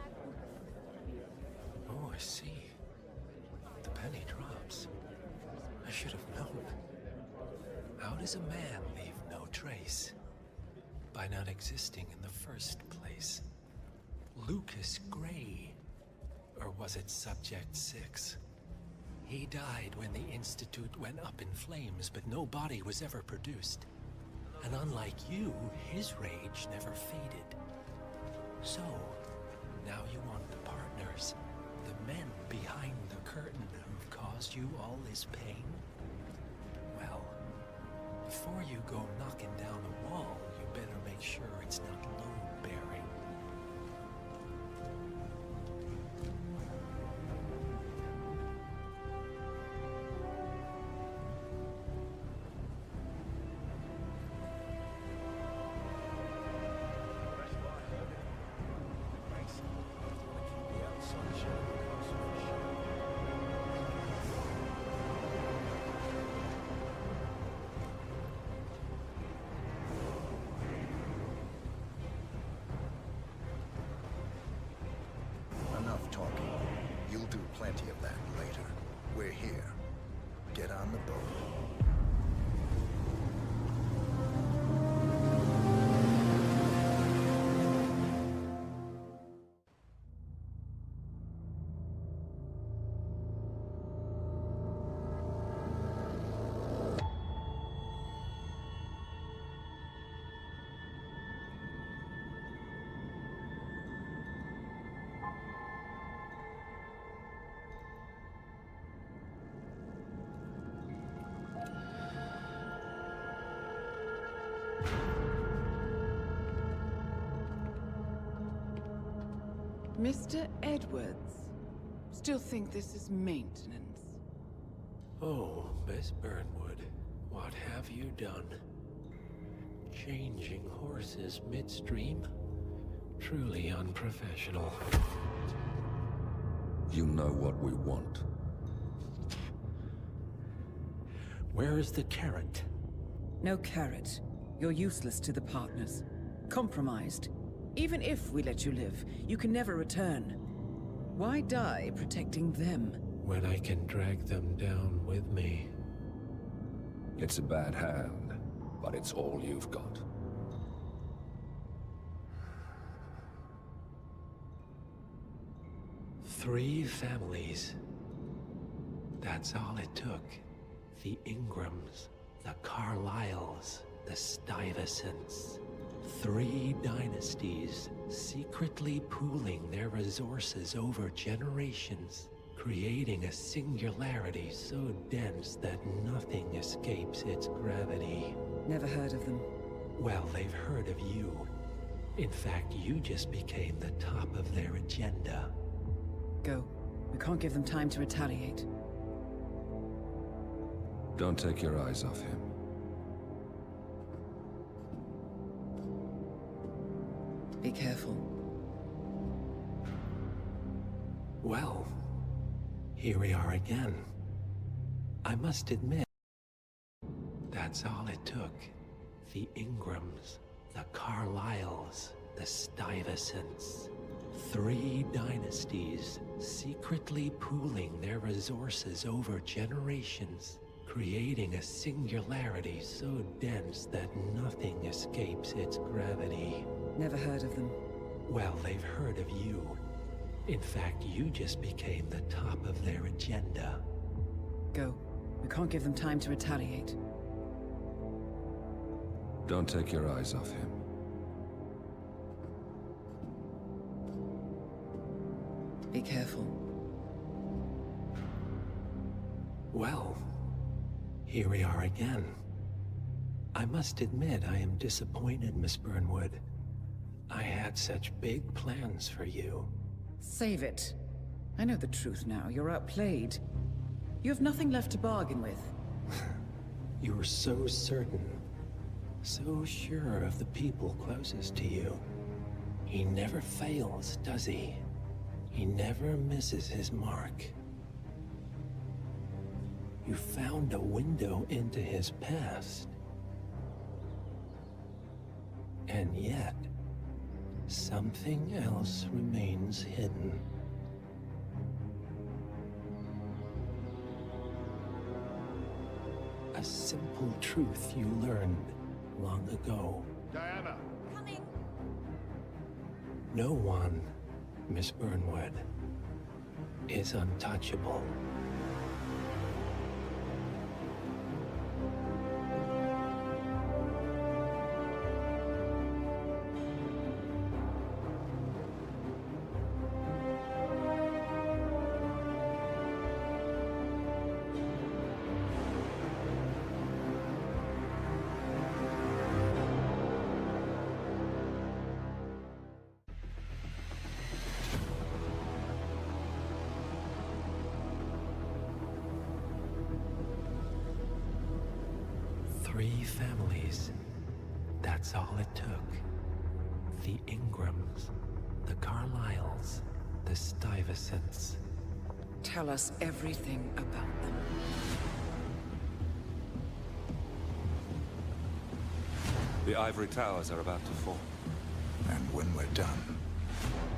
Oh, I see. The penny drops. I should have known. How does a man leave no trace? By not existing in the first place. Lucas Gray. Or was it Subject 6? He died when the Institute went up in flames, but no body was ever produced. And unlike you, his rage never faded. So, now you want the partners, the men behind the curtain who've caused you all this pain? Well, before you go knocking down a wall, you better make sure it's not load-bearing. Enough talking. You'll do plenty of that later. We're here. Get on the boat. Mr. Edwards, still think this is maintenance? Oh, Miss Burnwood, what have you done? Changing horses midstream? Truly unprofessional. You know what we want. Where is the carrot? No carrot. You're useless to the partners. Compromised. Even if we let you live, you can never return. Why die protecting them? When I can drag them down with me. It's a bad hand, but it's all you've got. Three families. That's all it took. The Ingrams, the Carlyles, the Stuyvesants. 3 dynasties, secretly pooling their resources over generations, creating a singularity so dense that nothing escapes its gravity. Never heard of them. Well, they've heard of you. In fact, you just became the top of their agenda. Go. We can't give them time to retaliate. Don't take your eyes off him. Be careful. Well, here we are again. I must admit, that's all it took. The Ingrams, the Carlyles, the Stuyvesants. 3 dynasties, secretly pooling their resources over generations, creating a singularity so dense that nothing escapes its gravity. Never heard of them. Well, they've heard of you. In fact, you just became the top of their agenda. Go. We can't give them time to retaliate. Don't take your eyes off him. Be careful. Well, here we are again. I must admit I am disappointed, Miss Burnwood. I had such big plans for you. Save it. I know the truth now. You're outplayed. You have nothing left to bargain with. You were so certain. So sure of the people closest to you. He never fails, does he? He never misses his mark. You found a window into his past. And yet, something else remains hidden. A simple truth you learned long ago. Diana! Coming! No one, Miss Burnwood, is untouchable. Three families. That's all it took. The Ingrams, the Carlyles, the Stuyvesants. Tell us everything about them. The ivory towers are about to fall. And when we're done...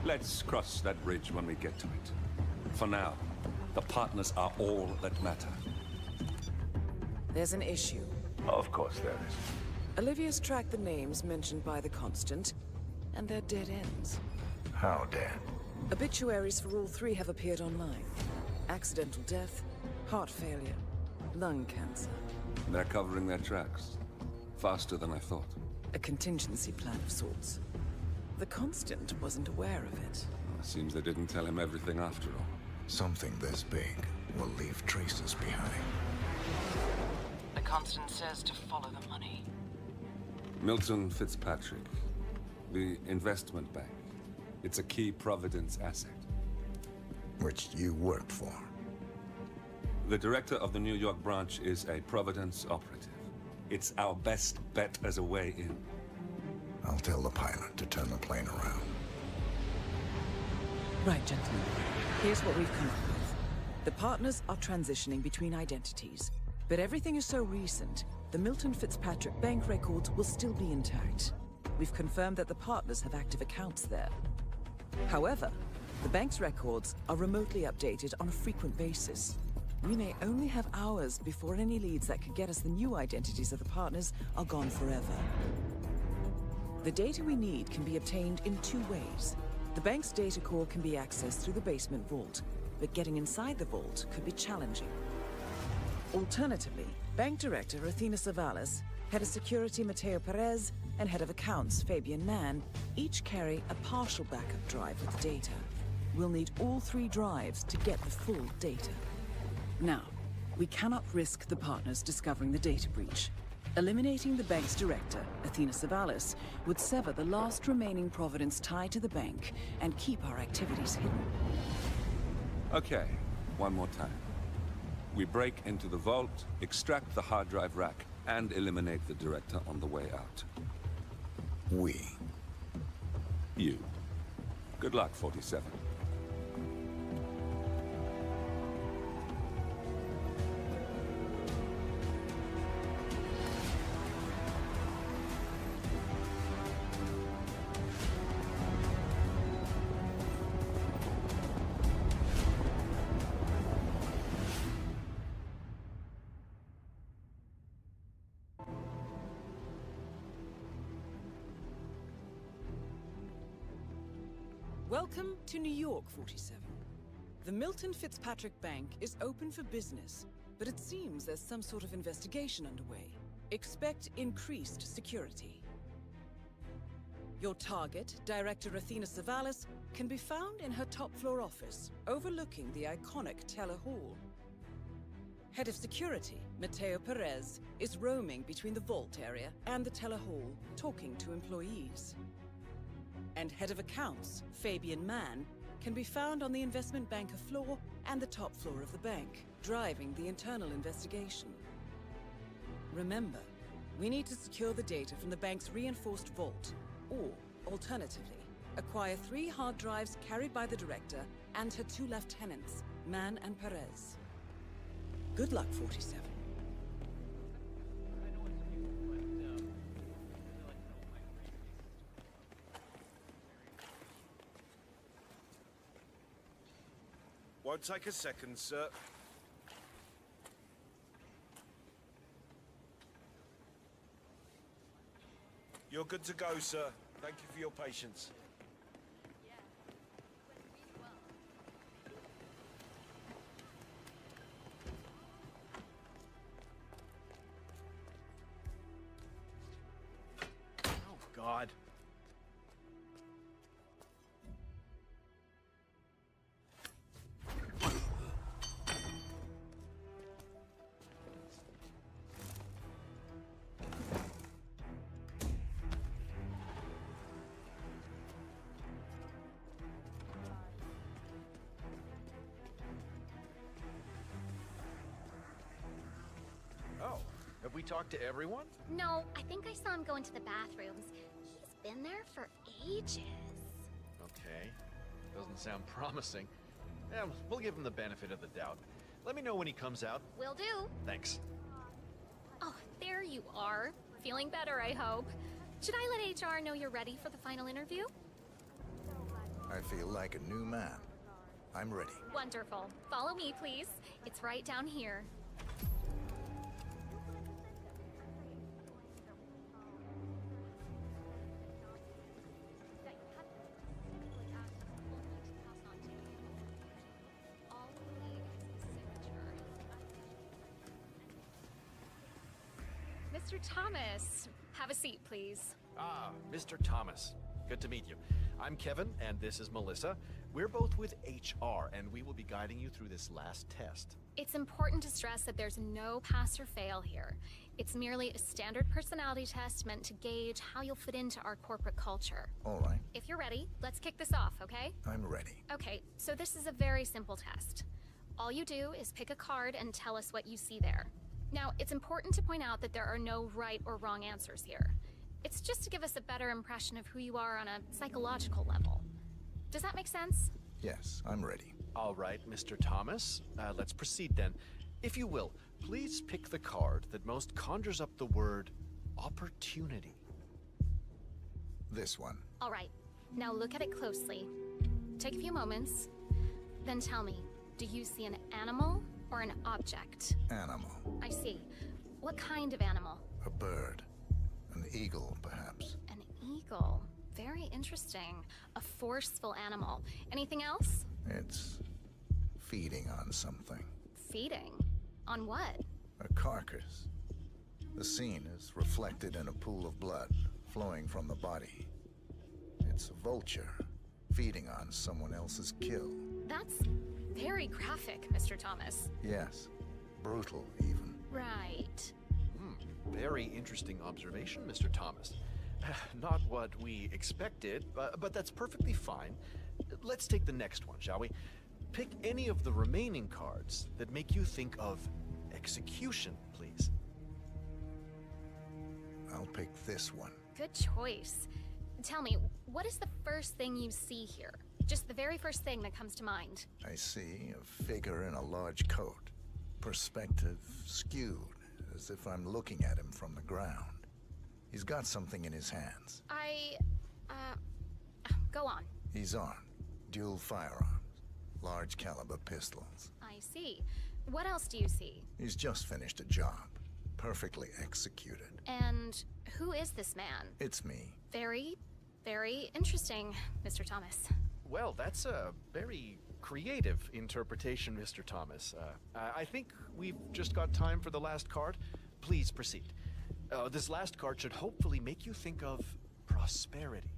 Let's cross that bridge when we get to it. For now, the partners are all that matter. There's an issue. Of course there is. Olivia's tracked the names mentioned by the Constant, and they're dead ends. How dead? Obituaries for all three have appeared online. Accidental death, heart failure, lung cancer. They're covering their tracks. Faster than I thought. A contingency plan of sorts. The Constant wasn't aware of it. Well, seems they didn't tell him everything after all. Something this big will leave traces behind. The Constant says to follow the money. Milton Fitzpatrick. The investment bank. It's a key Providence asset. Which you worked for. The director of the New York branch is a Providence operative. It's our best bet as a way in. I'll tell the pilot to turn the plane around. Right, gentlemen. Here's what we've come up with. The partners are transitioning between identities. But everything is so recent, the Milton Fitzpatrick bank records will still be intact. We've confirmed that the partners have active accounts there. However, the bank's records are remotely updated on a frequent basis. We may only have hours before any leads that could get us the new identities of the partners are gone forever. The data we need can be obtained in two ways. The bank's data core can be accessed through the basement vault, but getting inside the vault could be challenging. Alternatively, Bank Director Athena Savalas, Head of Security Mateo Perez, and Head of Accounts Fabian Mann each carry a partial backup drive with the data. We'll need all three drives to get the full data. Now, we cannot risk the partners discovering the data breach. Eliminating the bank's director, Athena Savalas, would sever the last remaining Providence tie to the bank and keep our activities hidden. Okay, one more time. We break into the vault, extract the hard drive rack, and eliminate the director on the way out. We. You. Good luck, 47. Welcome to New York, 47. The Milton Fitzpatrick Bank is open for business, but it seems there's some sort of investigation underway. Expect increased security. Your target, Director Athena Savalas, can be found in her top-floor office, overlooking the iconic Teller Hall. Head of Security, Mateo Perez, is roaming between the vault area and the Teller Hall, talking to employees. And Head of Accounts, Fabian Mann, can be found on the investment banker floor and the top floor of the bank, driving the internal investigation. Remember, we need to secure the data from the bank's reinforced vault, or, alternatively, acquire 3 hard drives carried by the director and her 2 lieutenants, Man and Perez. Good luck, 47. Won't take a second, sir. You're good to go, sir. Thank you for your patience. Oh, God. Oh, have we talked to everyone? No, I think I saw him go into the bathrooms. He's been there for ages. Okay. Doesn't sound promising. Yeah, we'll give him the benefit of the doubt. Let me know when he comes out. Will do. Thanks. Oh, there you are. Feeling better, I hope. Should I let HR know you're ready for the final interview? I feel like a new man. I'm ready. Wonderful. Follow me, please. It's right down here. Mr. Thomas, have a seat, please. Ah, Mr. Thomas. Good to meet you. I'm Kevin, and this is Melissa. We're both with HR, and we will be guiding you through this last test. It's important to stress that there's no pass or fail here. It's merely a standard personality test meant to gauge how you'll fit into our corporate culture. All right. If you're ready, let's kick this off, okay? I'm ready. Okay, so this is a very simple test. All you do is pick a card and tell us what you see there. Now, it's important to point out that there are no right or wrong answers here. It's just to give us a better impression of who you are on a psychological level. Does that make sense? Yes, I'm ready. All right, Mr. Thomas. Let's proceed then. If you will, please pick the card that most conjures up the word opportunity. This one. All right, now look at it closely. Take a few moments, then tell me, do you see an animal or an object? Animal. I see. What kind of animal? A bird. An eagle, perhaps. An eagle. Very interesting. A forceful animal. Anything else? It's feeding on something. Feeding? On what? A carcass. The scene is reflected in a pool of blood flowing from the body. It's a vulture feeding on someone else's kill. That's very graphic, Mr. Thomas. Yes. Brutal, even. Right. Very interesting observation, Mr. Thomas. Not what we expected, but that's perfectly fine. Let's take the next one, shall we? Pick any of the remaining cards that make you think of execution, please. I'll pick this one. Good choice. Tell me, what is the first thing you see here? Just the very first thing that comes to mind. I see a figure in a large coat. Perspective skewed, as if I'm looking at him from the ground. He's got something in his hands. Go on. He's armed. Dual firearms. Large caliber pistols. I see. What else do you see? He's just finished a job. Perfectly executed. And who is this man? It's me. Very, very interesting, Mr. Thomas. Well, that's a very creative interpretation, Mr. Thomas. I think we've just got time for the last card. Please proceed. This last card should hopefully make you think of prosperity.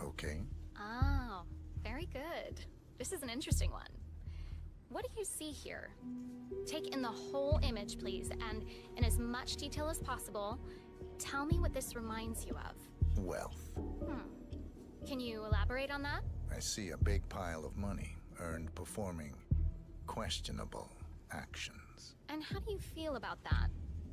Okay. Oh, very good. This is an interesting one. What do you see here? Take in the whole image, please, and in as much detail as possible, tell me what this reminds you of. Wealth. Can you elaborate on that? I see a big pile of money earned performing questionable actions. And how do you feel about that?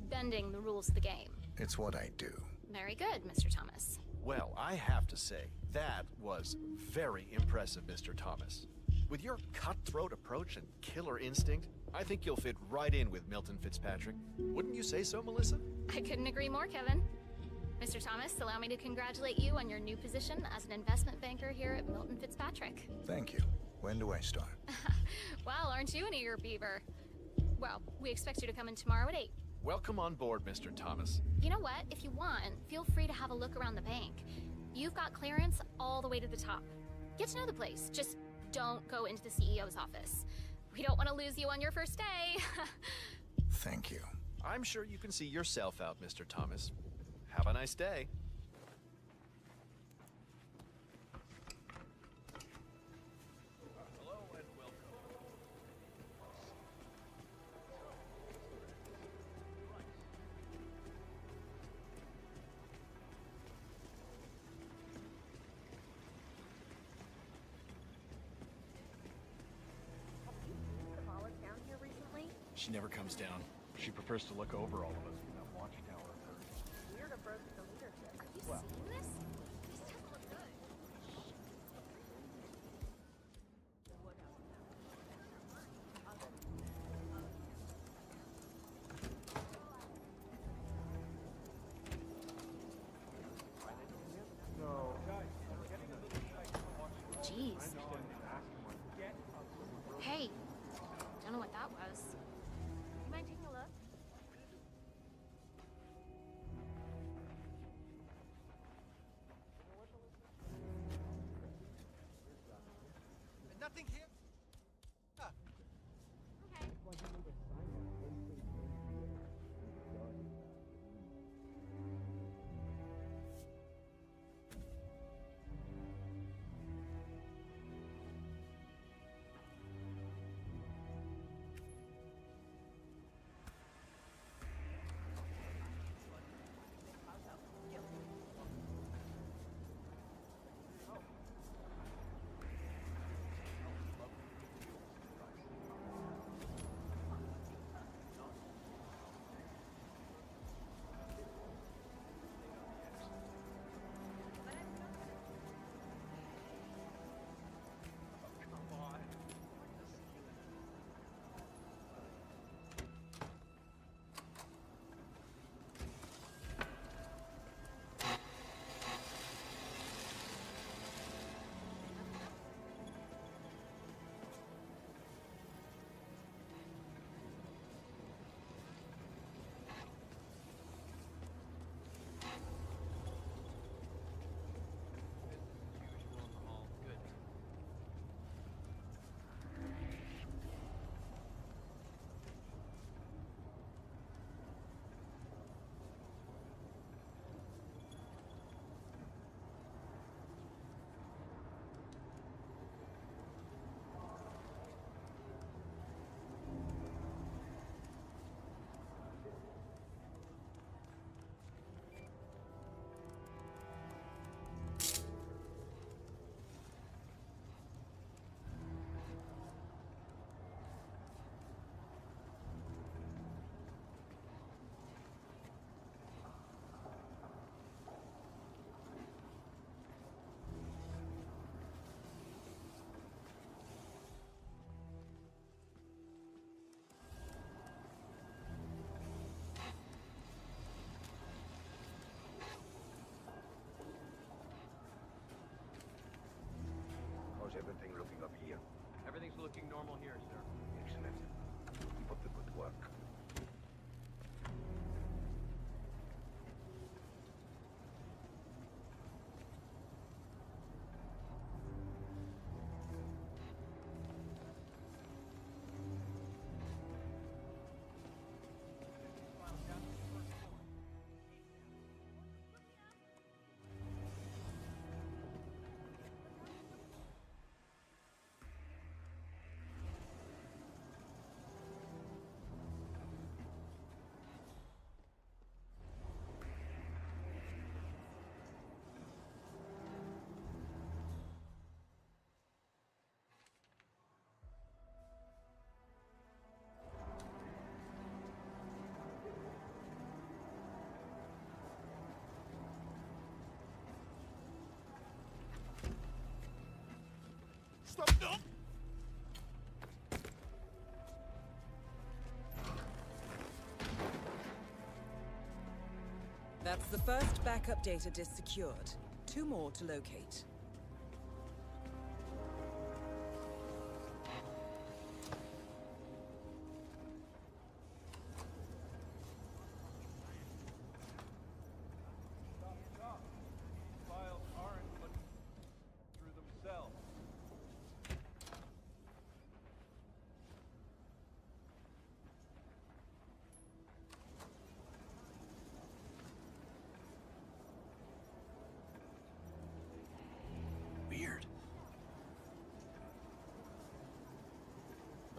Bending the rules of the game. It's what I do. Very good, Mr. Thomas. Well, I have to say, that was very impressive, Mr. Thomas. With your cutthroat approach and killer instinct, I think you'll fit right in with Milton Fitzpatrick. Wouldn't you say so, Melissa? I couldn't agree more, Kevin. Mr. Thomas, allow me to congratulate you on your new position as an investment banker here at Milton Fitzpatrick. Thank you. When do I start? Well, aren't you an eager beaver? Well, we expect you to come in tomorrow at 8. Welcome on board, Mr. Thomas. You know what? If you want, feel free to have a look around the bank. You've got clearance all the way to the top. Get to know the place. Just don't go into the CEO's office. We don't want to lose you on your first day. Thank you. I'm sure you can see yourself out, Mr. Thomas. Have a nice day. Hello and welcome. Down here recently? She never comes down. She prefers to look over all of us from that watchtower of hers. Weird approach to leadership. Are you Well, seeing this? This doesn't look good. Jeez. Hey, don't know what that was. You mind taking a look? Nothing here. Ah. Okay. How's everything looking up here? Everything's looking normal here, sir. Excellent. Keep up the good work. Stop! No! That's the first backup data disk secured. 2 more to locate. Files aren't looking through themselves. Weird.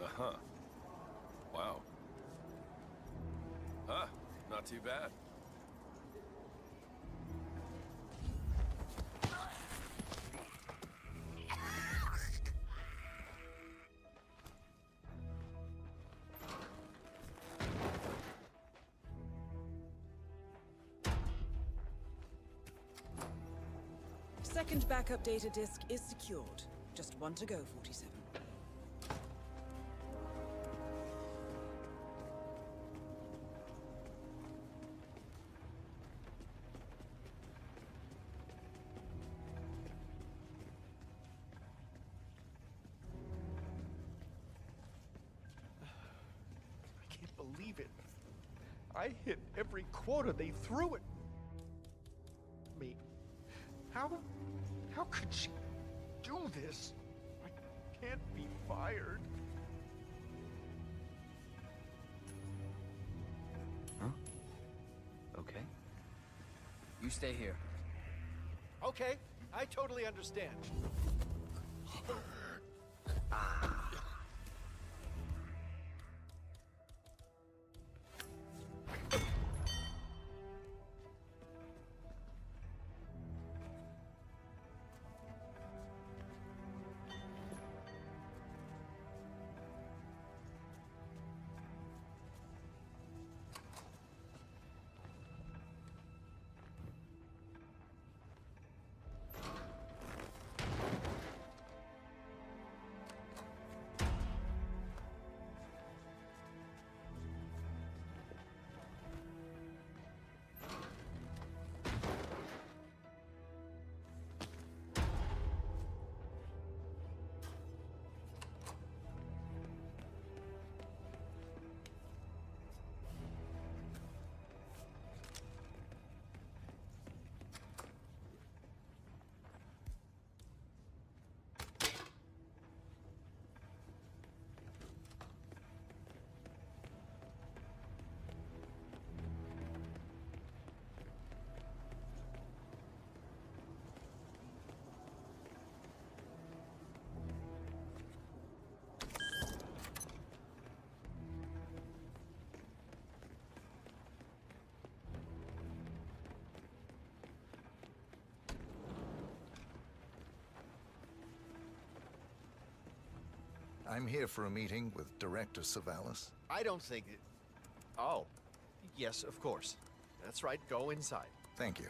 Uh-huh. Wow. Huh, not too bad. Second backup data disk is secured. Just 1 to go, 47. I can't believe it. I hit every quota they threw at me. How could she do this? I can't be fired. Huh? Okay. You stay here. Okay, I totally understand. I'm here for a meeting with Director Savalas. I don't think it... Oh. Yes, of course. That's right, go inside. Thank you.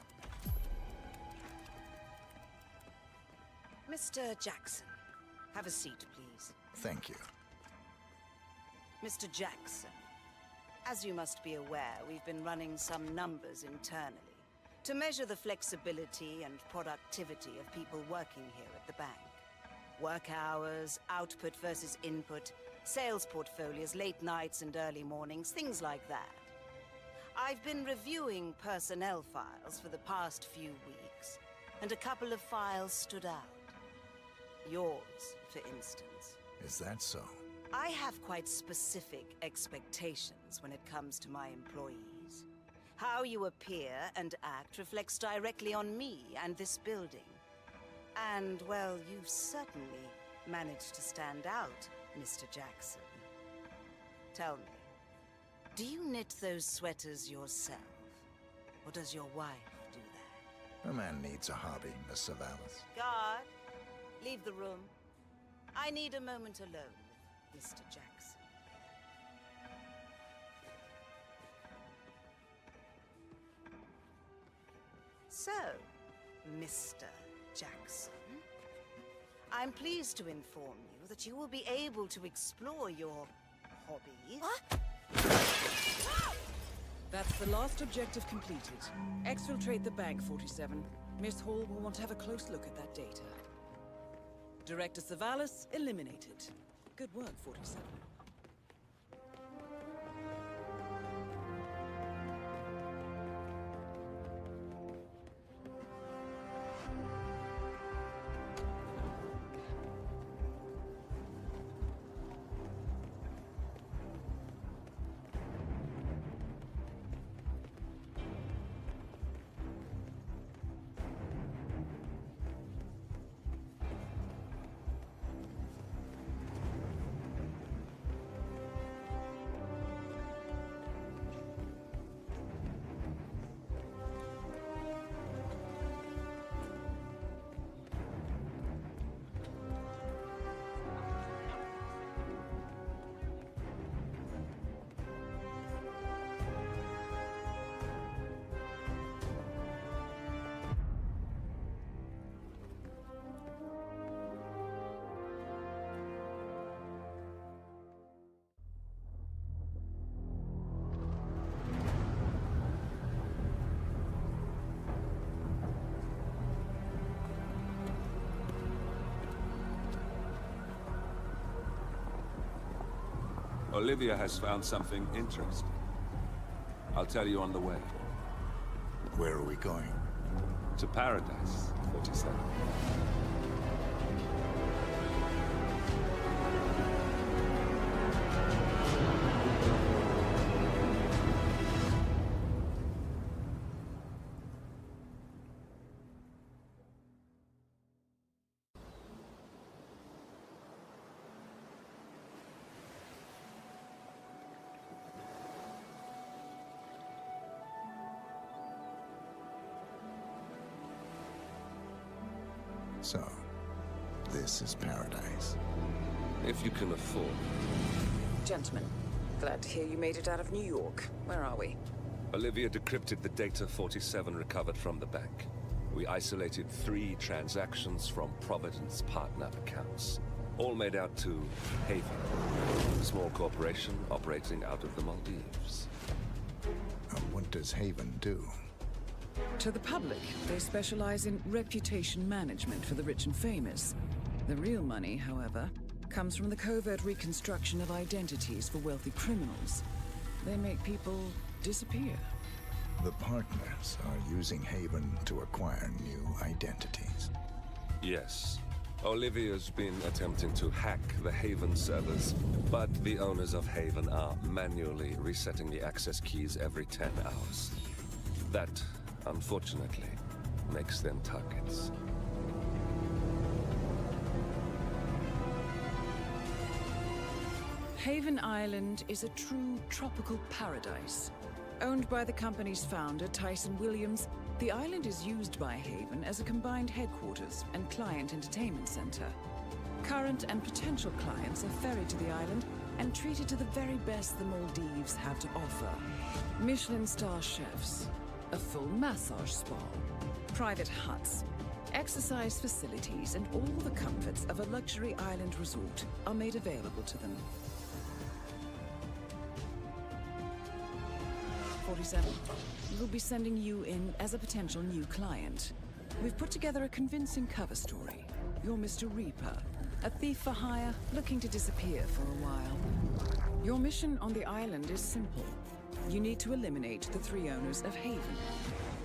Mr. Jackson, have a seat, please. Thank you. Mr. Jackson, as you must be aware, we've been running some numbers internally to measure the flexibility and productivity of people working here at the bank. Work hours, output versus input, sales portfolios, late nights and early mornings, things like that. I've been reviewing personnel files for the past few weeks, and a couple of files stood out. Yours, for instance. Is that so? I have quite specific expectations when it comes to my employees. How you appear and act reflects directly on me and this building. And, well, you've certainly managed to stand out, Mr. Jackson. Tell me, do you knit those sweaters yourself? Or does your wife do that? A man needs a hobby, Miss Savalas. Guard, leave the room. I need a moment alone with Mr. Jackson. So, Mr. Jackson, I'm pleased to inform you that you will be able to explore your hobbies. What? That's the last objective completed. Exfiltrate the bank, 47. Miss Hall will want to have a close look at that data. Director Savalas eliminated. Good work, 47. Olivia has found something interesting. I'll tell you on the way. Where are we going? To paradise, 47. So, this is paradise. If you can afford. Gentlemen, glad to hear you made it out of New York. Where are we? Olivia decrypted the data 47 recovered from the bank. We isolated 3 transactions from Providence partner accounts. All made out to Haven, a small corporation operating out of the Maldives. What does Haven do? To the public, they specialize in reputation management for the rich and famous. The real money, however, comes from the covert reconstruction of identities for wealthy criminals. They make people disappear. The partners are using Haven to acquire new identities. Yes. Olivia's been attempting to hack the Haven servers, but the owners of Haven are manually resetting the access keys every 10 hours. That, unfortunately, makes them targets. Haven Island is a true tropical paradise. Owned by the company's founder, Tyson Williams, the island is used by Haven as a combined headquarters and client entertainment center. Current and potential clients are ferried to the island and treated to the very best the Maldives have to offer. Michelin star chefs, a full massage spa, private huts, exercise facilities, and all the comforts of a luxury island resort are made available to them. 47. We'll be sending you in as a potential new client. We've put together a convincing cover story. You're Mr. Reaper, a thief for hire looking to disappear for a while. Your mission on the island is simple. You need to eliminate the 3 owners of Haven.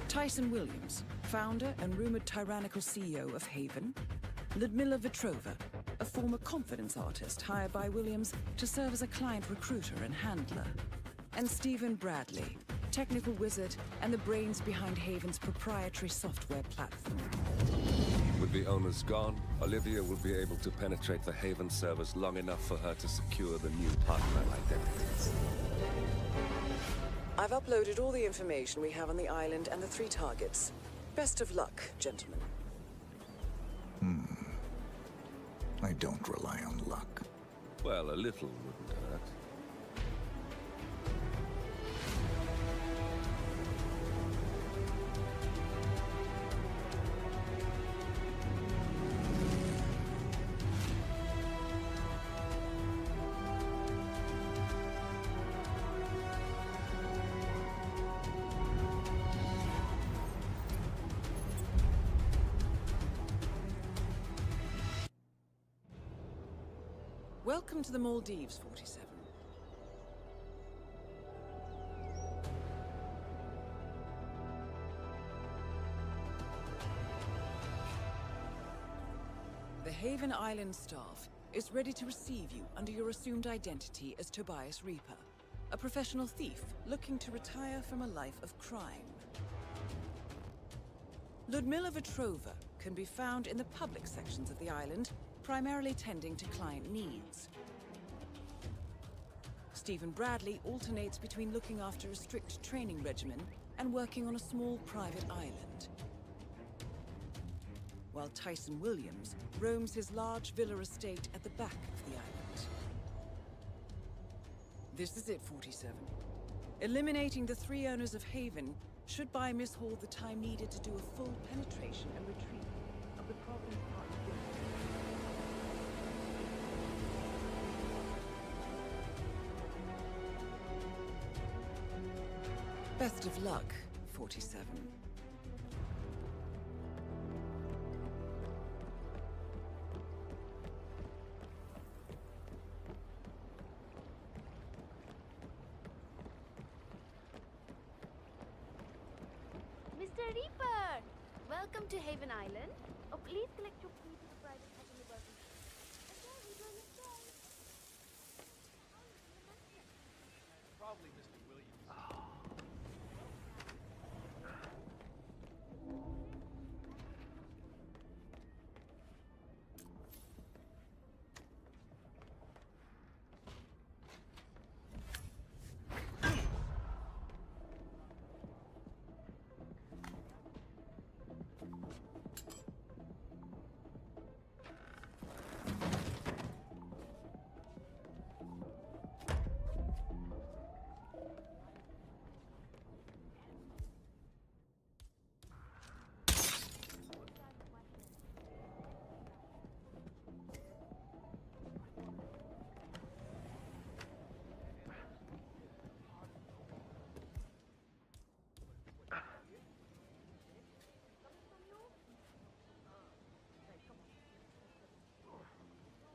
Tyson Williams, founder and rumored tyrannical CEO of Haven. Ludmila Vetrova, a former confidence artist hired by Williams to serve as a client recruiter and handler. And Stephen Bradley, technical wizard and the brains behind Haven's proprietary software platform. With the owners gone, Olivia will be able to penetrate the Haven servers long enough for her to secure the new partner identities. I've uploaded all the information we have on the island and the 3 targets. Best of luck, gentlemen. I don't rely on luck. Well, a little wouldn't hurt. Welcome to the Maldives, 47. The Haven Island staff is ready to receive you under your assumed identity as Tobias Reaper, a professional thief looking to retire from a life of crime. Ludmilla Vetrova can be found in the public sections of the island, primarily tending to client needs. Stephen Bradley alternates between looking after a strict training regimen and working on a small private island, while Tyson Williams roams his large villa estate at the back of the island. This is it, 47. Eliminating the 3 owners of Haven should buy Miss Hall the time needed to do a full penetration and retrieval of the Providence Park villa. Best of luck, 47. Mr. Reaper! Welcome to Haven Island. Oh, please collect your key to the private cabin above you. Okay, enjoy your stay. Probably Mr. Williams.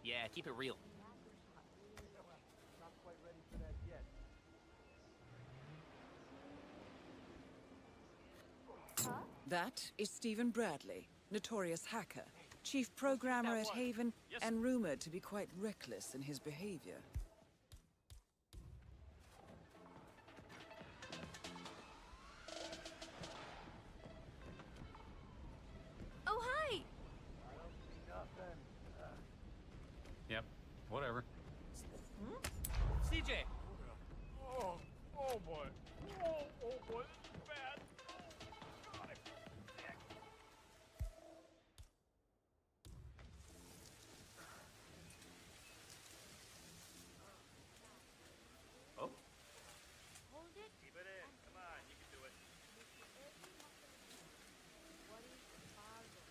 Yeah, keep it real. Not quite ready for that yet. That is Stephen Bradley, notorious hacker, chief programmer at Haven, and rumored to be quite reckless in his behavior. Oh, hi! I don't see nothing. Yep, whatever. CJ! Oh boy. Oh boy, this is bad. God, Oh? Hold it. Keep it in. Come on, you can do it. What is Fargo?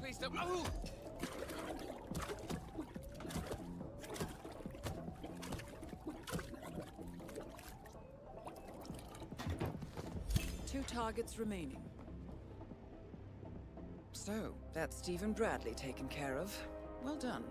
Please don't move! Two targets remaining. So, that's Stephen Bradley taken care of. Well done.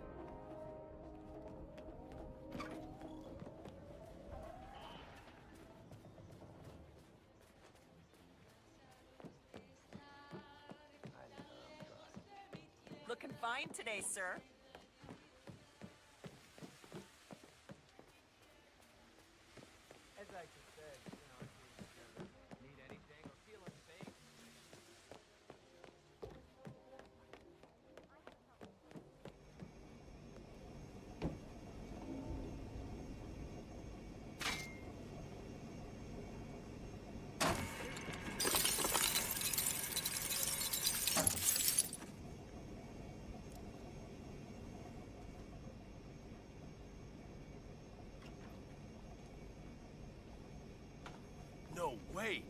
Looking fine today, sir. As I just said, need anything or feel unsafe? No way!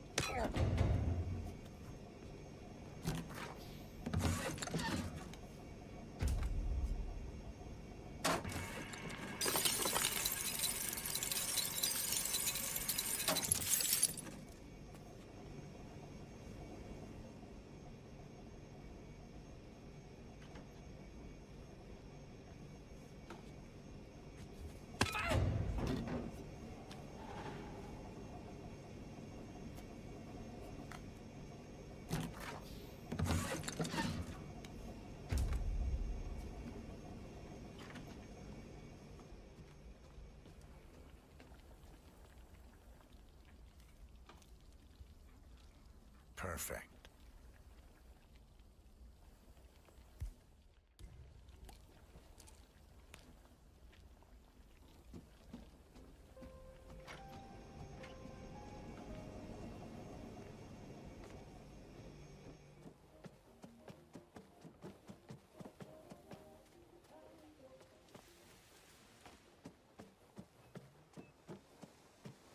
Perfect.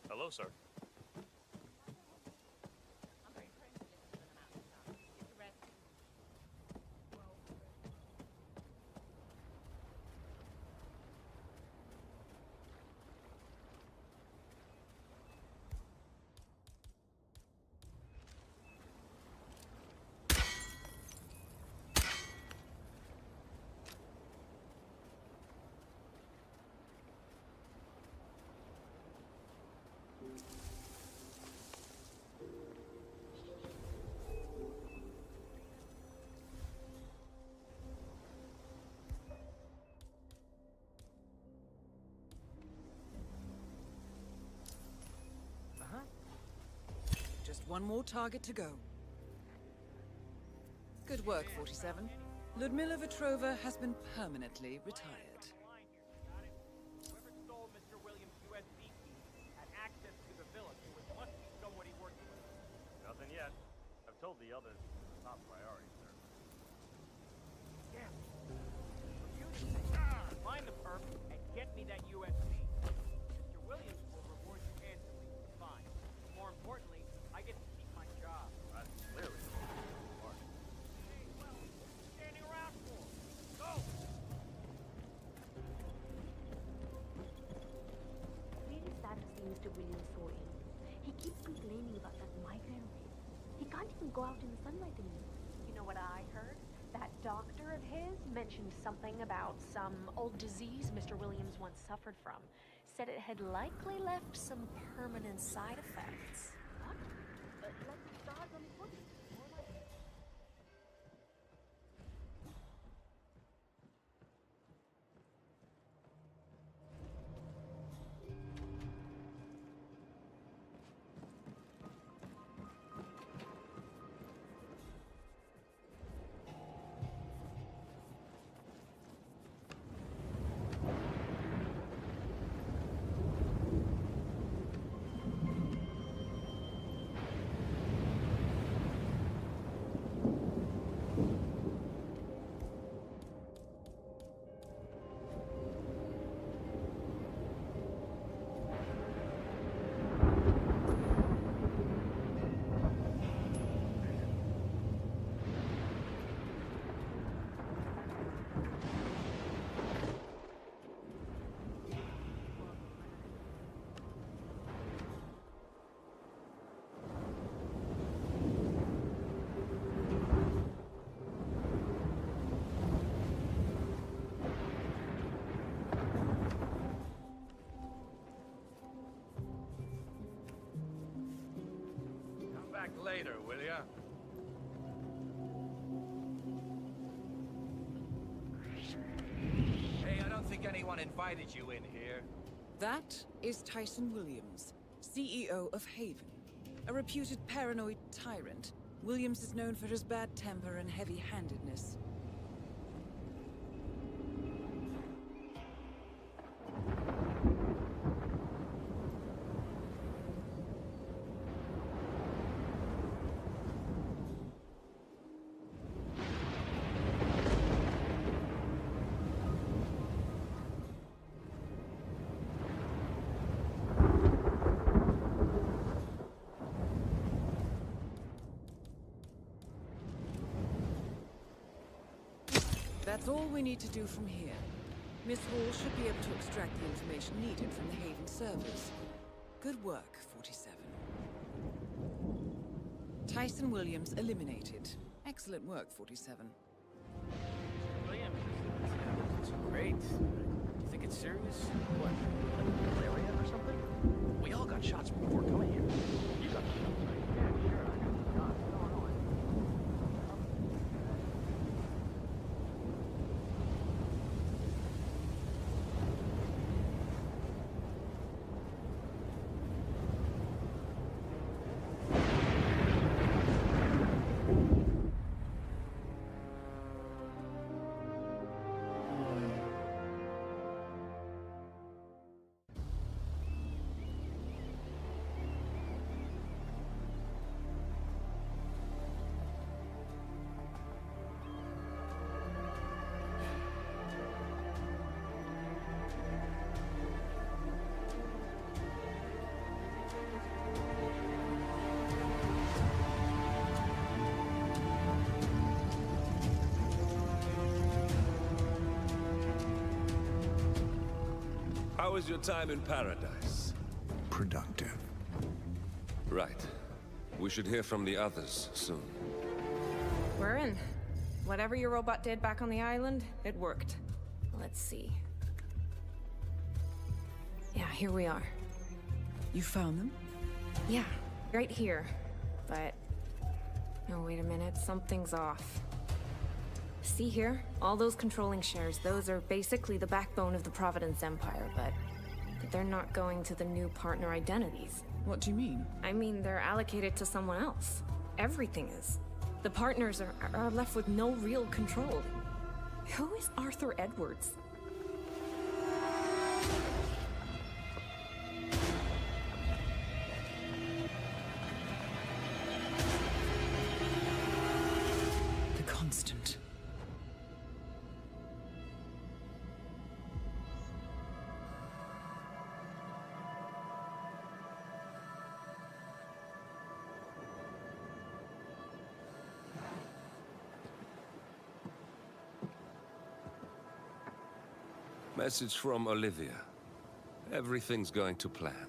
Hello, sir. Just one more target to go. Good work, 47. Ludmila Vetrova has been permanently retired. Whoever stole Mr. Williams' USB key had access to the villa, so it must be somebody working with it. Nothing yet. I've told the others it's top priority, sir. Yeah. Find the perp and get me that USB. Mr. Williams will reward you handsomely. Fine. More importantly, I get to keep my job. That's clearly smart. Hey, well, what you standing around for? Go! Very sad to see Mr. Williams so ill. He keeps complaining about that migraine rate. He can't even go out in the sunlight anymore. You know what I heard? That doctor of his mentioned something about some old disease Mr. Williams once suffered from. Said it had likely left some permanent side effects. What? Like stars on his body? More like... Come back later, will ya? Hey, I don't think anyone invited you in here. That is Tyson Williams, CEO of Haven. A reputed paranoid tyrant, Williams is known for his bad temper and heavy-handedness. That's all we need to do from here. Miss Hall should be able to extract the information needed from the Haven servers. Good work, 47. Tyson Williams eliminated. Excellent work, 47. Williams, it's great. Do you think it's serious? What, like malaria or something? We all got shots before coming here. You got the shots, right? Yeah, sure. I got the shots. No. How was your time in paradise? Productive. Right. We should hear from the others soon. We're in. Whatever your robot did back on the island, it worked. Let's see. Yeah, here we are. You found them? Yeah, right here. But... oh, wait a minute. Something's off. See here? All those controlling shares, those are basically the backbone of the Providence Empire, but they're not going to the new partner identities. What do you mean? I mean, they're allocated to someone else. Everything is. The partners are left with no real control. Who is Arthur Edwards? The Constant. Message from Olivia. Everything's going to plan.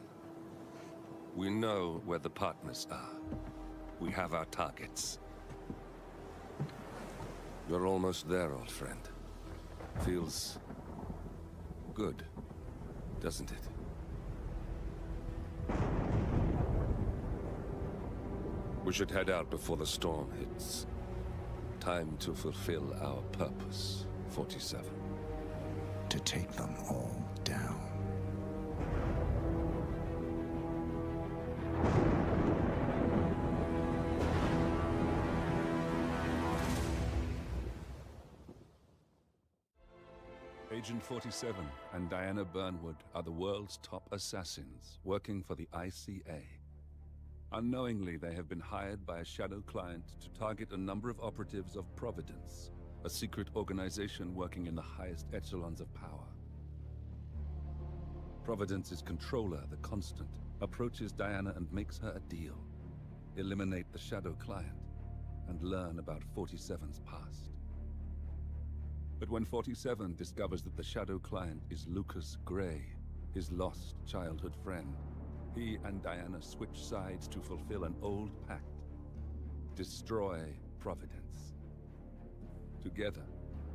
We know where the partners are. We have our targets. You're almost there, old friend. Feels good, doesn't it? We should head out before the storm hits. Time to fulfill our purpose, 47. To take them all down. Agent 47 and Diana Burnwood are the world's top assassins working for the ICA. Unknowingly, they have been hired by a shadow client to target a number of operatives of Providence, a secret organization working in the highest echelons of power. Providence's controller, the Constant, approaches Diana and makes her a deal. Eliminate the shadow client and learn about 47's past. But when 47 discovers that the shadow client is Lucas Gray, his lost childhood friend, he and Diana switch sides to fulfill an old pact. Destroy Providence. Together,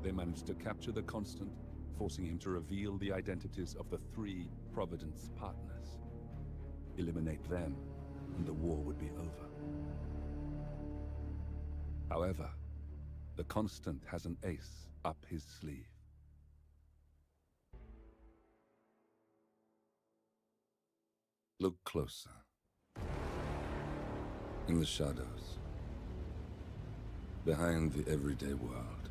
they managed to capture the Constant, forcing him to reveal the identities of the 3 Providence partners. Eliminate them, and the war would be over. However, the Constant has an ace up his sleeve. Look closer. In the shadows. Behind the everyday world.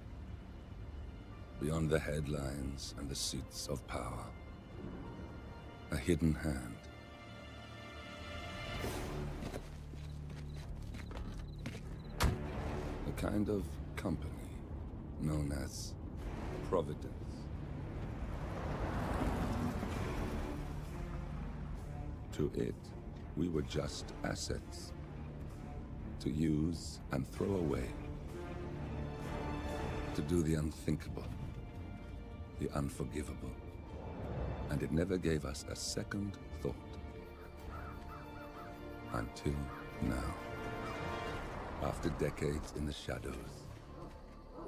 Beyond the headlines and the seats of power. A hidden hand. A kind of company known as Providence. To it, we were just assets. To use and throw away. to do the unthinkable, the unforgivable. And it never gave us a second thought. Until now. After decades in the shadows,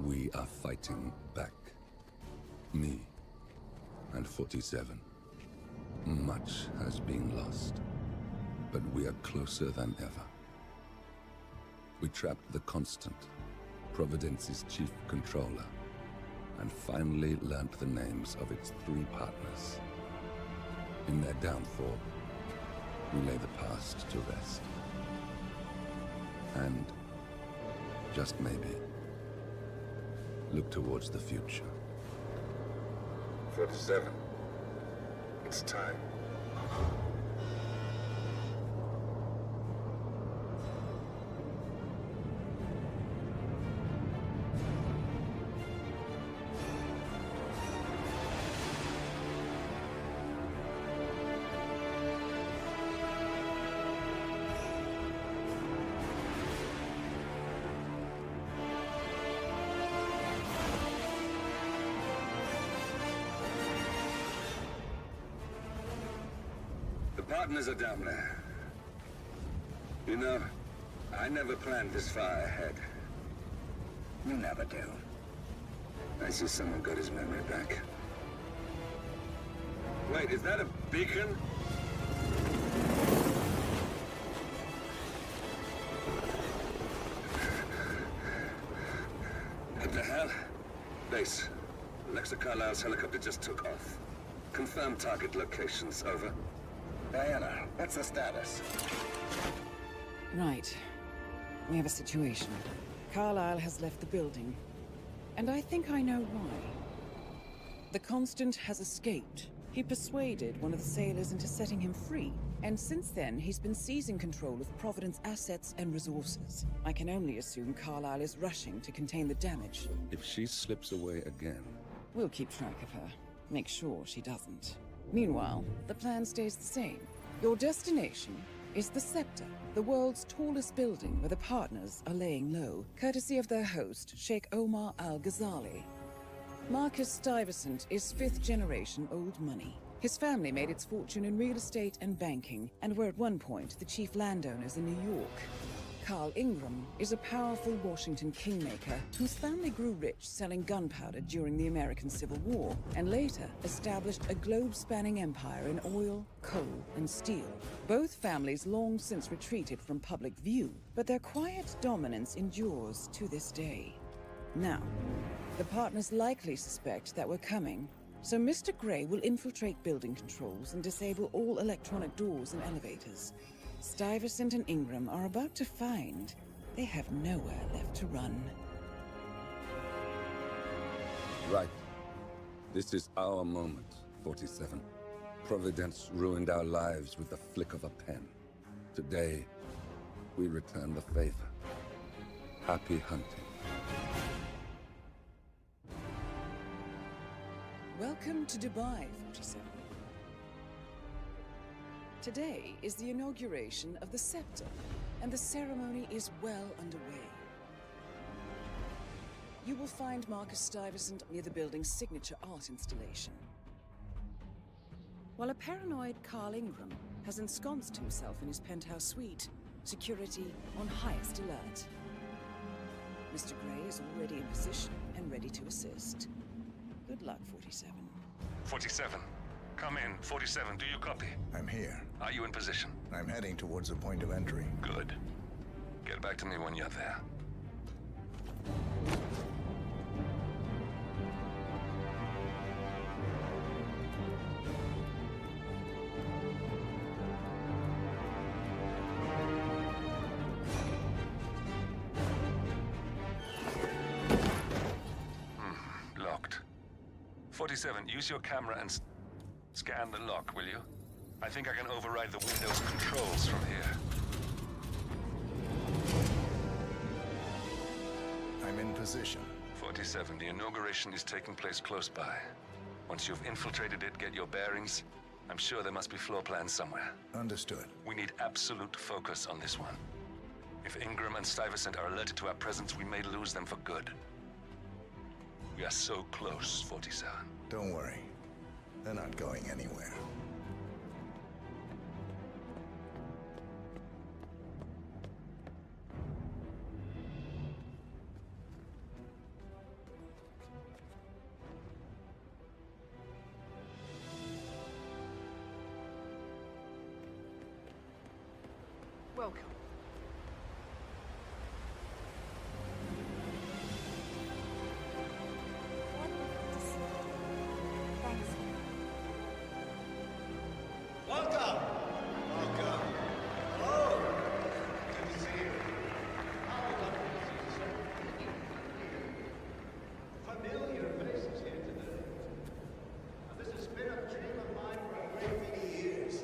we are fighting back. Me and 47. Much has been lost, but we are closer than ever. We trapped the Constant, Providence's chief controller, and finally learnt the names of its 3 partners. In their downfall, we lay the past to rest. And, just maybe, look towards the future. 47. It's time. Partners are down there. You know, I never planned this far ahead. You never do. I see someone got his memory back. Wait, is that a beacon? What the hell? Base. Alexa Carlisle's helicopter just took off. Confirm target locations, over. Diana, what's the status? Right. We have a situation. Carlisle has left the building. And I think I know why. The Constant has escaped. He persuaded one of the sailors into setting him free. And since then, he's been seizing control of Providence assets and resources. I can only assume Carlisle is rushing to contain the damage. If she slips away again... We'll keep track of her. Make sure she doesn't. Meanwhile, the plan stays the same. Your destination is the Scepter, the world's tallest building where the partners are laying low, courtesy of their host, Sheikh Omar Al-Ghazali. Marcus Stuyvesant is 5th generation old money. His family made its fortune in real estate and banking, and were at one point the chief landowners in New York. Carl Ingram is a powerful Washington kingmaker whose family grew rich selling gunpowder during the American Civil War, and later established a globe-spanning empire in oil, coal, and steel. Both families long since retreated from public view, but their quiet dominance endures to this day. Now, the partners likely suspect that we're coming, so Mr. Grey will infiltrate building controls and disable all electronic doors and elevators. Stuyvesant and Ingram are about to find they have nowhere left to run. Right. This is our moment, 47. Providence ruined our lives with the flick of a pen. Today, we return the favor. Happy hunting. Welcome to Dubai, 47. Today is the inauguration of the Scepter, and the ceremony is well underway. You will find Marcus Stuyvesant near the building's signature art installation, while a paranoid Carl Ingram has ensconced himself in his penthouse suite, security on highest alert. Mr. Grey is already in position and ready to assist. Good luck, 47. 47. Come in. 47, do you copy? I'm here. Are you in position? I'm heading towards the point of entry. Good. Get back to me when you're there. Locked. 47, use your camera and scan the lock, will you? I think I can override the Windows controls from here. I'm in position. 47, the inauguration is taking place close by. Once you've infiltrated it, get your bearings. I'm sure there must be floor plans somewhere. Understood. We need absolute focus on this one. If Ingram and Stuyvesant are alerted to our presence, we may lose them for good. We are so close, 47. Don't worry. They're not going anywhere. Welcome. Thanks. Welcome! Welcome. Hello! Good to see you. How lovely to see so many familiar faces here today. Now, this has been a dream of mine for a great many years.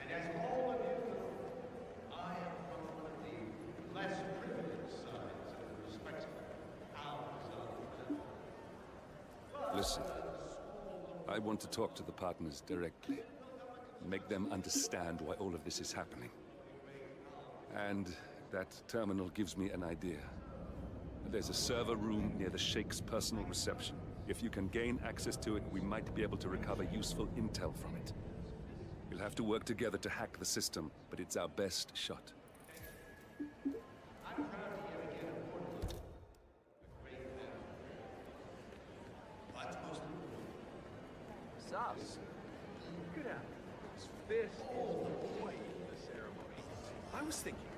And as all of you know, I am from one of the less privileged sides of the respectable powers of the planet. Listen, I want to talk to the partners directly. Make them understand why all of this is happening. And that terminal gives me an idea. There's a server room near the Sheikh's personal reception. If you can gain access to it, we might be able to recover useful intel from it. We'll have to work together to hack the system, but it's our best shot. Sus. Good out. This is quite the ceremony. I was thinking,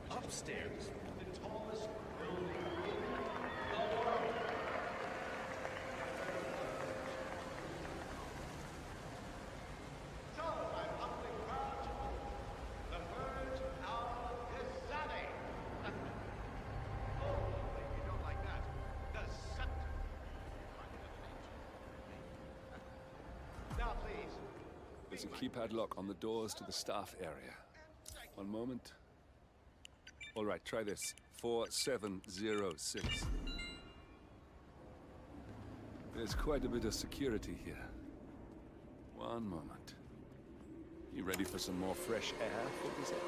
upstairs, The tallest building in the world. So, I'm humbly proud to the Verge of Gazani. Oh, you don't like that. The scepter. Now, please. There's a keypad lock on the doors to the staff area. One moment. All right, try this. 4706. There's quite a bit of security here. One moment. You ready for some more fresh air, 47?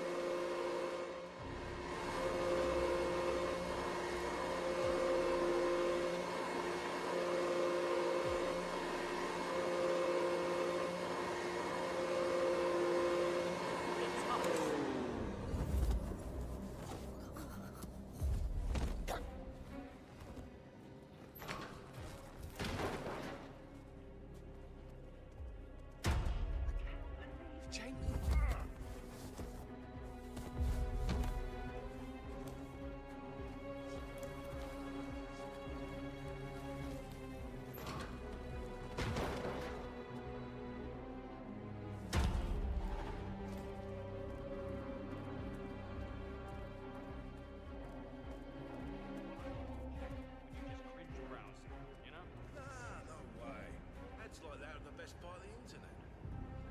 like that are the best part of the internet.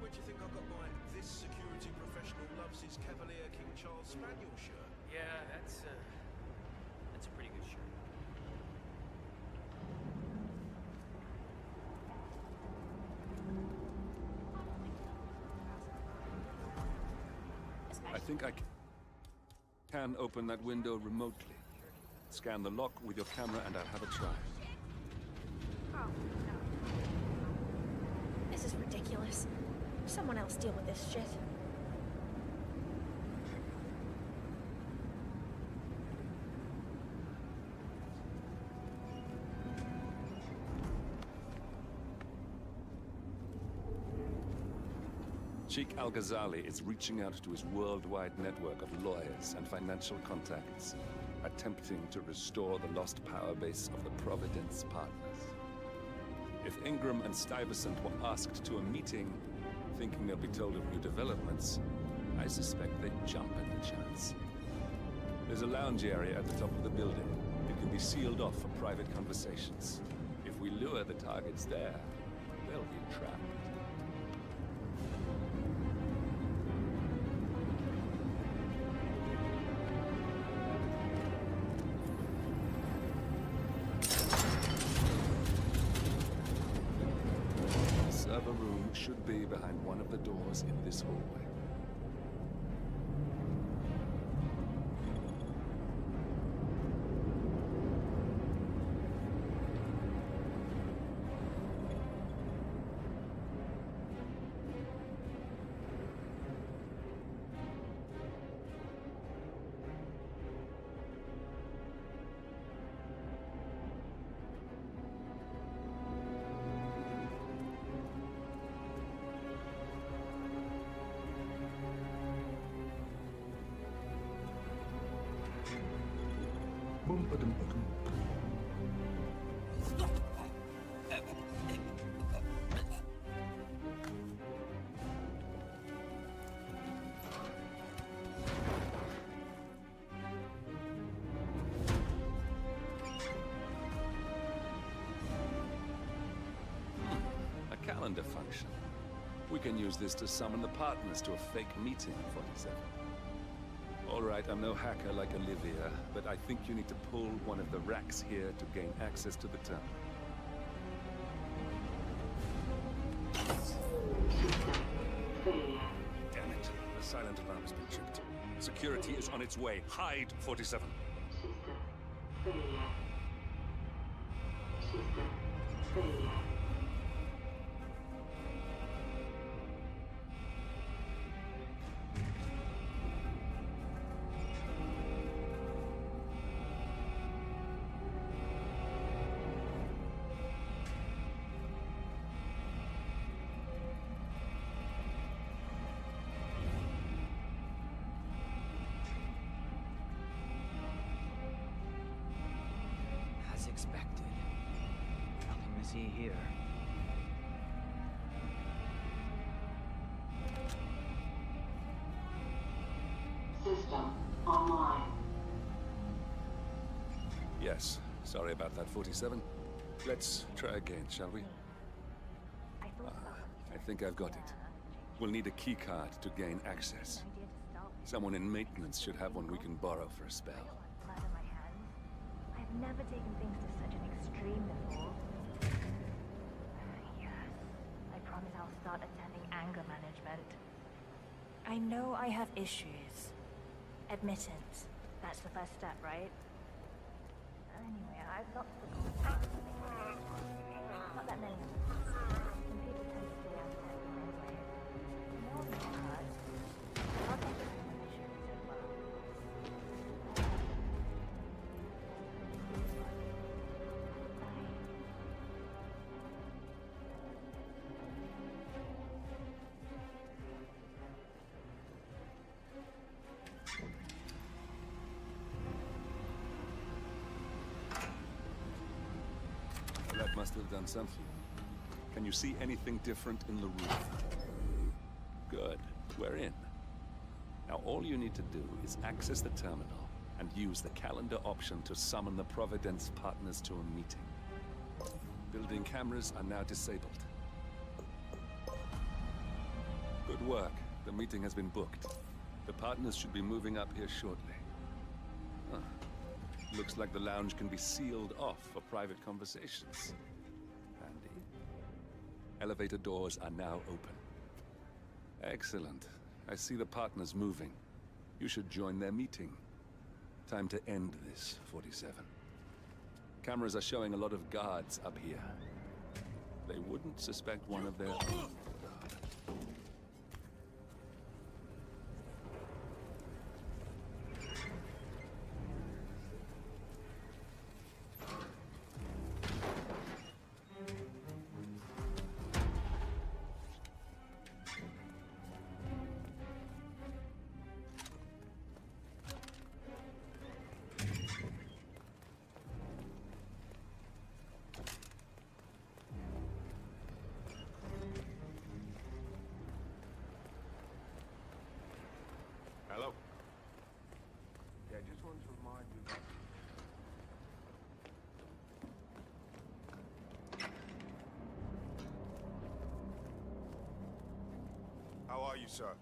Where do you think I got my "This security professional loves his Cavalier King Charles Spaniel" shirt? Yeah, that's a pretty good shirt. I think I can open that window remotely. Scan the lock with your camera and I'll have a try. Oh, no. This is ridiculous. Someone else deal with this shit. Sheikh Al-Ghazali is reaching out to his worldwide network of lawyers and financial contacts, attempting to restore the lost power base of the Providence Partners. If Ingram and Stuyvesant were asked to a meeting, thinking they'll be told of new developments, I suspect they'd jump at the chance. There's a lounge area at the top of the building. It can be sealed off for private conversations. If we lure the targets there, they'll be trapped. Server room should be behind one of the doors in this hallway. A calendar function. We can use this to summon the partners to a fake meeting, 47. Alright, I'm no hacker like Olivia, but I think you need to pull one of the racks here to gain access to the terminal. Damn it. The silent alarm's been tripped. Security is on its way. Hide, 47. As expected. Nothing to see here. System online. Yes, sorry about that, 47. Let's try again, shall we? I think I've got it. We'll need a keycard to gain access. Someone in maintenance should have one we can borrow for a spell. I've never taken things to such an extreme before. Yes. I promise I'll start attending anger management. I know I have issues. Admittance. That's the first step, right? Anyway, I've got not that many. Some people tend to stay out of that anyway. No one gets hurt. I'll take it as an issue so far. That must have done something. Can you see anything different in the room? Good. We're in. Now all you need to do is access the terminal and use the calendar option to summon the Providence partners to a meeting. Building cameras are now disabled. Good work. The meeting has been booked. The partners should be moving up here shortly. Huh. Looks like the lounge can be sealed off for private conversations. Handy. Elevator doors are now open. Excellent. I see the partners moving. You should join their meeting. Time to end this, 47. Cameras are showing a lot of guards up here. They wouldn't suspect one of their own. Hello? Yeah, just wanted to remind you that... How are you, sir?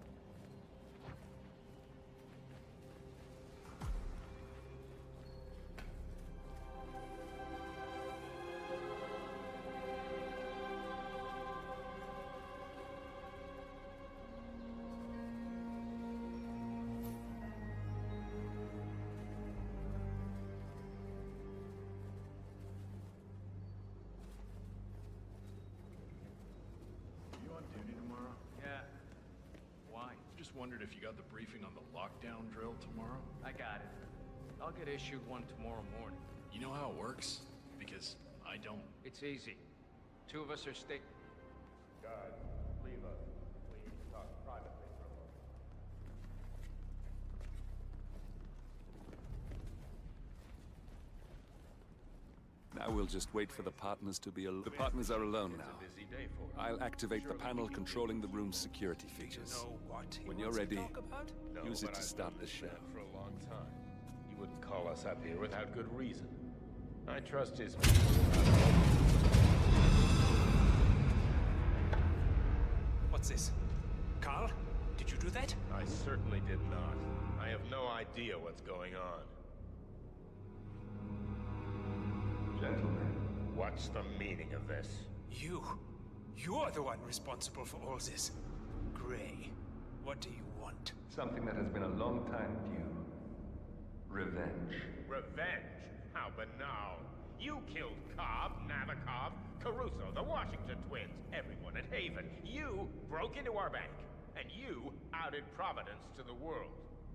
Just wondered if you got the briefing on the lockdown drill tomorrow? I got it. I'll get issued one tomorrow morning. You know how it works? Because I don't. It's easy. Two of us are Guys, leave us. We need to talk privately for a moment. we'll just wait for the partners to be alone. The partners are alone now. I'll activate the panel controlling the room's security features. When you're ready, use it to start the show. For a long time. He wouldn't call us up here without good reason. I trust his... What's this? Carl? Did you do that? I certainly did not. I have no idea what's going on. Gentlemen. What's the meaning of this? You're the one responsible for all this. Gray, what do you want? Something that has been a long time due. Revenge. Revenge? How banal. You killed Cobb, Navikov, Caruso, the Washington twins, everyone at Haven. You broke into our bank, and you outed Providence to the world.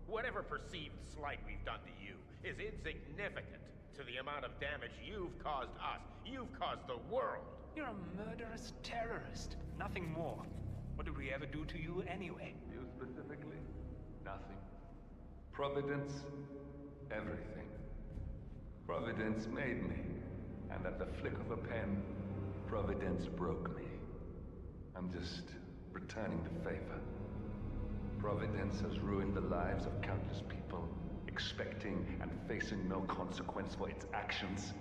Whatever perceived slight we've done to you is insignificant to the amount of damage you've caused us. You've caused the world. You're a murderous terrorist. Nothing more. What did we ever do to you anyway? You specifically? Nothing. Providence, everything. Providence made me, and at the flick of a pen, Providence broke me. I'm just returning the favor. Providence has ruined the lives of countless people, expecting and facing no consequence for its actions.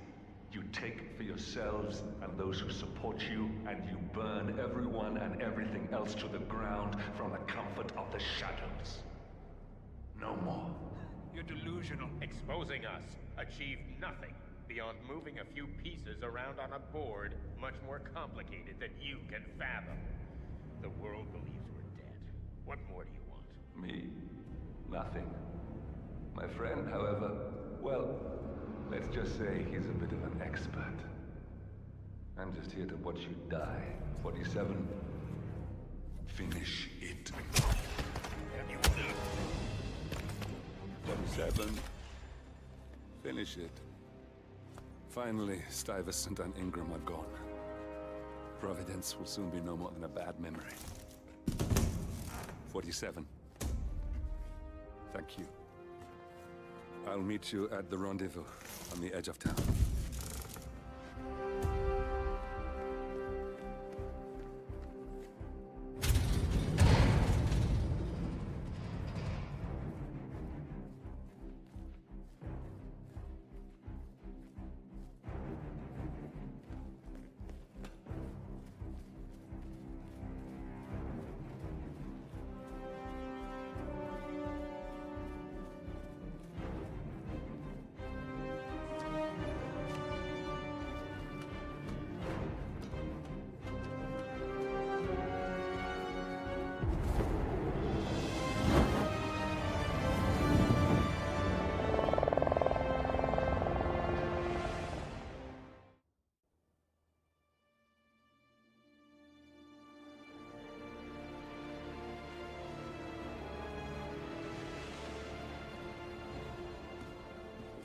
You take for yourselves and those who support you, and you burn everyone and everything else to the ground from the comfort of the shadows. No more. You're delusional. Exposing us achieved nothing beyond moving a few pieces around on a board much more complicated than you can fathom. The world believes we're dead. What more do you want? Me? Nothing. My friend, however, well, let's just say he's a bit of an expert. I'm just here to watch you die. 47. Finish it. 47. Finish it. Finally, Stuyvesant and Ingram are gone. Providence will soon be no more than a bad memory. 47. Thank you. I'll meet you at the rendezvous on the edge of town.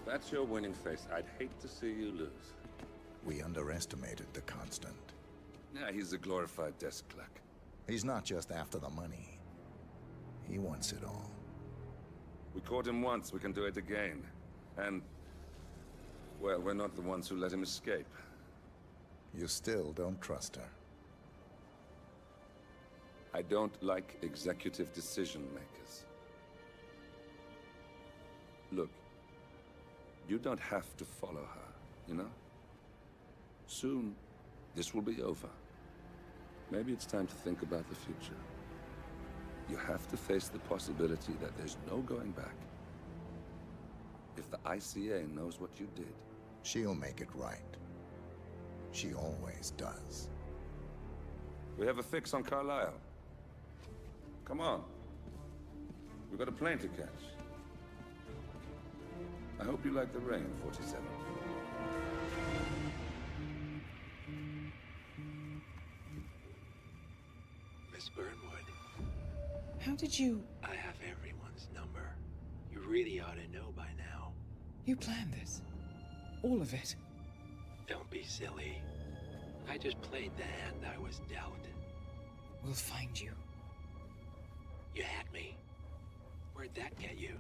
That's your winning face. I'd hate to see you lose. We underestimated the Constant. Yeah, he's a glorified desk clerk. He's not just after the money. He wants it all. We caught him once, we can do it again. And, well, we're not the ones who let him escape. You still don't trust her. I don't like executive decision makers. Look, you don't have to follow her, you know? Soon, this will be over. Maybe it's time to think about the future. You have to face the possibility that there's no going back. If the ICA knows what you did... She'll make it right. She always does. We have a fix on Carlisle. Come on. We've got a plane to catch. I hope you like the rain, 47. Miss Burnwood. How did you... I have everyone's number. You really ought to know by now. You planned this? All of it? Don't be silly. I just played the hand I was dealt. We'll find you. You had me. Where'd that get you?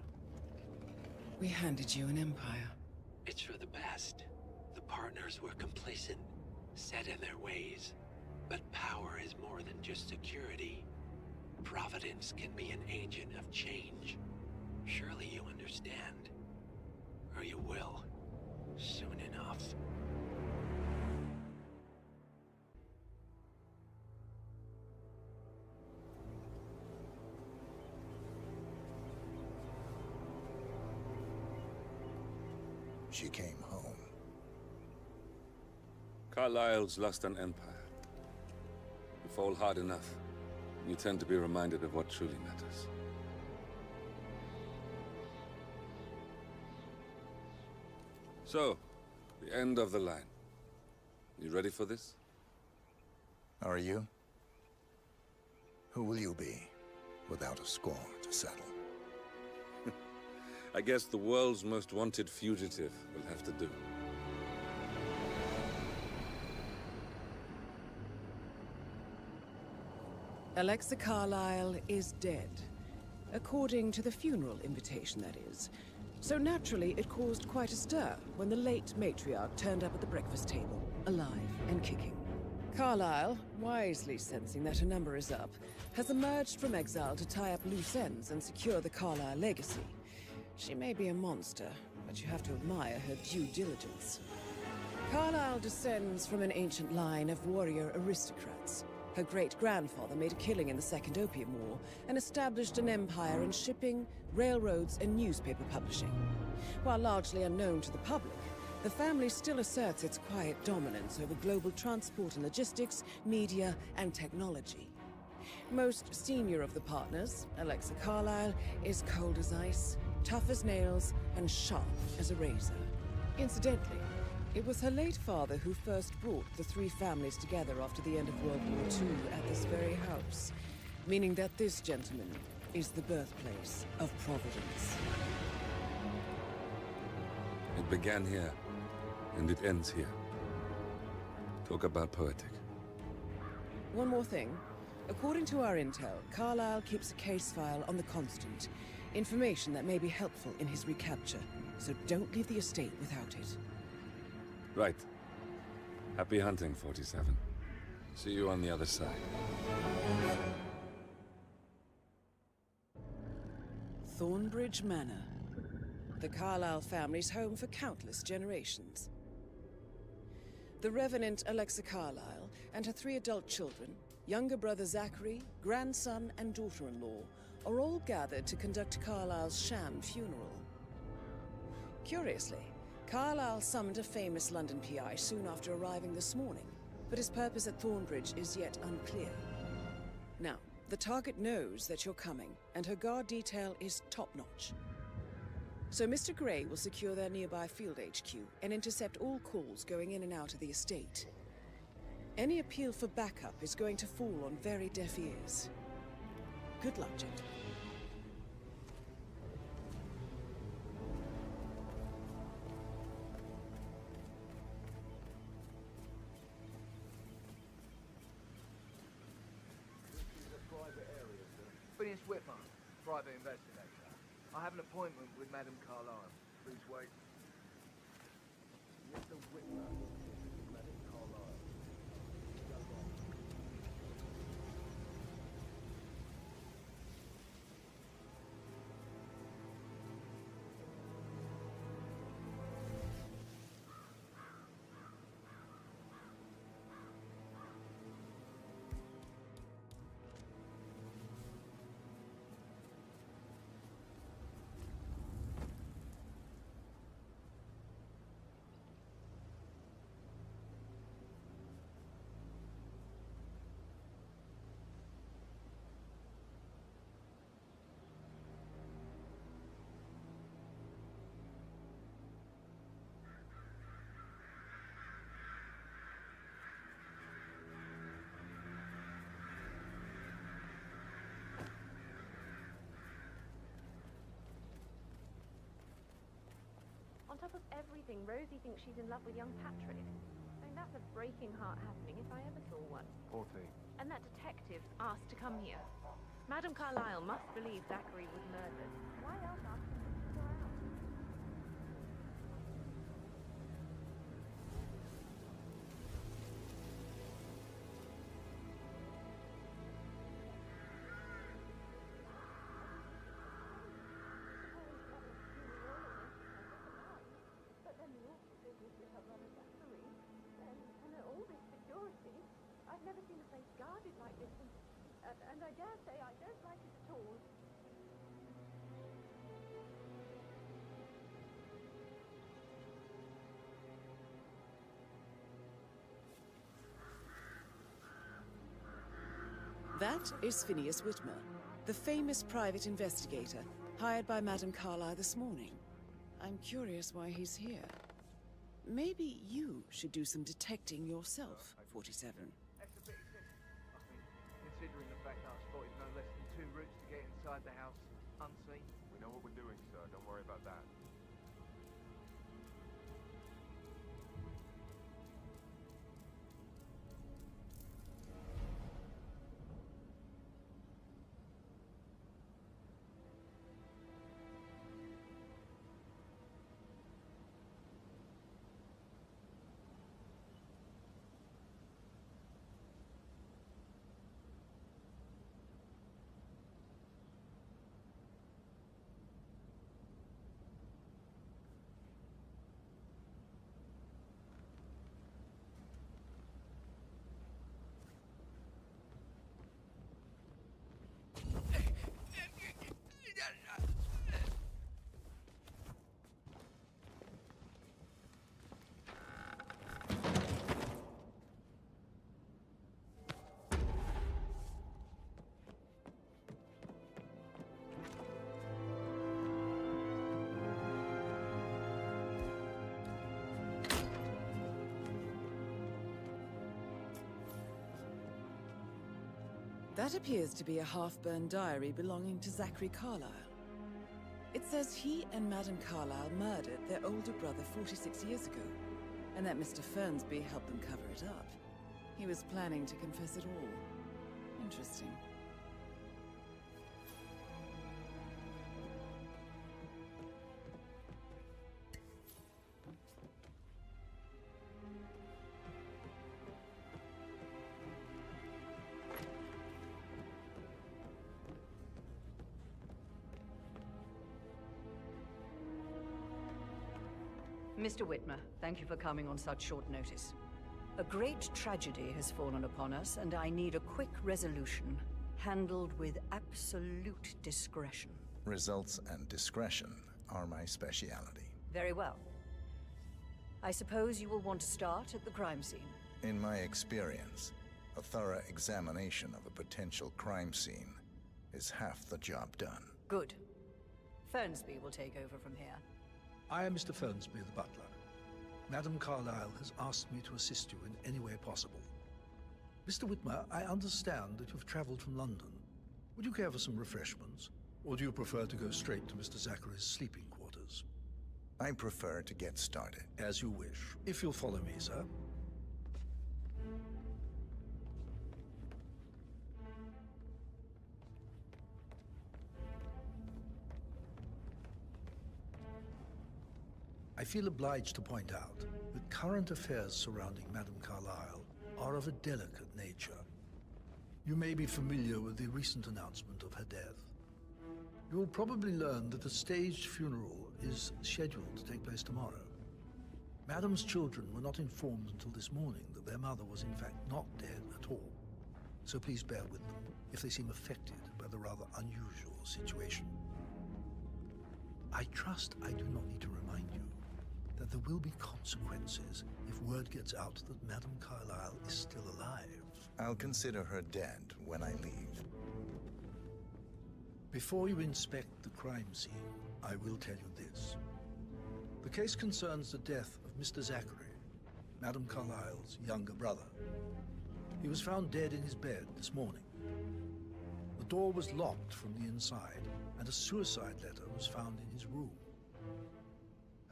We handed you an empire. It's for the best. The partners were complacent, set in their ways. But power is more than just security. Providence can be an agent of change. Surely you understand. Or you will. Soon enough. She came home. Carlyle's lost an empire. You fall hard enough, you tend to be reminded of what truly matters. So, the end of the line. You ready for this? Are you? Who will you be, without a score to settle? I guess the world's most wanted fugitive will have to do. Alexa Carlyle is dead. According to the funeral invitation, that is. So naturally, it caused quite a stir when the late matriarch turned up at the breakfast table, alive and kicking. Carlyle, wisely sensing that her number is up, has emerged from exile to tie up loose ends and secure the Carlyle legacy. She may be a monster, but you have to admire her due diligence. Carlyle descends from an ancient line of warrior aristocrats. Her great-grandfather made a killing in the Second Opium War and established an empire in shipping, railroads, and newspaper publishing. While largely unknown to the public, the family still asserts its quiet dominance over global transport and logistics, media, and technology. Most senior of the partners, Alexa Carlyle, is cold as ice, tough as nails, and sharp as a razor. Incidentally, it was her late father who first brought the three families together after the end of World War II at this very house, meaning that this gentleman is the birthplace of Providence. It began here, and it ends here. Talk about poetic. One more thing. According to our intel, Carlyle keeps a case file on the Constant. Information that may be helpful in his recapture, so don't leave the estate without it. Right. Happy hunting, 47. See you on the other side. Thornbridge Manor. The Carlyle family's home for countless generations. The Revenant Alexa Carlyle and her 3 adult children, younger brother Zachary, grandson, and daughter-in-law, are all gathered to conduct Carlyle's sham funeral. Curiously, Carlyle summoned a famous London PI soon after arriving this morning, but his purpose at Thornbridge is yet unclear. Now, the target knows that you're coming, and her guard detail is top-notch. So Mr. Gray will secure their nearby field HQ and intercept all calls going in and out of the estate. Any appeal for backup is going to fall on very deaf ears. Good luck, gentlemen. Phineas Whitman, private investigator. I have an appointment with Madame Carlyle. Please wait. Mr. Whitman, Madame Carlyle. On top of everything, Rosie thinks she's in love with young Patrick. I mean, that's a breaking heart happening if I ever saw one. 14. And that detective's asked to come here. Madame Carlyle must believe Zachary was murdered. Why else ask him to go out? never seen a place guarded like this, and I dare say I don't like it at all. That is Phineas Whitmer, the famous private investigator hired by Madame Carlyle this morning. I'm curious why he's here. Maybe you should do some detecting yourself, 47. That's a bit excessive, I think, considering the fact that I spotted no less than 2 routes to get inside the house unseen. We know what we're doing, sir. Don't worry about that. That appears to be a half-burned diary belonging to Zachary Carlyle. It says he and Madame Carlyle murdered their older brother 46 years ago, and that Mr. Fernsby helped them cover it up. He was planning to confess it all. Interesting. Mr. Whitmer, thank you for coming on such short notice. A great tragedy has fallen upon us, and I need a quick resolution, handled with absolute discretion. Results and discretion are my speciality. Very well. I suppose you will want to start at the crime scene. In my experience, a thorough examination of a potential crime scene is half the job done. Good. Fernsby will take over from here. I am Mr. Fernsby, the butler. Madame Carlyle has asked me to assist you in any way possible. Mr. Whitmer, I understand that you've traveled from London. Would you care for some refreshments? Or do you prefer to go straight to Mr. Zachary's sleeping quarters? I prefer to get started. As you wish. If you'll follow me, sir. I feel obliged to point out that current affairs surrounding Madame Carlyle are of a delicate nature. You may be familiar with the recent announcement of her death. You will probably learn that a staged funeral is scheduled to take place tomorrow. Madame's children were not informed until this morning that their mother was in fact not dead at all. So please bear with them if they seem affected by the rather unusual situation. I trust I do not need to remind you that there will be consequences if word gets out that Madame Carlyle is still alive. I'll consider her dead when I leave. Before you inspect the crime scene, I will tell you this. The case concerns the death of Mr. Zachary, Madame Carlyle's younger brother. He was found dead in his bed this morning. The door was locked from the inside, and a suicide letter was found in his room.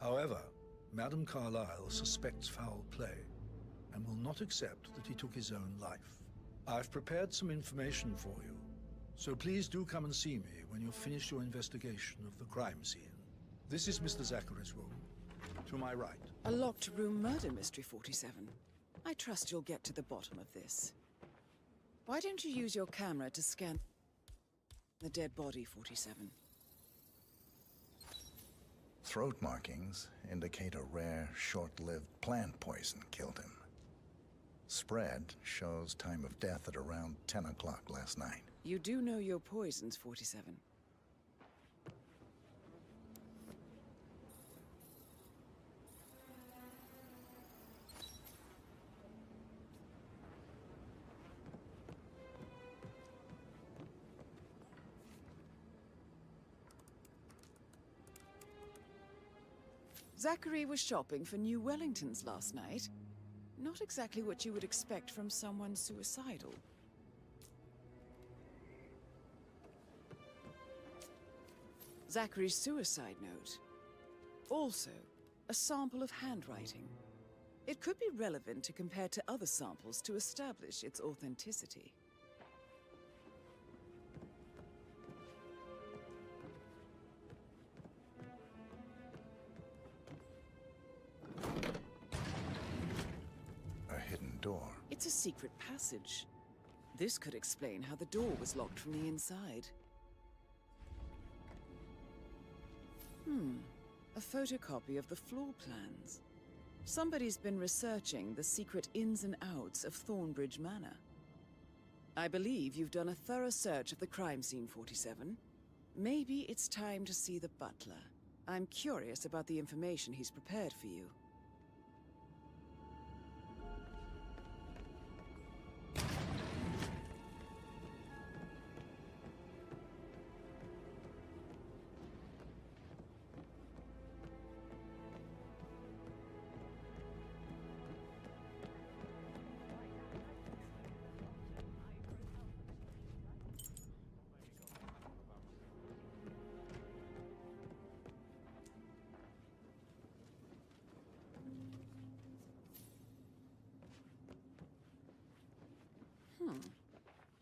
However, Madame Carlyle suspects foul play and will not accept that he took his own life. I've prepared some information for you, so please do come and see me when you've finished your investigation of the crime scene. This is Mr. Zachary's room, to my right. A locked room murder mystery, 47. I trust you'll get to the bottom of this. Why don't you use your camera to scan the dead body, 47? Throat markings indicate a rare, short-lived plant poison killed him. spread shows time of death at around 10 o'clock last night. You do know your poisons, 47. Zachary was shopping for new Wellingtons last night. Not exactly what you would expect from someone suicidal. Zachary's suicide note. Also, a sample of handwriting. It could be relevant to compare to other samples to establish its authenticity. A hidden door. It's a secret passage. This could explain how the door was locked from the inside. A photocopy of the floor plans. Somebody's been researching the secret ins and outs of Thornbridge Manor. I believe you've done a thorough search of the crime scene, 47. Maybe it's time to see the butler. I'm curious about the information he's prepared for you.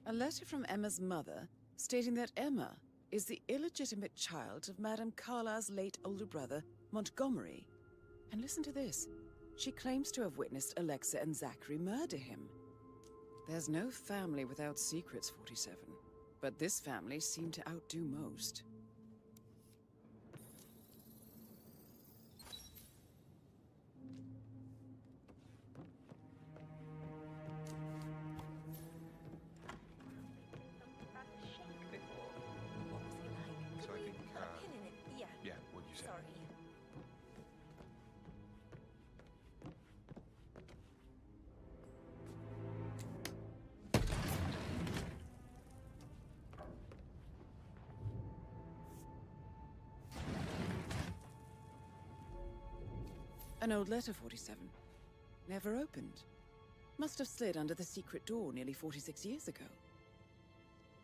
A letter from Emma's mother stating that Emma is the illegitimate child of Madame Carlisle's late older brother, Montgomery. And listen to this. She claims to have witnessed Alexa and Zachary murder him. There's no family without secrets, 47. But this family seemed to outdo most. An old letter, 47. Never opened. Must have slid under the secret door nearly 46 years ago.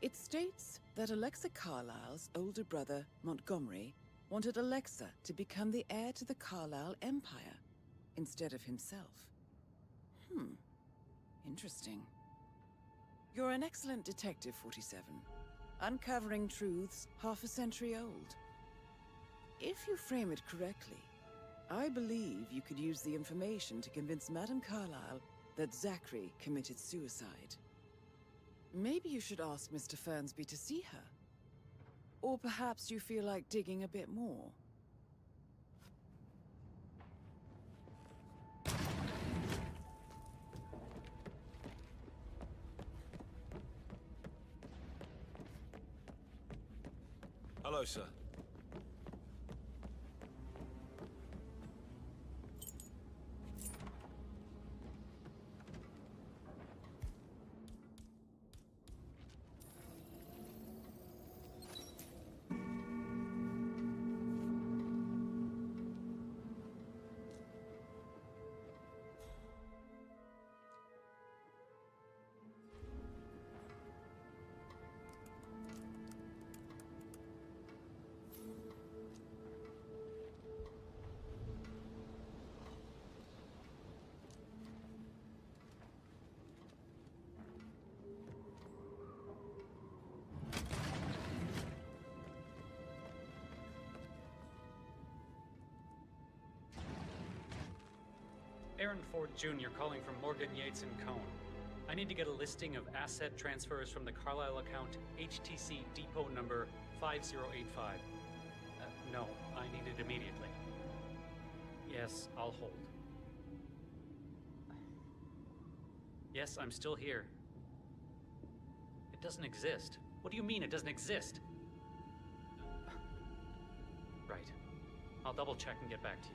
It states that Alexa Carlisle's older brother, Montgomery, wanted Alexa to become the heir to the Carlisle Empire, instead of himself. Interesting. You're an excellent detective, 47. Uncovering truths half a century old. If you frame it correctly, I believe you could use the information to convince Madame Carlisle that Zachary committed suicide. Maybe you should ask Mr. Fernsby to see her. Or perhaps you feel like digging a bit more. Hello, sir. Aaron Ford Jr. calling from Morgan Yates & Cohn. I need to get a listing of asset transfers from the Carlisle account HTC depot number 5085. No, I need it immediately. Yes, I'll hold. Yes, I'm still here. It doesn't exist. What do you mean it doesn't exist? Right. I'll double check and get back to you.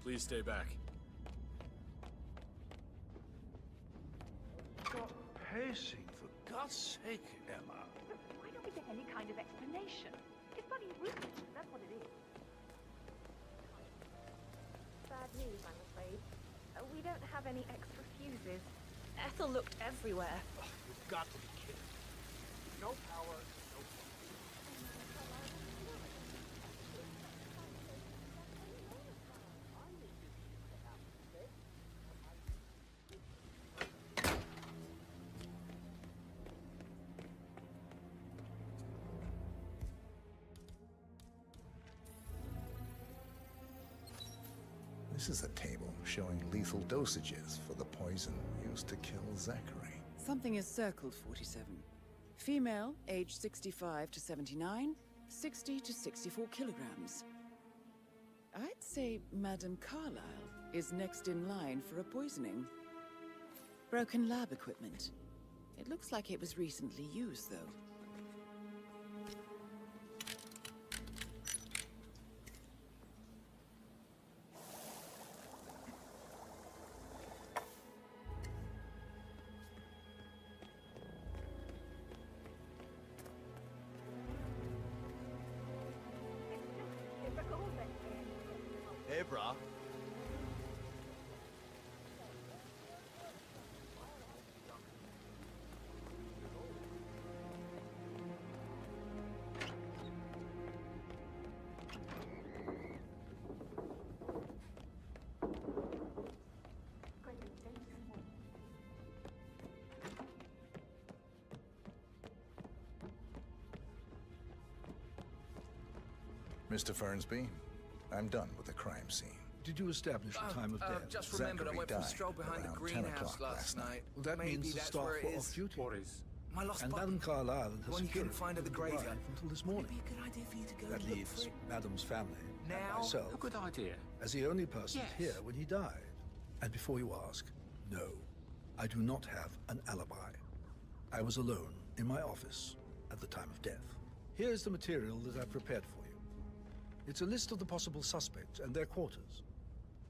Please stay back. Stop pacing, for God's sake, Emma. Why don't we get any kind of explanation? It's bloody ruthless, that's what it is. Bad news, I'm afraid. We don't have any extra fuses. Ethel looked everywhere. You've got to be kidding. No power, no This is a table showing lethal dosages for the poison used to kill Zachary. Something is circled, 47. Female, age 65 to 79, 60 to 64 kilograms. I'd say Madame Carlyle is next in line for a poisoning. Broken lab equipment. It looks like it was recently used, though. Hey, brah. Mr. Fernsby, I'm done with the crime scene. Did you establish the time of death? Just remembered I Zachary went for a died stroll behind the around 10 greenhouse o'clock last night. Well, that Maybe means the that's staff where it were is. off duty. What is? My lost And button. Madame Carlyle and The her one you couldn't security find at the didn't arrive graveyard. until this morning. Maybe a good idea for you to go That and look leaves for it. Madame's family and Now? myself A good idea. as the only person Yes. here when he died. And before you ask, no, I do not have an alibi. I was alone in my office at the time of death. Here's the material that I've prepared for you. It's a list of the possible suspects and their quarters.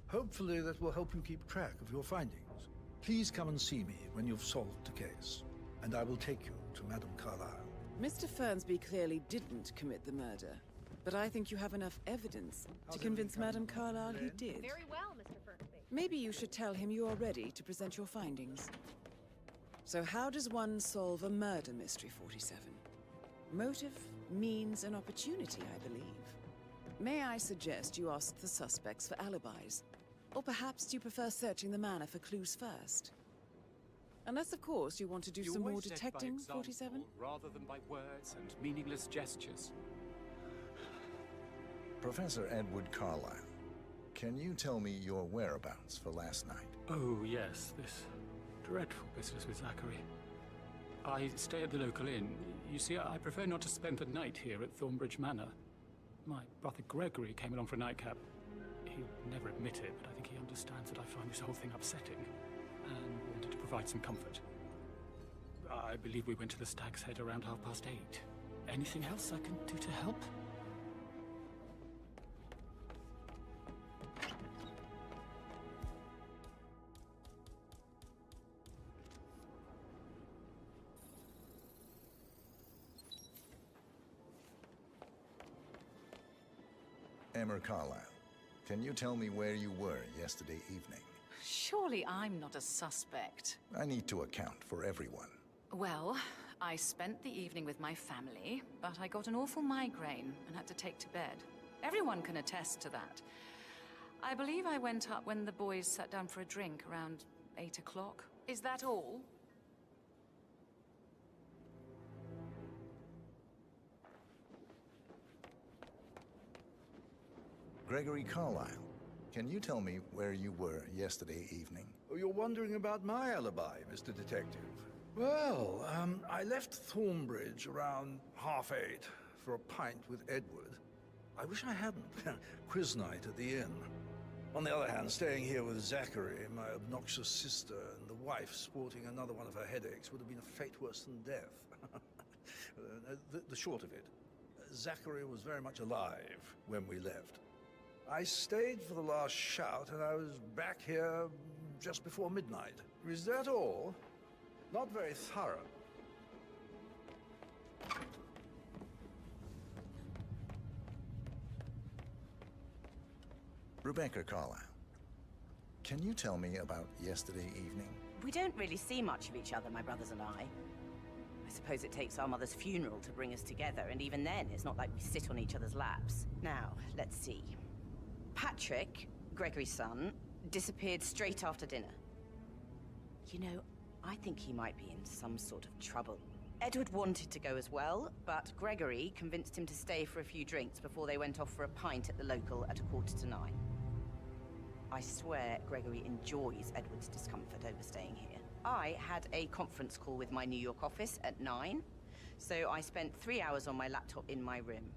Hopefully that will help you keep track of your findings. Please come and see me when you've solved the case, and I will take you to Madame Carlyle. Mr. Fernsby clearly didn't commit the murder, but I think you have enough evidence to convince Madame Carlyle he did. Very well, Mr. Fernsby. Maybe you should tell him you are ready to present your findings. So how does one solve a murder mystery, 47? Motive, means, and opportunity, I believe. May I suggest you ask the suspects for alibis? Or perhaps do you prefer searching the manor for clues first? Unless, of course, you want to do some more detecting, 47? Rather than by words and meaningless gestures. Professor Edward Carlyle, can you tell me your whereabouts for last night? Oh, yes, this dreadful business with Zachary. I stay at the local inn. You see, I prefer not to spend the night here at Thornbridge Manor. My brother Gregory came along for a nightcap. He'll never admit it, but I think he understands that I find this whole thing upsetting, and wanted to provide some comfort. I believe we went to the Stag's Head around 8:30. Anything else I can do to help? Emma Carlyle, can you tell me where you were yesterday evening? Surely I'm not a suspect. I need to account for everyone. Well, I spent the evening with my family, but I got an awful migraine and had to take to bed. Everyone can attest to that. I believe I went up when the boys sat down for a drink around 8 o'clock. Is that all? Gregory Carlyle, can you tell me where you were yesterday evening? Oh, you're wondering about my alibi, Mr. Detective. Well, I left Thornbridge around 8:30 for a pint with Edward. I wish I hadn't. Quiz night at the inn. On the other hand, staying here with Zachary, my obnoxious sister, and the wife sporting another one of her headaches would have been a fate worse than death. The short of it, Zachary was very much alive when we left. I stayed for the last shout, and I was back here just before midnight. Is that all? Not very thorough. Rebecca Carlyle, can you tell me about yesterday evening? We don't really see much of each other, my brothers and I. I suppose it takes our mother's funeral to bring us together, and even then, it's not like we sit on each other's laps. Now, let's see. Patrick, Gregory's son, disappeared straight after dinner. You know, I think he might be in some sort of trouble. Edward wanted to go as well, but Gregory convinced him to stay for a few drinks before they went off for a pint at the local at 8:45. I swear Gregory enjoys Edward's discomfort over staying here. I had a conference call with my New York office at 9, so I spent 3 hours on my laptop in my room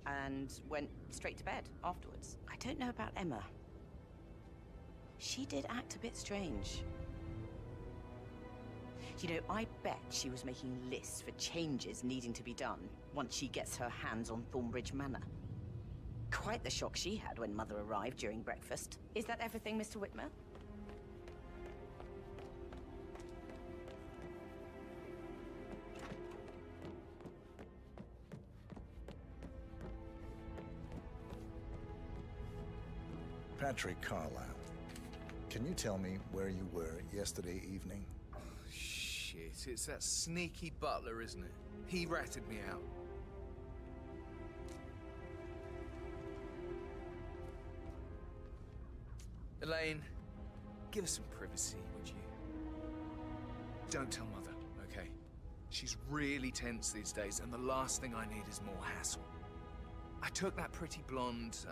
and went straight to bed afterwards. I don't know about Emma. She did act a bit strange. You know, I bet she was making lists for changes needing to be done once she gets her hands on Thornbridge Manor. Quite the shock she had when Mother arrived during breakfast. Is that everything, Mr. Whitmer? Patrick Carlyle, can you tell me where you were yesterday evening? Shit, it's that sneaky butler, isn't it? He ratted me out. Elaine, give us some privacy, would you? Don't tell Mother, okay? She's really tense these days, and the last thing I need is more hassle. I took that pretty blonde,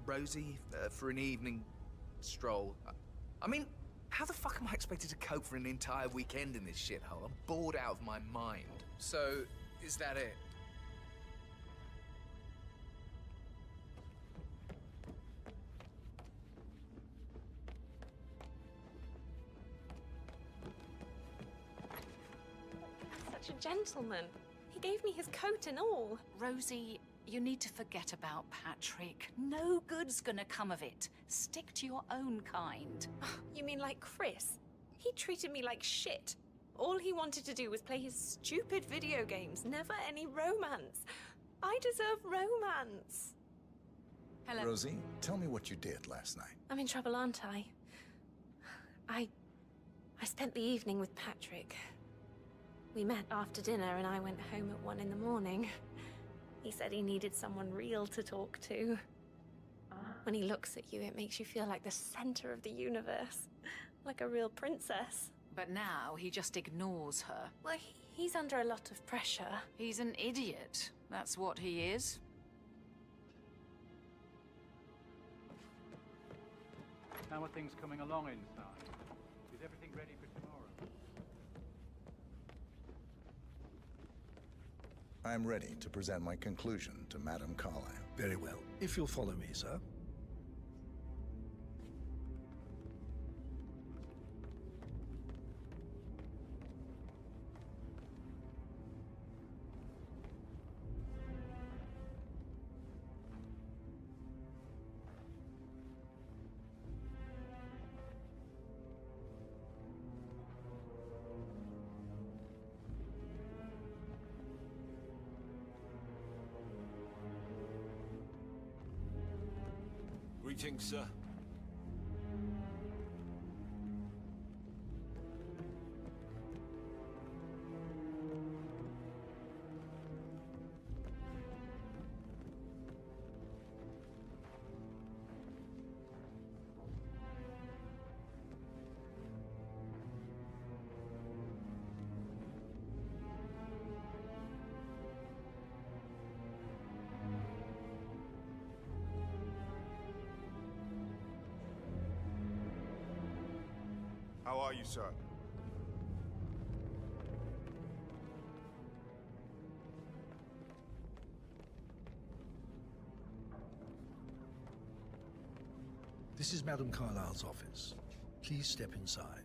Rosie, for an evening stroll. I mean, how the fuck am I expected to cope for an entire weekend in this shithole? I'm bored out of my mind. So, is that it? Such a gentleman. He gave me his coat and all. Rosie, you need to forget about Patrick. No good's gonna come of it. Stick to your own kind. You mean like Chris? He treated me like shit. All he wanted to do was play his stupid video games, never any romance. I deserve romance. Hello. Rosie, tell me what you did last night. I'm in trouble, aren't I? I spent the evening with Patrick. We met after dinner and I went home at 1 in the morning. He said he needed someone real to talk to. When he looks at you, it makes you feel like the center of the universe. Like a real princess. But now he just ignores her. Well, he's under a lot of pressure. He's an idiot. That's what he is. How are things coming along inside? Is everything ready for tomorrow? I'm ready to present my conclusion to Madame Carlyle. Very well. If you'll follow me, sir. Greetings, sir. How are you, sir? This is Madame Carlyle's office. Please step inside.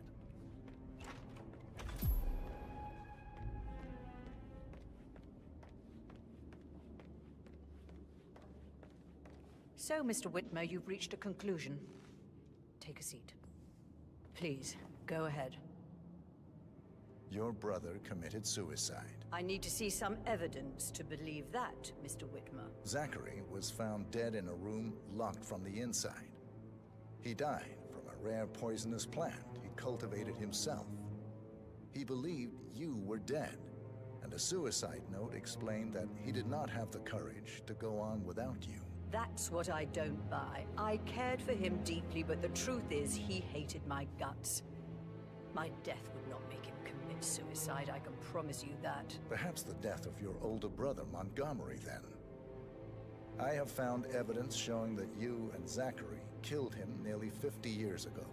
So, Mr. Whitmer, you've reached a conclusion. Take a seat. Please, go ahead. Your brother committed suicide. I need to see some evidence to believe that, Mr. Whitmer. Zachary was found dead in a room locked from the inside. He died from a rare poisonous plant he cultivated himself. He believed you were dead, and a suicide note explained that he did not have the courage to go on without you. That's what I don't buy. I cared for him deeply, but the truth is he hated my guts. My death would not make him commit suicide, I can promise you that. Perhaps the death of your older brother, Montgomery, then. I have found evidence showing that you and Zachary killed him nearly 50 years ago.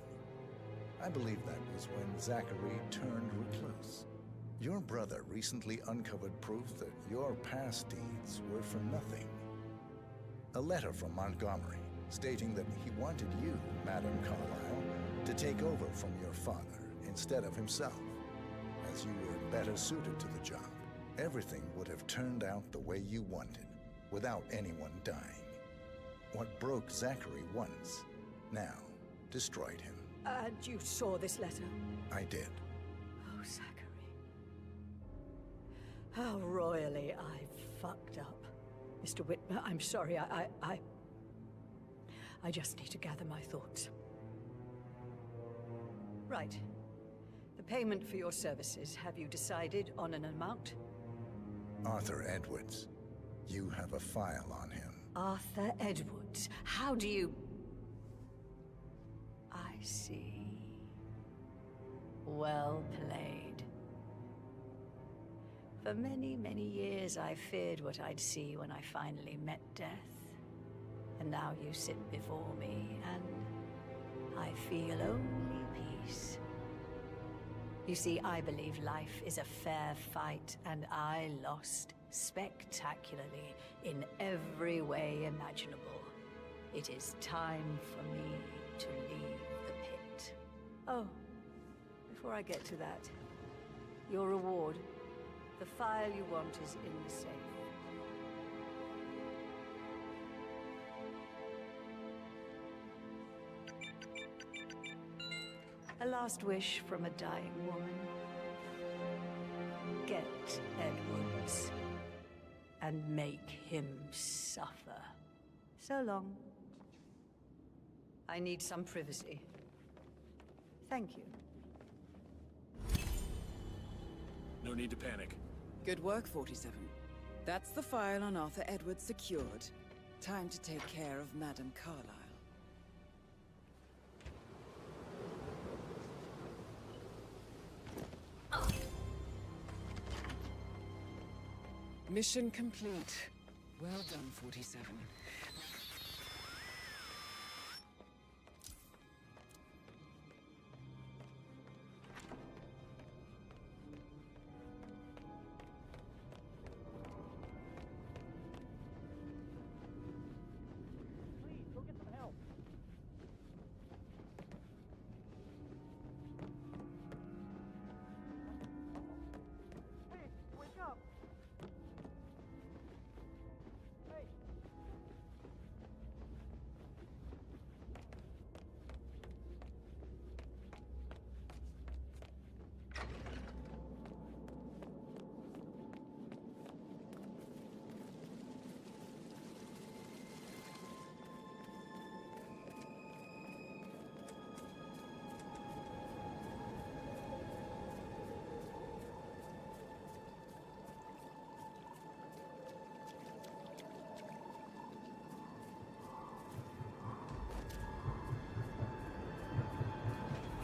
I believe that was when Zachary turned recluse. Your brother recently uncovered proof that your past deeds were for nothing. A letter from Montgomery stating that he wanted you, Madame Carlyle, to take over from your father instead of himself, as you were better suited to the job. Everything would have turned out the way you wanted, without anyone dying. What broke Zachary once, now destroyed him. And you saw this letter? I did. Oh, Zachary. How royally I fucked up. Mr. Whitmer, I'm sorry, I just need to gather my thoughts. Right. The payment for your services, have you decided on an amount? Arthur Edwards. You have a file on him. Arthur Edwards. How do you... I see. Well played. For many, many years I feared what I'd see when I finally met death. And now you sit before me, and I feel only peace. You see, I believe life is a fair fight, and I lost spectacularly in every way imaginable. It is time for me to leave the pit. Oh, before I get to that, your reward. The file you want is in the safe. A last wish from a dying woman. Get Edwards and make him suffer. So long. I need some privacy. Thank you. No need to panic. Good work, 47. That's the file on Arthur Edwards secured. Time to take care of Madame Carlyle. Mission complete. Well done, 47.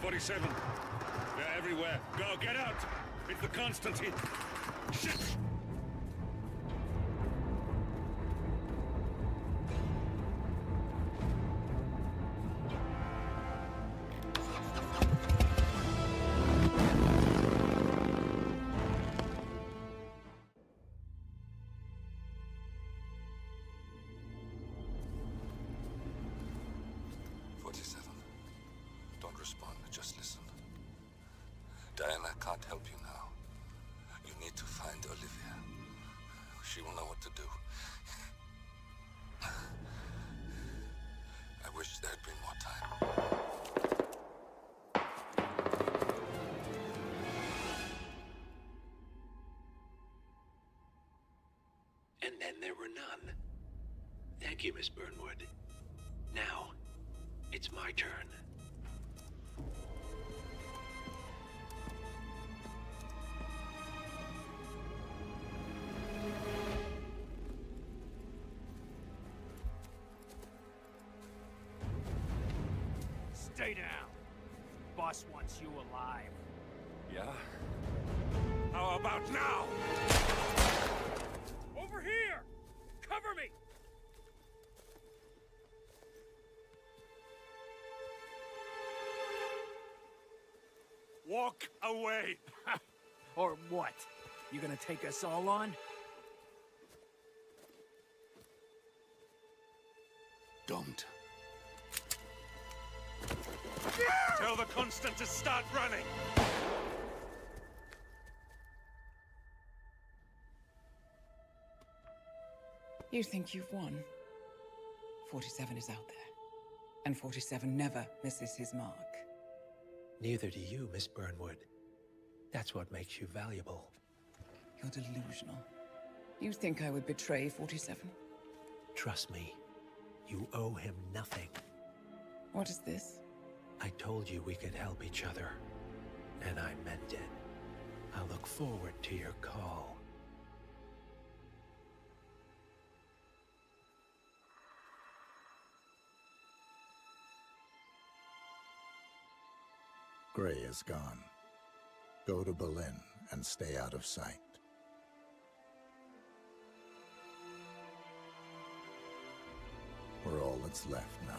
'47. They're everywhere. Go, get out! It's the Constantine. Shit! and then there were none. Thank you, Miss Burnwood. Now, it's my turn. Stay down. Boss wants you alive. Yeah? How about now? Over here! Cover me! Walk away! Or what? You gonna take us all on? Don't. Tell the Constant to start running! You think you've won? 47 is out there. And 47 never misses his mark. Neither do you, Miss Burnwood. That's what makes you valuable. You're delusional. You think I would betray 47? Trust me, you owe him nothing. What is this? I told you we could help each other, and I meant it. I look forward to your call. Gray is gone. Go to Berlin and stay out of sight. We're all that's left now.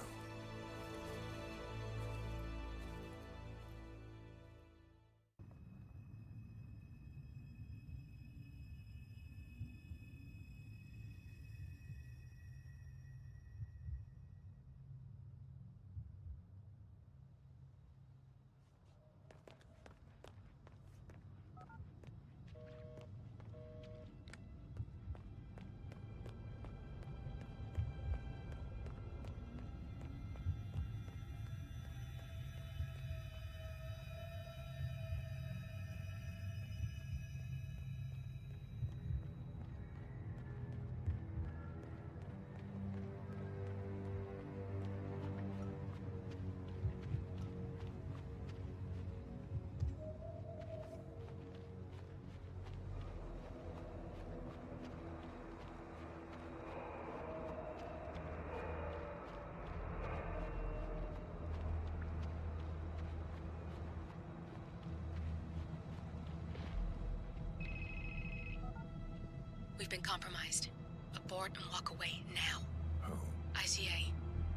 We've been compromised. Abort and walk away now. Who? ICA.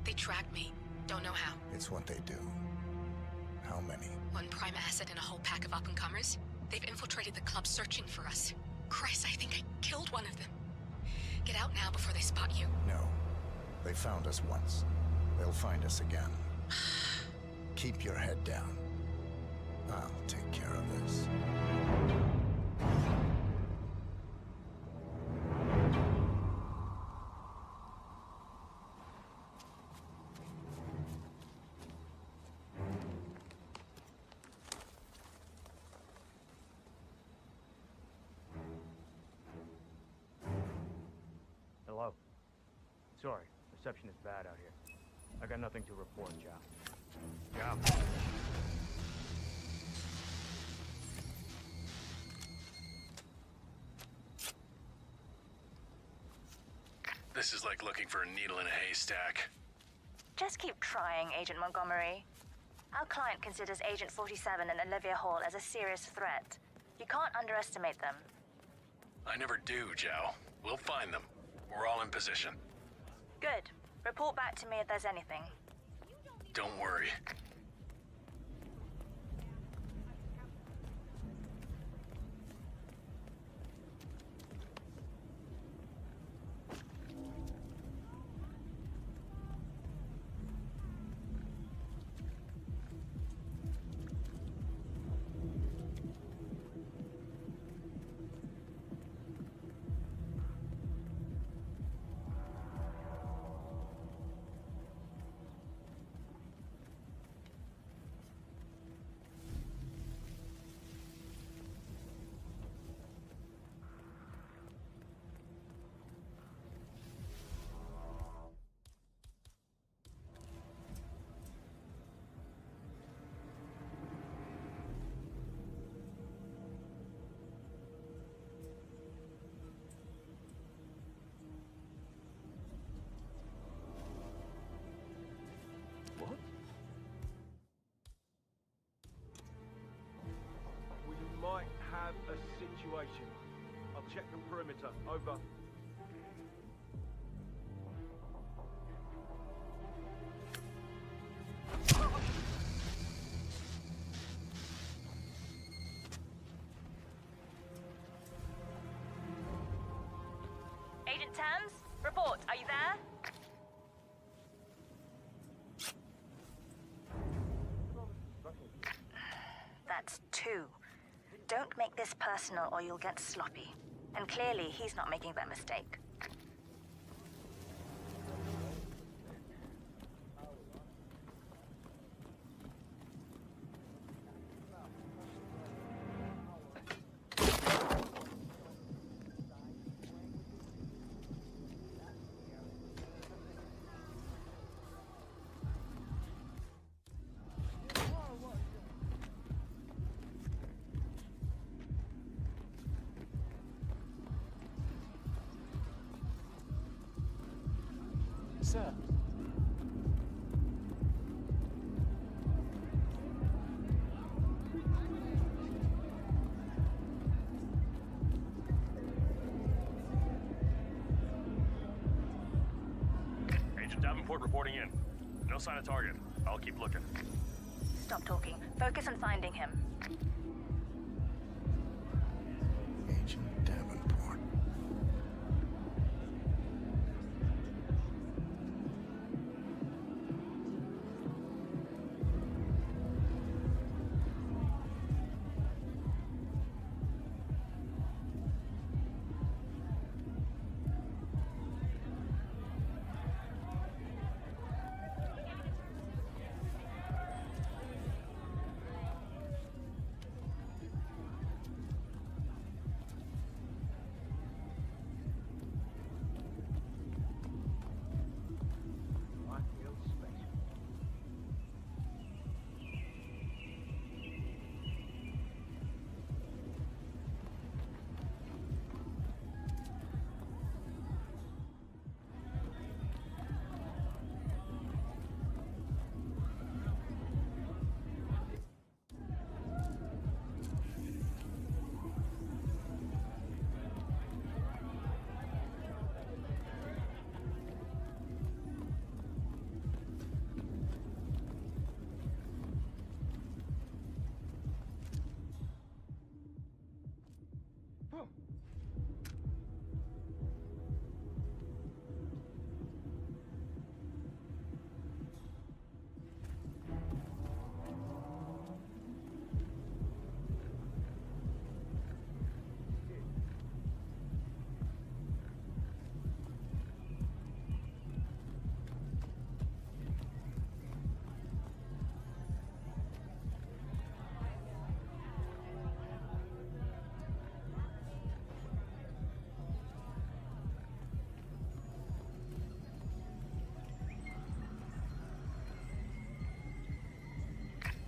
They tracked me. Don't know how. It's what they do. How many? One prime asset and a whole pack of up-and-comers. They've infiltrated the club searching for us. Christ, I think I killed one of them. Get out now before they spot you. No. They found us once. They'll find us again. Keep your head down. I'll take care of this. Hello. Sorry, reception is bad out here. I got nothing to report, Chow. Chow. This is like looking for a needle in a haystack. Just keep trying, Agent Montgomery. Our client considers Agent 47 and Olivia Hall as a serious threat. You can't underestimate them. I never do, Zhao. We'll find them. We're all in position. Good. Report back to me if there's anything. Don't worry. Monitor, over. Agent Thames, report. Are you there? That's two. Don't make this personal or you'll get sloppy. And clearly, he's not making that mistake. Sir. Agent Davenport reporting in. No sign of target. I'll keep looking. Stop talking. Focus on finding him. Agent Davenport.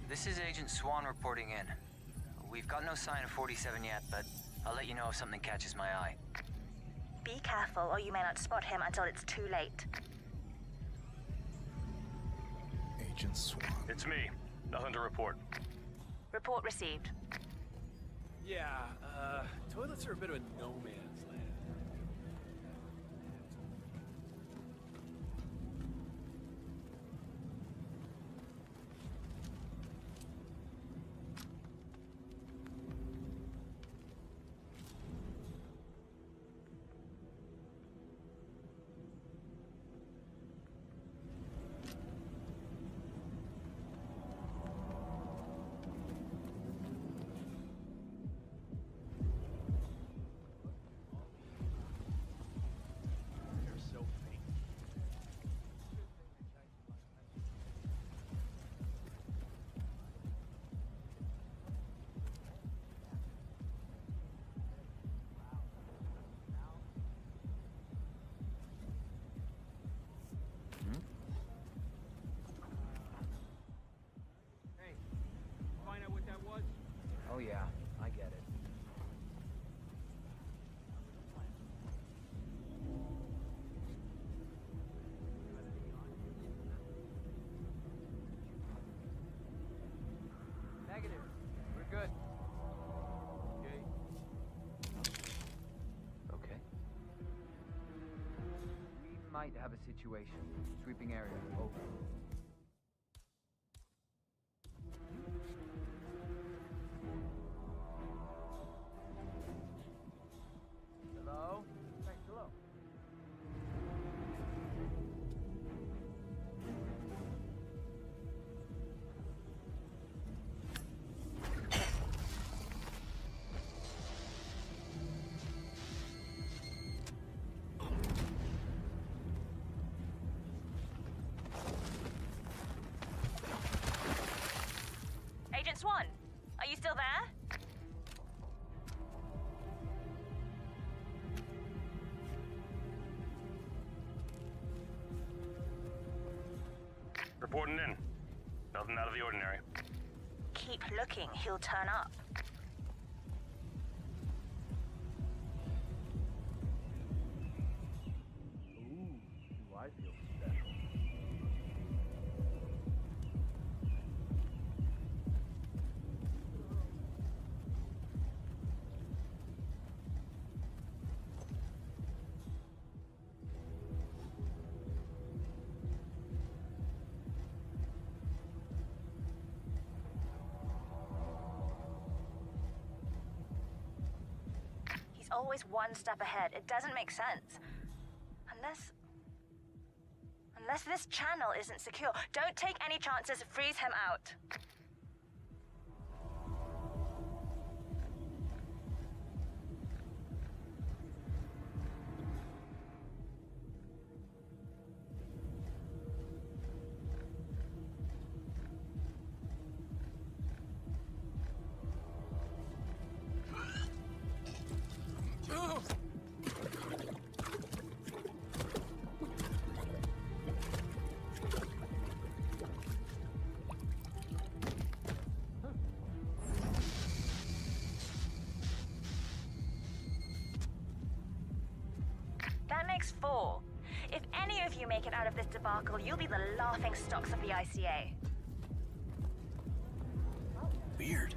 This is Agent Swan reporting in. We've got no sign of 47 yet, but I'll let you know if something catches my eye. Be careful, or you may not spot him until it's too late. Agent Swan. It's me. Nothing to report. Report received. Yeah, toilets are a bit of a no man's land. Oh yeah, I get it. Negative. We're good. Okay. might have a situation. Sweeping area, over. Hello? Thanks, hello. Agent Swan, are you still there? Reporting in. Nothing out of the ordinary. Keep looking, he'll turn up. Ooh, do I feel special. He's always one step ahead. It doesn't make sense. Unless this channel isn't secure. Don't take any chances. Freeze him out. That makes 4. If any of you make it out of this debacle, you'll be the laughing stocks of the ICA. Weird.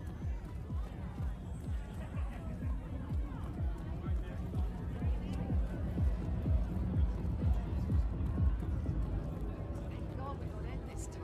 Thank God we got in this time.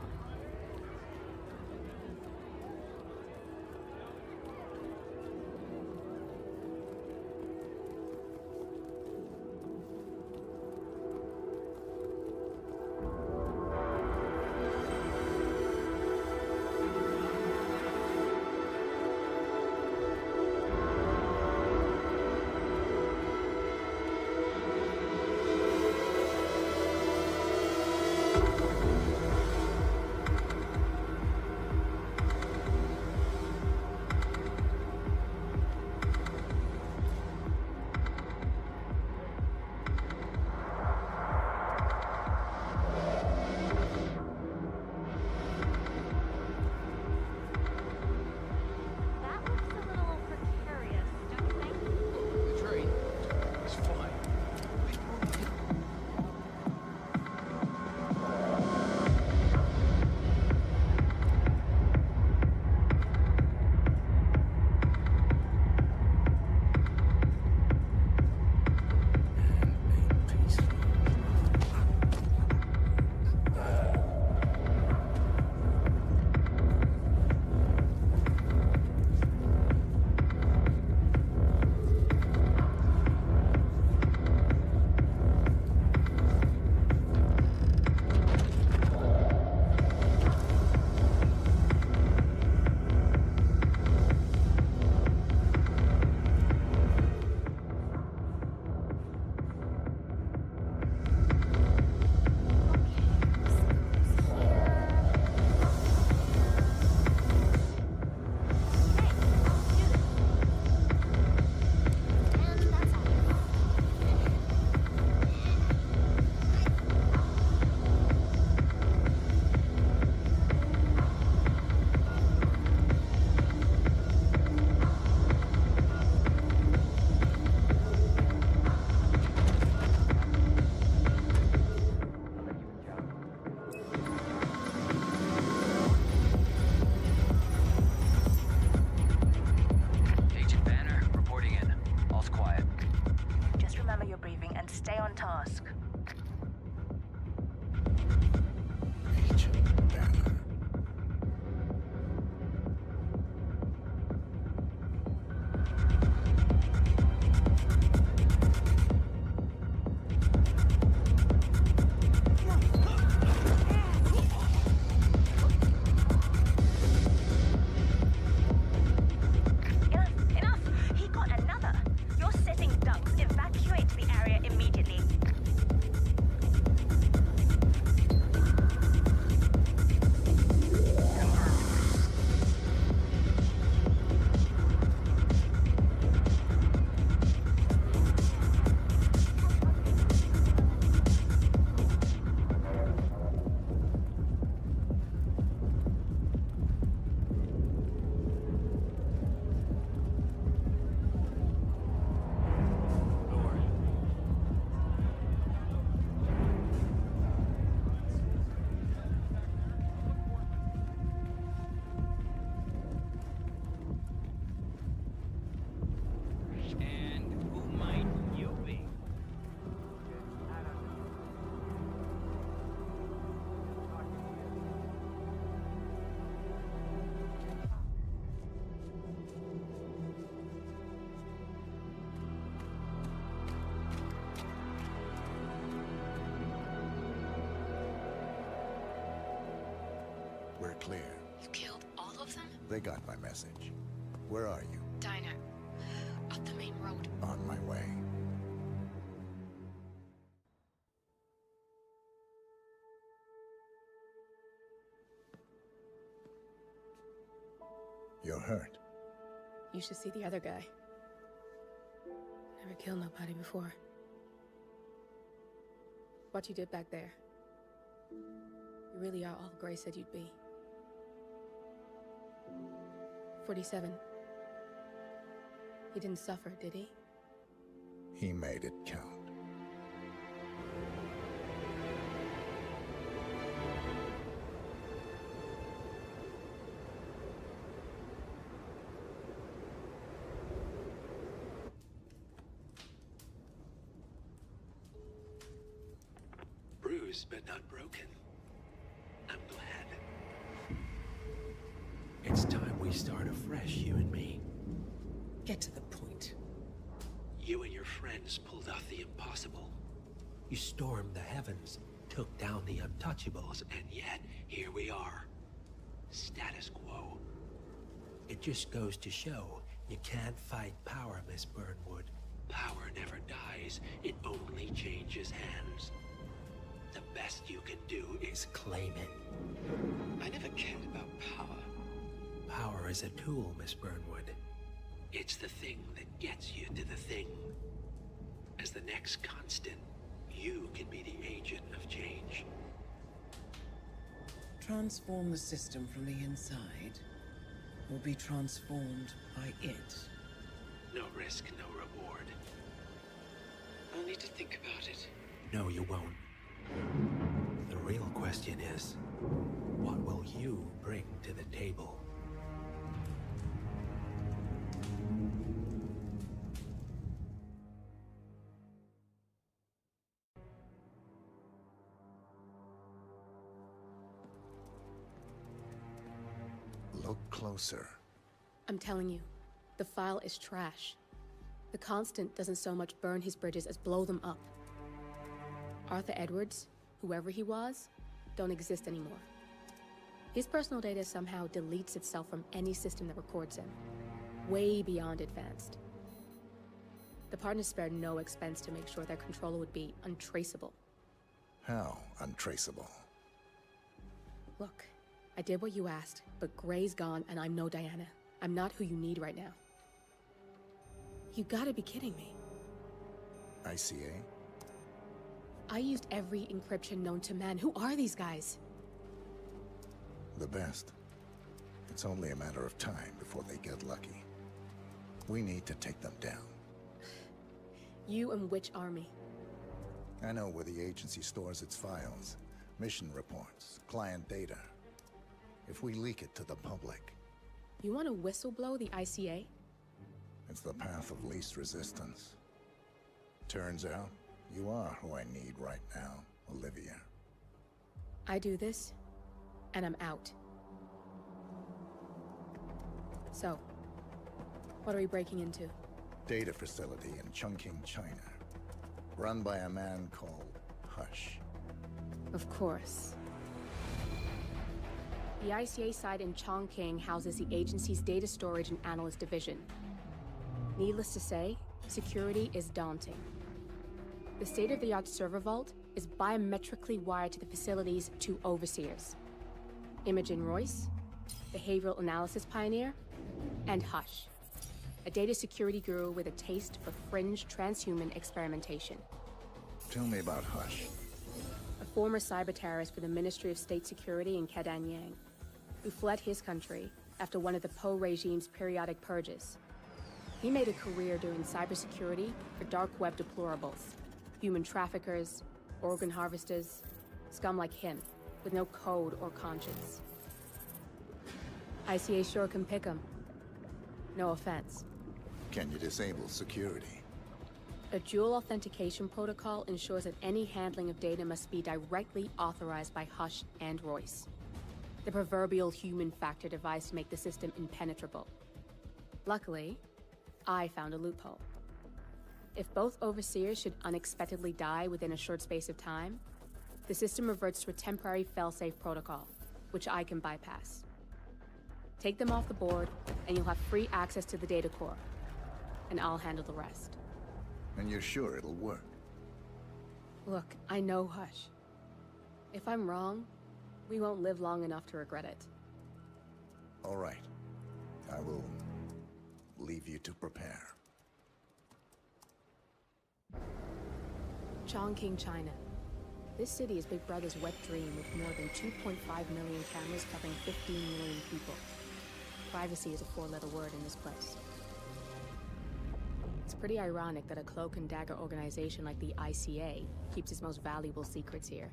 We're clear. You killed all of them? They got my message. Where are you? Diner. Up the main road. On my way. You're hurt. You should see the other guy. Never killed nobody before. What you did back there. You really are all Gray said you'd be. 47. He didn't suffer, did he? He made it count. Bruised but not broken. I'm glad. It's time we start afresh, you and me. Get to the point. You and your friends pulled off the impossible. You stormed the heavens, took down the untouchables, and yet, here we are. Status quo. It just goes to show, you can't fight power, Miss Burnwood. Power never dies, it only changes hands. The best you can do is claim it. I never cared about power. Power is a tool, Miss Burnwood. It's the thing that gets you to the thing. As the next constant, you can be the agent of change. Transform the system from the inside, or be transformed by it. No risk, no reward. I'll need to think about it. No, you won't. The real question is, what will you bring to the table? Look closer. I'm telling you, the file is trash. The Constant doesn't so much burn his bridges as blow them up. Arthur Edwards, whoever he was, don't exist anymore. His personal data somehow deletes itself from any system that records him. Way beyond advanced. The partners spared no expense to make sure their controller would be untraceable. How untraceable? Look, I did what you asked, but Gray's gone and I'm no Diana. I'm not who you need right now. You gotta be kidding me. ICA? I used every encryption known to man. Who are these guys? The best. It's only a matter of time before they get lucky. We need to take them down. You and which army? I know where the agency stores its files, mission reports, client data. If we leak it to the public... You want to whistleblow the ICA? It's the path of least resistance. Turns out, you are who I need right now, Olivia. I do this, and I'm out. So, what are we breaking into? Data facility in Chongqing, China. Run by a man called Hush. Of course. The ICA site in Chongqing houses the agency's data storage and analyst division. Needless to say, security is daunting. The state-of-the-art server vault is biometrically wired to the facility's two overseers. Imogen Royce, behavioral analysis pioneer, and Hush, a data security guru with a taste for fringe transhuman experimentation. Tell me about Hush. A former cyber terrorist for the Ministry of State Security in Kedanyang, who fled his country after one of the Po regime's periodic purges. He made a career doing cybersecurity for dark web deplorables, human traffickers, organ harvesters, scum like him, with no code or conscience. ICA sure can pick him. No offense. Can you disable security? A dual authentication protocol ensures that any handling of data must be directly authorized by Hush and Royce. The proverbial human factor device to make the system impenetrable. Luckily, I found a loophole. If both overseers should unexpectedly die within a short space of time, the system reverts to a temporary failsafe protocol. which I can bypass. Take them off the board, and you'll have free access to the data core. And I'll handle the rest. And you're sure it'll work? Look, I know Hush. If I'm wrong, we won't live long enough to regret it. All right. I will leave you to prepare. Chongqing, China. This city is Big Brother's wet dream with more than 2.5 million cameras covering 15 million people. Privacy is a four-letter word in this place. It's pretty ironic that a cloak and dagger organization like the ICA keeps its most valuable secrets here.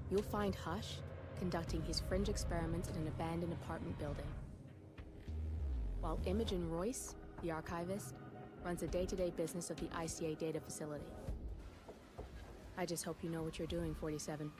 You'll find Hush conducting his fringe experiments in an abandoned apartment building, while Imogen Royce, the archivist, runs the day-to-day business of the ICA data facility. I just hope you know what you're doing, 47.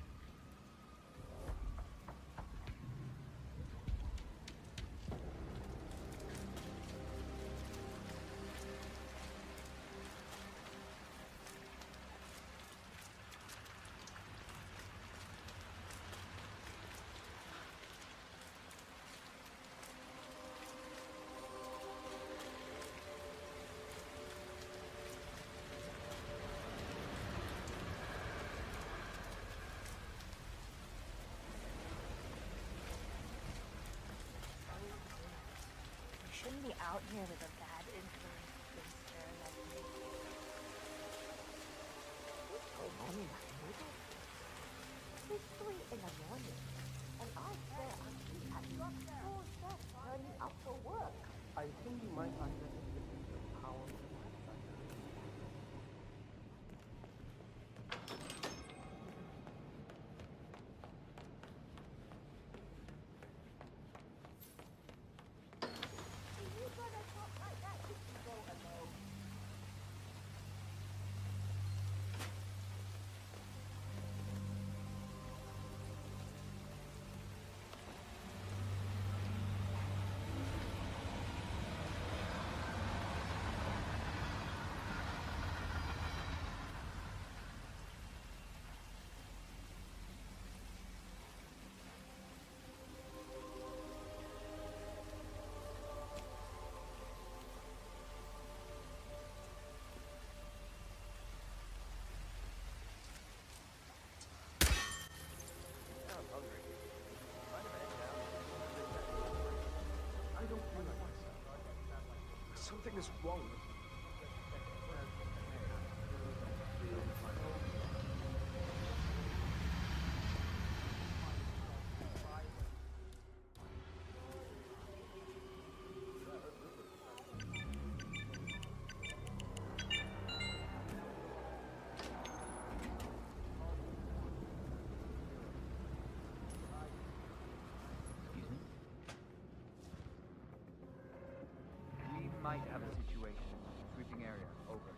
Shouldn't be out here with a bad influence spinster like me. What's going on in that middle? It's 3 in the morning, and I swear I'm at your doorstep turning up for work. I think you might underestimate the power of my thunder. Something is wrong. Might have a situation. Sweeping area. Over.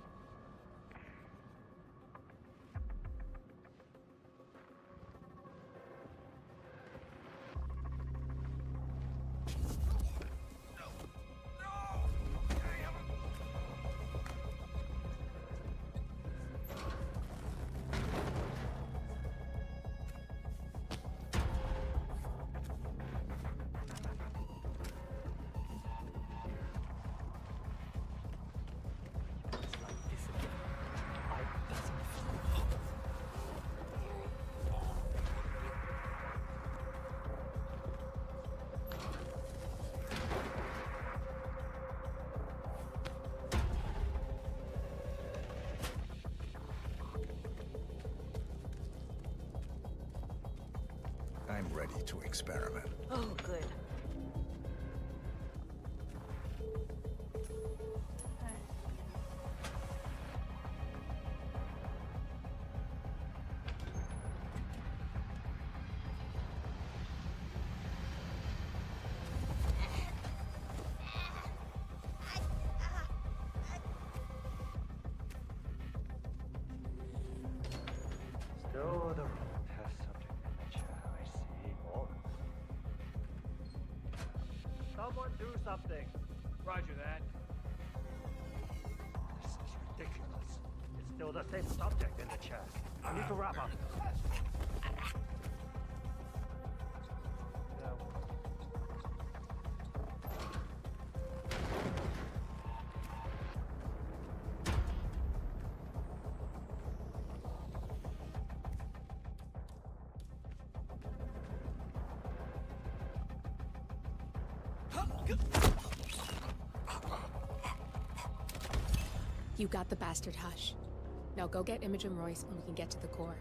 I'm ready to experiment. Oh, good. Still the test subject in the chair, I see. Oh. Someone do something. Roger that. This is ridiculous. It's still the same subject in the chat. I need to wrap up. You got the bastard, Hush. Now go get Imogen Royce and we can get to the core.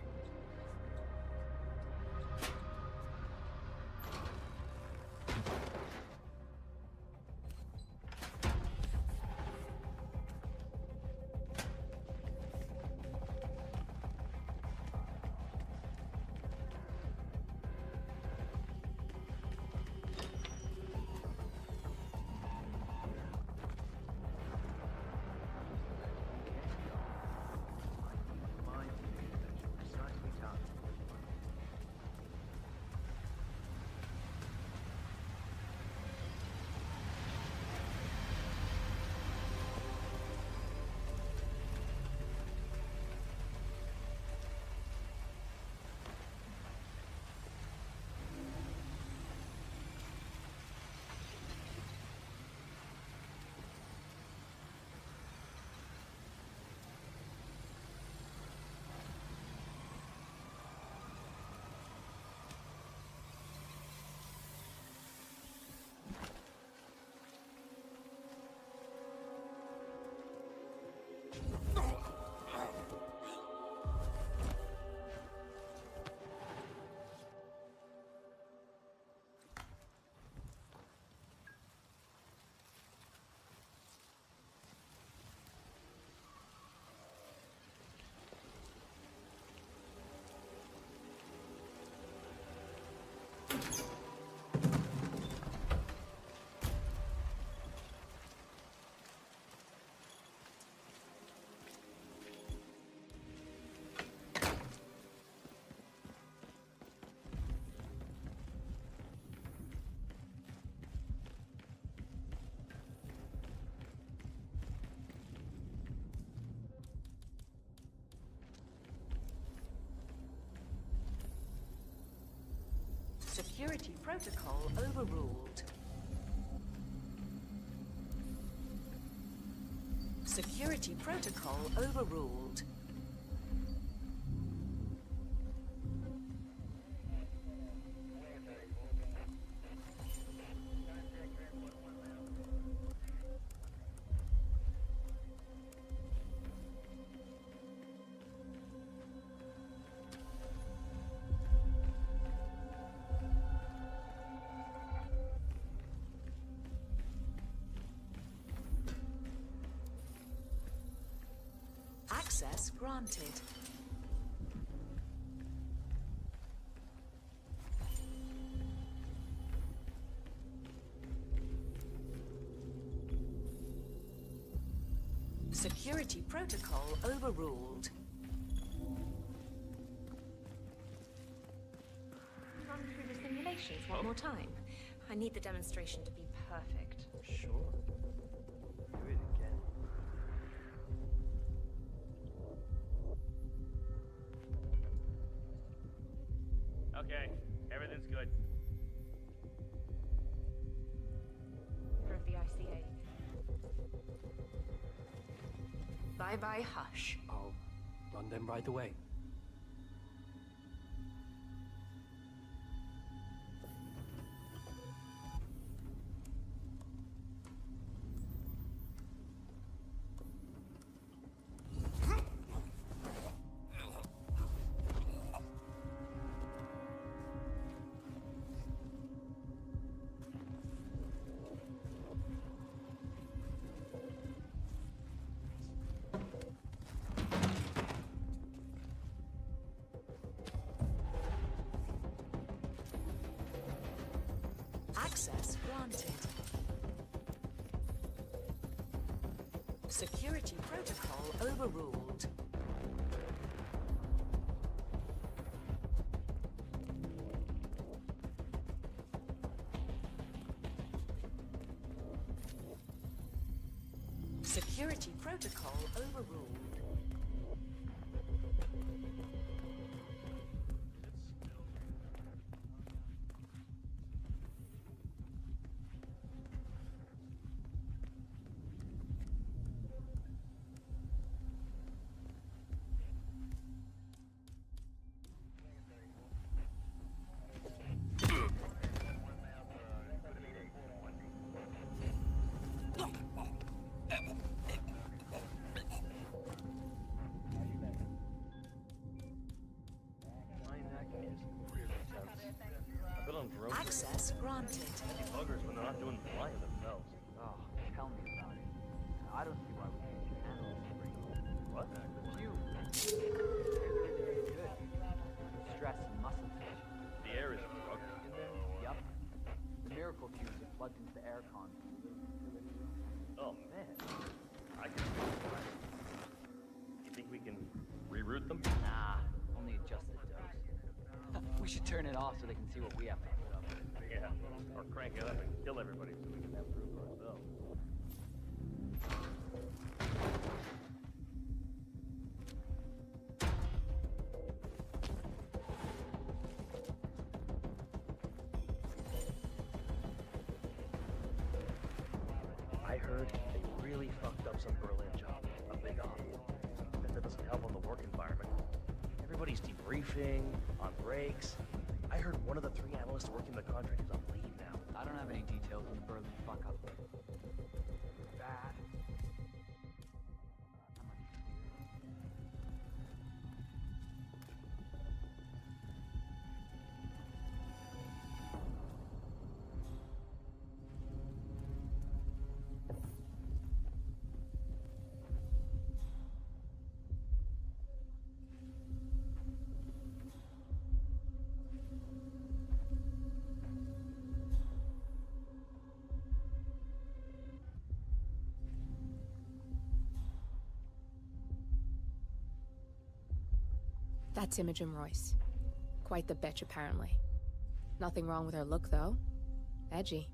Security protocol overruled. Security protocol overruled. Access granted. Security protocol overruled. Run through the simulations one more time. I need the demonstration to be perfect. Sure. Do it again. Okay, everything's good. Of the ICA. Bye-bye, Hush. I'll run them right away. Access granted. Security protocol overruled. Security protocol overruled. sound gross. Access granted. These buggers when they're not doing flying themselves. Oh, tell me about it. I don't see why we can't get analysts to bring home. What? You. It's really good. Stress and muscle tension. The air is drugged in there? Yup. The miracle fuse is plugged into the aircon. Oh man. I can see why. You think we can reroute them? Nah, only adjust the dose. We should turn it off so they can see what we have to put up with. Yeah. Or crank it up and kill everybody so we can have proof for ourselves. I heard they really fucked up some Berlin job. A big off. That doesn't help on the work environment. Everybody's debriefing, on breaks. I heard one of the 3 analysts working the contract is on leave now. I don't have any details on the Berlin fuck up. Bad. That's Imogen Royce. Quite the bitch, apparently. Nothing wrong with her look, though. Edgy.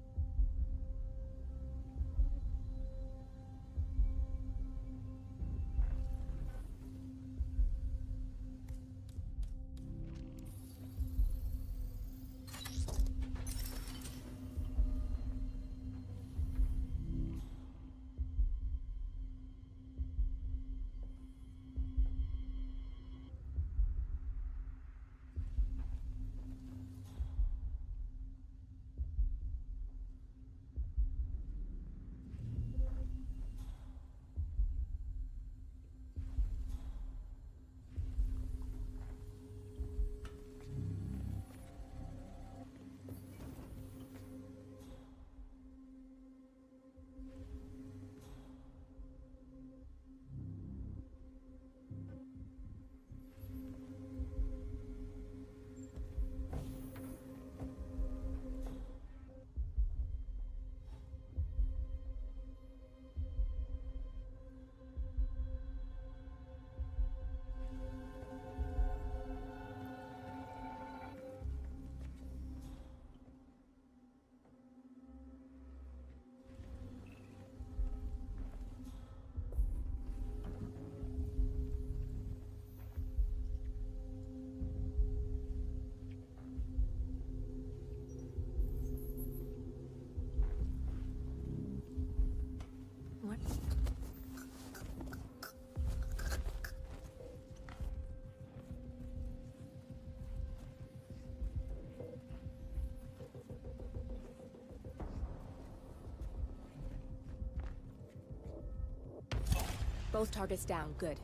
Both targets down, good.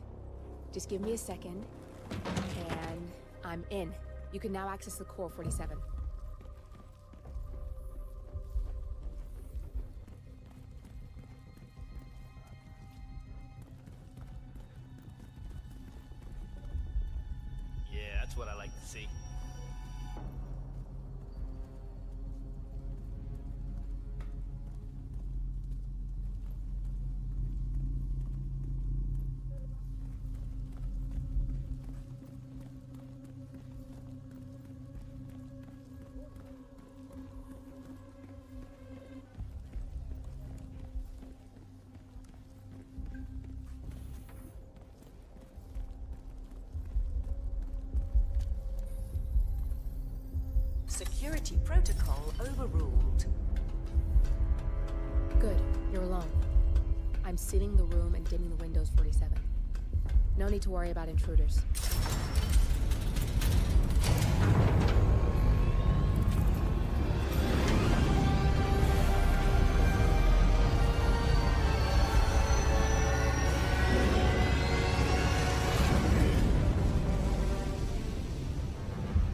Just give me a second, and I'm in. You can now access the core 47. Yeah, that's what I like to see. Security protocol overruled. Good, you're alone. I'm sealing the room and dimming the windows 47. No need to worry about intruders.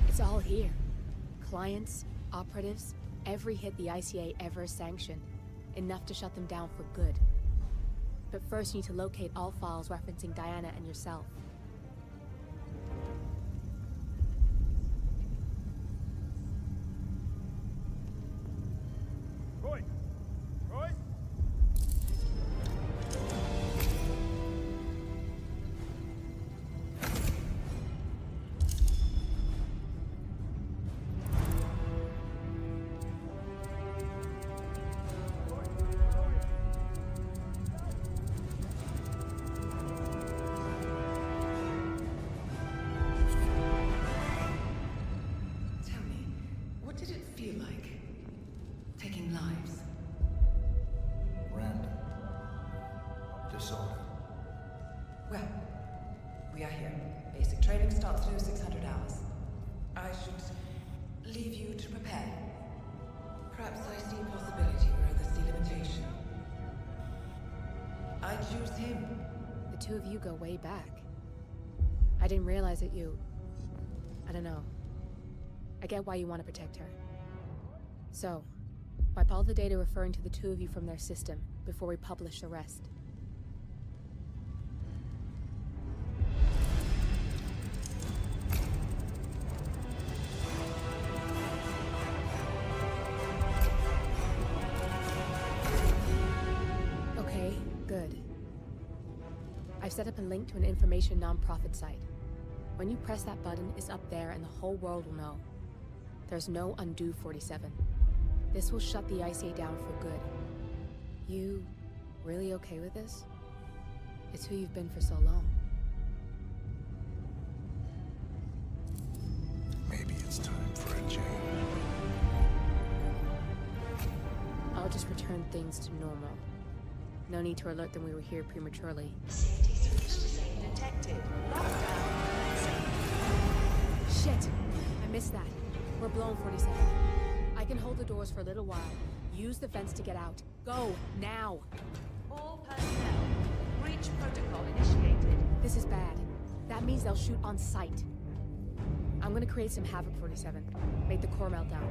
It's all here. Clients, Operatives, every hit the ICA ever sanctioned. Enough to shut them down for good. But first you need to locate all files referencing Diana and yourself. Roy! Roy! Tell me, what did it feel like? Taking lives? Random. Disorder. Well, we are here. Basic training starts through 600 hours. I should leave you to prepare. Perhaps I see possibility where others see limitation. I choose him. The two of you go way back. I didn't realize that you... I don't know. I get why you want to protect her. So, wipe all the data referring to the two of you from their system before we publish the rest. Okay, good. I've set up a link to an information non-profit site. When you press that button, it's up there and the whole world will know. There's no undo 47. This will shut the ICA down for good. You really okay with this? It's who you've been for so long. Maybe it's time for a change. I'll just return things to normal. No need to alert them we were here prematurely. Detected. Shit! I missed that. We're blown 47. I can hold the doors for a little while. Use the vents to get out. Go, now! All personnel. Breach protocol initiated. This is bad. That means they'll shoot on sight. I'm gonna create some havoc, 47. Make the core melt down.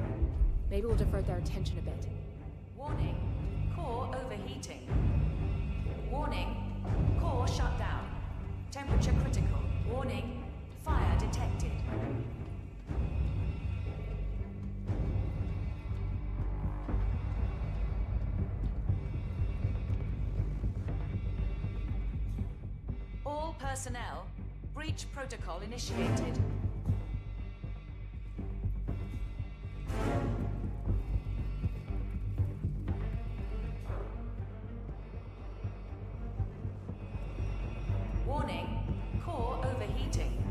Maybe we'll divert their attention a bit. Warning. Core overheating. Warning. Core shut down. Temperature critical. Warning. Fire detected. All personnel. Breach protocol initiated. Warning. Core overheating.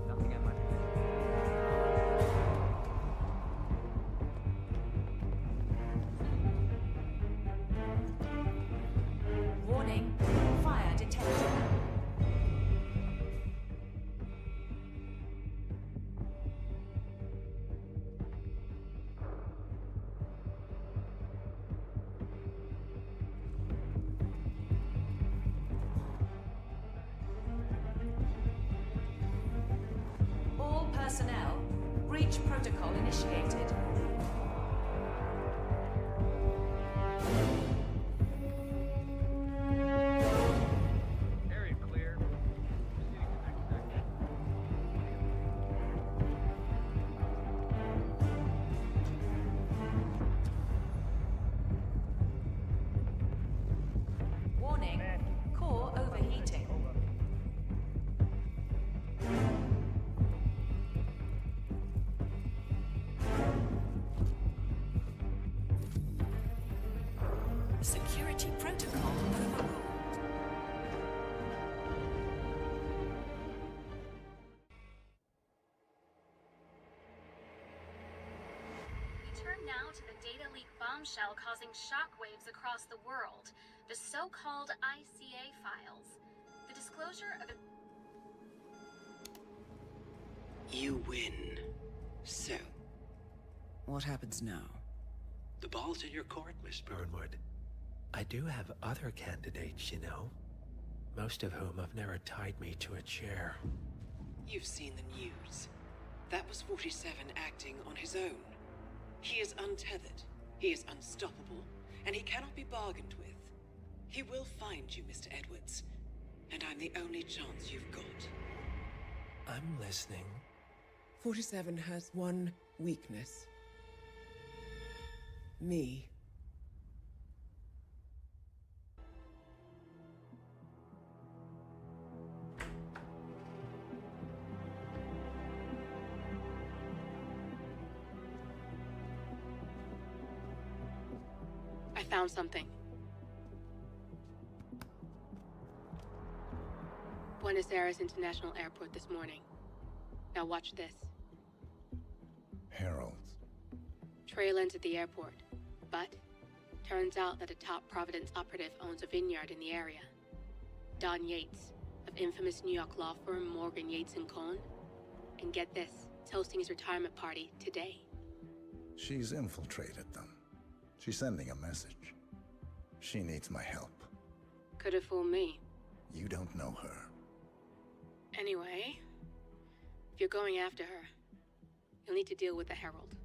Nothing at my... Warning. Fire detected. All personnel. Breach protocol initiated. Area clear. Proceeding to next sector. Warning. Core overheating. Security protocol overruled. We turn now to the data leak bombshell causing shockwaves across the world, the so-called ICA files. The disclosure of You win. So, What happens now? the ball's in your court, Miss Burnwood. I do have other candidates, you know. most of whom have never tied me to a chair. You've seen the news. That was 47 acting on his own. He is untethered, he is unstoppable, and he cannot be bargained with. He will find you, Mr. Edwards, and I'm the only chance you've got. I'm listening. 47 has one weakness. Me. I found something. Buenos Aires International Airport this morning. Now watch this. Heralds. Trail ends at the airport, but turns out that a top Providence operative owns a vineyard in the area. Don Yates, of infamous New York law firm Morgan, Yates & Cohn. And get this, is hosting his retirement party today. She's infiltrated them. She's sending a message. She needs my help. Could have fooled me. You don't know her. Anyway, if you're going after her, you'll need to deal with the Herald.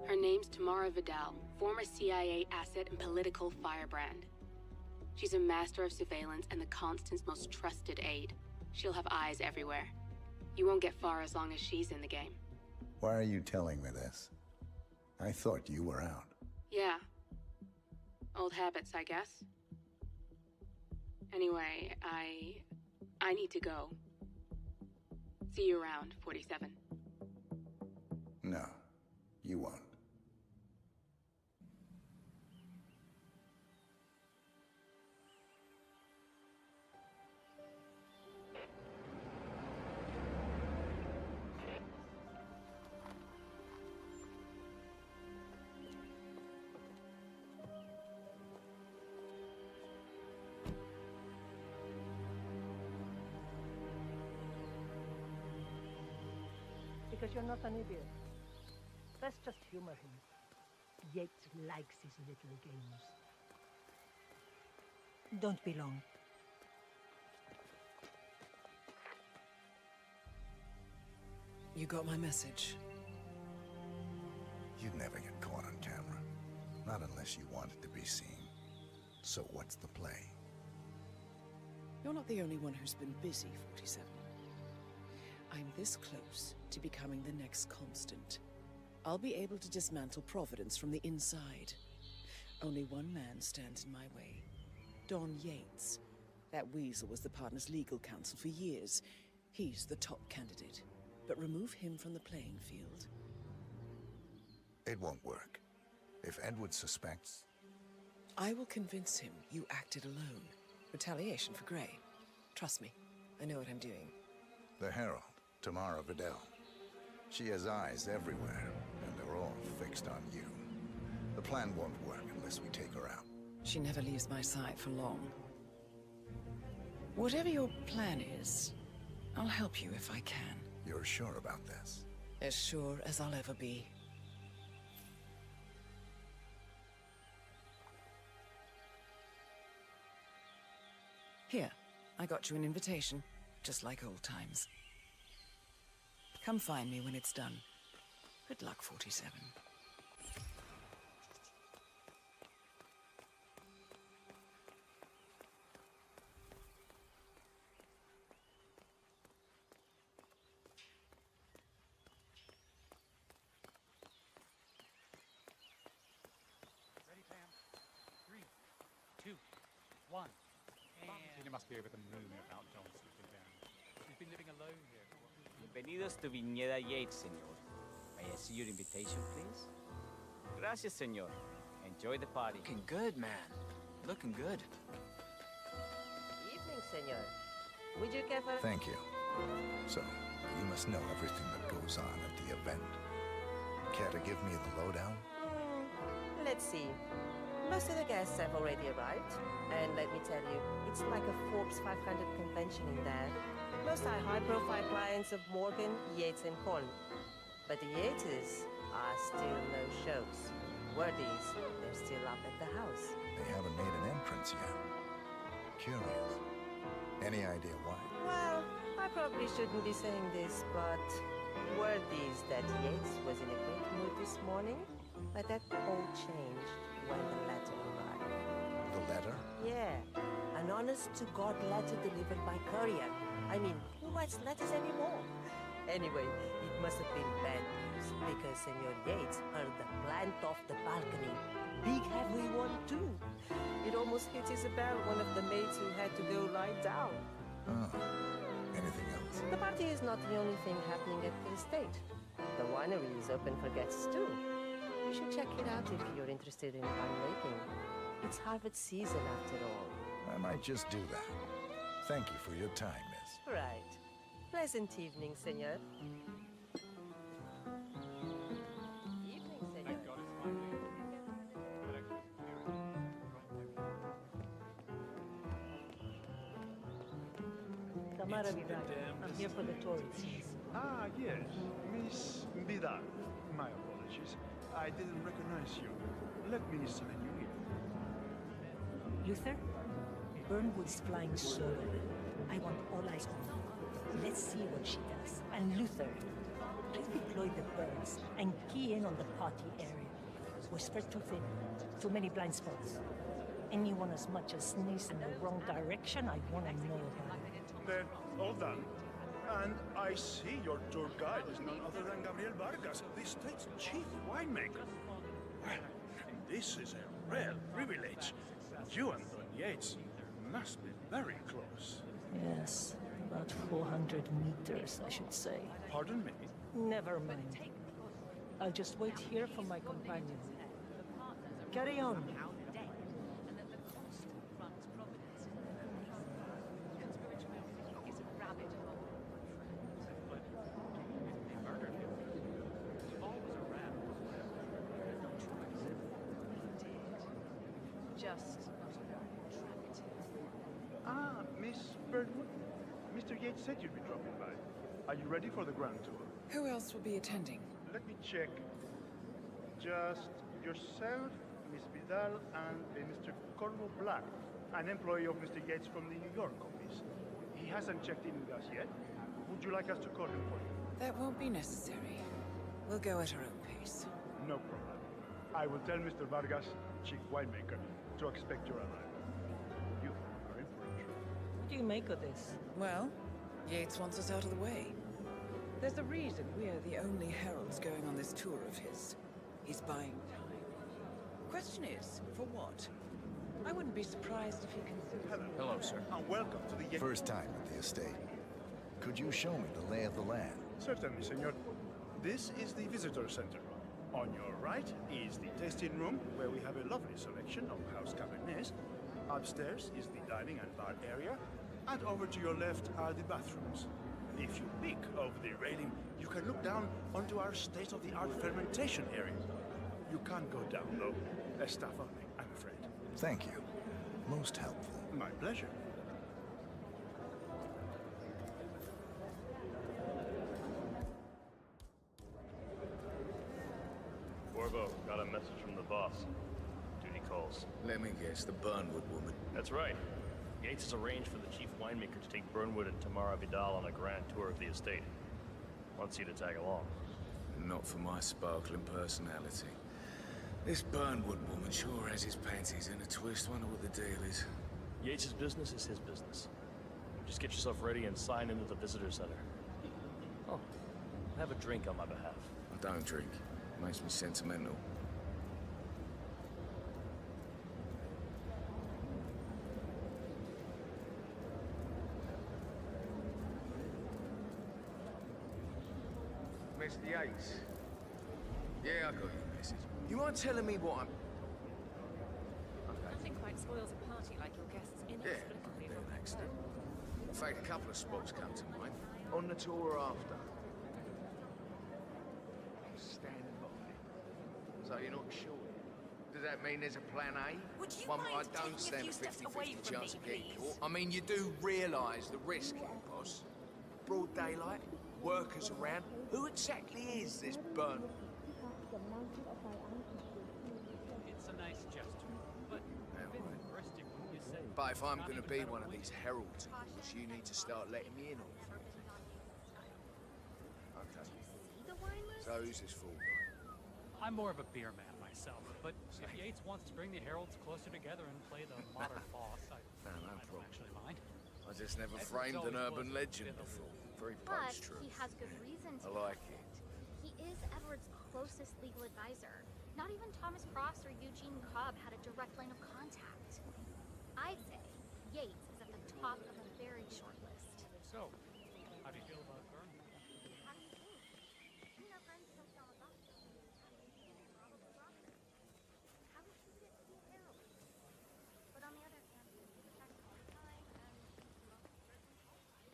Her name's Tamara Vidal, former CIA asset and political firebrand. She's a master of surveillance and the Constant's most trusted aide. She'll have eyes everywhere. You won't get far as long as she's in the game. Why are you telling me this? I thought you were out. Yeah. Old habits, I guess. Anyway, I need to go. See you around, 47. No, you won't. Because you're not an idiot. Let's just humor him. Yates likes his little games. Don't be long. You got my message. You'd never get caught on camera. Not unless you wanted to be seen. So what's the play? You're not the only one who's been busy, 47. I'm this close to becoming the next Constant. I'll be able to dismantle Providence from the inside. Only one man stands in my way. Don Yates. That weasel was the partner's legal counsel for years. He's the top candidate. But remove him from the playing field. It won't work. If Edward suspects... I will convince him you acted alone. Retaliation for Grey. Trust me, I know what I'm doing. The Herald, Tamara Vidal. She has eyes everywhere, and they're all fixed on you. The plan won't work unless we take her out. She never leaves my side for long. Whatever your plan is, I'll help you if I can. You're sure about this? As sure as I'll ever be. Here, I got you an invitation, just like old times. Come find me when it's done. Good luck, 47. Ready, Pam? 3, 2, 1. Tina must be over the moon about John slipping down. We've been living alone here. Bienvenidos to Viñeda Yates, señor. May I see your invitation, please? Gracias, señor. Enjoy the party. Looking good, man. Looking good. Evening, senor. Would you care for... Thank you. So, you must know everything that goes on at the event. Care to give me the lowdown? Let's see. Most of the guests have already arrived. And let me tell you, it's like a Forbes 500 convention in there. Most are high-profile clients of Morgan, Yates & Cohn. But the Yateses are still no-shows. Word is, they're still up at the house. They haven't made an entrance yet. Curious. Any idea why? Well, I probably shouldn't be saying this, but word is that Yates was in a great mood this morning, but that all changed when the letter arrived. The letter? Yeah, an honest-to-God letter delivered by courier. I mean, who writes letters anymore? Anyway, it must have been bad news, because Senor Yates heard the plant off the balcony. Big have we won too. It almost hit Isabel, one of the maids who had to go lie down. Oh. Anything else? The party is not the only thing happening at the estate. The winery is open for guests too. You should check it out if you're interested in winemaking. It's harvest season after all. I might just do that. Thank you for your time, miss. Right. Pleasant evening, senor. Evening, senor. Tamara Vidal. I'm here for the tourists. Ah, yes. Miss Vidal. My apologies. I didn't recognize you. Let me sign you in. Luther? Burnwood's flying solo. I want all eyes on her. Let's see what she does. And Luther, please deploy the birds and key in on the party area. We're spread too thin. Too many blind spots. Anyone as much as sneezes in the wrong direction, I want to know about it. Then, all done. And I see your tour guide is none other than Gabriel Vargas, the state's chief winemaker. Well, this is a rare privilege. You and Don Yates must be very close. Yes, about 400 meters, I should say. Pardon me? Never mind. I'll just wait here for my companion. Carry on. Ah, Miss Birdwood. Mr. Yates said you'd be dropping by. Are you ready for the grand tour? Who else will be attending? Let me check. Just yourself, Miss Vidal, and Mr. Corvo Black, an employee of Mr. Yates from the New York office. He hasn't checked in with us yet. Would you like us to call him for you? That won't be necessary. We'll go at our own pace. No problem. I will tell Mr. Vargas, chief winemaker, to expect your arrival. You are in for a treat. What do you make of this? Well, Yates wants us out of the way. There's a reason we're the only heralds going on this tour of his. He's buying time. Question is, for what? I wouldn't be surprised if he can... Hello, sir. And welcome to the... First time at the estate. Could you show me the lay of the land? Certainly, senor. This is the visitor center. On your right is the tasting room, where we have a lovely selection of house cabernets. Upstairs is the dining and bar area, and over to your left are the bathrooms. If you peek over the railing, you can look down onto our state-of-the-art fermentation area. You can't go down, though. Staff only, I'm afraid. Thank you. Most helpful. My pleasure. Corvo, got a message from the boss. Duty calls. Let me guess, the Burnwood woman. That's right. Yates has arranged for the chief winemaker to take Burnwood and Tamara Vidal on a grand tour of the estate. Wants you to tag along. Not for my sparkling personality. This Burnwood woman sure has his panties in a twist. Wonder what the deal is. Yates' business is his business. Just get yourself ready and sign into the visitor center. Oh, have a drink on my behalf. I don't drink. Makes me sentimental. Mr. Yates. Yeah, I got your message. You mind telling me what I'm... Nothing quite spoils a party like your guests inexplicably an accident. In fact, a couple of spots come to mind. On the tour after. Stand by. So you're not sure? Does that mean there's a plan A? Would you One mind I don't taking a stand few steps 50-50 away from chance me, of getting please? caught. I mean, you do realise the risk here, boss. Broad daylight, workers around. Who exactly is this Burn? It's a nice gesture, but a bit aggressive, wouldn't you say? But if I'm gonna be one of these heralds of yours, you need to start letting me in on it. Okay. So who's this fool guy? I'm more of a beer man myself, but if Yates wants to bring the heralds closer together and play the modern boss, I don't actually mind. I just never framed an urban legend before. Very But post-truth. he has good reason to. I like it. He is Edward's closest legal advisor. Not even Thomas Cross or Eugene Cobb had a direct line of contact. I'd say Yates is at the top of a very short list. So, how do you feel about Byrne? How do you think? You know, friends don't tell about them. How would you get to be a herald? But on the other hand, he checks all the time and most certainly qualified.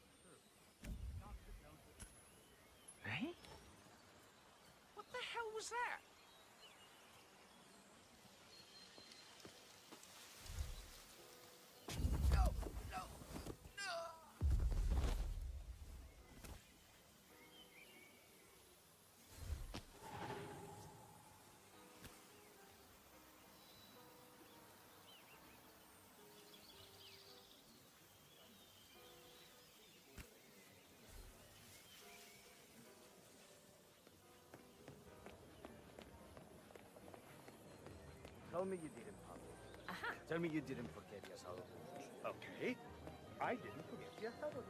Hey? What the hell was that? Tell me you didn't, Pablo. Aha. Tell me you didn't forget your salad. Okay. I didn't forget your salad.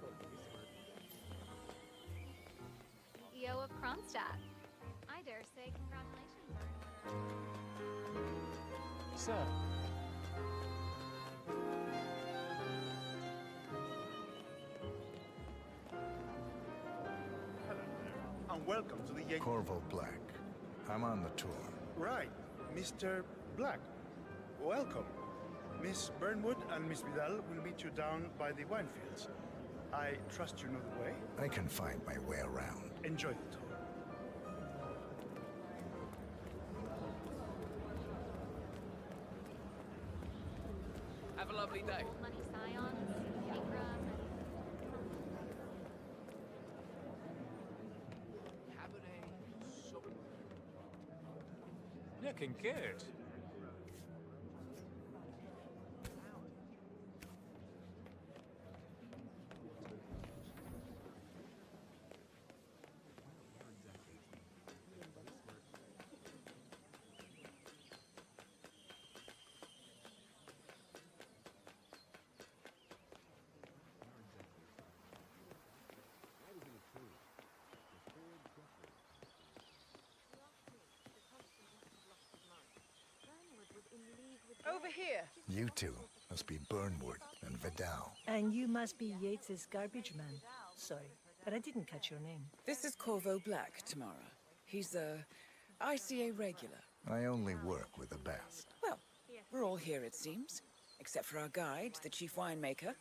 EO of Kronstadt. I dare say congratulations are in order. Sir. Hello there, and welcome to the Yates... Corvo Black. I'm on the tour. Right, Mr. Black. Welcome. Miss Burnwood and Miss Vidal will meet you down by the wine fields. I trust you know the way? I can find my way around. Enjoy the tour. Have a lovely day. Old money scions, Ingram, Looking good. Over here. You two must be Burnwood and Vidal. And you must be Yates's garbage man. Sorry, but I didn't catch your name. This is Corvo Black, Tamara. He's a ICA regular. I only work with the best. Well, we're all here, it seems. Except for our guide, the chief winemaker.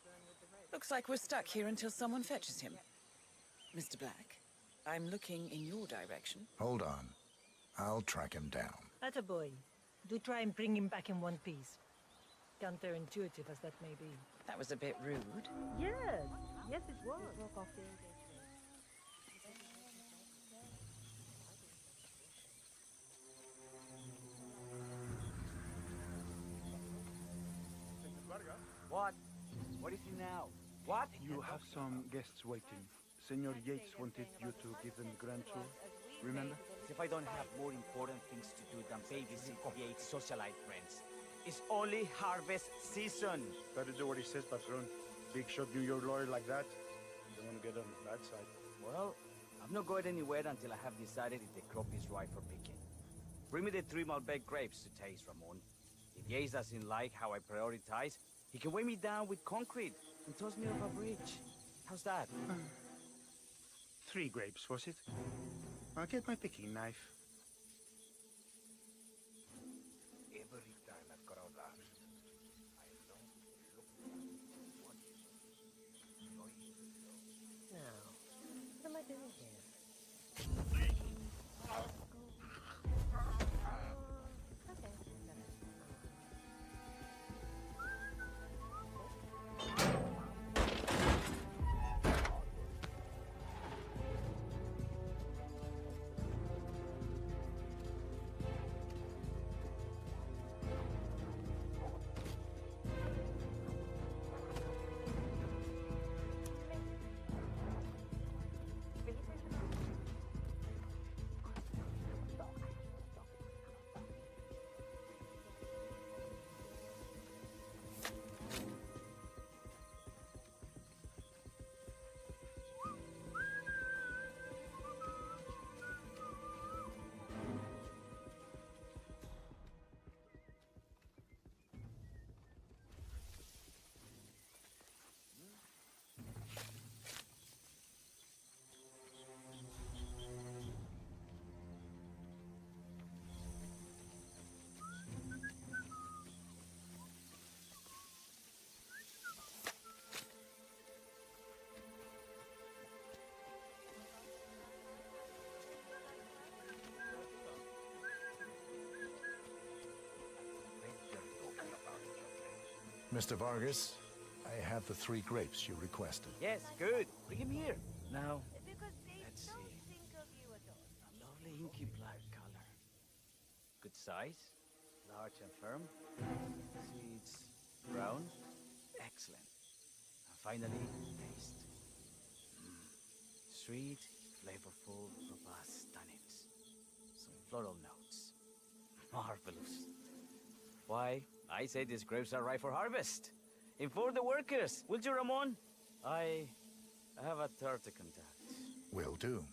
Looks like we're stuck here until someone fetches him. Mr. Black, I'm looking in your direction. Hold on. I'll track him down. Attaboy. Do try and bring him back in one piece. Counterintuitive as that may be. That was a bit rude. Yes. Yes, it was. What? What is it now? What? You have some guests waiting. Senor Yates wanted you to give them the grand tour. Remember? As if I don't have more important things to do than babysit Yates' socialite friends. It's only harvest season. Better do what he says, Patron. Big shot New York lawyer like that. You don't want to get on the bad side. Well, I'm not going anywhere until I have decided if the crop is right for picking. Bring me the 3 Malbec grapes to taste, Ramon. If Yates doesn't like how I prioritize, he can weigh me down with concrete and toss me off a bridge. How's that? 3 grapes, was it? I'll get my picking knife. Every time I've got out that, Now, what am I doing here? Mr. Vargas, I have the 3 grapes you requested. Yes, good. Bring him here. Now, let's see. A lovely inky black color. Good size, large and firm. Seeds brown. Excellent. And finally, taste. Sweet, flavorful, robust tannins. Some floral notes. Marvelous. Why, I say these grapes are ripe for harvest. Inform the workers, will you, Ramon? I have a third to contact. Will do.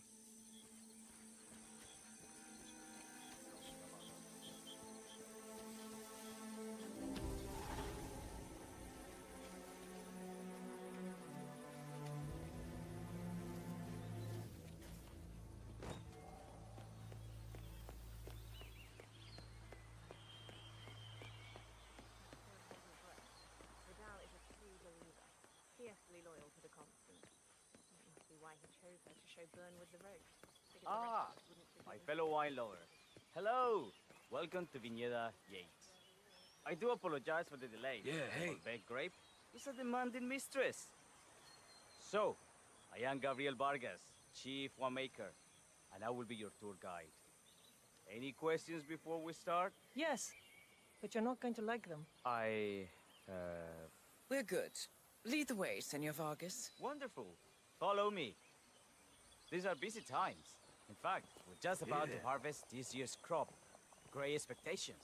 Fiercely loyal to the constant. That must be why he chose her to show Burnwood the ropes. Ah, my fellow wine lover. Hello. Welcome to Viñeda Yates. I do apologize for the delay. Yeah, hey. Big Grape is a demanding mistress. So, I am Gabriel Vargas, Chief Winemaker, and I will be your tour guide. Any questions before we start? Yes, but you're not going to like them. We're good. Lead the way, Senor Vargas. Wonderful. Follow me. These are busy times. In fact, we're just about to harvest this year's crop. Great expectations.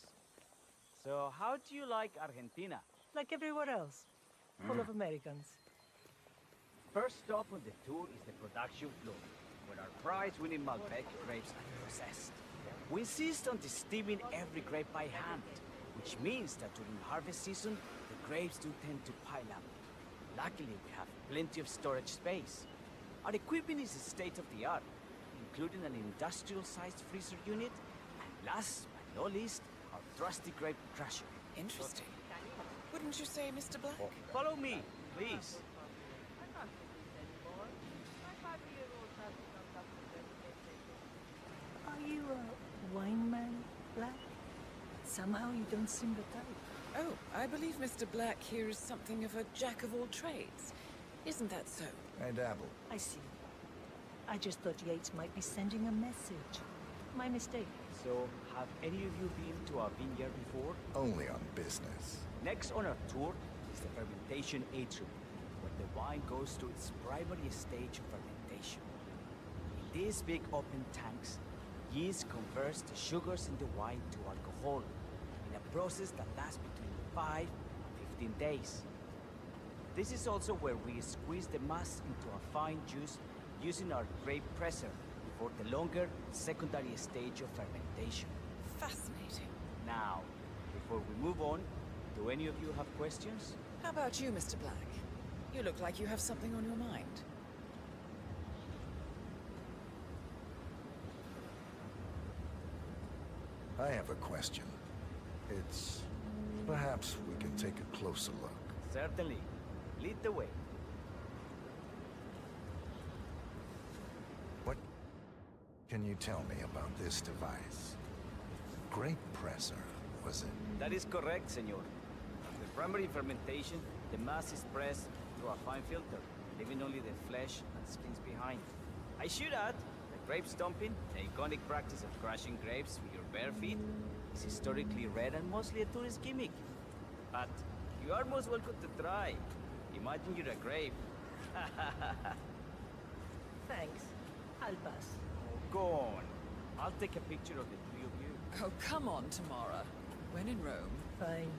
So, how do you like Argentina? Like everywhere else. Full of Americans. First stop on the tour is the production floor, where our prize-winning Malbec grapes are processed. We insist on steaming every grape by hand, which means that during harvest season, the grapes do tend to pile up. Luckily, we have plenty of storage space. Our equipment is state-of-the-art, including an industrial-sized freezer unit, and last but not least, our trusty grape crusher. Interesting. Wouldn't you say, Mr. Black? Follow me, please. Are you a wine man, Black? Somehow you don't seem the type. Oh, I believe Mr. Black here is something of a jack of all trades. Isn't that so? I dabble. I see. I just thought Yates might be sending a message. My mistake. So, have any of you been to our vineyard before? Only on business. Next on our tour is the fermentation atrium, where the wine goes through its primary stage of fermentation. In these big open tanks, yeast converts the sugars in the wine to alcohol, in a process that lasts between 5 and 15 days. This is also where we squeeze the mass into a fine juice using our grape presser before the longer secondary stage of fermentation. Fascinating. Now, before we move on, do any of you have questions? How about you, Mr. Black? You look like you have something on your mind. I have a question. Perhaps we can take a closer look. Certainly. Lead the way. What can you tell me about this device? Grape presser, was it? That is correct, senor. After primary fermentation, the mass is pressed through a fine filter, leaving only the flesh and skins behind. I should add that grape stomping, the iconic practice of crushing grapes with your bare feet, is historically rare and mostly a tourist gimmick. But you are most welcome to try. Imagine you're a grape. Thanks. I'll pass. Go on. I'll take a picture of the three of you. Oh, come on, Tamara. When in Rome. Fine.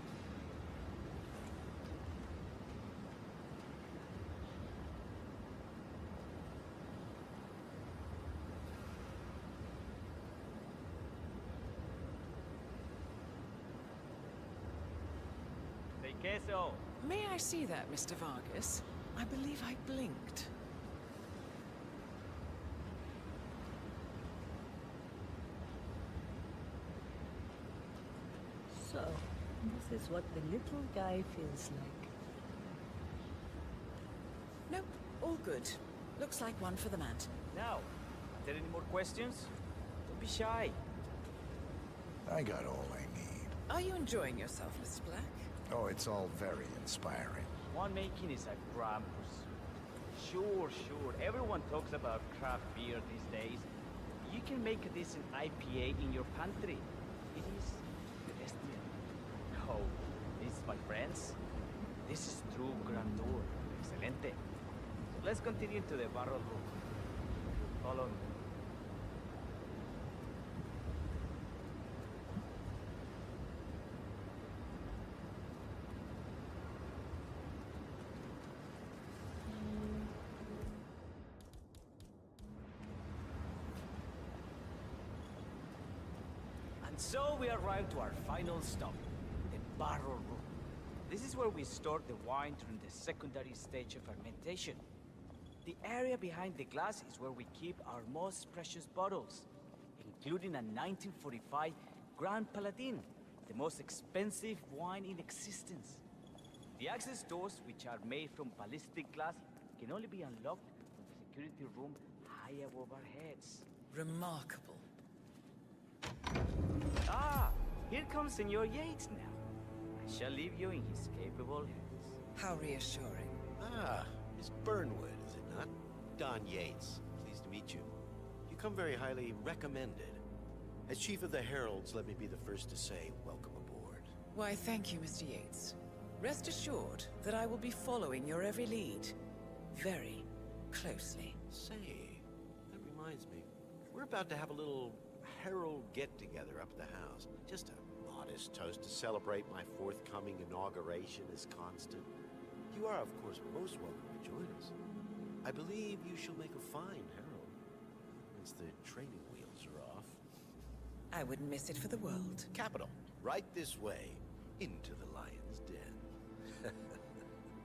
Say queso. May I see that, Mr. Vargas? I believe I blinked. So, this is what the little guy feels like. Nope, all good. Looks like one for the mat. Now, are there any more questions? Don't be shy. I got all I need. Are you enjoying yourself, Mr. Black? Oh, it's all very inspiring. Winemaking is a grand pursuit. Sure, everyone talks about craft beer these days. You can make a decent IPA in your pantry. It is pedestrian. Oh, this, my friends, this is true grandeur. Excelente. So let's continue to the barrel room. Follow me. And so we arrive to our final stop, the barrel room. This is where we store the wine during the secondary stage of fermentation. The area behind the glass is where we keep our most precious bottles, including a 1945 Grand Paladin, the most expensive wine in existence. The access doors, which are made from ballistic glass, can only be unlocked from the security room high above our heads. Remarkable. Ah, here comes Senor Yates now. I shall leave you in his capable hands. How reassuring. Ah, Miss Burnwood, is it not? Don Yates. Pleased to meet you. You come very highly recommended. As Chief of the Heralds, let me be the first to say welcome aboard. Why, thank you, Mr. Yates. Rest assured that I will be following your every lead. Very closely. Say, that reminds me. We're about to have a little Herald get-together up at the house. Just a modest toast to celebrate my forthcoming inauguration as Constant. You are, of course, most welcome to join us. I believe you shall make a fine Herald, once the training wheels are off. I wouldn't miss it for the world. Capital. Right this way, into the lion's den.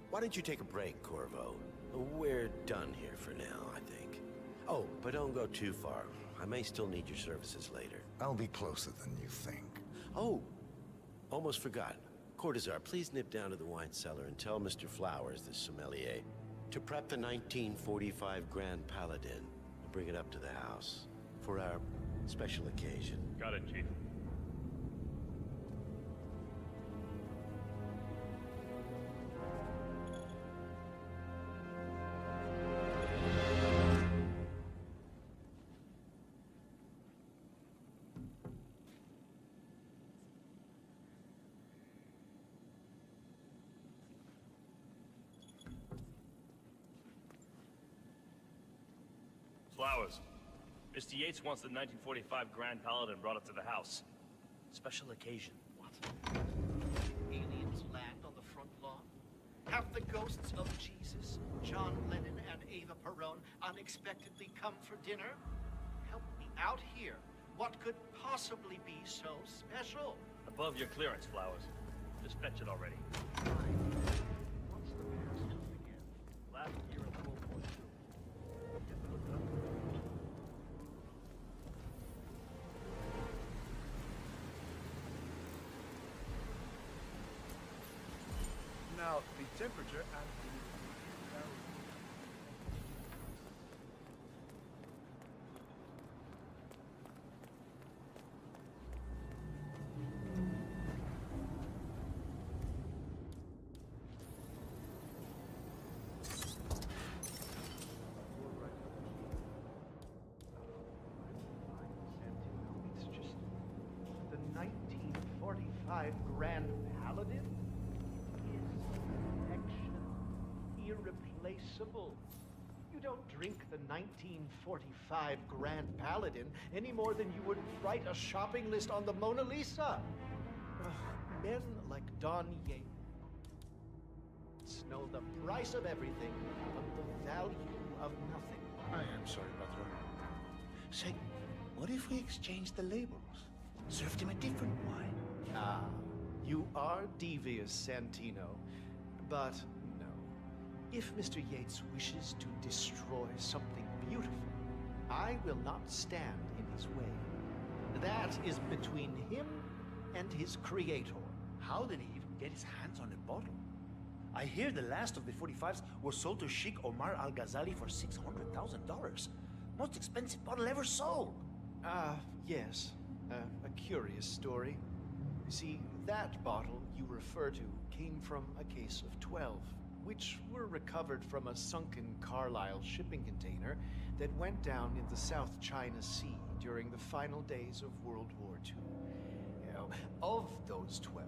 Why don't you take a break, Corvo? We're done here for now, I think. Oh, but don't go too far. I may still need your services later. I'll be closer than you think. Oh, almost forgot. Cortazar, please nip down to the wine cellar and tell Mr. Flowers, the sommelier, to prep the 1945 Grand Paladin and bring it up to the house for our special occasion. Got it, Chief. Flowers. Mr. Yates wants the 1945 Grand Paladin brought up to the house. Special occasion. What? Aliens land on the front lawn? Have the ghosts of Jesus, John Lennon, and Eva Perón unexpectedly come for dinner? Help me out here. What could possibly be so special? Above your clearance, Flowers. Just fetch it already. What's the past again? Last year in World War II. Now, the temperature and the... It's just the 1945 Grand Paladin? Irreplaceable. You don't drink the 1945 Grand Paladin any more than you would write a shopping list on the Mona Lisa. Men like Don Yates know the price of everything, but the value of nothing. I am sorry, Patron. Say, what if we exchange the labels? Served him a different wine? Ah, you are devious, Santino. But no. If Mr. Yates wishes to destroy something beautiful, I will not stand in his way. That is between him and his creator. How did he even get his hands on the bottle? I hear the last of the 45s was sold to Sheikh Omar Al-Ghazali for $600,000. Most expensive bottle ever sold. Yes. A curious story. You see, that bottle you refer to came from a case of 12, which were recovered from a sunken Carlisle shipping container that went down in the South China Sea during the final days of World War II. You know, of those 12,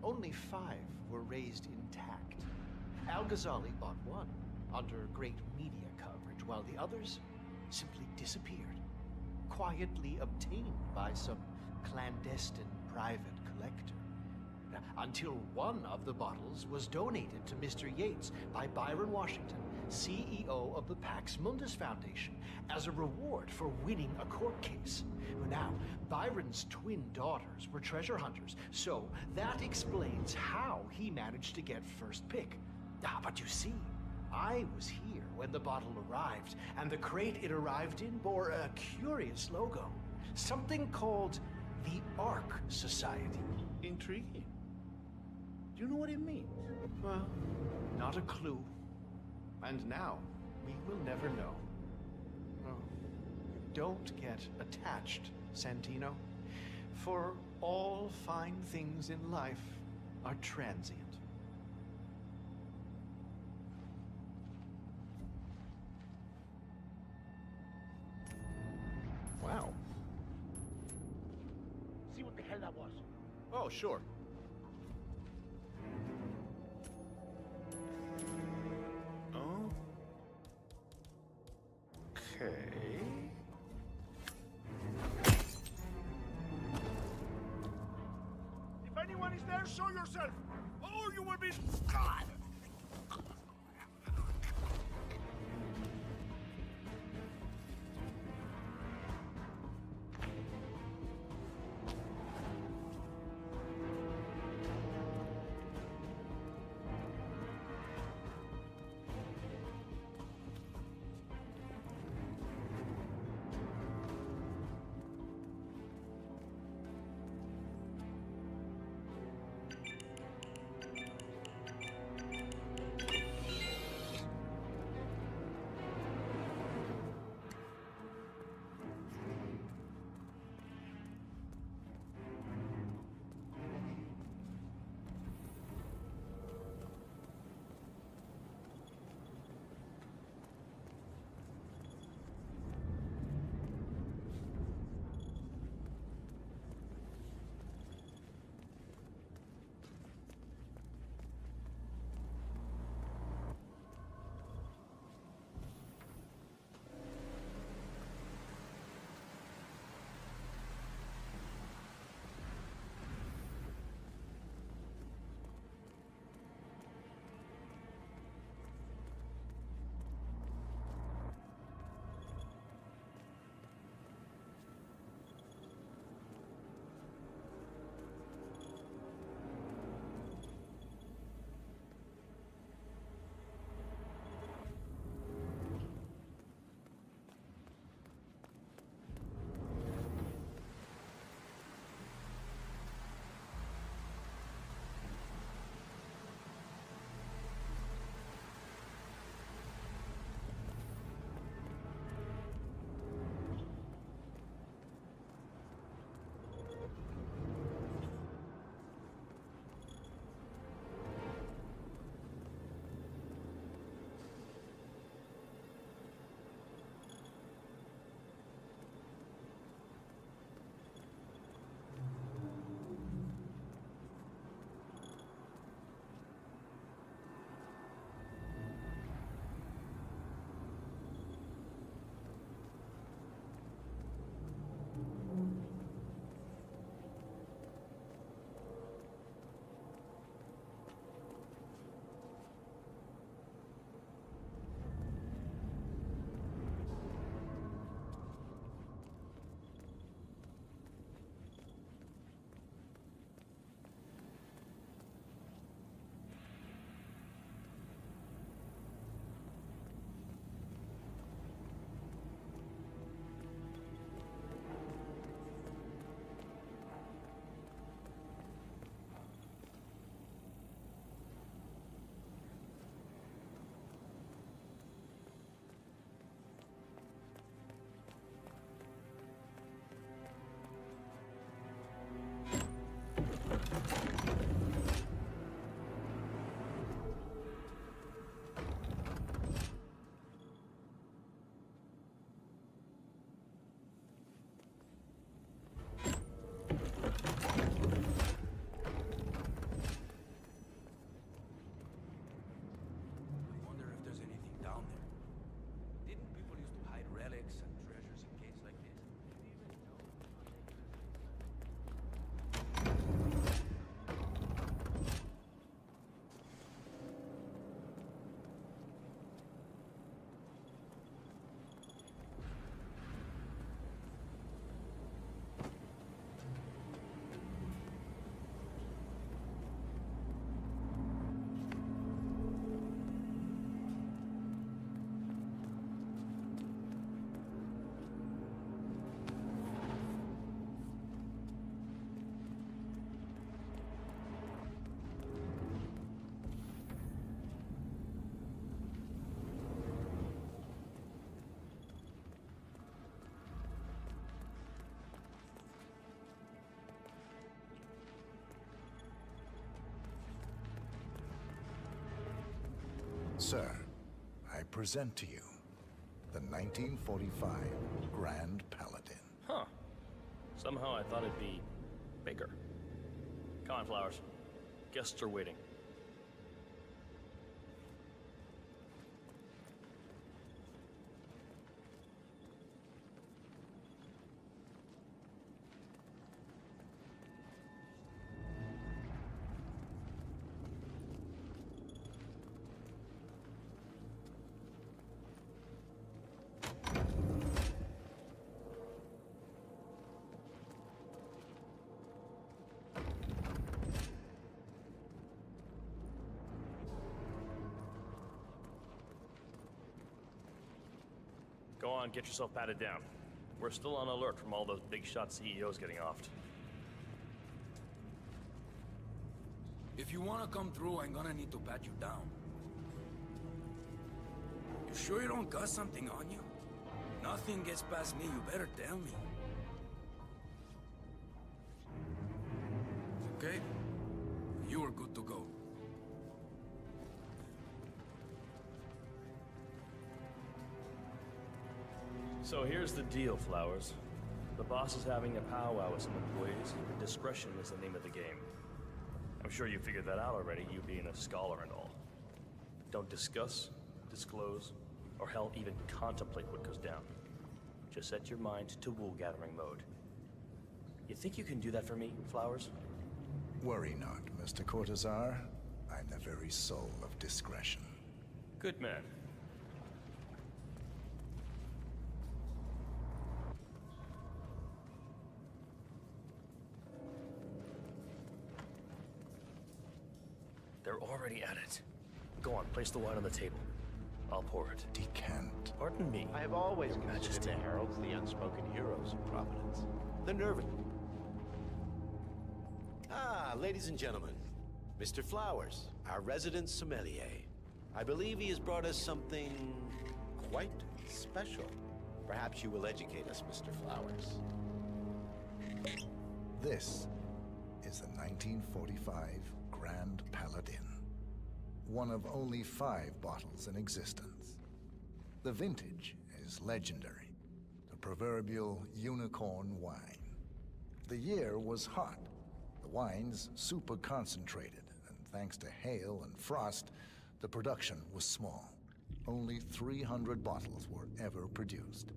only 5 were raised intact. Al-Ghazali bought one under great media coverage, while the others simply disappeared, quietly obtained by some clandestine private collector. Until one of the bottles was donated to Mr. Yates by Byron Washington, CEO of the Pax Mundus Foundation, as a reward for winning a court case. Now, Byron's twin daughters were treasure hunters, so that explains how he managed to get first pick. But you see, I was here when the bottle arrived, and the crate it arrived in bore a curious logo. Something called the Ark Society. Intriguing. Do you know what it means? Well, not a clue. And now, we will never know. Oh, don't get attached, Santino. For all fine things in life are transient. Wow. See what the hell that was? Oh, sure. Okay. If anyone is there, show yourself, or you will be... God! Sir, I present to you the 1945 Grand Paladin. Huh. Somehow I thought it'd be bigger. Come on, Flowers. Guests are waiting. Go on, get yourself patted down. We're still on alert from all those big shot CEOs getting offed. If you want to come through, I'm gonna need to pat you down. You sure you don't got something on you? Nothing gets past me, you better tell me. Okay? You are good to go. So here's the deal, Flowers. The boss is having a powwow with some employees. Discretion is the name of the game. I'm sure you figured that out already, you being a scholar and all. Don't discuss, disclose, or hell, even contemplate what goes down. Just set your mind to wool-gathering mode. You think you can do that for me, Flowers? Worry not, Mr. Cortazar. I'm the very soul of discretion. Good man. They're already at it. Go on, place the wine on the table. I'll pour it. Decant. Pardon me. I have always Your considered Majesty. the heralds the unspoken heroes of Providence. The nerve. Ah, ladies and gentlemen, Mr. Flowers, our resident sommelier. I believe he has brought us something quite special. Perhaps you will educate us, Mr. Flowers. This is the 1945 Grand Paladin. One of only 5 bottles in existence. The vintage is legendary. The proverbial unicorn wine. The year was hot. The wine's super concentrated, and thanks to hail and frost, the production was small. Only 300 bottles were ever produced.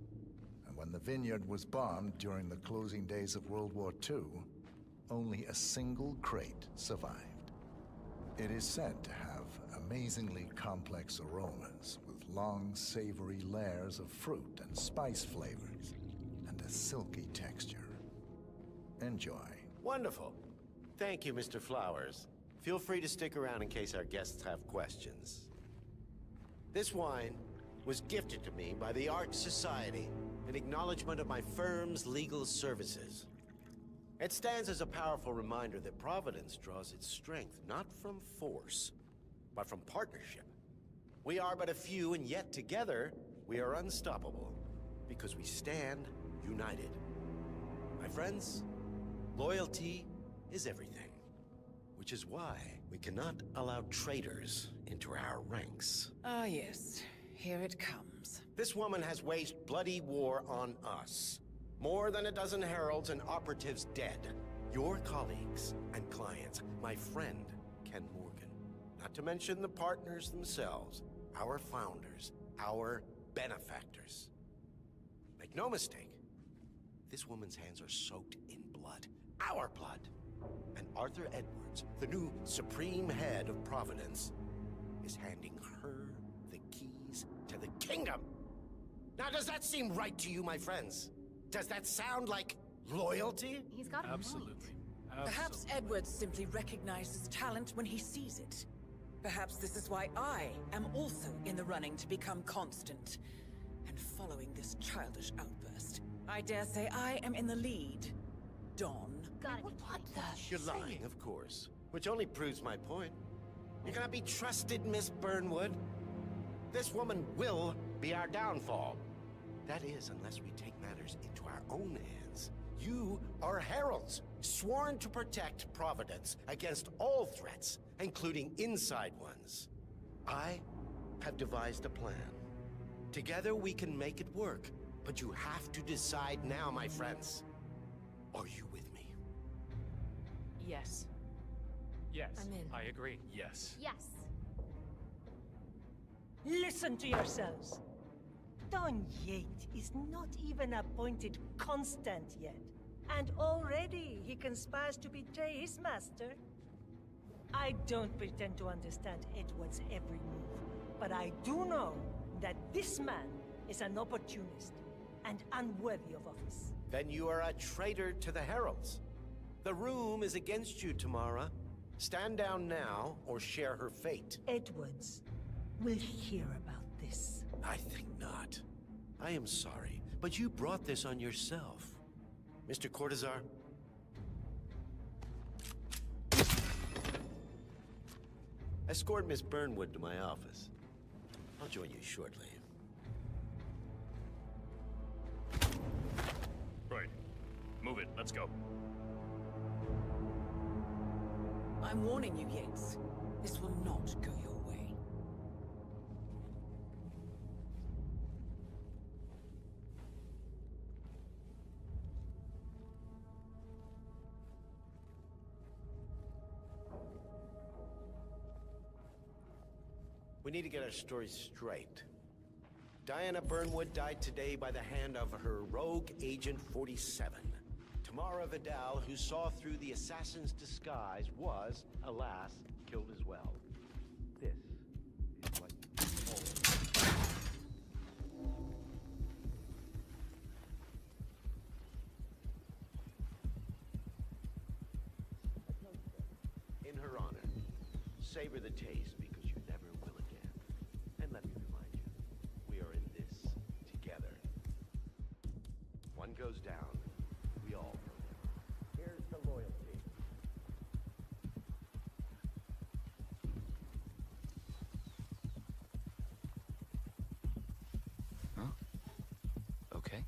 And when the vineyard was bombed during the closing days of World War II, only a single crate survived. It is said to have amazingly complex aromas with long, savory layers of fruit and spice flavors, and a silky texture. Enjoy. Wonderful. Thank you, Mr. Flowers. Feel free to stick around in case our guests have questions. This wine was gifted to me by the Art Society in acknowledgement of my firm's legal services. It stands as a powerful reminder that Providence draws its strength not from force, but from partnership. We are but a few, and yet together we are unstoppable because we stand united. My friends, loyalty is everything, which is why we cannot allow traitors into our ranks. Ah, yes. Here it comes. This woman has waged bloody war on us. More than a dozen heralds and operatives dead. Your colleagues and clients, my friend, Ken Morgan. Not to mention the partners themselves, our founders, our benefactors. Make no mistake, this woman's hands are soaked in blood. Our blood. And Arthur Edwards, the new supreme head of Providence, is handing her the keys to the kingdom. Now, does that seem right to you, my friends? Does that sound like loyalty? He's got a Absolutely. Perhaps Edwards simply recognizes talent when he sees it. Perhaps this is why I am also in the running to become constant. And following this childish outburst, I dare say I am in the lead. Dawn. What the? You're lying, of course. Which only proves my point. You cannot be trusted, Miss Burnwood. This woman will be our downfall. That is, unless we take matters into our own hands. You are heralds, sworn to protect Providence against all threats, including inside ones. I have devised a plan. Together we can make it work. But you have to decide now, my friends. Are you with me? Yes. Yes. I'm in. I agree. Yes. Yes. Listen to yourselves. Don Yates is not even appointed constant yet. And already he conspires to betray his master. I don't pretend to understand Edward's every move, but I do know that this man is an opportunist and unworthy of office. Then you are a traitor to the Heralds. The room is against you, Tamara. Stand down now, or share her fate. Edwards will hear about this. I think not. I am sorry, but you brought this on yourself. Mr. Cortazar? Escort Miss Burnwood to my office. I'll join you shortly. Right. Move it. Let's go. I'm warning you, Yates. This will not go your way. We need to get our story straight. Diana Burnwood died today by the hand of her rogue Agent 47. Tamara Vidal, who saw through the assassin's disguise, was, alas, killed as well. This is what in her honor, savor the taste because you never will again. And let me remind you, we are in this together. One goes down, we all go down. Here's the loyalty. Huh? Okay.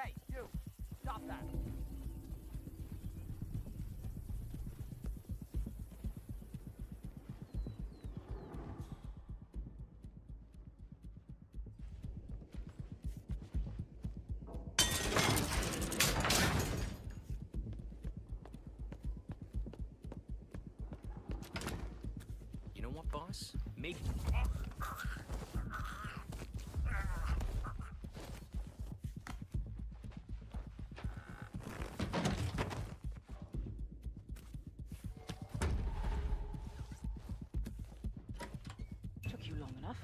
Hey, you! Stop that! You know what, boss? Maybe... Took you long enough.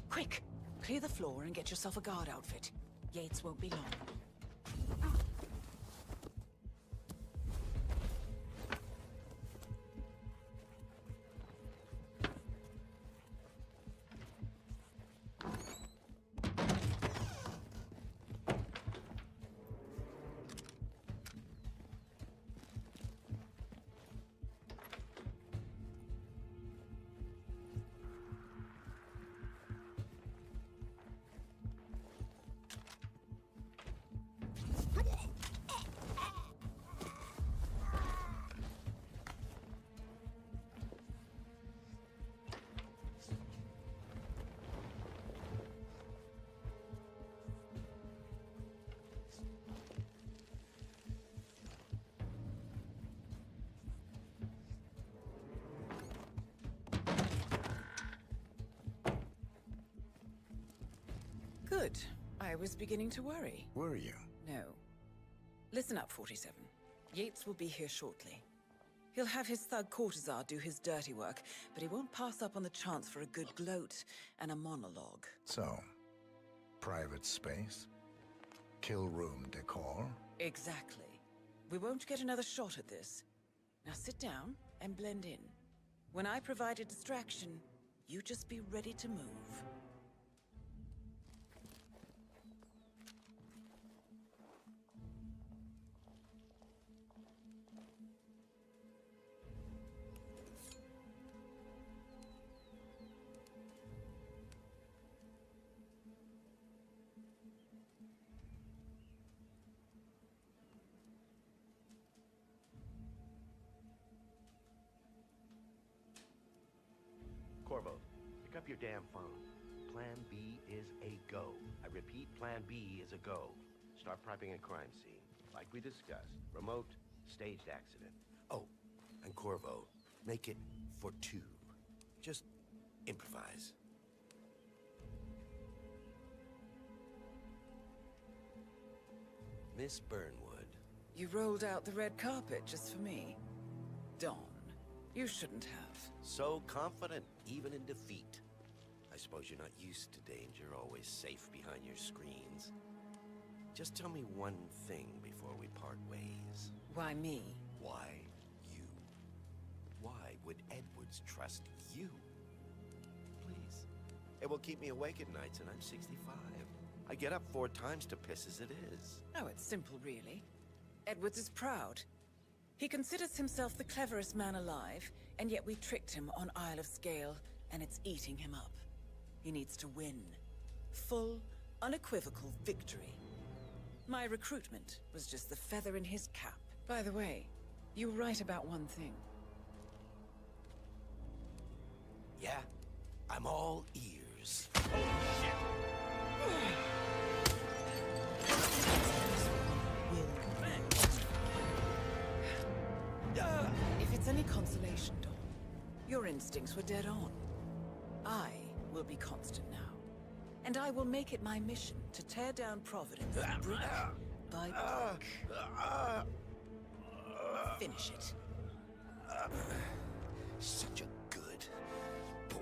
Quick! Clear the floor and get yourself a guard outfit. Yates won't be long. Good. I was beginning to worry. Were you? No. Listen up, 47. Yates will be here shortly. He'll have his thug Cortazar do his dirty work, but he won't pass up on the chance for a good gloat and a monologue. So, private space? Kill room decor? Exactly. We won't get another shot at this. Now sit down and blend in. When I provide a distraction, you just be ready to move. up your damn phone. Plan B is a go. I repeat, Plan B is a go. Start prepping a crime scene. Like we discussed. Remote, staged accident. Oh, and Corvo, make it for 2. Just improvise. Miss Burnwood. You rolled out the red carpet just for me. Dawn, you shouldn't have. So confident, even in defeat. I suppose you're not used to danger, always safe behind your screens. Just tell me one thing before we part ways. Why me? Why you? Why would Edwards trust you? Please. It will keep me awake at nights, and I'm 65. I get up 4 times to piss as it is. Oh, it's simple, really. Edwards is proud. He considers himself the cleverest man alive, and yet we tricked him on Isle of Scale, and it's eating him up. He needs to win. Full, unequivocal victory. My recruitment was just the feather in his cap. By the way, you were right about one thing. Yeah? I'm all ears. If it's any consolation, Dawn, your instincts were dead on. I will be constant now. And I will make it my mission to tear down Providence brick by brick. Finish it. Such a good boy.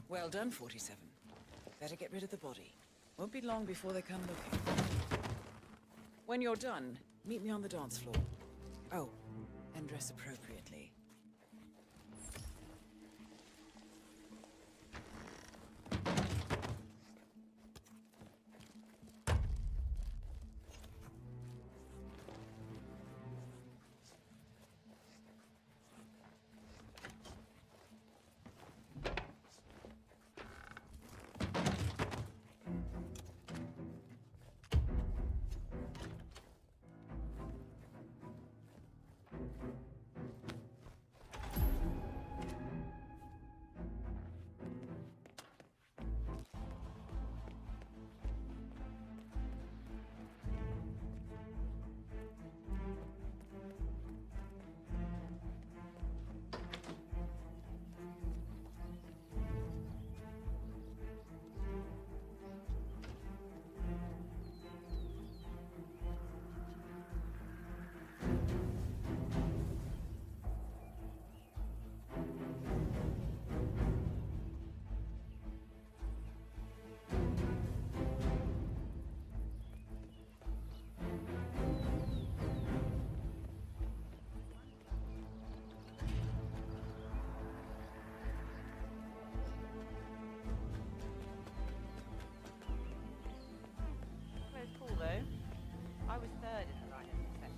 Well done, 47. Better get rid of the body. Won't be long before they come looking. When you're done, meet me on the dance floor. Oh, and dress appropriately. I was third in the riding section.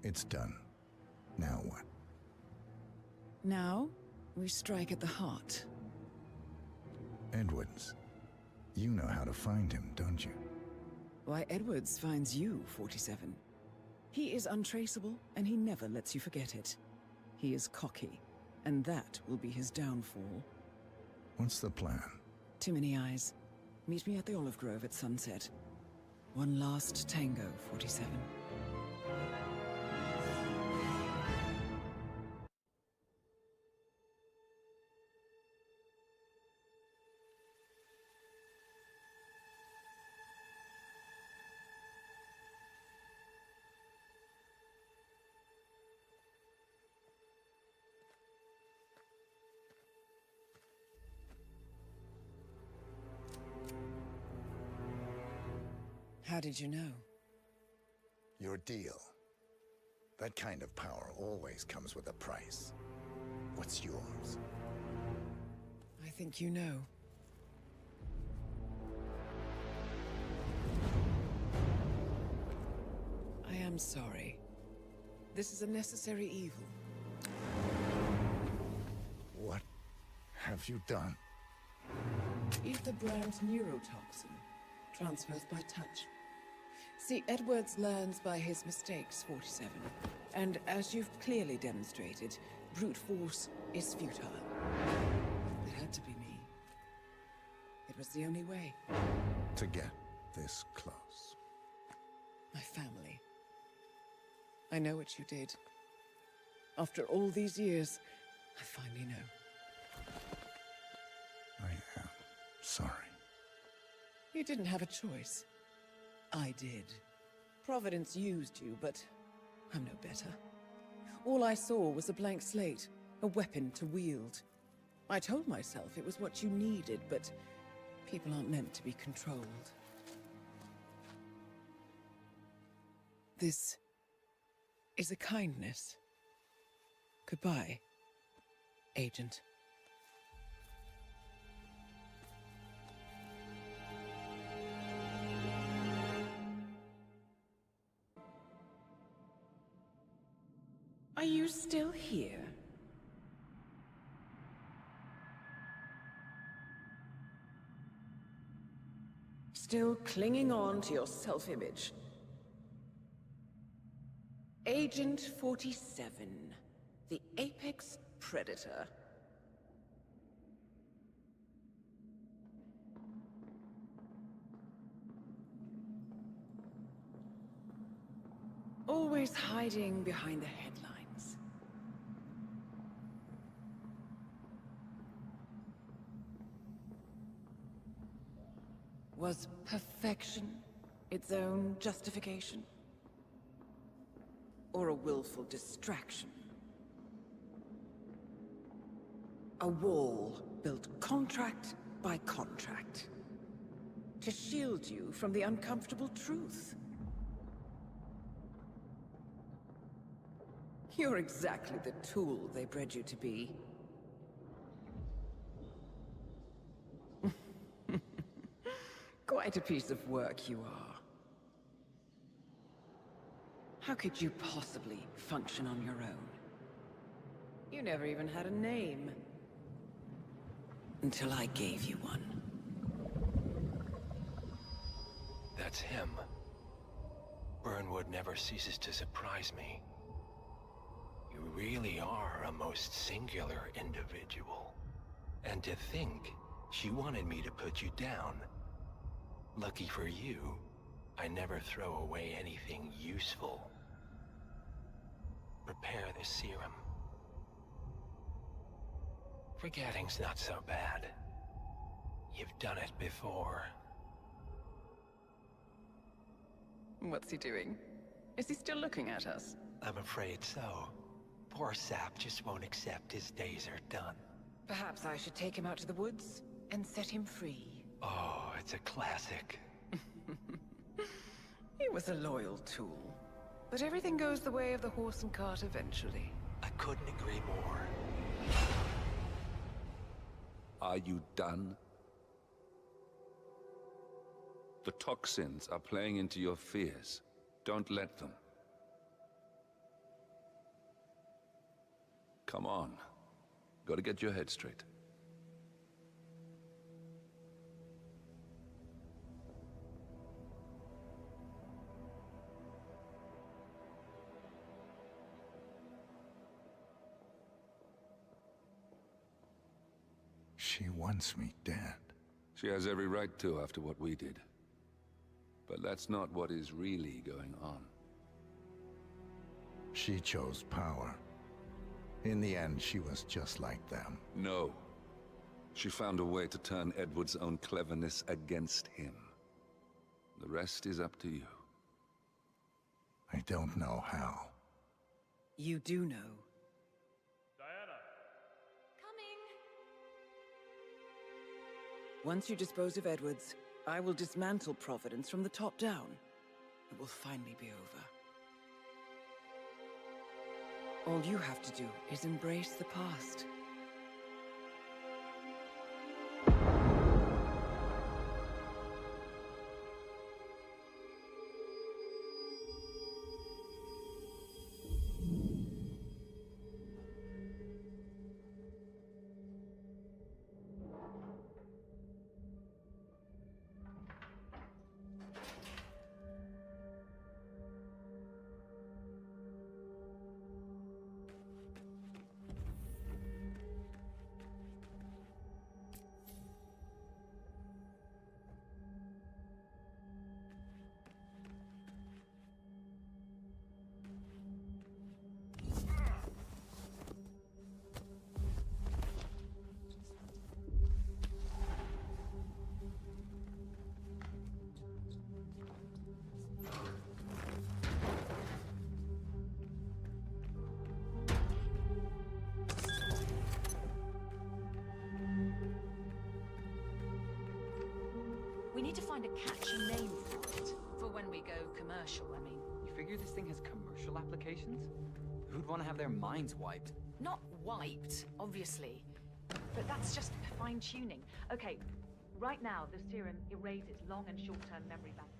It's done. Now what? Now, we strike at the heart. Edwards. You know how to find him, don't you? Why, Edwards finds you, 47. He is untraceable, and he never lets you forget it. He is cocky, and that will be his downfall. What's the plan? Too many eyes. Meet me at the Olive Grove at sunset. One last tango, 47. How did you know? Your deal. That kind of power always comes with a price. What's yours? I think you know. I am sorry. This is a necessary evil. What have you done? Ether brand neurotoxin transfers by touch. See, Edwards learns by his mistakes, 47. And as you've clearly demonstrated, brute force is futile. It had to be me. It was the only way. To get this close. My family. I know what you did. After all these years, I finally know. I am sorry. You didn't have a choice. I did. Providence used you, but I'm no better. All I saw was a blank slate, a weapon to wield. I told myself it was what you needed, but people aren't meant to be controlled. This is a kindness. Goodbye, Agent. Are you still here? Still clinging on to your self-image? Agent 47, the apex predator. Always hiding behind the headlines. Was perfection its own justification? Or a willful distraction? A wall built contract by contract to shield you from the uncomfortable truth. You're exactly the tool they bred you to be. Quite a piece of work you are. How could you possibly function on your own? You never even had a name. Until I gave you one. That's him. Burnwood never ceases to surprise me. You really are a most singular individual. And to think, she wanted me to put you down. Lucky for you, I never throw away anything useful. Prepare the serum. Forgetting's not so bad. You've done it before. What's he doing? Is he still looking at us? I'm afraid so. Poor Sap just won't accept his days are done. Perhaps I should take him out to the woods and set him free. Oh, it's a classic. He was a loyal tool. But everything goes the way of the horse and cart eventually. I couldn't agree more. Are you done? The toxins are playing into your fears. Don't let them. Come on. Gotta get your head straight. She wants me dead. She has every right to after what we did. But that's not what is really going on. She chose power. In the end, she was just like them. No. She found a way to turn Edward's own cleverness against him. The rest is up to you. I don't know how. You do know. Once you dispose of Edwards, I will dismantle Providence from the top down. It will finally be over. All you have to do is embrace the past. We need to find a catchy name for it. For when we go commercial, I mean. You figure this thing has commercial applications? Who'd want to have their minds wiped? Not wiped, obviously. But that's just fine-tuning. Okay, right now, the serum erases long and short-term memory banks.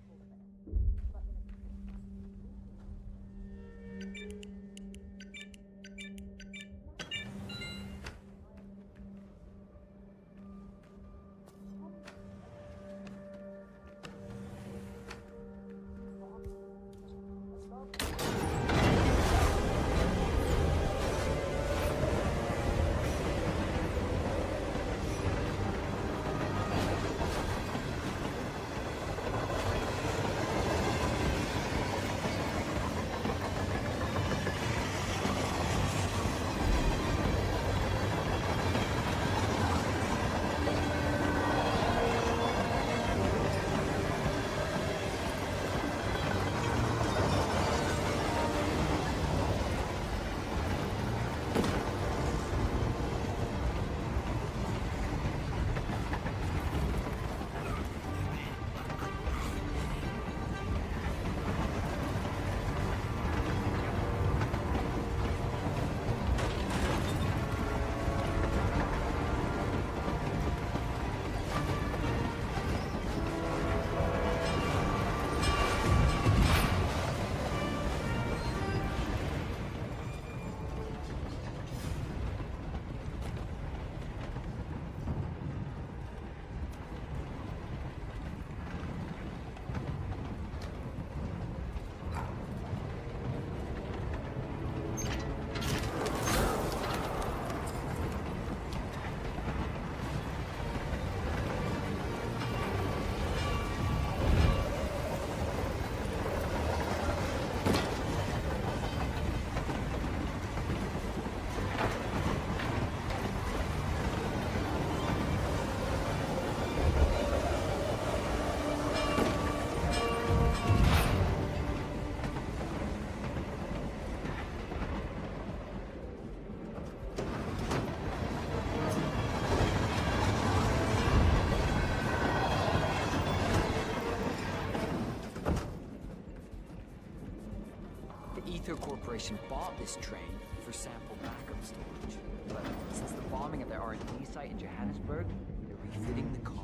Ether Corporation bought this train for sample backup storage. But since the bombing of their R&D site in Johannesburg, they're refitting the cars.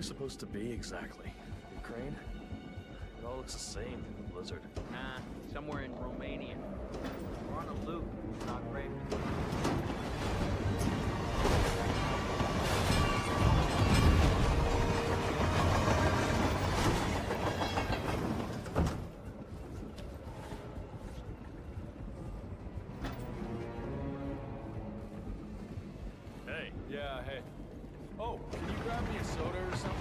supposed to be exactly? Ukraine? It all looks the same in the blizzard. Nah, somewhere in Romania. We're on a loop, not great. Hey. Yeah, hey. Oh, can you grab me a soda or something?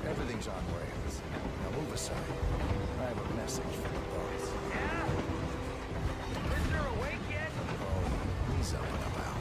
Everything's on rails. Now move aside. I have a message from the boss. Yeah? Prisoner awake yet? Oh, he's up and about.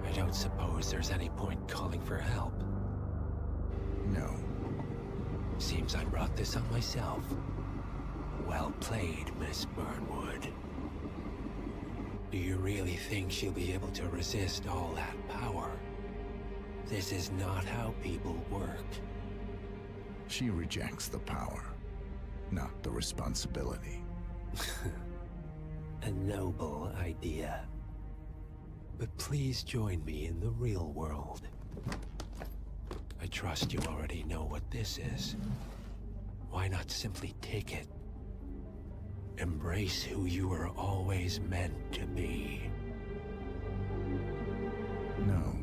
I don't suppose there's any point calling for help. No. Seems I brought this on myself. Well played, Miss Burnwood. Do you really think she'll be able to resist all that power? This is not how people work. She rejects the power, not the responsibility. A noble idea. But please join me in the real world. I trust you already know what this is. Why not simply take it? Embrace who you were always meant to be. No,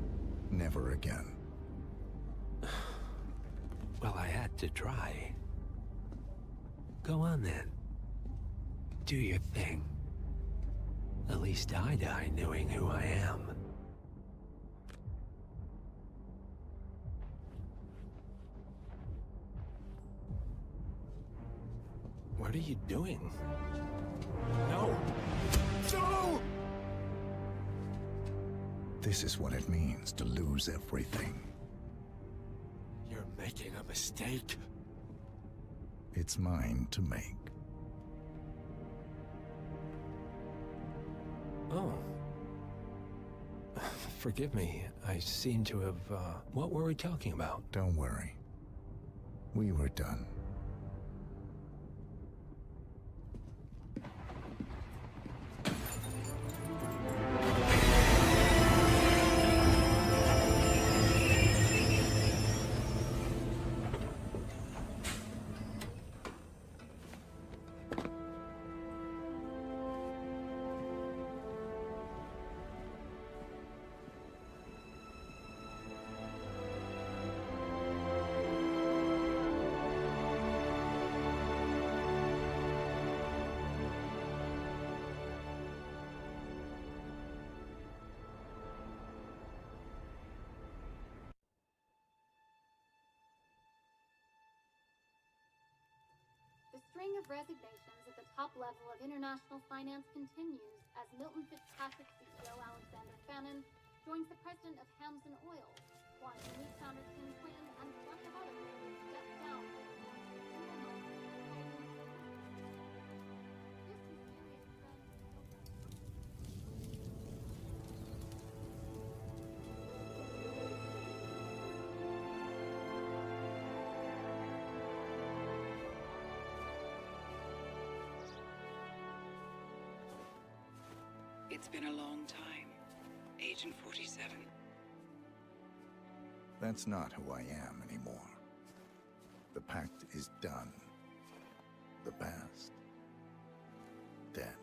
never again. Well, I had to try. Go on then. Do your thing. At least I die knowing who I am. What are you doing? No! No! This is what it means to lose everything. You're making a mistake. It's mine to make. Oh. Forgive me. I seem to have, what were we talking about? Don't worry. We were done. The string of resignations at the top level of international finance continues as Milton Fitzpatrick CEO Alexander Fannin joins the president of Hamson Oil, Quantum Leap founder Tim Quinn, and a bunch of others who step down. It's been a long time, Agent 47. That's not who I am anymore. The pact is done. The past, dead.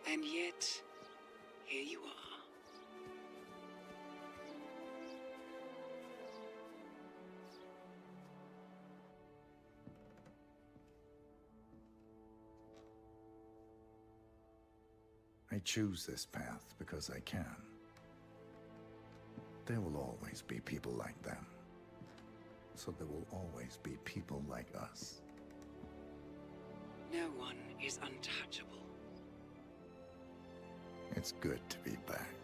And yet, here you are. I choose this path because I can. There will always be people like them. So there will always be people like us. No one is untouchable. It's good to be back.